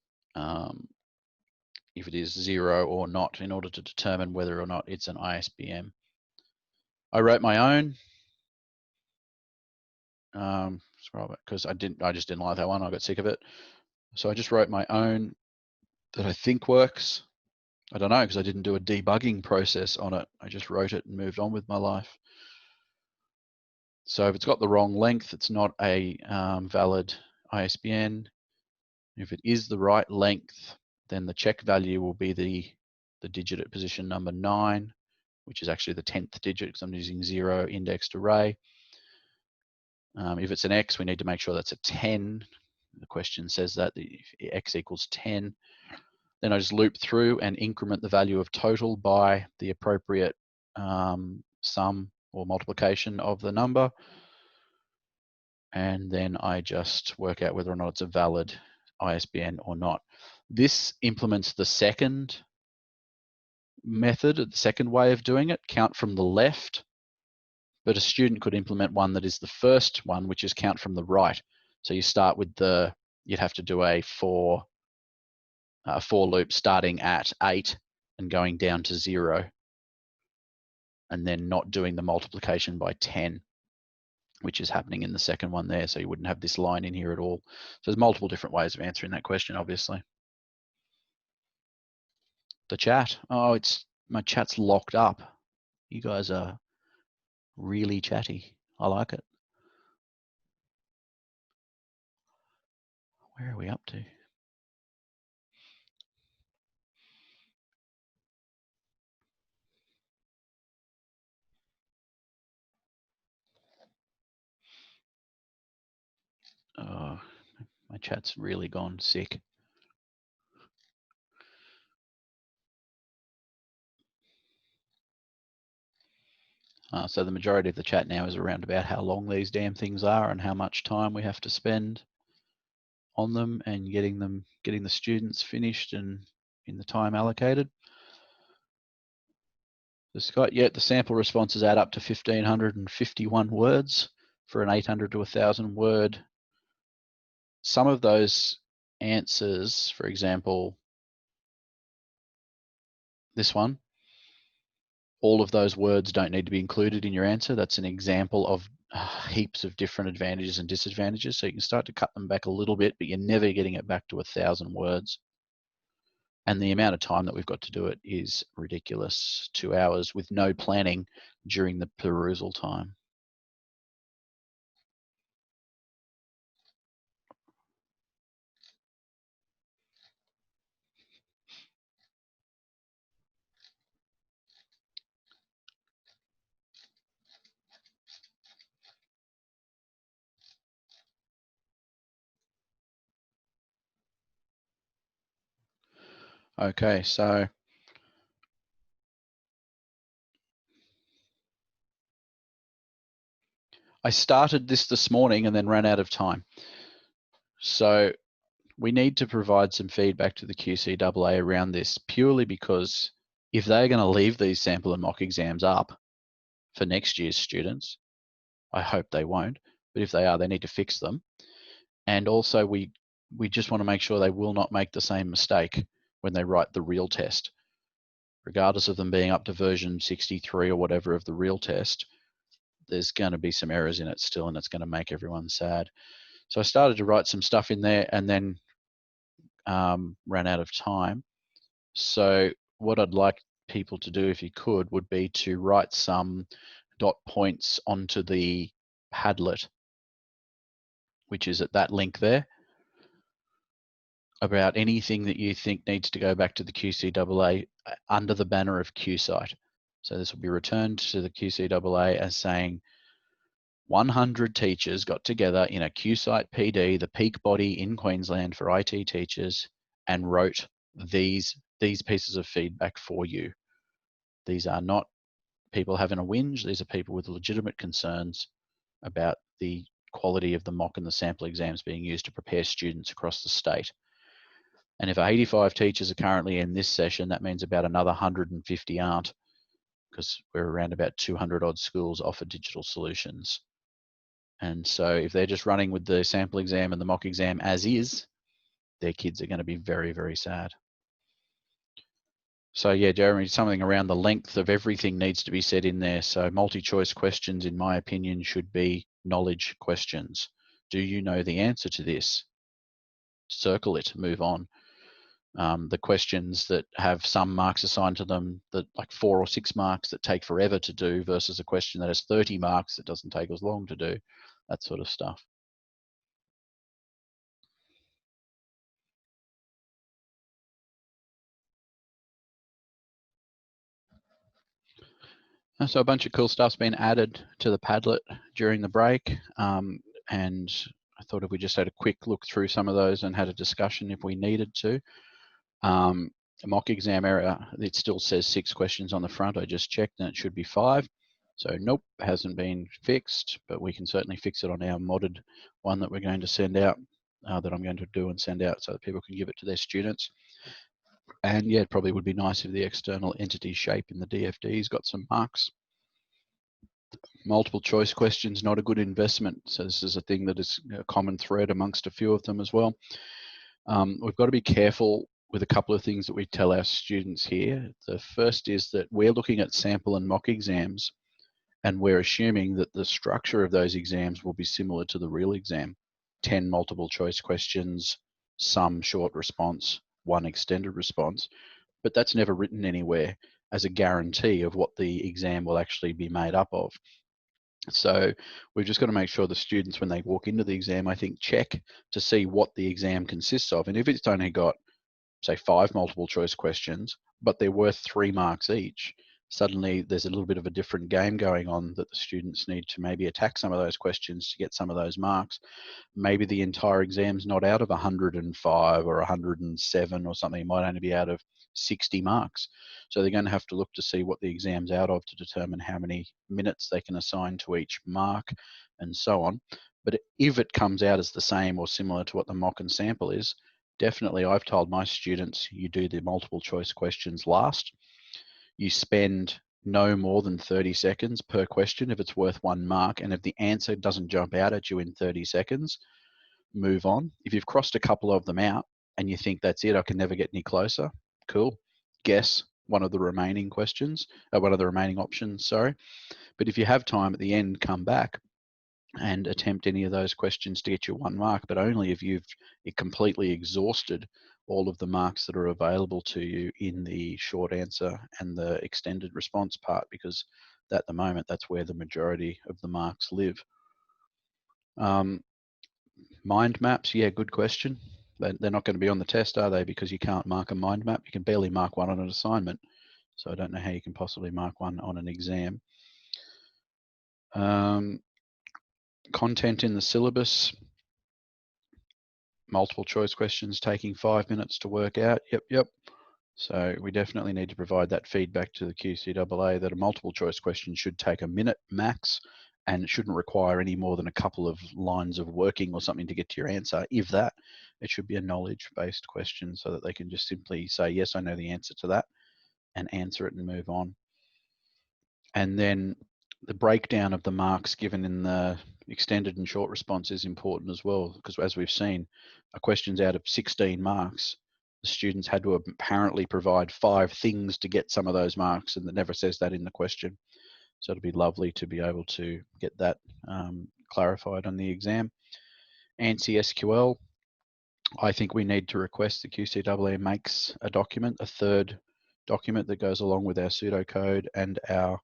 0 or not in order to determine whether or not it's an ISBN. I wrote my own because I just didn't like that one. I got sick of it. So I just wrote my own that I think works. I don't know because I didn't do a debugging process on it. I just wrote it and moved on with my life. So if it's got the wrong length, it's not a valid ISBN. If it is the right length, then the check value will be the digit at position number 9, which is actually the 10th digit because I'm using 0 indexed array. If it's an X, we need to make sure that's a 10. The question says that if X equals 10. Then I just loop through and increment the value of total by the appropriate sum or multiplication of the number. And then I just work out whether or not it's a valid ISBN or not. This implements the second method, the second way of doing it, count from the left. But a student could implement one that is the first one, which is count from the right. So you start with you'd have to do a for loop starting at 8 and going down to 0, and then not doing the multiplication by 10, which is happening in the second one there. So you wouldn't have this line in here at all. So there's multiple different ways of answering that question, obviously. The chat. Oh, my chat's locked up. You guys are really chatty. I like it. Where are we up to? Oh, my chat's really gone sick. So the majority of the chat now is around about how long these damn things are and how much time we have to spend on them and getting the students finished and in the time allocated. So Scott, yeah, the sample responses add up to 1,551 words for an 800 to 1,000 word. Some of those answers, for example, this one, all of those words don't need to be included in your answer. That's an example of heaps of different advantages and disadvantages. So you can start to cut them back a little bit, but you're never getting it back to 1,000 words. And the amount of time that we've got to do it is ridiculous. 2 hours with no planning during the perusal time. Okay, so I started this morning and then ran out of time. So we need to provide some feedback to the QCIIE around this, purely because if they're going to leave these sample and mock exams up for next year's students, I hope they won't, but if they are, they need to fix them. And also we just want to make sure they will not make the same mistake when they write the real test. Regardless of them being up to version 63 or whatever of the real test, there's going to be some errors in it still, and it's going to make everyone sad. So I started to write some stuff in there and then ran out of time. So what I'd like people to do, if you could, would be to write some dot points onto the Padlet, which is at that link there, about anything that you think needs to go back to the QCIIE under the banner of QSITE. So this will be returned to the QCIIE as saying 100 teachers got together in a QSITE PD, the peak body in Queensland for IT teachers, and wrote these pieces of feedback for you. These are not people having a whinge. These are people with legitimate concerns about the quality of the mock and the sample exams being used to prepare students across the state. And if 85 teachers are currently in this session, that means about another 150 aren't, because we're around about 200 odd schools offer digital solutions. And so if they're just running with the sample exam and the mock exam as is, their kids are going to be very, very sad. So yeah, Jeremy, something around the length of everything needs to be said in there. So multi-choice questions, in my opinion, should be knowledge questions. Do you know the answer to this? Circle it, move on. The questions that have some marks assigned to them, that like 4 or 6 marks that take forever to do versus a question that has 30 marks that doesn't take as long to do, that sort of stuff. So a bunch of cool stuff's been added to the Padlet during the break, and I thought if we just had a quick look through some of those and had a discussion if we needed to. A mock exam error, it still says 6 questions on the front. I just checked and it should be 5. So nope, hasn't been fixed, but we can certainly fix it on our modded one that we're going to send out, that I'm going to do and send out so that people can give it to their students. And yeah, it probably would be nice if the external entity shape in the DFD's got some marks. Multiple choice questions, not a good investment. So this is a thing that is a common thread amongst a few of them as well. We've got to be careful with a couple of things that we tell our students here. The first is that we're looking at sample and mock exams, and we're assuming that the structure of those exams will be similar to the real exam. 10 multiple choice questions, some short response, 1 extended response, but that's never written anywhere as a guarantee of what the exam will actually be made up of. So we've just got to make sure the students, when they walk into the exam, I think, check to see what the exam consists of. And if it's only got, say, 5 multiple choice questions, but they're worth 3 marks each, suddenly there's a little bit of a different game going on, that the students need to maybe attack some of those questions to get some of those marks. Maybe the entire exam's not out of 105 or 107 or something. It might only be out of 60 marks. So they're going to have to look to see what the exam's out of to determine how many minutes they can assign to each mark and so on. But if it comes out as the same or similar to what the mock and sample is, definitely I've told my students, you do the multiple choice questions last. You spend no more than 30 seconds per question if it's worth 1 mark, and if the answer doesn't jump out at you in 30 seconds, move on. If you've crossed a couple of them out and you think that's it, I can never get any closer, cool. Guess one of the remaining questions, one of the remaining options, sorry. But if you have time at the end, come back and attempt any of those questions to get you 1 mark, but only if you've completely exhausted all of the marks that are available to you in the short answer and the extended response part, because at the moment, that's where the majority of the marks live. Mind maps, yeah, good question. They're not going to be on the test, are they? Because you can't mark a mind map. You can barely mark one on an assignment. So I don't know how you can possibly mark one on an exam. Content in the syllabus, multiple choice questions taking 5 minutes to work out. Yep. So we definitely need to provide that feedback to the QCIIE that a multiple choice question should take a minute max, and it shouldn't require any more than a couple of lines of working or something to get to your answer. If that, it should be a knowledge-based question so that they can just simply say, yes, I know the answer to that, and answer it and move on. And then the breakdown of the marks given in the extended and short response is important as well, because as we've seen, a question's out of 16 marks, the students had to apparently provide 5 things to get some of those marks, and it never says that in the question. So it'd be lovely to be able to get that clarified on the exam. ANSI SQL, I think we need to request the QCIIE makes a document, a third document that goes along with our pseudocode and our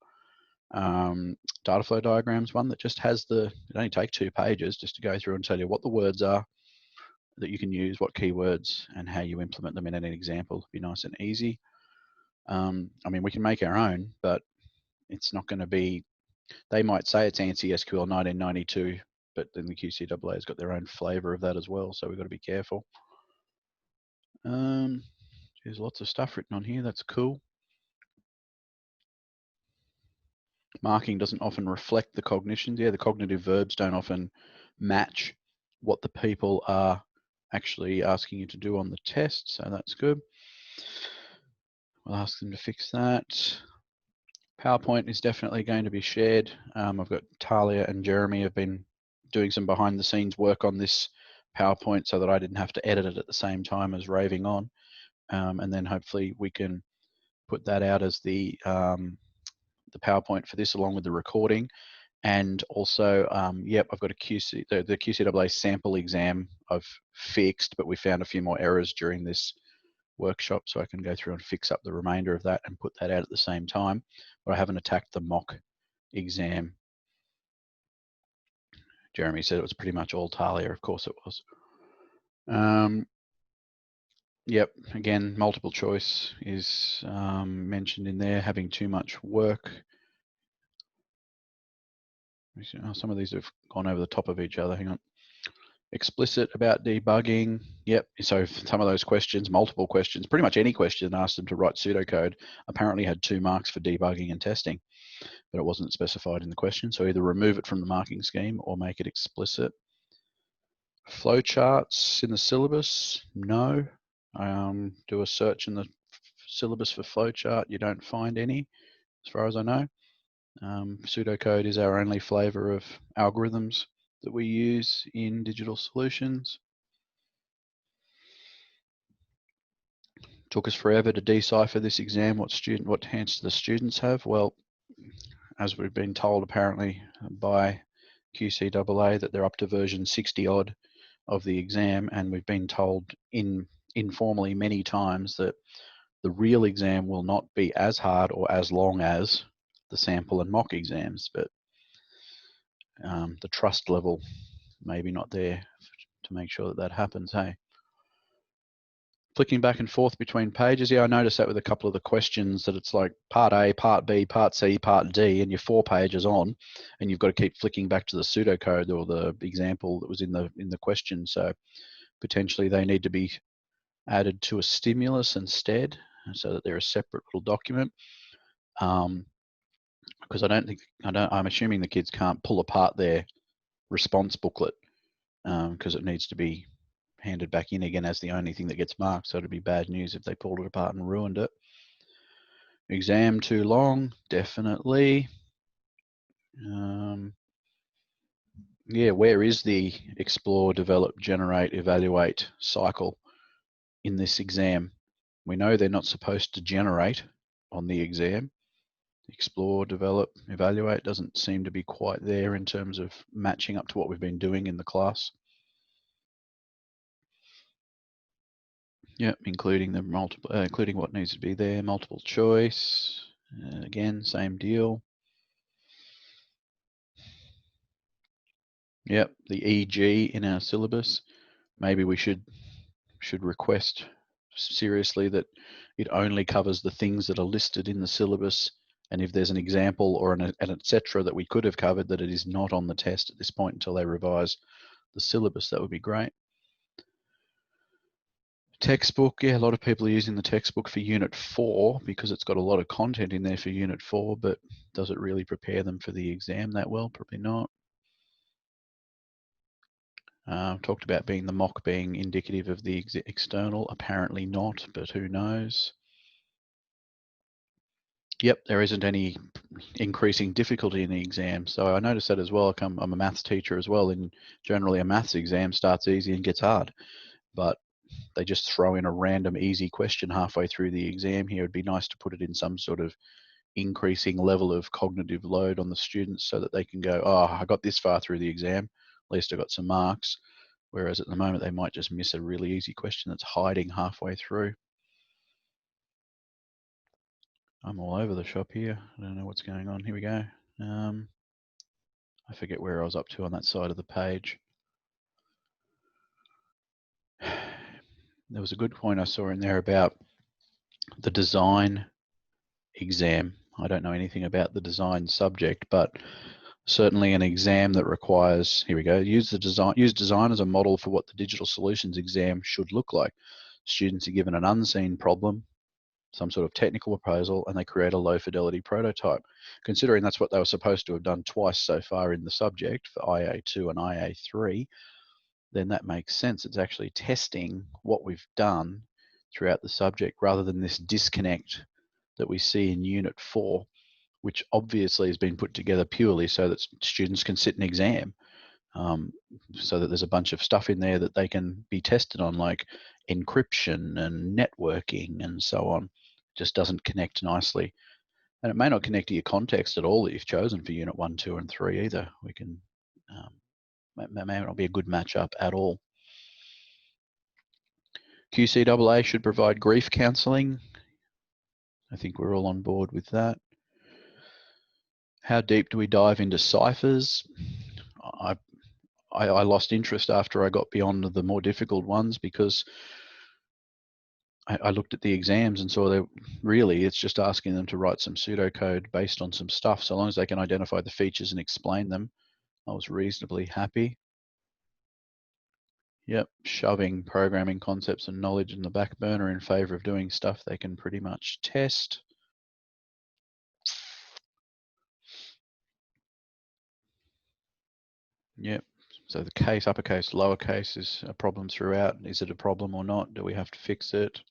data flow diagrams, one that just has it only take 2 pages just to go through and tell you what the words are that you can use, what keywords, and how you implement them in an example. It'd be nice and easy. I mean, we can make our own, but it's not going to be, they might say it's ANSI SQL 1992, but then the QCIIE has got their own flavor of that as well, so we've got to be careful. There's lots of stuff written on here, that's cool. Marking doesn't often reflect the cognitions. Yeah, the cognitive verbs don't often match what the people are actually asking you to do on the test, so that's good. We'll ask them to fix that. PowerPoint is definitely going to be shared. I've got Talia and Jeremy have been doing some behind the scenes work on this PowerPoint so that I didn't have to edit it at the same time as raving on. And then hopefully we can put that out as the PowerPoint for this along with the recording. And also, yep, I've got a the QCIIE sample exam I've fixed, but we found a few more errors during this workshop, so I can go through and fix up the remainder of that and put that out at the same time. But I haven't attacked the mock exam. Jeremy said it was pretty much all Talia. Of course it was. Yep, again, multiple choice is mentioned in there, having too much work. Oh, some of these have gone over the top of each other. Hang on. Explicit about debugging. Yep. So some of those questions, multiple questions, pretty much any question asked them to write pseudocode, apparently had 2 marks for debugging and testing, but it wasn't specified in the question. So either remove it from the marking scheme or make it explicit. Flowcharts in the syllabus, no. Do a search in the syllabus for flowchart. You don't find any, as far as I know. Pseudocode is our only flavor of algorithms that we use in digital solutions. Took us forever to decipher this exam. What chance do the students have? Well, as we've been told apparently by QCIIE that they're up to version 60 odd of the exam, and we've been told informally many times that the real exam will not be as hard or as long as the sample and mock exams, but the trust level maybe not there to make sure that that happens, hey? Flicking back and forth between pages. Yeah, I noticed that with a couple of the questions that it's like part A, part B, part C, part D, and you're 4 pages on, and you've got to keep flicking back to the pseudocode or the example that was in the question. So potentially they need to be added to a stimulus instead, so that they're a separate little document. Because I'm assuming the kids can't pull apart their response booklet because it needs to be handed back in again as the only thing that gets marked. So it'd be bad news if they pulled it apart and ruined it. Exam too long, definitely. Yeah, where is the explore, develop, generate, evaluate cycle in this exam? We know they're not supposed to generate on the exam. Explore, develop, evaluate doesn't seem to be quite there in terms of matching up to what we've been doing in the class. Yep, including the multiple, including what needs to be there, multiple choice. Again, same deal. Yep, the EG in our syllabus. Maybe we should request seriously that it only covers the things that are listed in the syllabus. And if there's an example or an etc. that we could have covered, that it is not on the test at this point until they revise the syllabus, that would be great. Textbook, yeah, a lot of people are using the textbook for Unit 4 because it's got a lot of content in there for Unit 4, but does it really prepare them for the exam that well? Probably not. Talked about the mock being indicative of the external. Apparently not, but who knows? Yep, there isn't any increasing difficulty in the exam. So I noticed that as well. I'm a maths teacher as well, and generally a maths exam starts easy and gets hard. But they just throw in a random easy question halfway through the exam here. It'd be nice to put it in some sort of increasing level of cognitive load on the students so that they can go, oh, I got this far through the exam, at least I got some marks. Whereas at the moment they might just miss a really easy question that's hiding halfway through. I'm all over the shop here. I don't know what's going on. Here we go. I forget where I was up to on that side of the page. There was a good point I saw in there about the design exam. I don't know anything about the design subject, but certainly an exam that requires, here we go, use design as a model for what the digital solutions exam should look like. Students are given an unseen problem, some sort of technical proposal, and they create a low fidelity prototype. Considering that's what they were supposed to have done twice so far in the subject for IA2 and IA3, then that makes sense. It's actually testing what we've done throughout the subject rather than this disconnect that we see in Unit 4, which obviously has been put together purely so that students can sit an exam, so that there's a bunch of stuff in there that they can be tested on, like encryption and networking and so on. It just doesn't connect nicely. And it may not connect to your context at all that you've chosen for Unit 1, 2, and 3 either. We can, that may not be a good matchup at all. QCIIE should provide grief counselling. I think we're all on board with that. How deep do we dive into ciphers? I lost interest after I got beyond the more difficult ones because I looked at the exams and saw that really it's just asking them to write some pseudocode based on some stuff. So long as they can identify the features and explain them, I was reasonably happy. Yep, shoving programming concepts and knowledge in the back burner in favor of doing stuff they can pretty much test. Yep, so the case, uppercase, lowercase is a problem throughout. Is it a problem or not? Do we have to fix it?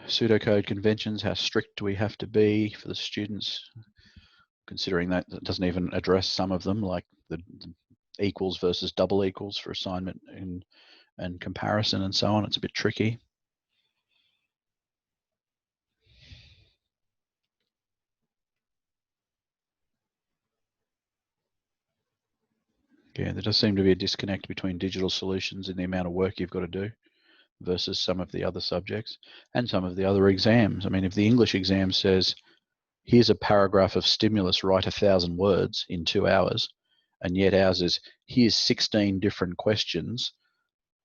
Pseudocode conventions, how strict do we have to be for the students? Considering that it doesn't even address some of them, like the equals versus double equals for assignment and comparison and so on. It's a bit tricky. Yeah, there does seem to be a disconnect between digital solutions and the amount of work you've got to do versus some of the other subjects and some of the other exams. I mean, if the English exam says, here's a paragraph of stimulus, write 1,000 words in 2 hours, and yet ours is, here's 16 different questions,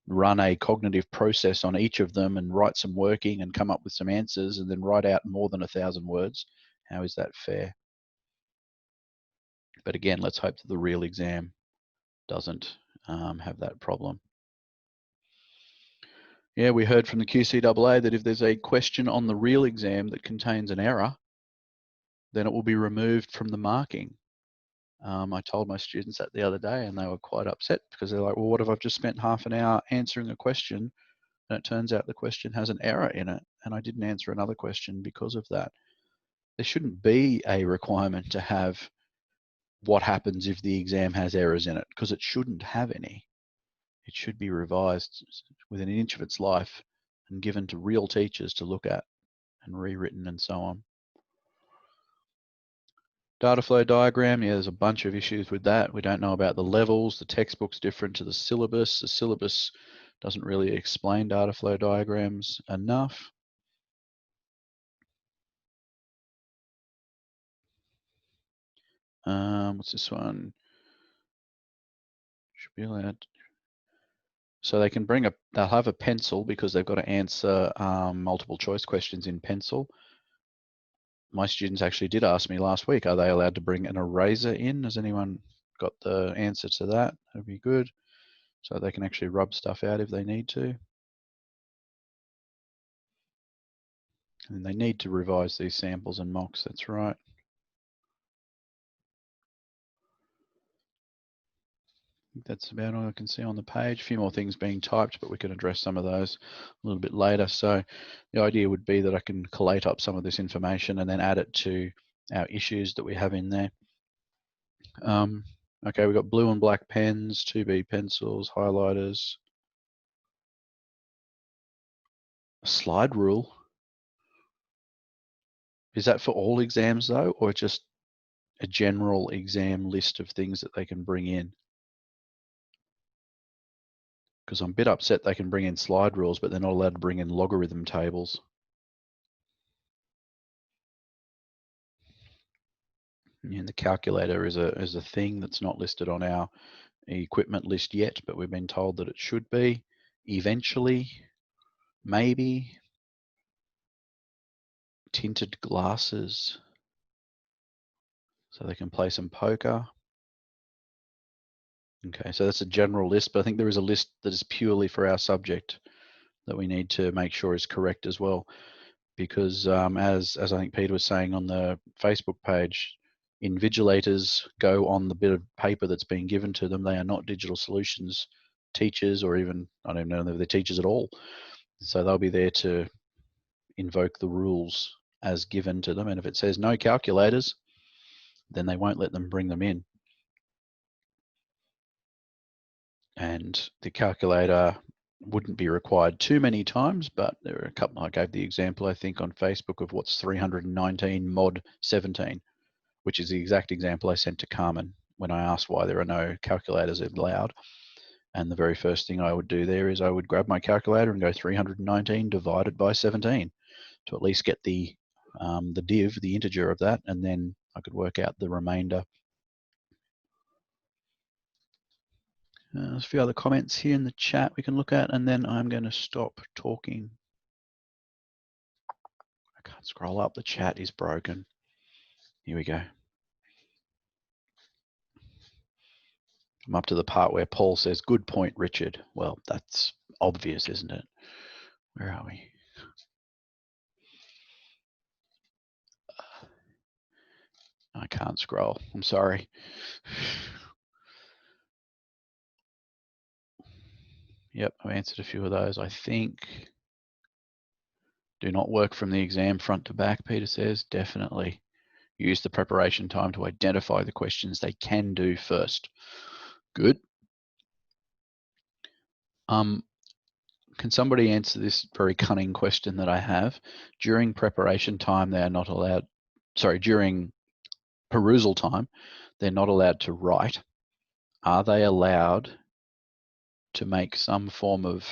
run a cognitive process on each of them and write some working and come up with some answers and then write out more than 1,000 words. How is that fair? But again, let's hope that the real exam doesn't have that problem. Yeah, we heard from the QCIIE that if there's a question on the real exam that contains an error, then it will be removed from the marking. I told my students that the other day and they were quite upset because they're like, well, what if I've just spent half an hour answering a question and it turns out the question has an error in it and I didn't answer another question because of that? There shouldn't be a requirement to have what happens if the exam has errors in it, because it shouldn't have any. It should be revised within an inch of its life and given to real teachers to look at and rewritten and so on. Data flow diagram, yeah, there's a bunch of issues with that. We don't know about the levels. The textbook's different to the syllabus. The syllabus doesn't really explain data flow diagrams enough. What's this one? Should be allowed. So they can bring a, they'll have a pencil because they've got to answer multiple choice questions in pencil. My students actually did ask me last week, are they allowed to bring an eraser in? Has anyone got the answer to that? That'd be good. So they can actually rub stuff out if they need to. And they need to revise these samples and mocks, that's right. I think that's about all I can see on the page. A few more things being typed, but we can address some of those a little bit later. So the idea would be that I can collate up some of this information and then add it to our issues that we have in there. Okay, we've got blue and black pens, 2B pencils, highlighters. A slide rule. Is that for all exams though, or just a general exam list of things that they can bring in? Because I'm a bit upset they can bring in slide rules, but they're not allowed to bring in logarithm tables. And the calculator is a thing that's not listed on our equipment list yet, but we've been told that it should be eventually, maybe. Tinted glasses, so they can play some poker. Okay, so that's a general list, but I think there is a list that is purely for our subject that we need to make sure is correct as well. Because as I think Peter was saying on the Facebook page, invigilators go on the bit of paper that's being given to them. They are not digital solutions teachers, or even, I don't know if they're teachers at all. So they'll be there to invoke the rules as given to them. And if it says no calculators, then they won't let them bring them in. And the calculator wouldn't be required too many times, but there are a couple. I gave the example, I think, on Facebook of what's 319 mod 17, which is the exact example I sent to Carmen when I asked why there are no calculators allowed. And the very first thing I would do there is I would grab my calculator and go 319 divided by 17 to at least get the div, the integer of that, and then I could work out the remainder. There's a few other comments here in the chat we can look at, and then I'm going to stop talking. I can't scroll up. The chat is broken. Here we go. I'm up to the part where Paul says, "Good point, Richard." Well, that's obvious, isn't it? Where are we? I can't scroll. I'm sorry. Yep, I've answered a few of those, I think. Do not work from the exam front to back, Peter says. Definitely. Use the preparation time to identify the questions they can do first. Good. Can somebody answer this very cunning question that I have? During preparation time, they are not allowed, sorry, during perusal time, they're not allowed to write. Are they allowed to make some form of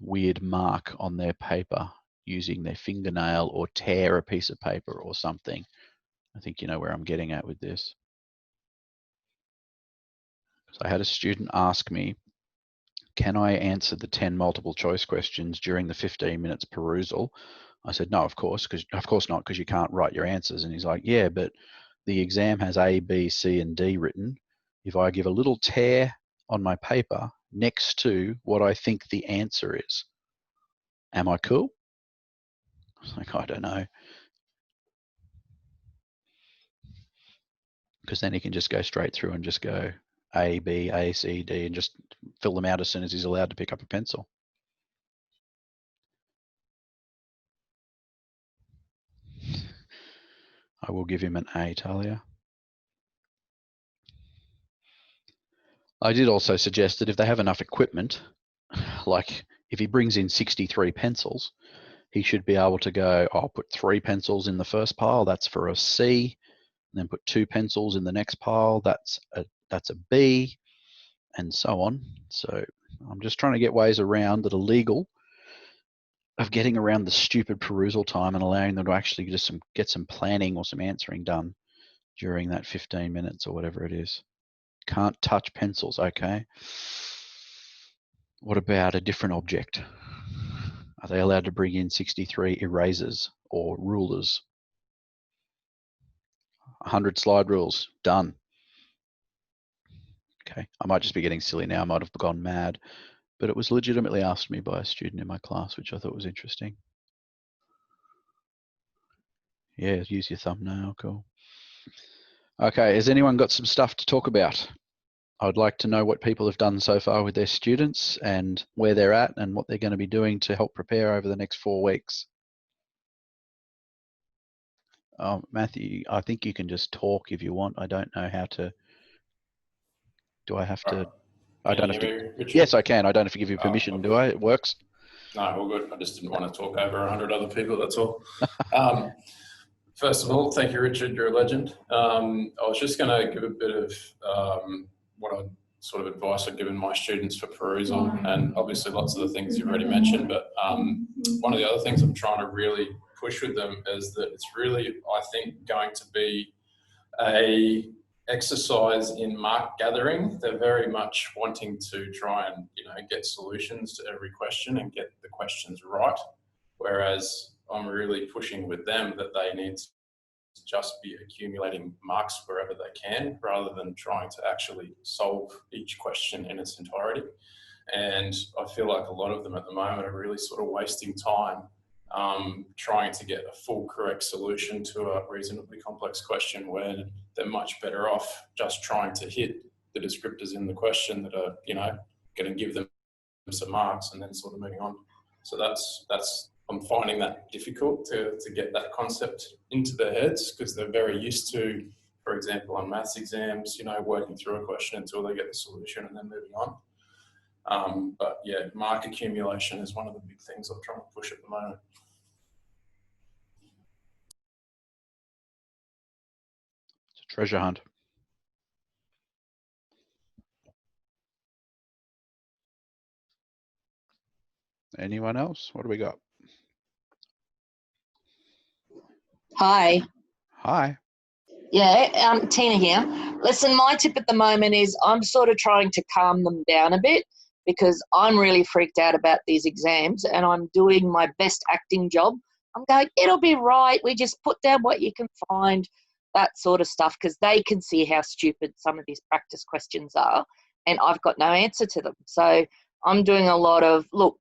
weird mark on their paper using their fingernail or tear a piece of paper or something? I think you know where I'm getting at with this. So I had a student ask me can I answer the 10 multiple choice questions during the 15 minutes perusal? I said, no, of course not, because you can't write your answers. And he's like, yeah, but the exam has A, B, C, and D written. If I give a little tear on my paper next to what I think the answer is, am I cool? I was like, I don't know. Because then he can just go straight through and just go A, B, A, C, D, and just fill them out as soon as he's allowed to pick up a pencil. I will give him an A, Talia. I did also suggest that if they have enough equipment, like if he brings in 63 pencils, he should be able to go, I'll put 3 pencils in the first pile, that's for a C, and then put 2 pencils in the next pile, that's a B, and so on. So I'm just trying to get ways around that are legal of getting around the stupid perusal time and allowing them to actually just get some planning or some answering done during that 15 minutes or whatever it is. Can't touch pencils, okay. What about a different object? Are they allowed to bring in 63 erasers or rulers? 100 slide rules, done. Okay, I might just be getting silly now, I might have gone mad, but it was legitimately asked me by a student in my class, which I thought was interesting. Yeah, use your thumbnail, cool. Okay, has anyone got some stuff to talk about? I'd like to know what people have done so far with their students and where they're at and what they're going to be doing to help prepare over the next 4 weeks. Matthew, I think you can just talk if you want. I don't know how to. Do I have to? I don't have to. Yes, I can. I don't have to give you permission, do I? It works. No, all good. I just didn't want to talk over 100 other people, that's all. First of all, thank you, Richard. You're a legend. I was just going to give a bit of what I sort of advice I've given my students for perusal, and obviously lots of the things you've already mentioned, but one of the other things I'm trying to really push with them is that it's really, I think, going to be a exercise in mark gathering. They're very much wanting to try and get solutions to every question and get the questions right, whereas I'm really pushing with them that they need to just be accumulating marks wherever they can rather than trying to actually solve each question in its entirety. And I feel like a lot of them at the moment are really sort of wasting time trying to get a full correct solution to a reasonably complex question, when they're much better off just trying to hit the descriptors in the question that are, going to give them some marks and then sort of moving on. So that's I'm finding that difficult to get that concept into their heads, because they're very used to, for example, on maths exams, working through a question until they get the solution and then moving on. But yeah, mark accumulation is one of the big things I'm trying to push at the moment. It's a treasure hunt. Anyone else? What do we got? Hi. Hi. Yeah, Tina here. Listen, my tip at the moment is I'm sort of trying to calm them down a bit, because I'm really freaked out about these exams and I'm doing my best acting job. I'm going, it'll be right. We just put down what you can find, that sort of stuff, because they can see how stupid some of these practice questions are and I've got no answer to them. So I'm doing a lot of, look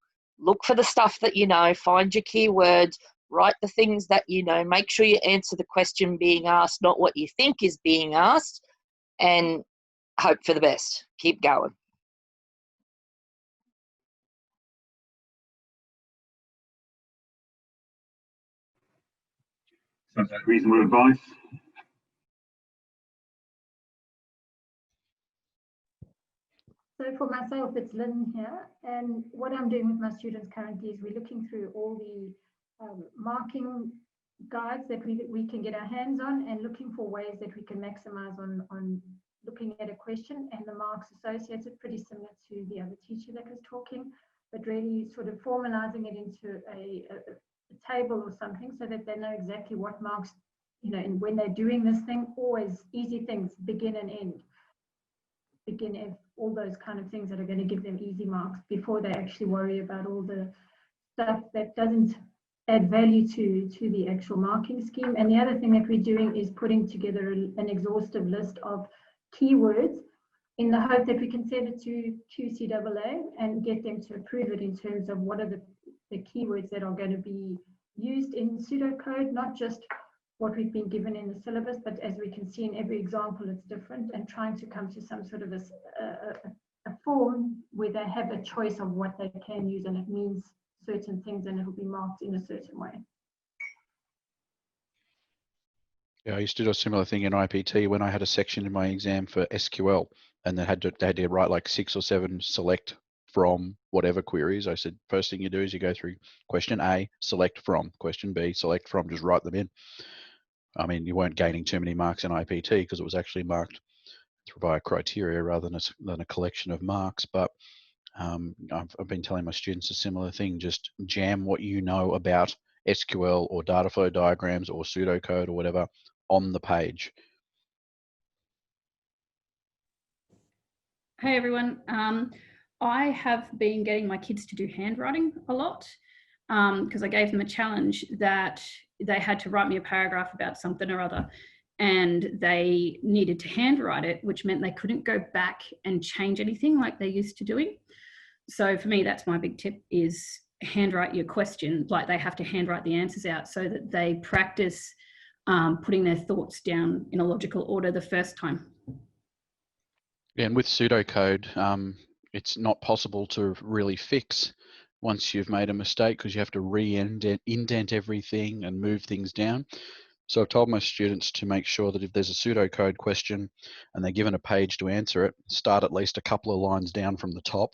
for the stuff that you know, find your keywords, write the things that you know, make sure you answer the question being asked, not what you think is being asked, and hope for the best. Keep going. Sounds like reasonable advice. So for myself, it's Lynn here, and what I'm doing with my students currently is we're looking through all the marking guides that we can get our hands on, and looking for ways that we can maximize on looking at a question and the marks associated, pretty similar to the other teacher that was talking, but really sort of formalizing it into a table or something so that they know exactly what marks, and when they're doing this thing, always easy things, begin and end. beginner, all those kind of things that are going to give them easy marks before they actually worry about all the stuff that doesn't add value to the actual marking scheme. And the other thing that we're doing is putting together an exhaustive list of keywords in the hope that we can send it to QCIIE and get them to approve it in terms of what are the keywords that are going to be used in pseudocode, not just what we've been given in the syllabus, but as we can see in every example, it's different, and trying to come to some sort of a form where they have a choice of what they can use, and it means certain things and it will be marked in a certain way. Yeah, I used to do a similar thing in IPT when I had a section in my exam for SQL, and they had to write like 6 or 7 select from whatever queries. I said, first thing you do is you go through question A, select from, question B, select from, just write them in. I mean, you weren't gaining too many marks in IPT because it was actually marked by a criteria rather than a collection of marks. But I've been telling my students a similar thing, just jam what you know about SQL or data flow diagrams or pseudocode or whatever on the page. Hey everyone, I have been getting my kids to do handwriting a lot because I gave them a challenge that they had to write me a paragraph about something or other, and they needed to handwrite it, which meant they couldn't go back and change anything like they used to doing. So for me, that's my big tip, is handwrite your question. Like, they have to handwrite the answers out so that they practice putting their thoughts down in a logical order the first time. And with pseudocode, it's not possible to really fix once you've made a mistake, because you have to indent everything and move things down. So I've told my students to make sure that if there's a pseudocode question and they're given a page to answer it, start at least a couple of lines down from the top,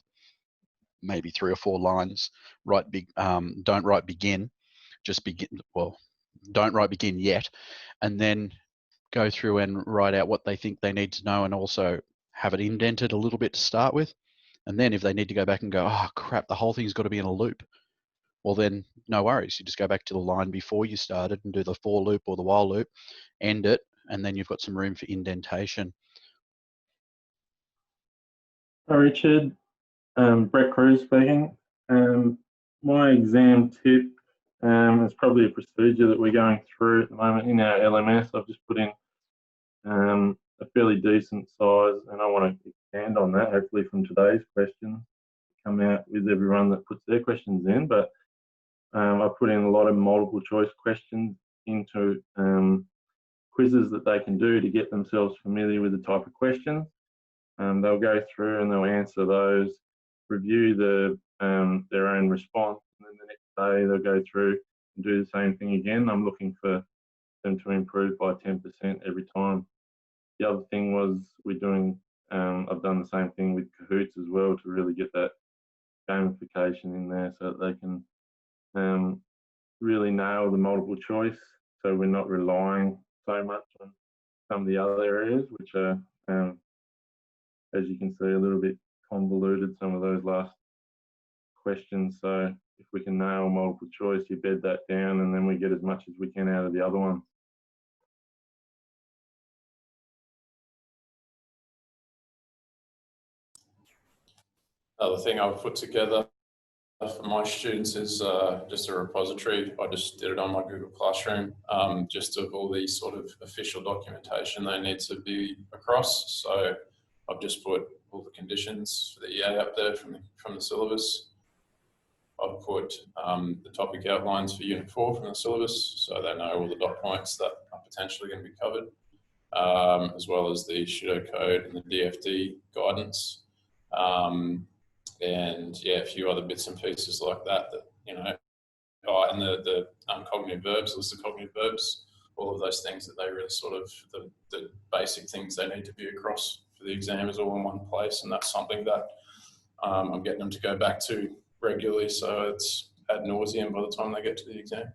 maybe 3 or 4 lines. Don't write begin, just begin. Well, don't write begin yet, and then go through and write out what they think they need to know, and also have it indented a little bit to start with. And then if they need to go back and go, oh crap, the whole thing's got to be in a loop, well then no worries, you just go back to the line before you started and do the for loop or the while loop, end it, and then you've got some room for indentation. Hi Richard, Brett Cruz speaking. My exam tip is probably a procedure that we're going through at the moment in our LMS. I've just put in a fairly decent size, and I want to expand on that, hopefully from today's questions, come out with everyone that puts their questions in. But I put in a lot of multiple choice questions into quizzes that they can do to get themselves familiar with the type of questions. They'll go through and they'll answer those, review their own response, and then the next day they'll go through and do the same thing again. I'm looking for them to improve by 10% every time. The other thing was I've done the same thing with Kahoots as well, to really get that gamification in there so that they can really nail the multiple choice, so we're not relying so much on some of the other areas, which are, as you can see, a little bit convoluted, some of those last questions. So if we can nail multiple choice, you bed that down, and then we get as much as we can out of the other ones. Another thing I've put together for my students is just a repository. I just did it on my Google Classroom, just of all the sort of official documentation they need to be across. So I've just put all the conditions for the EA up there from the syllabus. I've put the topic outlines for Unit 4 from the syllabus, so they know all the dot points that are potentially going to be covered, as well as the pseudocode and the DFD guidance. And yeah, a few other bits and pieces like that, and the cognitive verbs, list of cognitive verbs, all of those things that they really sort of, the basic things they need to be across for the exam is all in one place. And that's something that I'm getting them to go back to regularly, so it's ad nauseum by the time they get to the exam.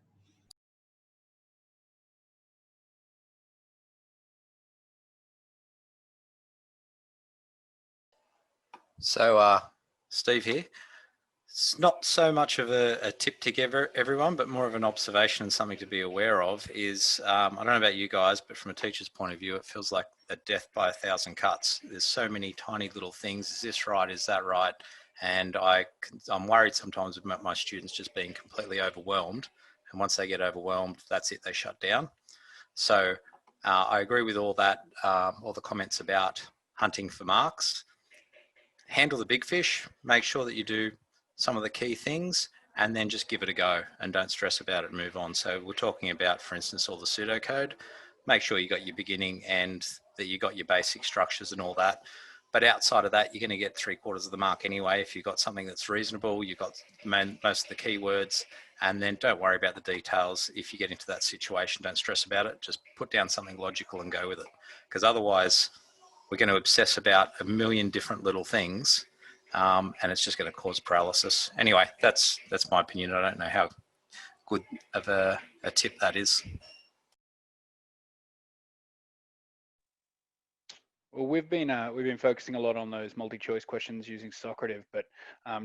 So Steve here. It's not so much of a tip to give everyone, but more of an observation and something to be aware of is, I don't know about you guys, but from a teacher's point of view, it feels like a death by 1,000 cuts. There's so many tiny little things. Is this right? Is that right? And I'm worried sometimes about my students just being completely overwhelmed. And once they get overwhelmed, that's it, they shut down. So I agree with all that, all the comments about hunting for marks. Handle the big fish, make sure that you do some of the key things, and then just give it a go and don't stress about it and move on. So we're talking about, for instance, all the pseudocode. Make sure you got your beginning and that you got your basic structures and all that. But outside of that, you're going to get 3/4 of the mark anyway. If you've got something that's reasonable, you've got most of the keywords, and then don't worry about the details. If you get into that situation, don't stress about it. Just put down something logical and go with it. Because otherwise, we're going to obsess about a million different little things, and it's just going to cause paralysis. Anyway, that's my opinion. I don't know how good of a tip that is. Well, we've been focusing a lot on those multi-choice questions using Socrative, but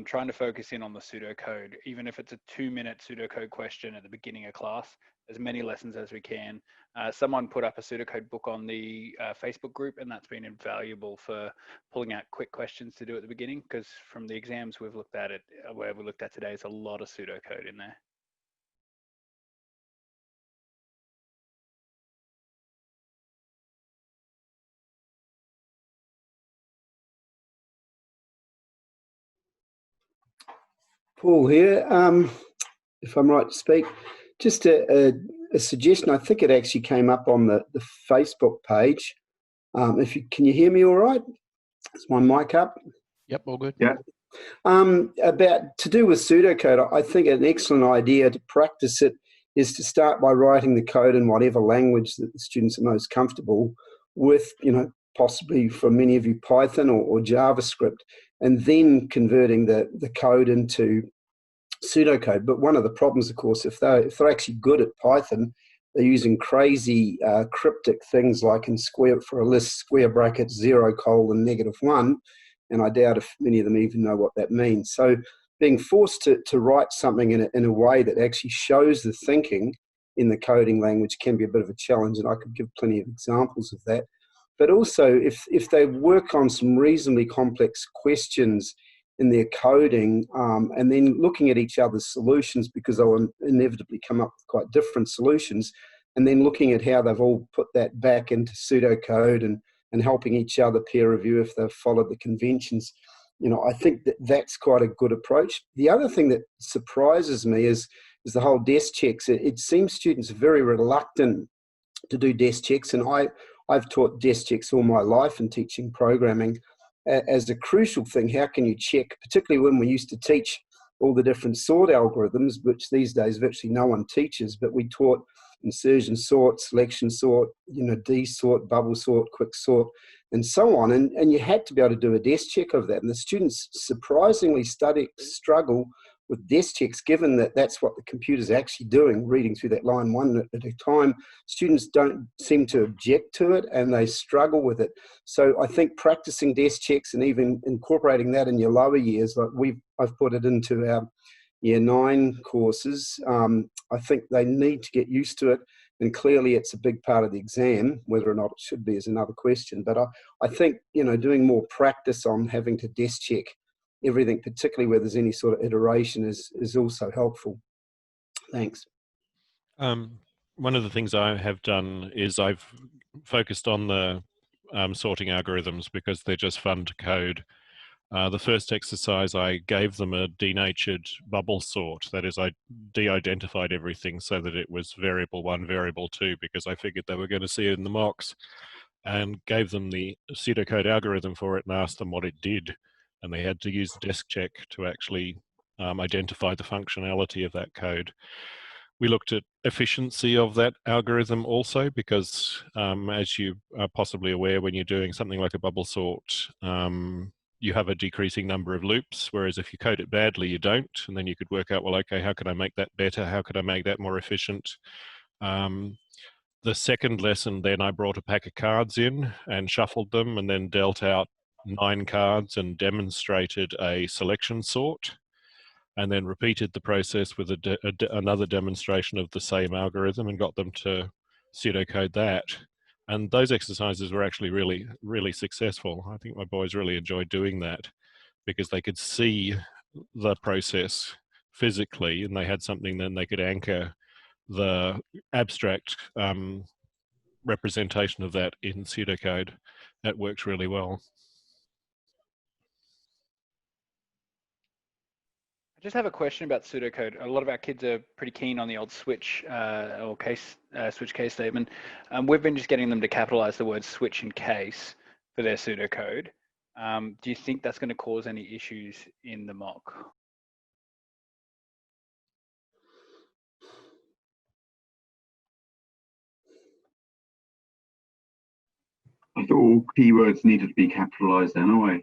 trying to focus in on the pseudocode, even if it's a 2-minute pseudocode question at the beginning of class, as many lessons as we can. Someone put up a pseudocode book on the Facebook group, and that's been invaluable for pulling out quick questions to do at the beginning, because from the exams we've looked at, where we looked at today, is a lot of pseudocode in there. Paul here, if I'm right to speak. Just a suggestion. I think it actually came up on the Facebook page. Can you hear me all right? Is my mic up? Yep, all good. Yeah. About to do with pseudocode, I think an excellent idea to practice it is to start by writing the code in whatever language that the students are most comfortable with, possibly for many of you Python or JavaScript, and then converting the code into pseudocode. But one of the problems, of course, if they're actually good at Python, they're using crazy cryptic things like in for a list, square brackets, 0:1, and I doubt if many of them even know what that means. So being forced to write something in a way that actually shows the thinking in the coding language can be a bit of a challenge, and I could give plenty of examples of that. But also, if they work on some reasonably complex questions in their coding, and then looking at each other's solutions, because they'll inevitably come up with quite different solutions, and then looking at how they've all put that back into pseudocode and helping each other peer review if they've followed the conventions, I think that's quite a good approach. The other thing that surprises me is the whole desk checks. It seems students are very reluctant to do desk checks, and I've taught desk checks all my life in teaching programming as a crucial thing. How can you check, particularly when we used to teach all the different sort algorithms, which these days virtually no one teaches, but we taught insertion sort, selection sort, D-sort, bubble sort, quick sort, and so on. And you had to be able to do a desk check of that. And the students surprisingly struggle with desk checks, given that that's what the computer's actually doing, reading through that line one at a time. Students don't seem to object to it, and they struggle with it. So I think practicing desk checks and even incorporating that in your lower years, like I've put it into our Year 9 courses. I think they need to get used to it, and clearly it's a big part of the exam. Whether or not it should be is another question. But I think doing more practice on having to desk check everything, particularly where there's any sort of iteration, is also helpful. Thanks. One of the things I have done is I've focused on the sorting algorithms because they're just fun to code. The first exercise, I gave them a denatured bubble sort. That is, I de-identified everything so that it was variable 1, variable 2, because I figured they were going to see it in the mocks, and gave them the pseudocode algorithm for it and asked them what it did. And they had to use desk check to actually identify the functionality of that code. We looked at efficiency of that algorithm also, because as you are possibly aware, when you're doing something like a bubble sort, you have a decreasing number of loops, whereas if you code it badly, you don't. And then you could work out, well, okay, how could I make that better? How could I make that more efficient? The second lesson, then I brought a pack of cards in and shuffled them, and then dealt out 9 cards and demonstrated a selection sort. and then repeated the process with another demonstration of the same algorithm and got them to pseudocode that. And those exercises were actually really, really successful. I think my boys really enjoyed doing that because they could see the process physically, and they had something then they could anchor the abstract representation of that in pseudocode. That works really well. I just have a question about pseudocode. A lot of our kids are pretty keen on the old switch or switch case statement. We've been just getting them to capitalize the word switch and case for their pseudocode. Do you think that's going to cause any issues in the mock? I thought all keywords needed to be capitalized anyway.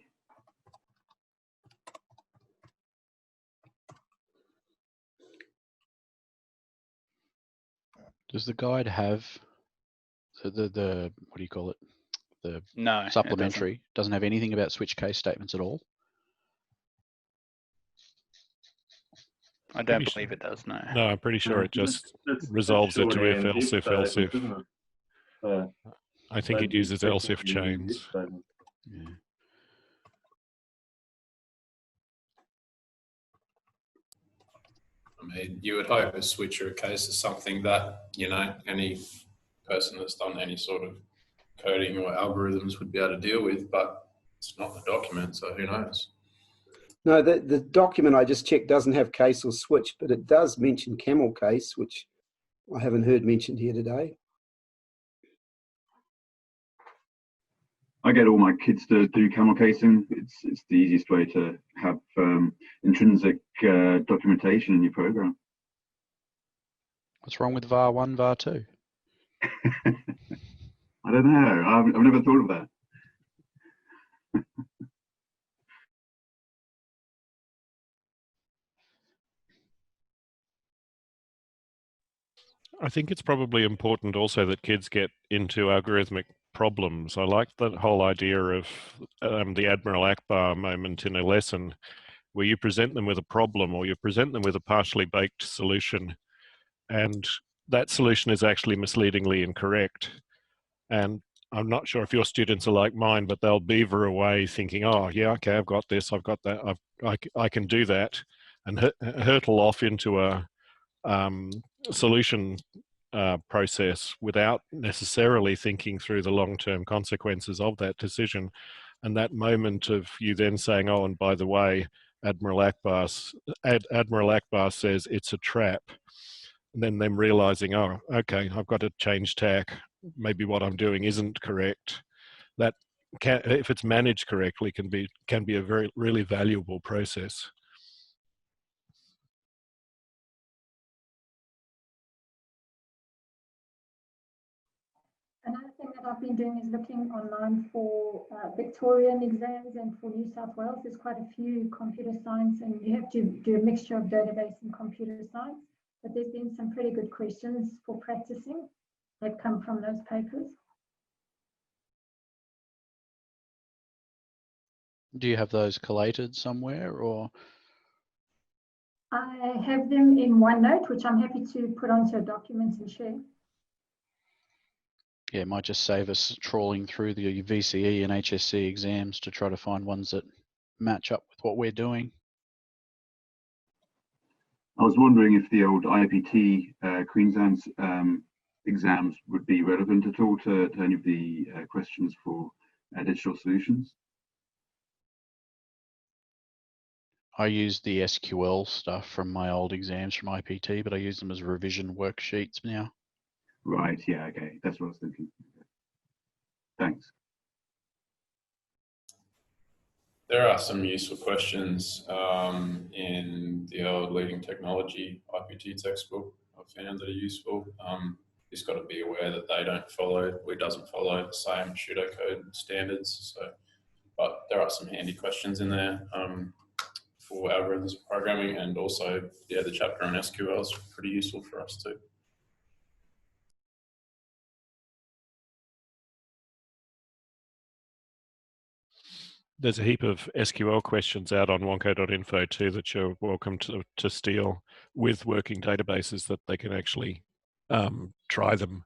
Does the guide have the what do you call it? The No, supplementary doesn't have anything about switch case statements at all? I don't believe it does, no. No, I'm pretty sure it just resolves it to if, else, if, else, if. I think it uses else, if chains. Yeah. I mean, you would hope a switch or a case is something that, you know, any person that's done any sort of coding or algorithms would be able to deal with, but it's not the document, so who knows? No, the document I just checked doesn't have case or switch, but it does mention camel case, which I haven't heard mentioned here today. I get all my kids to do camel casing. It's the easiest way to have intrinsic documentation in your program. What's wrong with var 1, var 2? I don't know. I've never thought of that. I think it's probably important also that kids get into algorithmic problems. I like the whole idea of the Admiral Akbar moment in a lesson where you present them with a problem or you present them with a partially baked solution, and that solution is actually misleadingly incorrect. And I'm not sure if your students are like mine, but they'll beaver away thinking, oh, yeah, okay, I've got this, I've got that, I can do that, and hurtle off into a solution process without necessarily thinking through the long-term consequences of that decision. And that moment of you then saying, oh, and by the way, Admiral Akbar says it's a trap. And then them realizing, oh, okay, I've got to change tack. Maybe what I'm doing isn't correct. That can, if it's managed correctly, can be a really valuable process. Another thing that I've been doing is looking online for Victorian exams, and for New South Wales, there's quite a few computer science, and you have to do a mixture of database and computer science. But there's been some pretty good questions for practicing that come from those papers. Do you have those collated somewhere, or? I have them in OneNote, which I'm happy to put onto a document and share. Yeah, it might just save us trawling through the VCE and HSC exams to try to find ones that match up with what we're doing. I was wondering if the old IPT Queensland's exams would be relevant at all to any of the questions for digital solutions. I use the SQL stuff from my old exams from IPT, but I use them as revision worksheets now. Right, yeah, okay, that's what I was thinking. Thanks. There are some useful questions in the old leading technology IPT textbook I've found that are useful. Just got to be aware that they doesn't follow the same pseudocode standards. So, but there are some handy questions in there for algorithms programming, and also, yeah, the chapter on SQL is pretty useful for us too. There's a heap of SQL questions out on wonko.info too that you're welcome to steal with working databases that they can actually try them.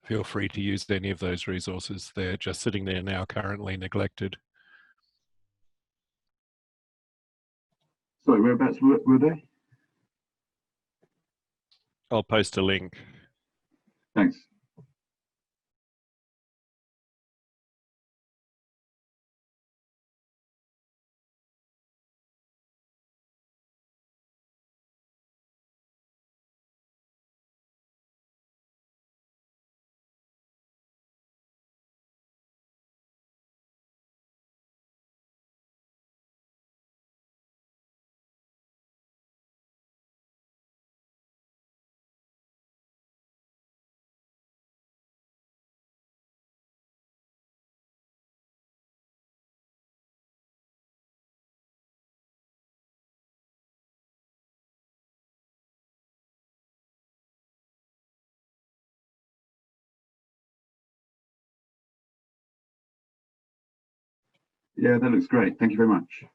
Feel free to use any of those resources. They're just sitting there now, currently neglected. Sorry, whereabouts were they? I'll post a link. Thanks. Yeah, that looks great. Thank you very much.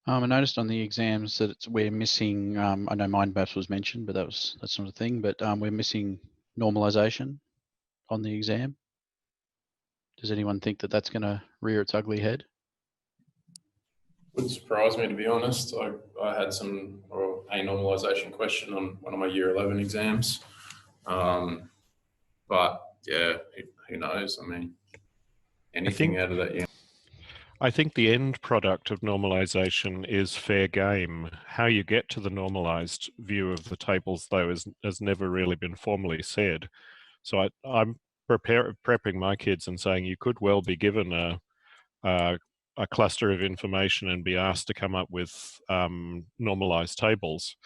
I noticed on the exams that we're missing, I know mind maps was mentioned, but that's not a thing, but we're missing normalization on the exam. Does anyone think that that's going to rear its ugly head? Wouldn't surprise me, to be honest. I had a normalization question on one of my year 11 exams. But yeah, who knows? I mean, anything out of that, yeah. I think the end product of normalization is fair game. How you get to the normalized view of the tables, though, has never really been formally said. So I'm prepping my kids and saying you could well be given a cluster of information and be asked to come up with normalized tables,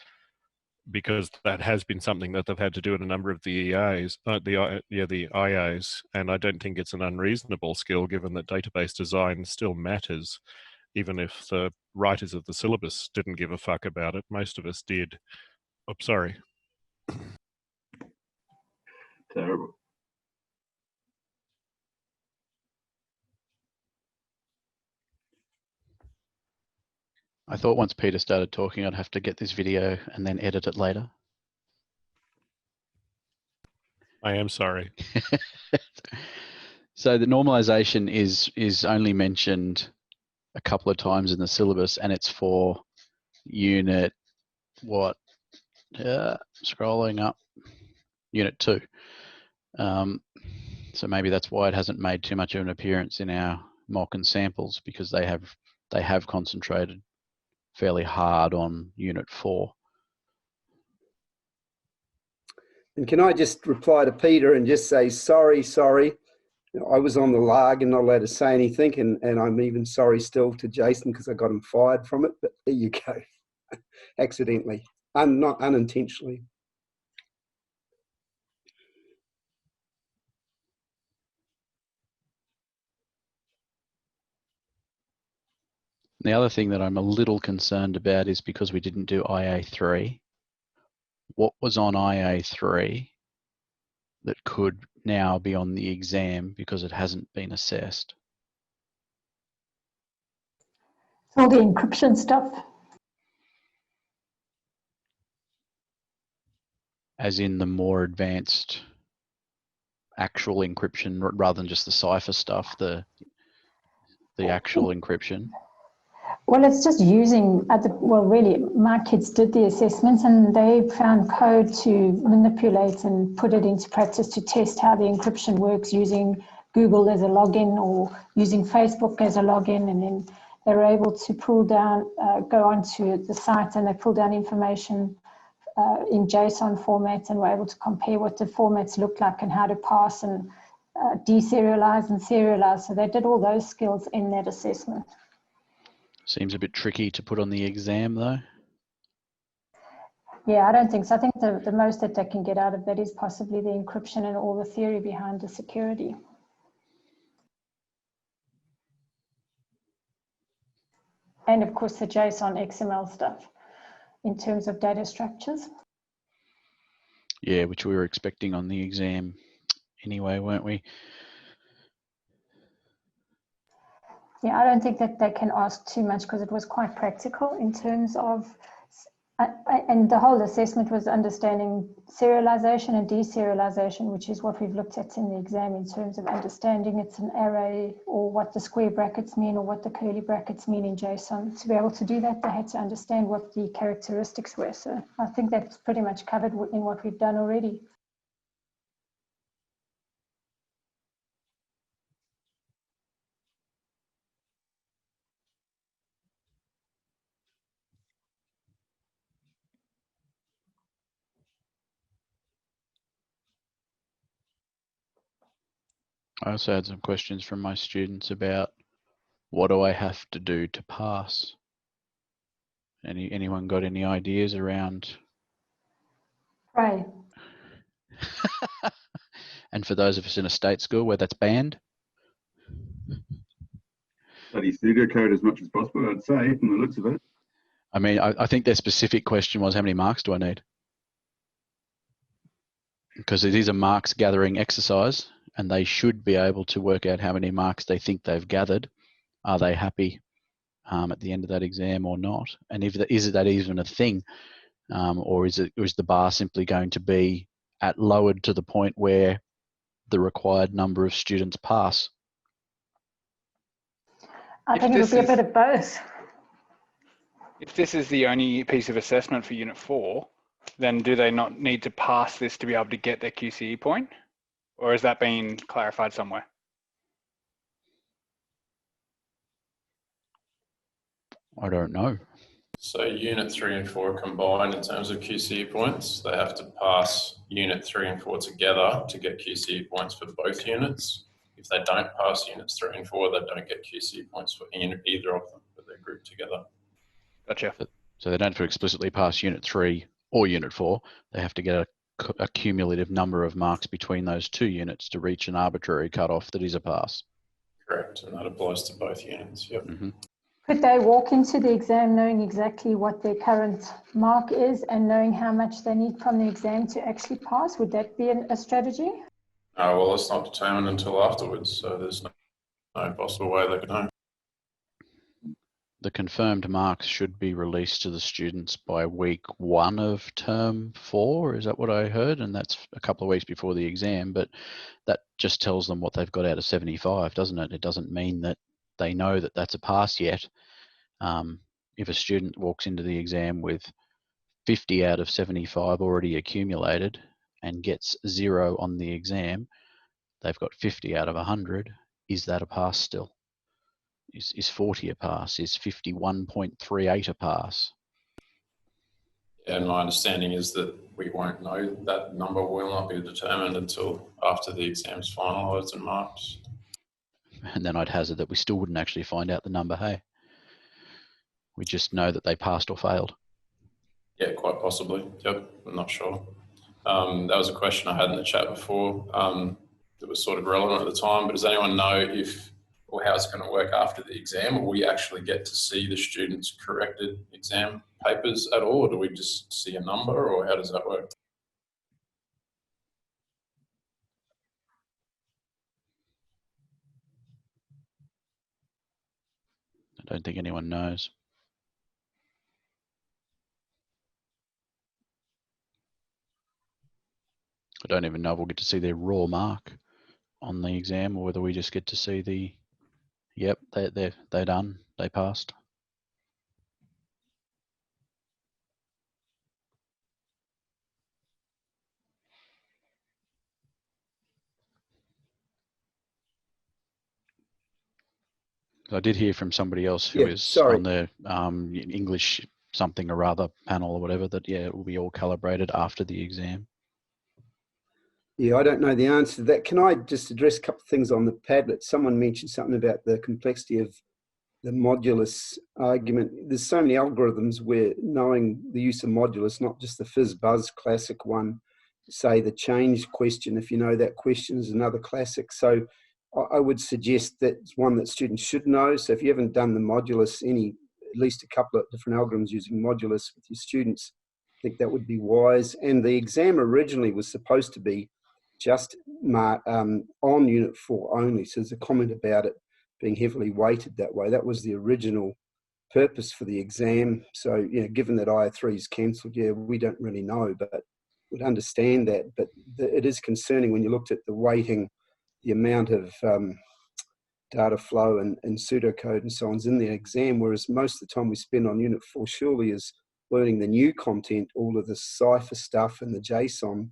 because that has been something that they've had to do in a number of the EAs, the IAs, and I don't think it's an unreasonable skill given that database design still matters, even if the writers of the syllabus didn't give a fuck about it. Most of us did. Oh, sorry. Terrible. I thought once Peter started talking, I'd have to get this video and then edit it later. I am sorry. So the normalization is only mentioned a couple of times in the syllabus, and it's for unit what? Scrolling up, unit 2. So maybe that's why it hasn't made too much of an appearance in our mock and samples, because they have concentrated fairly hard on unit 4. And can I just reply to Peter and just say, sorry. You know, I was on the larg and not allowed to say anything, and I'm even sorry still to Jason because I got him fired from it, but there you go. Accidentally, not unintentionally. The other thing that I'm a little concerned about is because we didn't do IA3, what was on IA3 that could now be on the exam because it hasn't been assessed? All the encryption stuff. As in the more advanced actual encryption rather than just the cipher stuff, the actual encryption. Well, it's just using, really, my kids did the assessments and they found code to manipulate and put it into practice to test how the encryption works using Google as a login or using Facebook as a login. And then they were able to pull down, go onto the site, and they pull down information in JSON format, and were able to compare what the formats look like and how to pass and deserialize and serialize. So they did all those skills in that assessment. Seems a bit tricky to put on the exam though. Yeah, I don't think so. I think the most that they can get out of that is possibly the encryption and all the theory behind the security. and of course the JSON XML stuff in terms of data structures. Yeah, which we were expecting on the exam anyway, weren't we? Yeah, I don't think that they can ask too much because it was quite practical in terms of, and the whole assessment was understanding serialization and deserialization, which is what we've looked at in the exam in terms of understanding it's an array or what the square brackets mean or what the curly brackets mean in JSON. To be able to do that, they had to understand what the characteristics were. So I think that's pretty much covered in what we've done already. I also had some questions from my students about what do I have to do to pass? Anyone got any ideas around? Right. And for those of us in a state school where that's banned? Study pseudocode as much as possible, I'd say, from the looks of it. I mean, I think their specific question was, how many marks do I need? Because it is a marks gathering exercise and they should be able to work out how many marks they think they've gathered. Are they happy at the end of that exam or not? And is that even a thing? Or is the bar simply going to be lowered to the point where the required number of students pass? I think it'll be a bit of both. If this is the only piece of assessment for Unit 4, then do they not need to pass this to be able to get their QCE point? Or has that been clarified somewhere? I don't know. So Unit 3 and 4 are combined in terms of QCE points. They have to pass Unit 3 and 4 together to get QCE points for both units. If they don't pass Units 3 and 4, they don't get QCE points for either of them, but they're grouped together. Gotcha. So they don't have to explicitly pass Unit 3 or Unit 4. They have to get a cumulative number of marks between those two units to reach an arbitrary cutoff that is a pass. Correct, and that applies to both units, yep. Mm-hmm. Could they walk into the exam knowing exactly what their current mark is and knowing how much they need from the exam to actually pass? Would that be a strategy? Well, it's not determined until afterwards, so there's no possible way they can know. The confirmed marks should be released to the students by week 1 of term 4. Is that what I heard? And that's a couple of weeks before the exam, but that just tells them what they've got out of 75, doesn't it? It doesn't mean that they know that that's a pass yet. If a student walks into the exam with 50 out of 75 already accumulated and gets 0 on the exam, they've got 50 out of 100. Is that a pass still? Is 40 a pass? Is 51.38 a pass? And my understanding is that we won't know. That number will not be determined until after the exam's finalised and marked. And then I'd hazard that we still wouldn't actually find out the number, hey? We just know that they passed or failed. Yeah, quite possibly. Yep, I'm not sure. That was a question I had in the chat before that was sort of relevant at the time, but does anyone know if or how it's going to work after the exam? Will we actually get to see the students' corrected exam papers at all, or do we just see a number, or how does that work? I don't think anyone knows. I don't even know if we'll get to see their raw mark on the exam or whether we just get to see the, yep, they're done, they passed. I did hear from somebody else who is on the English something or other panel or whatever that, yeah, it will be all calibrated after the exam. Yeah, I don't know the answer to that. Can I just address a couple of things on the Padlet? Someone mentioned something about the complexity of the modulus argument. There's so many algorithms where knowing the use of modulus, not just the fizz-buzz classic one, say the change question, if you know that question, is another classic. So I would suggest that's one that students should know. So if you haven't done the modulus, any at least a couple of different algorithms using modulus with your students. I think that would be wise. And the exam originally was supposed to be just on Unit 4 only. So there's a comment about it being heavily weighted that way. That was the original purpose for the exam. So, you know, given that IO3 is cancelled, yeah, we don't really know, but would understand that. But it is concerning when you looked at the weighting, the amount of data flow and pseudocode and so on is in the exam, whereas most of the time we spend on Unit 4 surely is learning the new content, all of the Cypher stuff and the JSON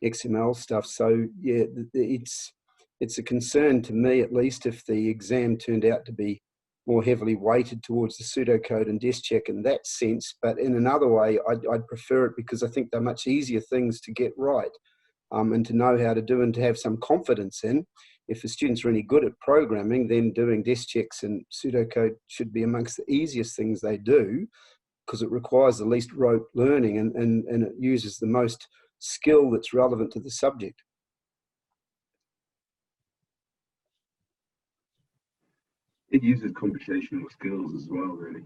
XML stuff. So yeah, it's a concern to me, at least, if the exam turned out to be more heavily weighted towards the pseudocode and desk check in that sense. But in another way, I'd prefer it because I think they're much easier things to get right and to know how to do and to have some confidence in. If a student's really good at programming, then doing desk checks and pseudocode should be amongst the easiest things they do, because it requires the least rote learning and it uses the most skill that's relevant to the subject. It uses computational skills as well, really.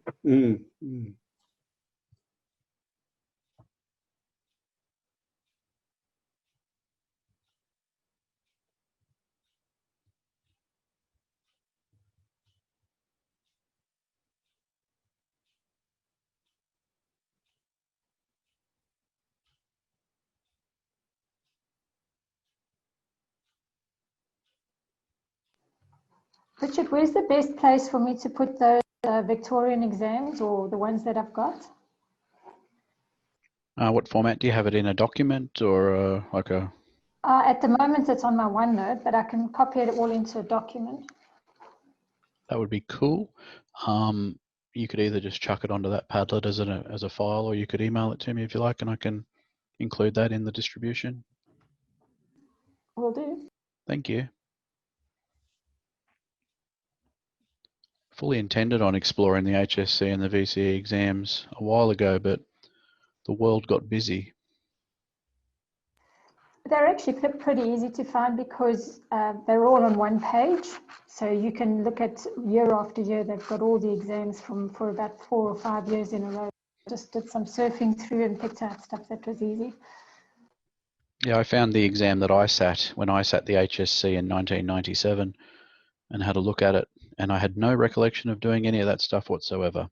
Richard, where's the best place for me to put those Victorian exams or the ones that I've got? What format do you have it in? A document or like a? At the moment, it's on my OneNote, but I can copy it all into a document. That would be cool. You could either just chuck it onto that Padlet as a file, or you could email it to me if you like, and I can include that in the distribution. Will do. Thank you. Fully intended on exploring the HSC and the VCE exams a while ago, but the world got busy. They're actually pretty easy to find because they're all on one page. So you can look at year after year, they've got all the exams for about 4 or 5 years in a row. Just did some surfing through and picked out stuff that was easy. Yeah, I found the exam that I sat when I sat the HSC in 1997 and had a look at it, and I had no recollection of doing any of that stuff whatsoever.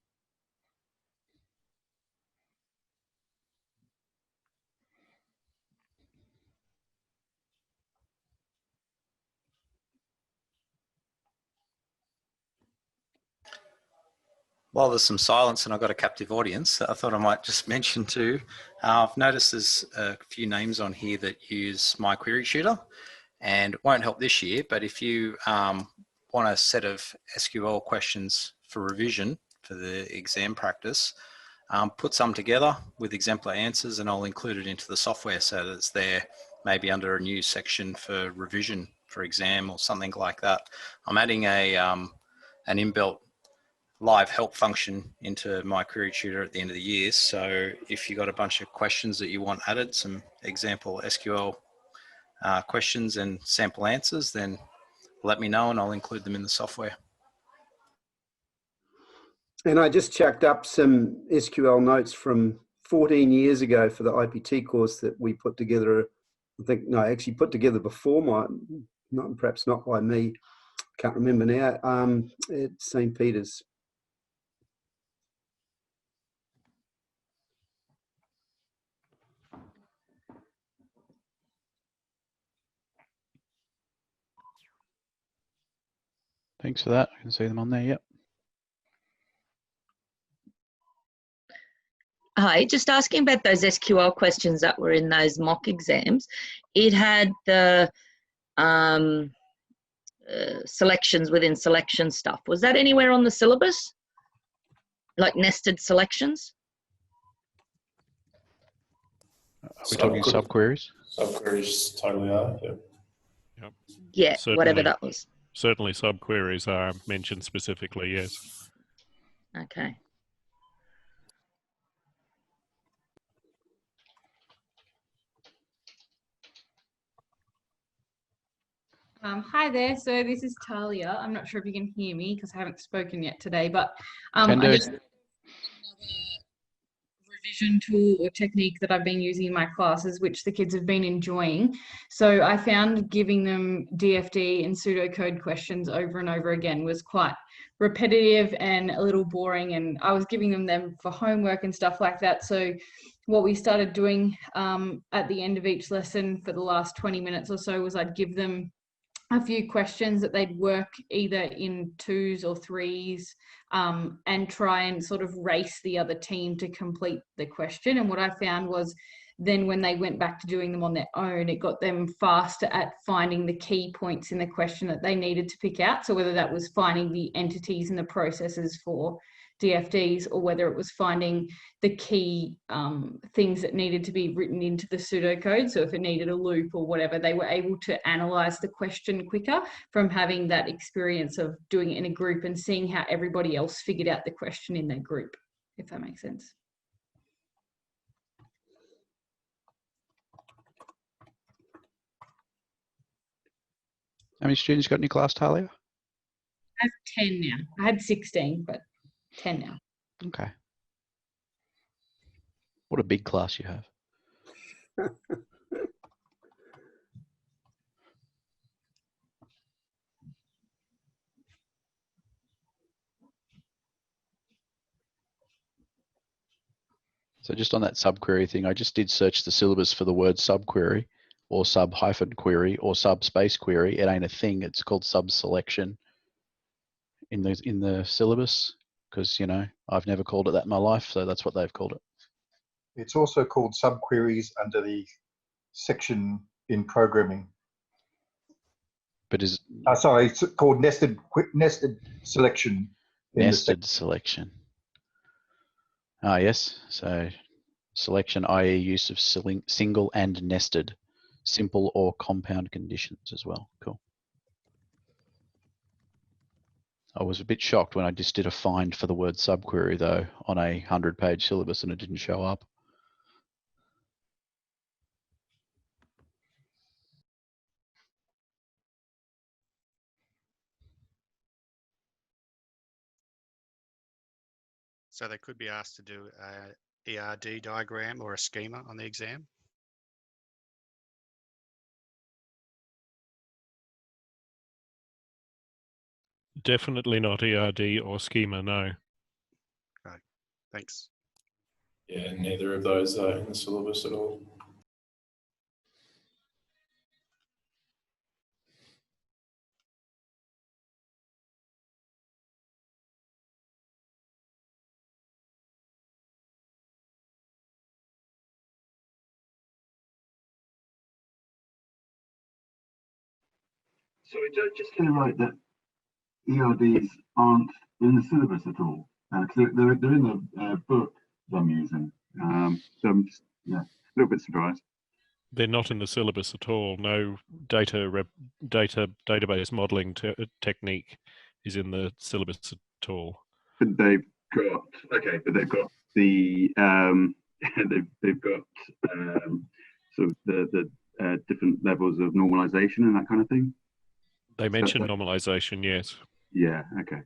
While there's some silence and I've got a captive audience, I thought I might just mention too, I've noticed there's a few names on here that use My Query Tutor, and it won't help this year, but if you want a set of SQL questions for revision for the exam practice, put some together with exemplar answers and I'll include it into the software so that it's there maybe under a new section for revision for exam or something like that. I'm adding an inbuilt live help function into My Query Tutor at the end of the year. So if you've got a bunch of questions that you want added, some example SQL questions and sample answers, then let me know and I'll include them in the software. And I just chucked up some SQL notes from 14 years ago for the IPT course that we put together. I think, no, actually put together before perhaps not by me, can't remember now, at St. Peter's. Thanks for that. I can see them on there, yep. Hi, just asking about those SQL questions that were in those mock exams. It had the selections within selection stuff. Was that anywhere on the syllabus? Like nested selections? Are we talking subqueries? Subqueries totally are, yeah. Yep. Yeah, Certainly, whatever that was. Certainly subqueries are mentioned specifically, yes. Okay. Hi there, so this is Talia. I'm not sure if you can hear me because I haven't spoken yet today, but Can do. revision tool or technique that I've been using in my classes, which the kids have been enjoying. So I found giving them DFD and pseudocode questions over and over again was quite repetitive and a little boring, and I was giving them for homework and stuff like that. So what we started doing at the end of each lesson for the last 20 minutes or so was I'd give them a few questions that they'd work either in 2s or 3s and try and sort of race the other team to complete the question. And what I found was then when they went back to doing them on their own, it got them faster at finding the key points in the question that they needed to pick out. So whether that was finding the entities and the processes for DFDs, or whether it was finding the key things that needed to be written into the pseudocode. So if it needed a loop or whatever, they were able to analyze the question quicker from having that experience of doing it in a group and seeing how everybody else figured out the question in their group, if that makes sense. How many students you got in your class, Talia? I have 10 now. I had 16, but 10 now. Okay. What a big class you have. So just on that subquery thing, I just did search the syllabus for the word subquery or sub-hyphen query or subspace query. It ain't a thing. It's called sub-selection in the syllabus because, you know, I've never called it that in my life, so that's what they've called it. It's also called subqueries under the section in programming. But is sorry, it's called nested selection. Nested selection. Ah, yes. So selection, i.e. use of single and nested, simple or compound conditions as well. Cool. I was a bit shocked when I just did a find for the word subquery though on a 100-page syllabus and it didn't show up. So they could be asked to do a ERD diagram or a schema on the exam. Definitely not ERD or schema, no. Right, thanks. Yeah, neither of those are in the syllabus at all. So just to write that ERDs aren't in the syllabus at all. They're in the book that I'm using. So I'm just, yeah, a little bit surprised. They're not in the syllabus at all. No database modeling technique is in the syllabus at all. But they've got the they've got sort of the different levels of normalization and that kind of thing. They mention normalization, yes. Yeah. Okay.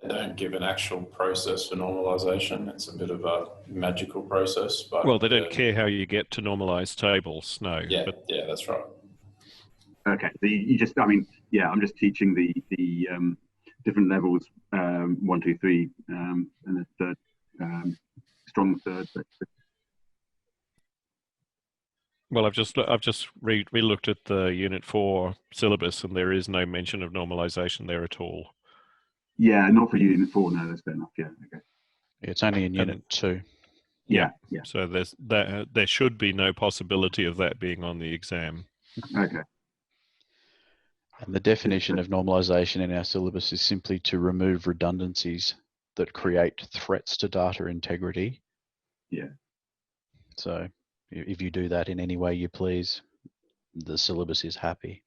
They don't give an actual process for normalization. It's a bit of a magical process. But well, they don't care how you get to normalize tables, no. Yeah, yeah, that's right. Okay, so you just, I mean, yeah, I'm just teaching the different levels, 1, 2, 3, and the third, strong third. Well, I've just re-looked at the Unit 4 syllabus, and there is no mention of normalization there at all. Yeah, not for Unit 4. No, that's fair enough. Yeah, okay. Yeah, it's only in Unit 2. Yeah. So there should be no possibility of that being on the exam. Okay. And the definition of normalization in our syllabus is simply to remove redundancies that create threats to data integrity. Yeah. So if you do that in any way you please, the syllabus is happy.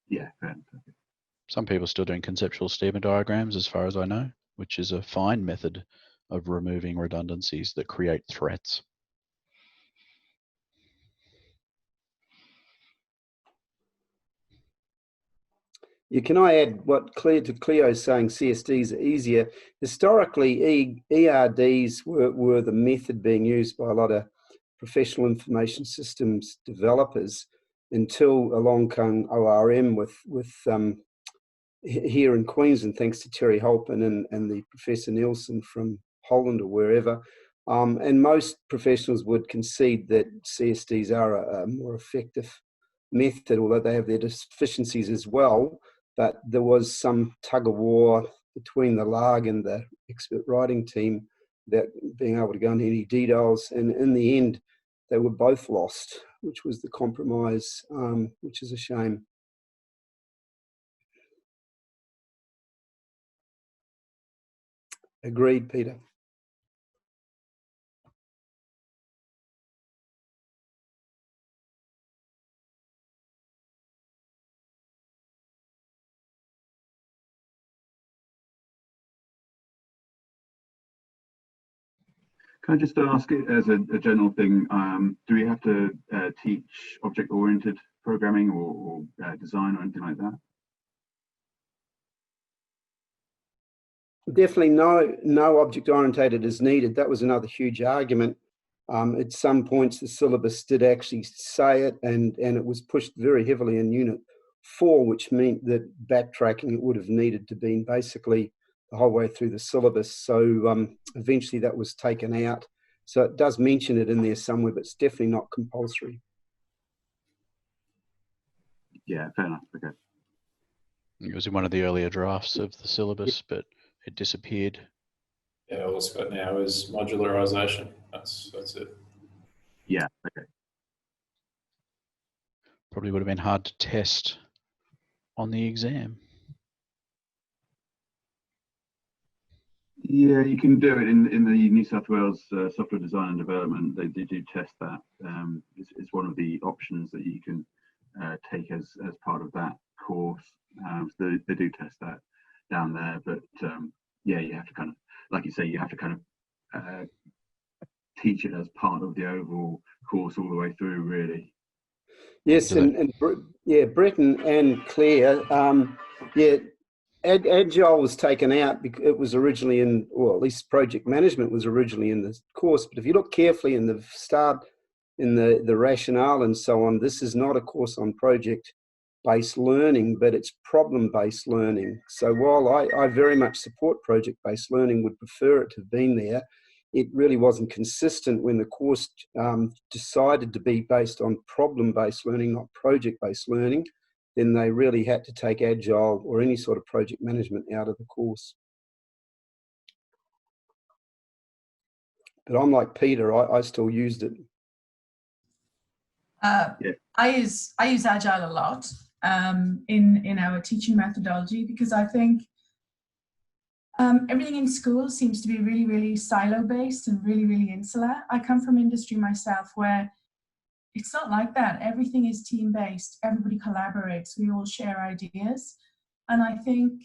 Yeah, fair. Some people are still doing conceptual schema diagrams, as far as I know, which is a fine method of removing redundancies that create threats. can I add what Cleo is saying, CSDs are easier. Historically, ERDs were the method being used by a lot of professional information systems developers until along came ORM with here in Queensland, thanks to Terry Holpin and the Professor Nielsen from Holland or wherever. And most professionals would concede that CSDs are a more effective method, although they have their deficiencies as well. But there was some tug of war between the LARG and the expert writing team without being able to go into any details. And in the end, they were both lost, which was the compromise, which is a shame. Agreed, Peter. Can I just ask it as a general thing, do we have to teach object-oriented programming or design or anything like that? Definitely no object-orientated is needed. That was another huge argument. At some points, the syllabus did actually say it, and it was pushed very heavily in Unit 4, which meant that backtracking it would have needed to be basically the whole way through the syllabus. So eventually that was taken out. So it does mention it in there somewhere, but it's definitely not compulsory. Yeah, fair enough. Okay. It was in one of the earlier drafts of the syllabus, but it disappeared. Yeah, all it's got now is modularization. That's it. Yeah, okay. Probably would have been hard to test on the exam. Yeah, you can do it in the New South Wales software design and development. They do test that. It's one of the options that you can take as part of that course. So they do test that down there. But yeah, you have to kind of, like you say, you have to kind of teach it as part of the overall course all the way through, really. Yes, and yeah, Breton and Claire, yeah, Agile was taken out because it was originally in, or at least project management was originally in the course. But if you look carefully in the start, in the rationale and so on, this is not a course on project-based learning, but it's problem-based learning. So while I very much support project-based learning, would prefer it to have been there, it really wasn't consistent when the course decided to be based on problem-based learning, not project-based learning. Then they really had to take Agile or any sort of project management out of the course. But I'm like Peter, I still used it. I use Agile a lot in our teaching methodology, because I think everything in school seems to be really, really silo-based and really, really insular. I come from industry myself where it's not like that. Everything is team-based. Everybody collaborates. We all share ideas. And I think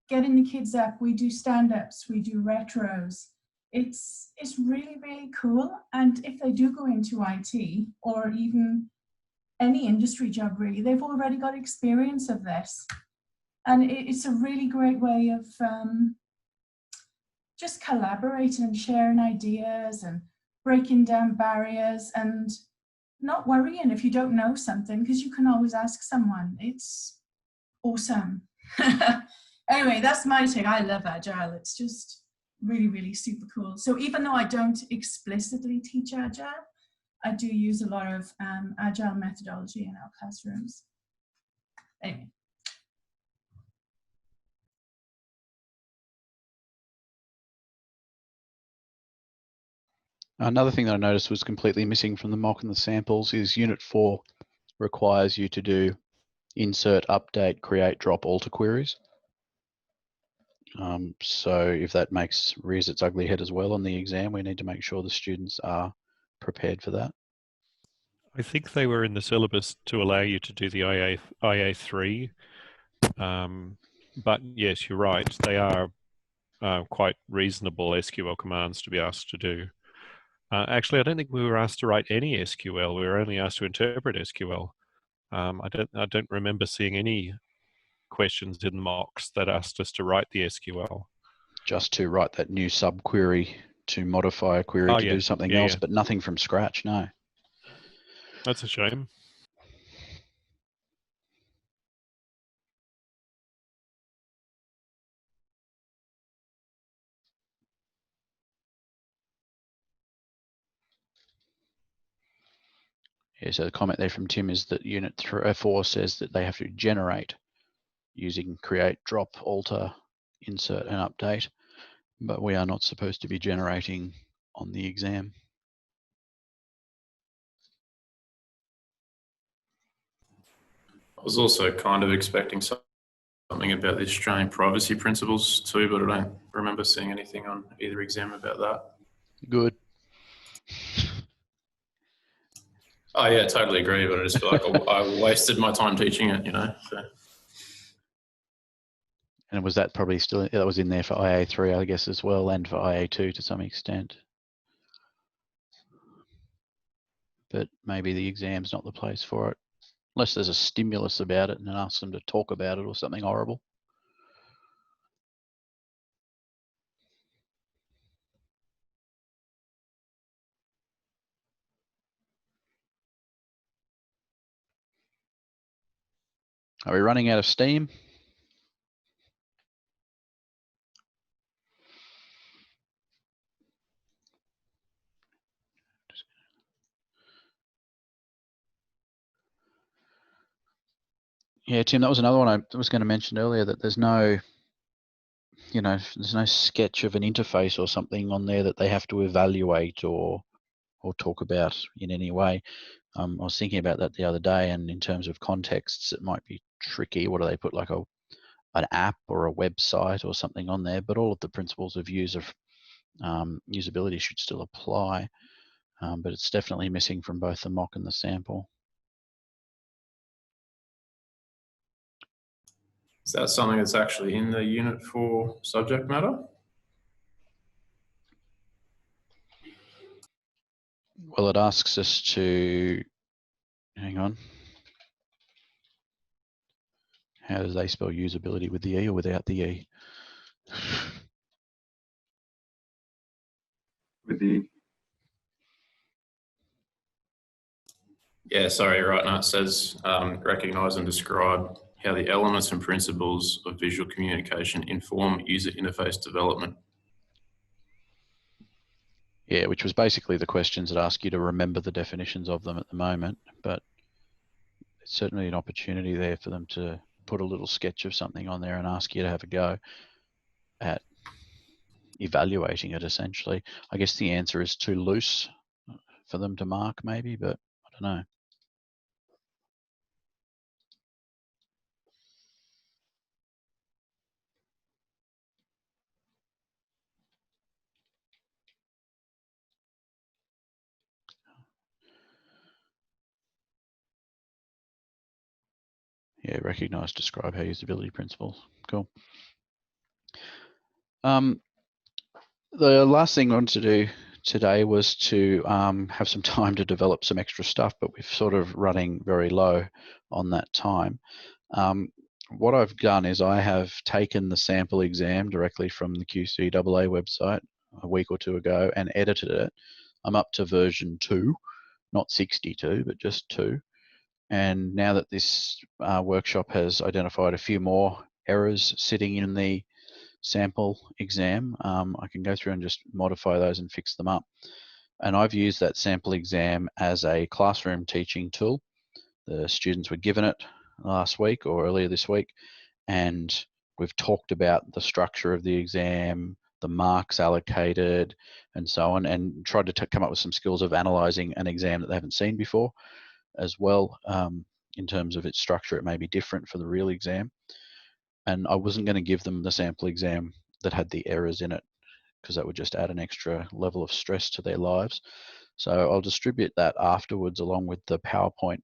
getting the kids up, we do stand-ups, we do retros. It's really, really cool. And if they do go into IT or even any industry job, really, they've already got experience of this. And it's a really great way of just collaborating and sharing ideas and breaking down barriers and not worrying if you don't know something, because you can always ask someone. It's awesome. Anyway, that's my take. I love Agile. It's just really, really super cool. So even though I don't explicitly teach Agile, I do use a lot of Agile methodology in our classrooms. Anyway. Another thing that I noticed was completely missing from the mock and the samples is Unit 4 requires you to do insert, update, create, drop, alter queries. So if that rears its ugly head as well on the exam, we need to make sure the students are prepared for that. I think they were in the syllabus to allow you to do the IA3. But yes, you're right. They are quite reasonable SQL commands to be asked to do. Actually, I don't think we were asked to write any SQL. We were only asked to interpret SQL. I don't remember seeing any questions in the mocks that asked us to write the SQL. Just to write that new subquery to modify a query to do something else, but nothing from scratch, no. That's a shame. Yeah, so the comment there from Tim is that Unit 4 says that they have to generate using create, drop, alter, insert, and update, but we are not supposed to be generating on the exam. I was also kind of expecting something about the Australian privacy principles too, but I don't remember seeing anything on either exam about that. Good. Oh yeah, totally agree, but I just feel like I wasted my time teaching it, you know. So. And was that probably still, that was in there for IA3, I guess, as well, and for IA2 to some extent. But maybe the exam's not the place for it, unless there's a stimulus about it and ask them to talk about it or something horrible. Are we running out of steam? Yeah, Tim, that was another one I was going to mention earlier, that there's no, you know, there's no sketch of an interface or something on there that they have to evaluate or talk about in any way. I was thinking about that the other day, and in terms of contexts, it might be tricky. What do they put, like an app or a website or something on there? But all of the principles of usability should still apply, but it's definitely missing from both the mock and the sample. Is that something that's actually in the Unit 4 subject matter? Well, it asks us to, hang on. How do they spell usability, with the E or without the E? With the E. Yeah, sorry, right now it says recognise and describe how the elements and principles of visual communication inform user interface development. Yeah, which was basically the questions that ask you to remember the definitions of them at the moment, but it's certainly an opportunity there for them to put a little sketch of something on there and ask you to have a go at evaluating it, essentially. I guess the answer is too loose for them to mark, maybe, but I don't know. Yeah, recognize, describe how usability principles. Cool. The last thing I wanted to do today was to have some time to develop some extra stuff, but we're sort of running very low on that time. What I've done is I have taken the sample exam directly from the QSITE website a week or two ago and edited it. I'm up to version 2, not 62, but just 2. And now that this workshop has identified a few more errors sitting in the sample exam, I can go through and just modify those and fix them up. And I've used that sample exam as a classroom teaching tool. The students were given it last week or earlier this week, and we've talked about the structure of the exam, the marks allocated, and so on, and tried to come up with some skills of analysing an exam that they haven't seen before as well. In terms of its structure, it may be different for the real exam. And I wasn't going to give them the sample exam that had the errors in it, because that would just add an extra level of stress to their lives. So I'll distribute that afterwards along with the PowerPoint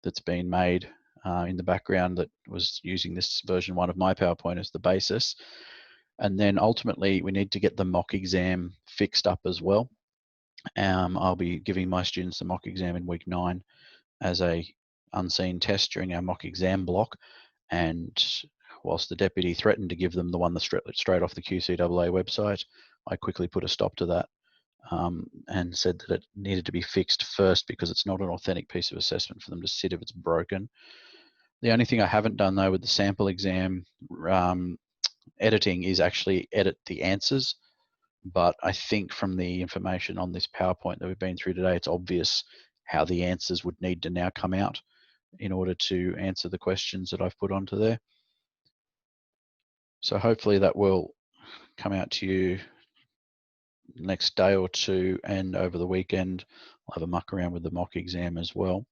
that's been made in the background that was using this version 1 of my PowerPoint as the basis. And then ultimately we need to get the mock exam fixed up as well. I'll be giving my students the mock exam in week 9 as a unseen test during our mock exam block, and whilst the deputy threatened to give them the one straight off the QCIIE website, I quickly put a stop to that and said that it needed to be fixed first because it's not an authentic piece of assessment for them to sit if it's broken. The only thing I haven't done though with the sample exam editing is actually edit the answers. But I think from the information on this PowerPoint that we've been through today, it's obvious how the answers would need to now come out in order to answer the questions that I've put onto there. So hopefully that will come out to you next day or two, and over the weekend I'll have a muck around with the mock exam as well.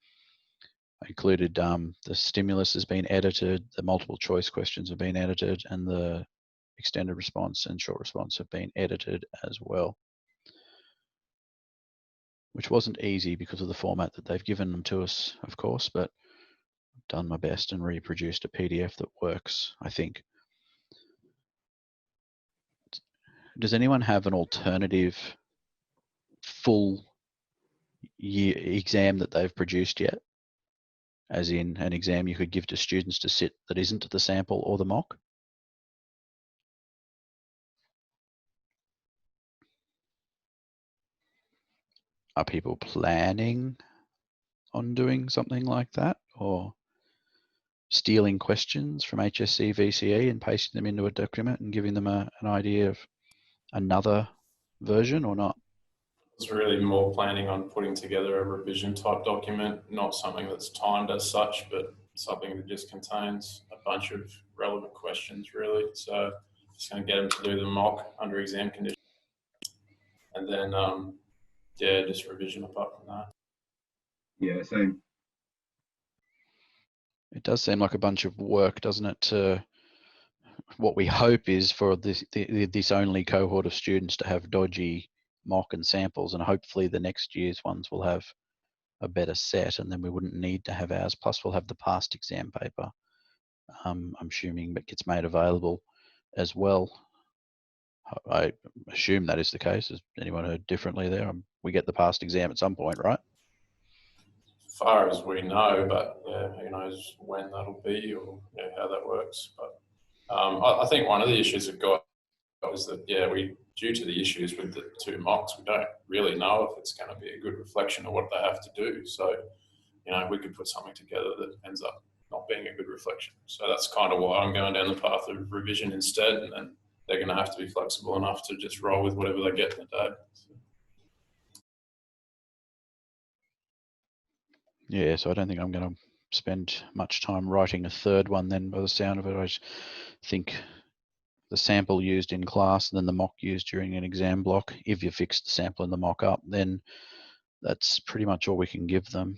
I included the stimulus has been edited, the multiple choice questions have been edited, and the extended response and short response have been edited as well, which wasn't easy because of the format that they've given them to us, of course, but I've done my best and reproduced a PDF that works, I think. Does anyone have an alternative full year exam that they've produced yet? As in an exam you could give to students to sit that isn't the sample or the mock? Are people planning on doing something like that, or stealing questions from HSC VCE and pasting them into a document and giving them an idea of another version, or not? It's really more planning on putting together a revision type document, not something that's timed as such, but something that just contains a bunch of relevant questions really. So just going to get them to do the mock under exam conditions, and then yeah, just revision apart from that. Yeah, same. It does seem like a bunch of work, doesn't it? To what we hope is for this only cohort of students to have dodgy mock and samples, and hopefully the next year's ones will have a better set, and then we wouldn't need to have ours. Plus, we'll have the past exam paper. I'm assuming that gets made available as well. I assume that is the case. Has anyone heard differently there? We get the past exam at some point, right? As far as we know, but yeah, who knows when that'll be or how that works. But I think one of the issues we've got is that, yeah, due to the issues with the two mocks, we don't really know if it's going to be a good reflection of what they have to do. So, we could put something together that ends up not being a good reflection. So that's kind of why I'm going down the path of revision instead, and then they're going to have to be flexible enough to just roll with whatever they get in the day. Yeah, so I don't think I'm going to spend much time writing a third one then, by the sound of it. I just think the sample used in class and then the mock used during an exam block, if you fix the sample and the mock up, then that's pretty much all we can give them.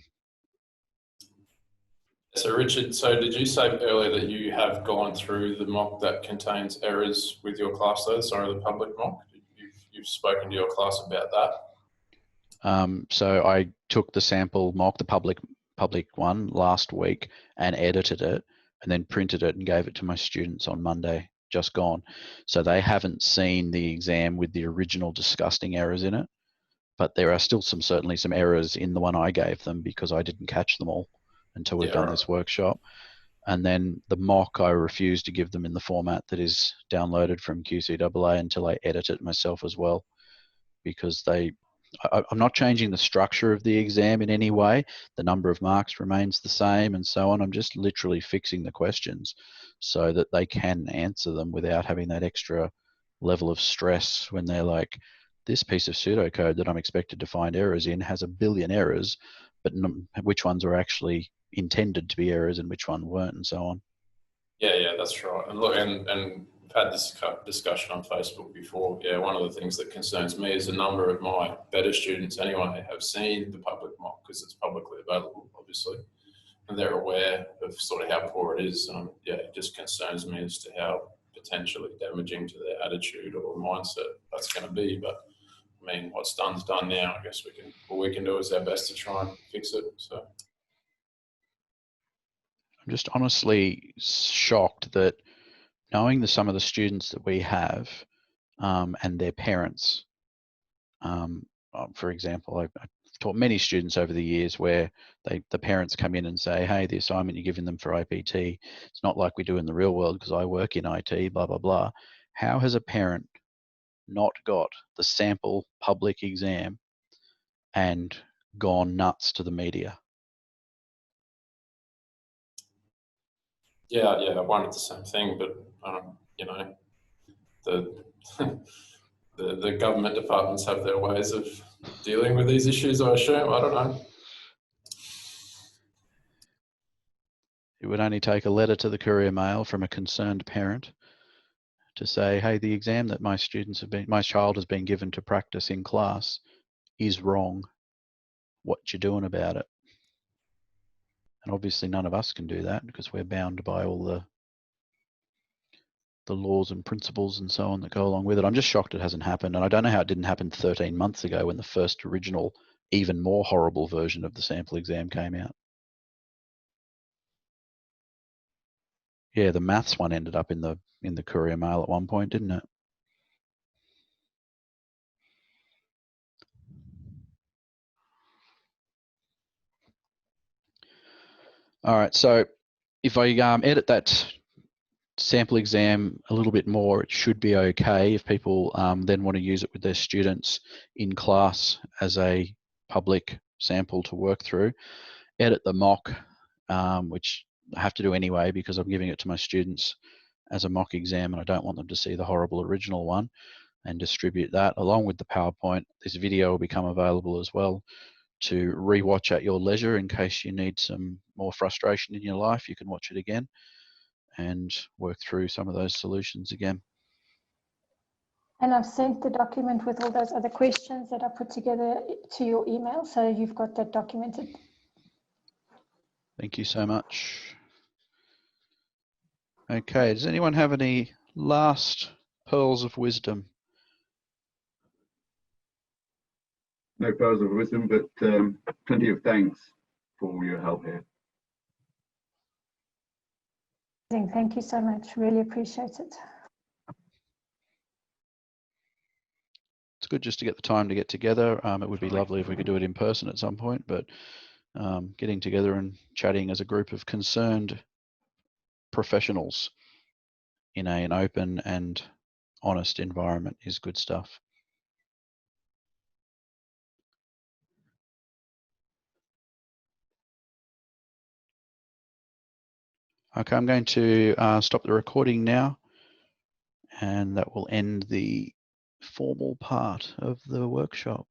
So Richard, so did you say earlier that you have gone through the mock that contains errors with your class though? Sorry, the public mock? You've spoken to your class about that? So I took the sample mock, the public one, last week and edited it and then printed it and gave it to my students on Monday, just gone. So they haven't seen the exam with the original disgusting errors in it, but there are still certainly some errors in the one I gave them because I didn't catch them all until we've done this workshop. And then the mock, I refuse to give them in the format that is downloaded from QCIIE until I edit it myself as well, because I'm not changing the structure of the exam in any way. The number of marks remains the same and so on. I'm just literally fixing the questions so that they can answer them without having that extra level of stress when they're like, this piece of pseudocode that I'm expected to find errors in has a billion errors, but which ones are actually intended to be errors and which one weren't, and so on. Yeah, that's right. And look, and we've had this discussion on Facebook before. Yeah, one of the things that concerns me is a number of my better students anyway have seen the public mock because it's publicly available, obviously, and they're aware of sort of how poor it is. And yeah, it just concerns me as to how potentially damaging to their attitude or mindset that's going to be. But I mean, what's done's done now. I guess all we can do is our best to try and fix it. So. I'm just honestly shocked that knowing some of the students that we have and their parents, for example, I taught many students over the years where the parents come in and say, hey, the assignment you're giving them for IPT, it's not like we do in the real world because I work in IT, blah, blah, blah. How has a parent not got the sample public exam and gone nuts to the media? Yeah, I wanted the same thing, but you know, the government departments have their ways of dealing with these issues, I assume. I don't know. It would only take a letter to the Courier Mail from a concerned parent to say, hey, the exam that my child has been given to practice in class is wrong. What you doing about it? And obviously none of us can do that because we're bound by all the laws and principles and so on that go along with it. I'm just shocked it hasn't happened. And I don't know how it didn't happen 13 months ago when the first original, even more horrible version of the sample exam came out. Yeah, the maths one ended up in the Courier Mail at one point, didn't it? All right, so if I edit that sample exam a little bit more, it should be okay if people then want to use it with their students in class as a public sample to work through. Edit the mock, which I have to do anyway because I'm giving it to my students as a mock exam and I don't want them to see the horrible original one, and distribute that along with the PowerPoint. This video will become available as well to rewatch at your leisure in case you need some more frustration in your life. You can watch it again and work through some of those solutions again. And I've sent the document with all those other questions that I put together to your email, so you've got that documented. Thank you so much. Okay, does anyone have any last pearls of wisdom? No pearls of wisdom, but plenty of thanks for all your help here. Thank you so much. Really appreciate it. It's good just to get the time to get together. It would be lovely if we could do it in person at some point, but getting together and chatting as a group of concerned professionals in an open and honest environment is good stuff. Okay, I'm going to stop the recording now, and that will end the formal part of the workshop.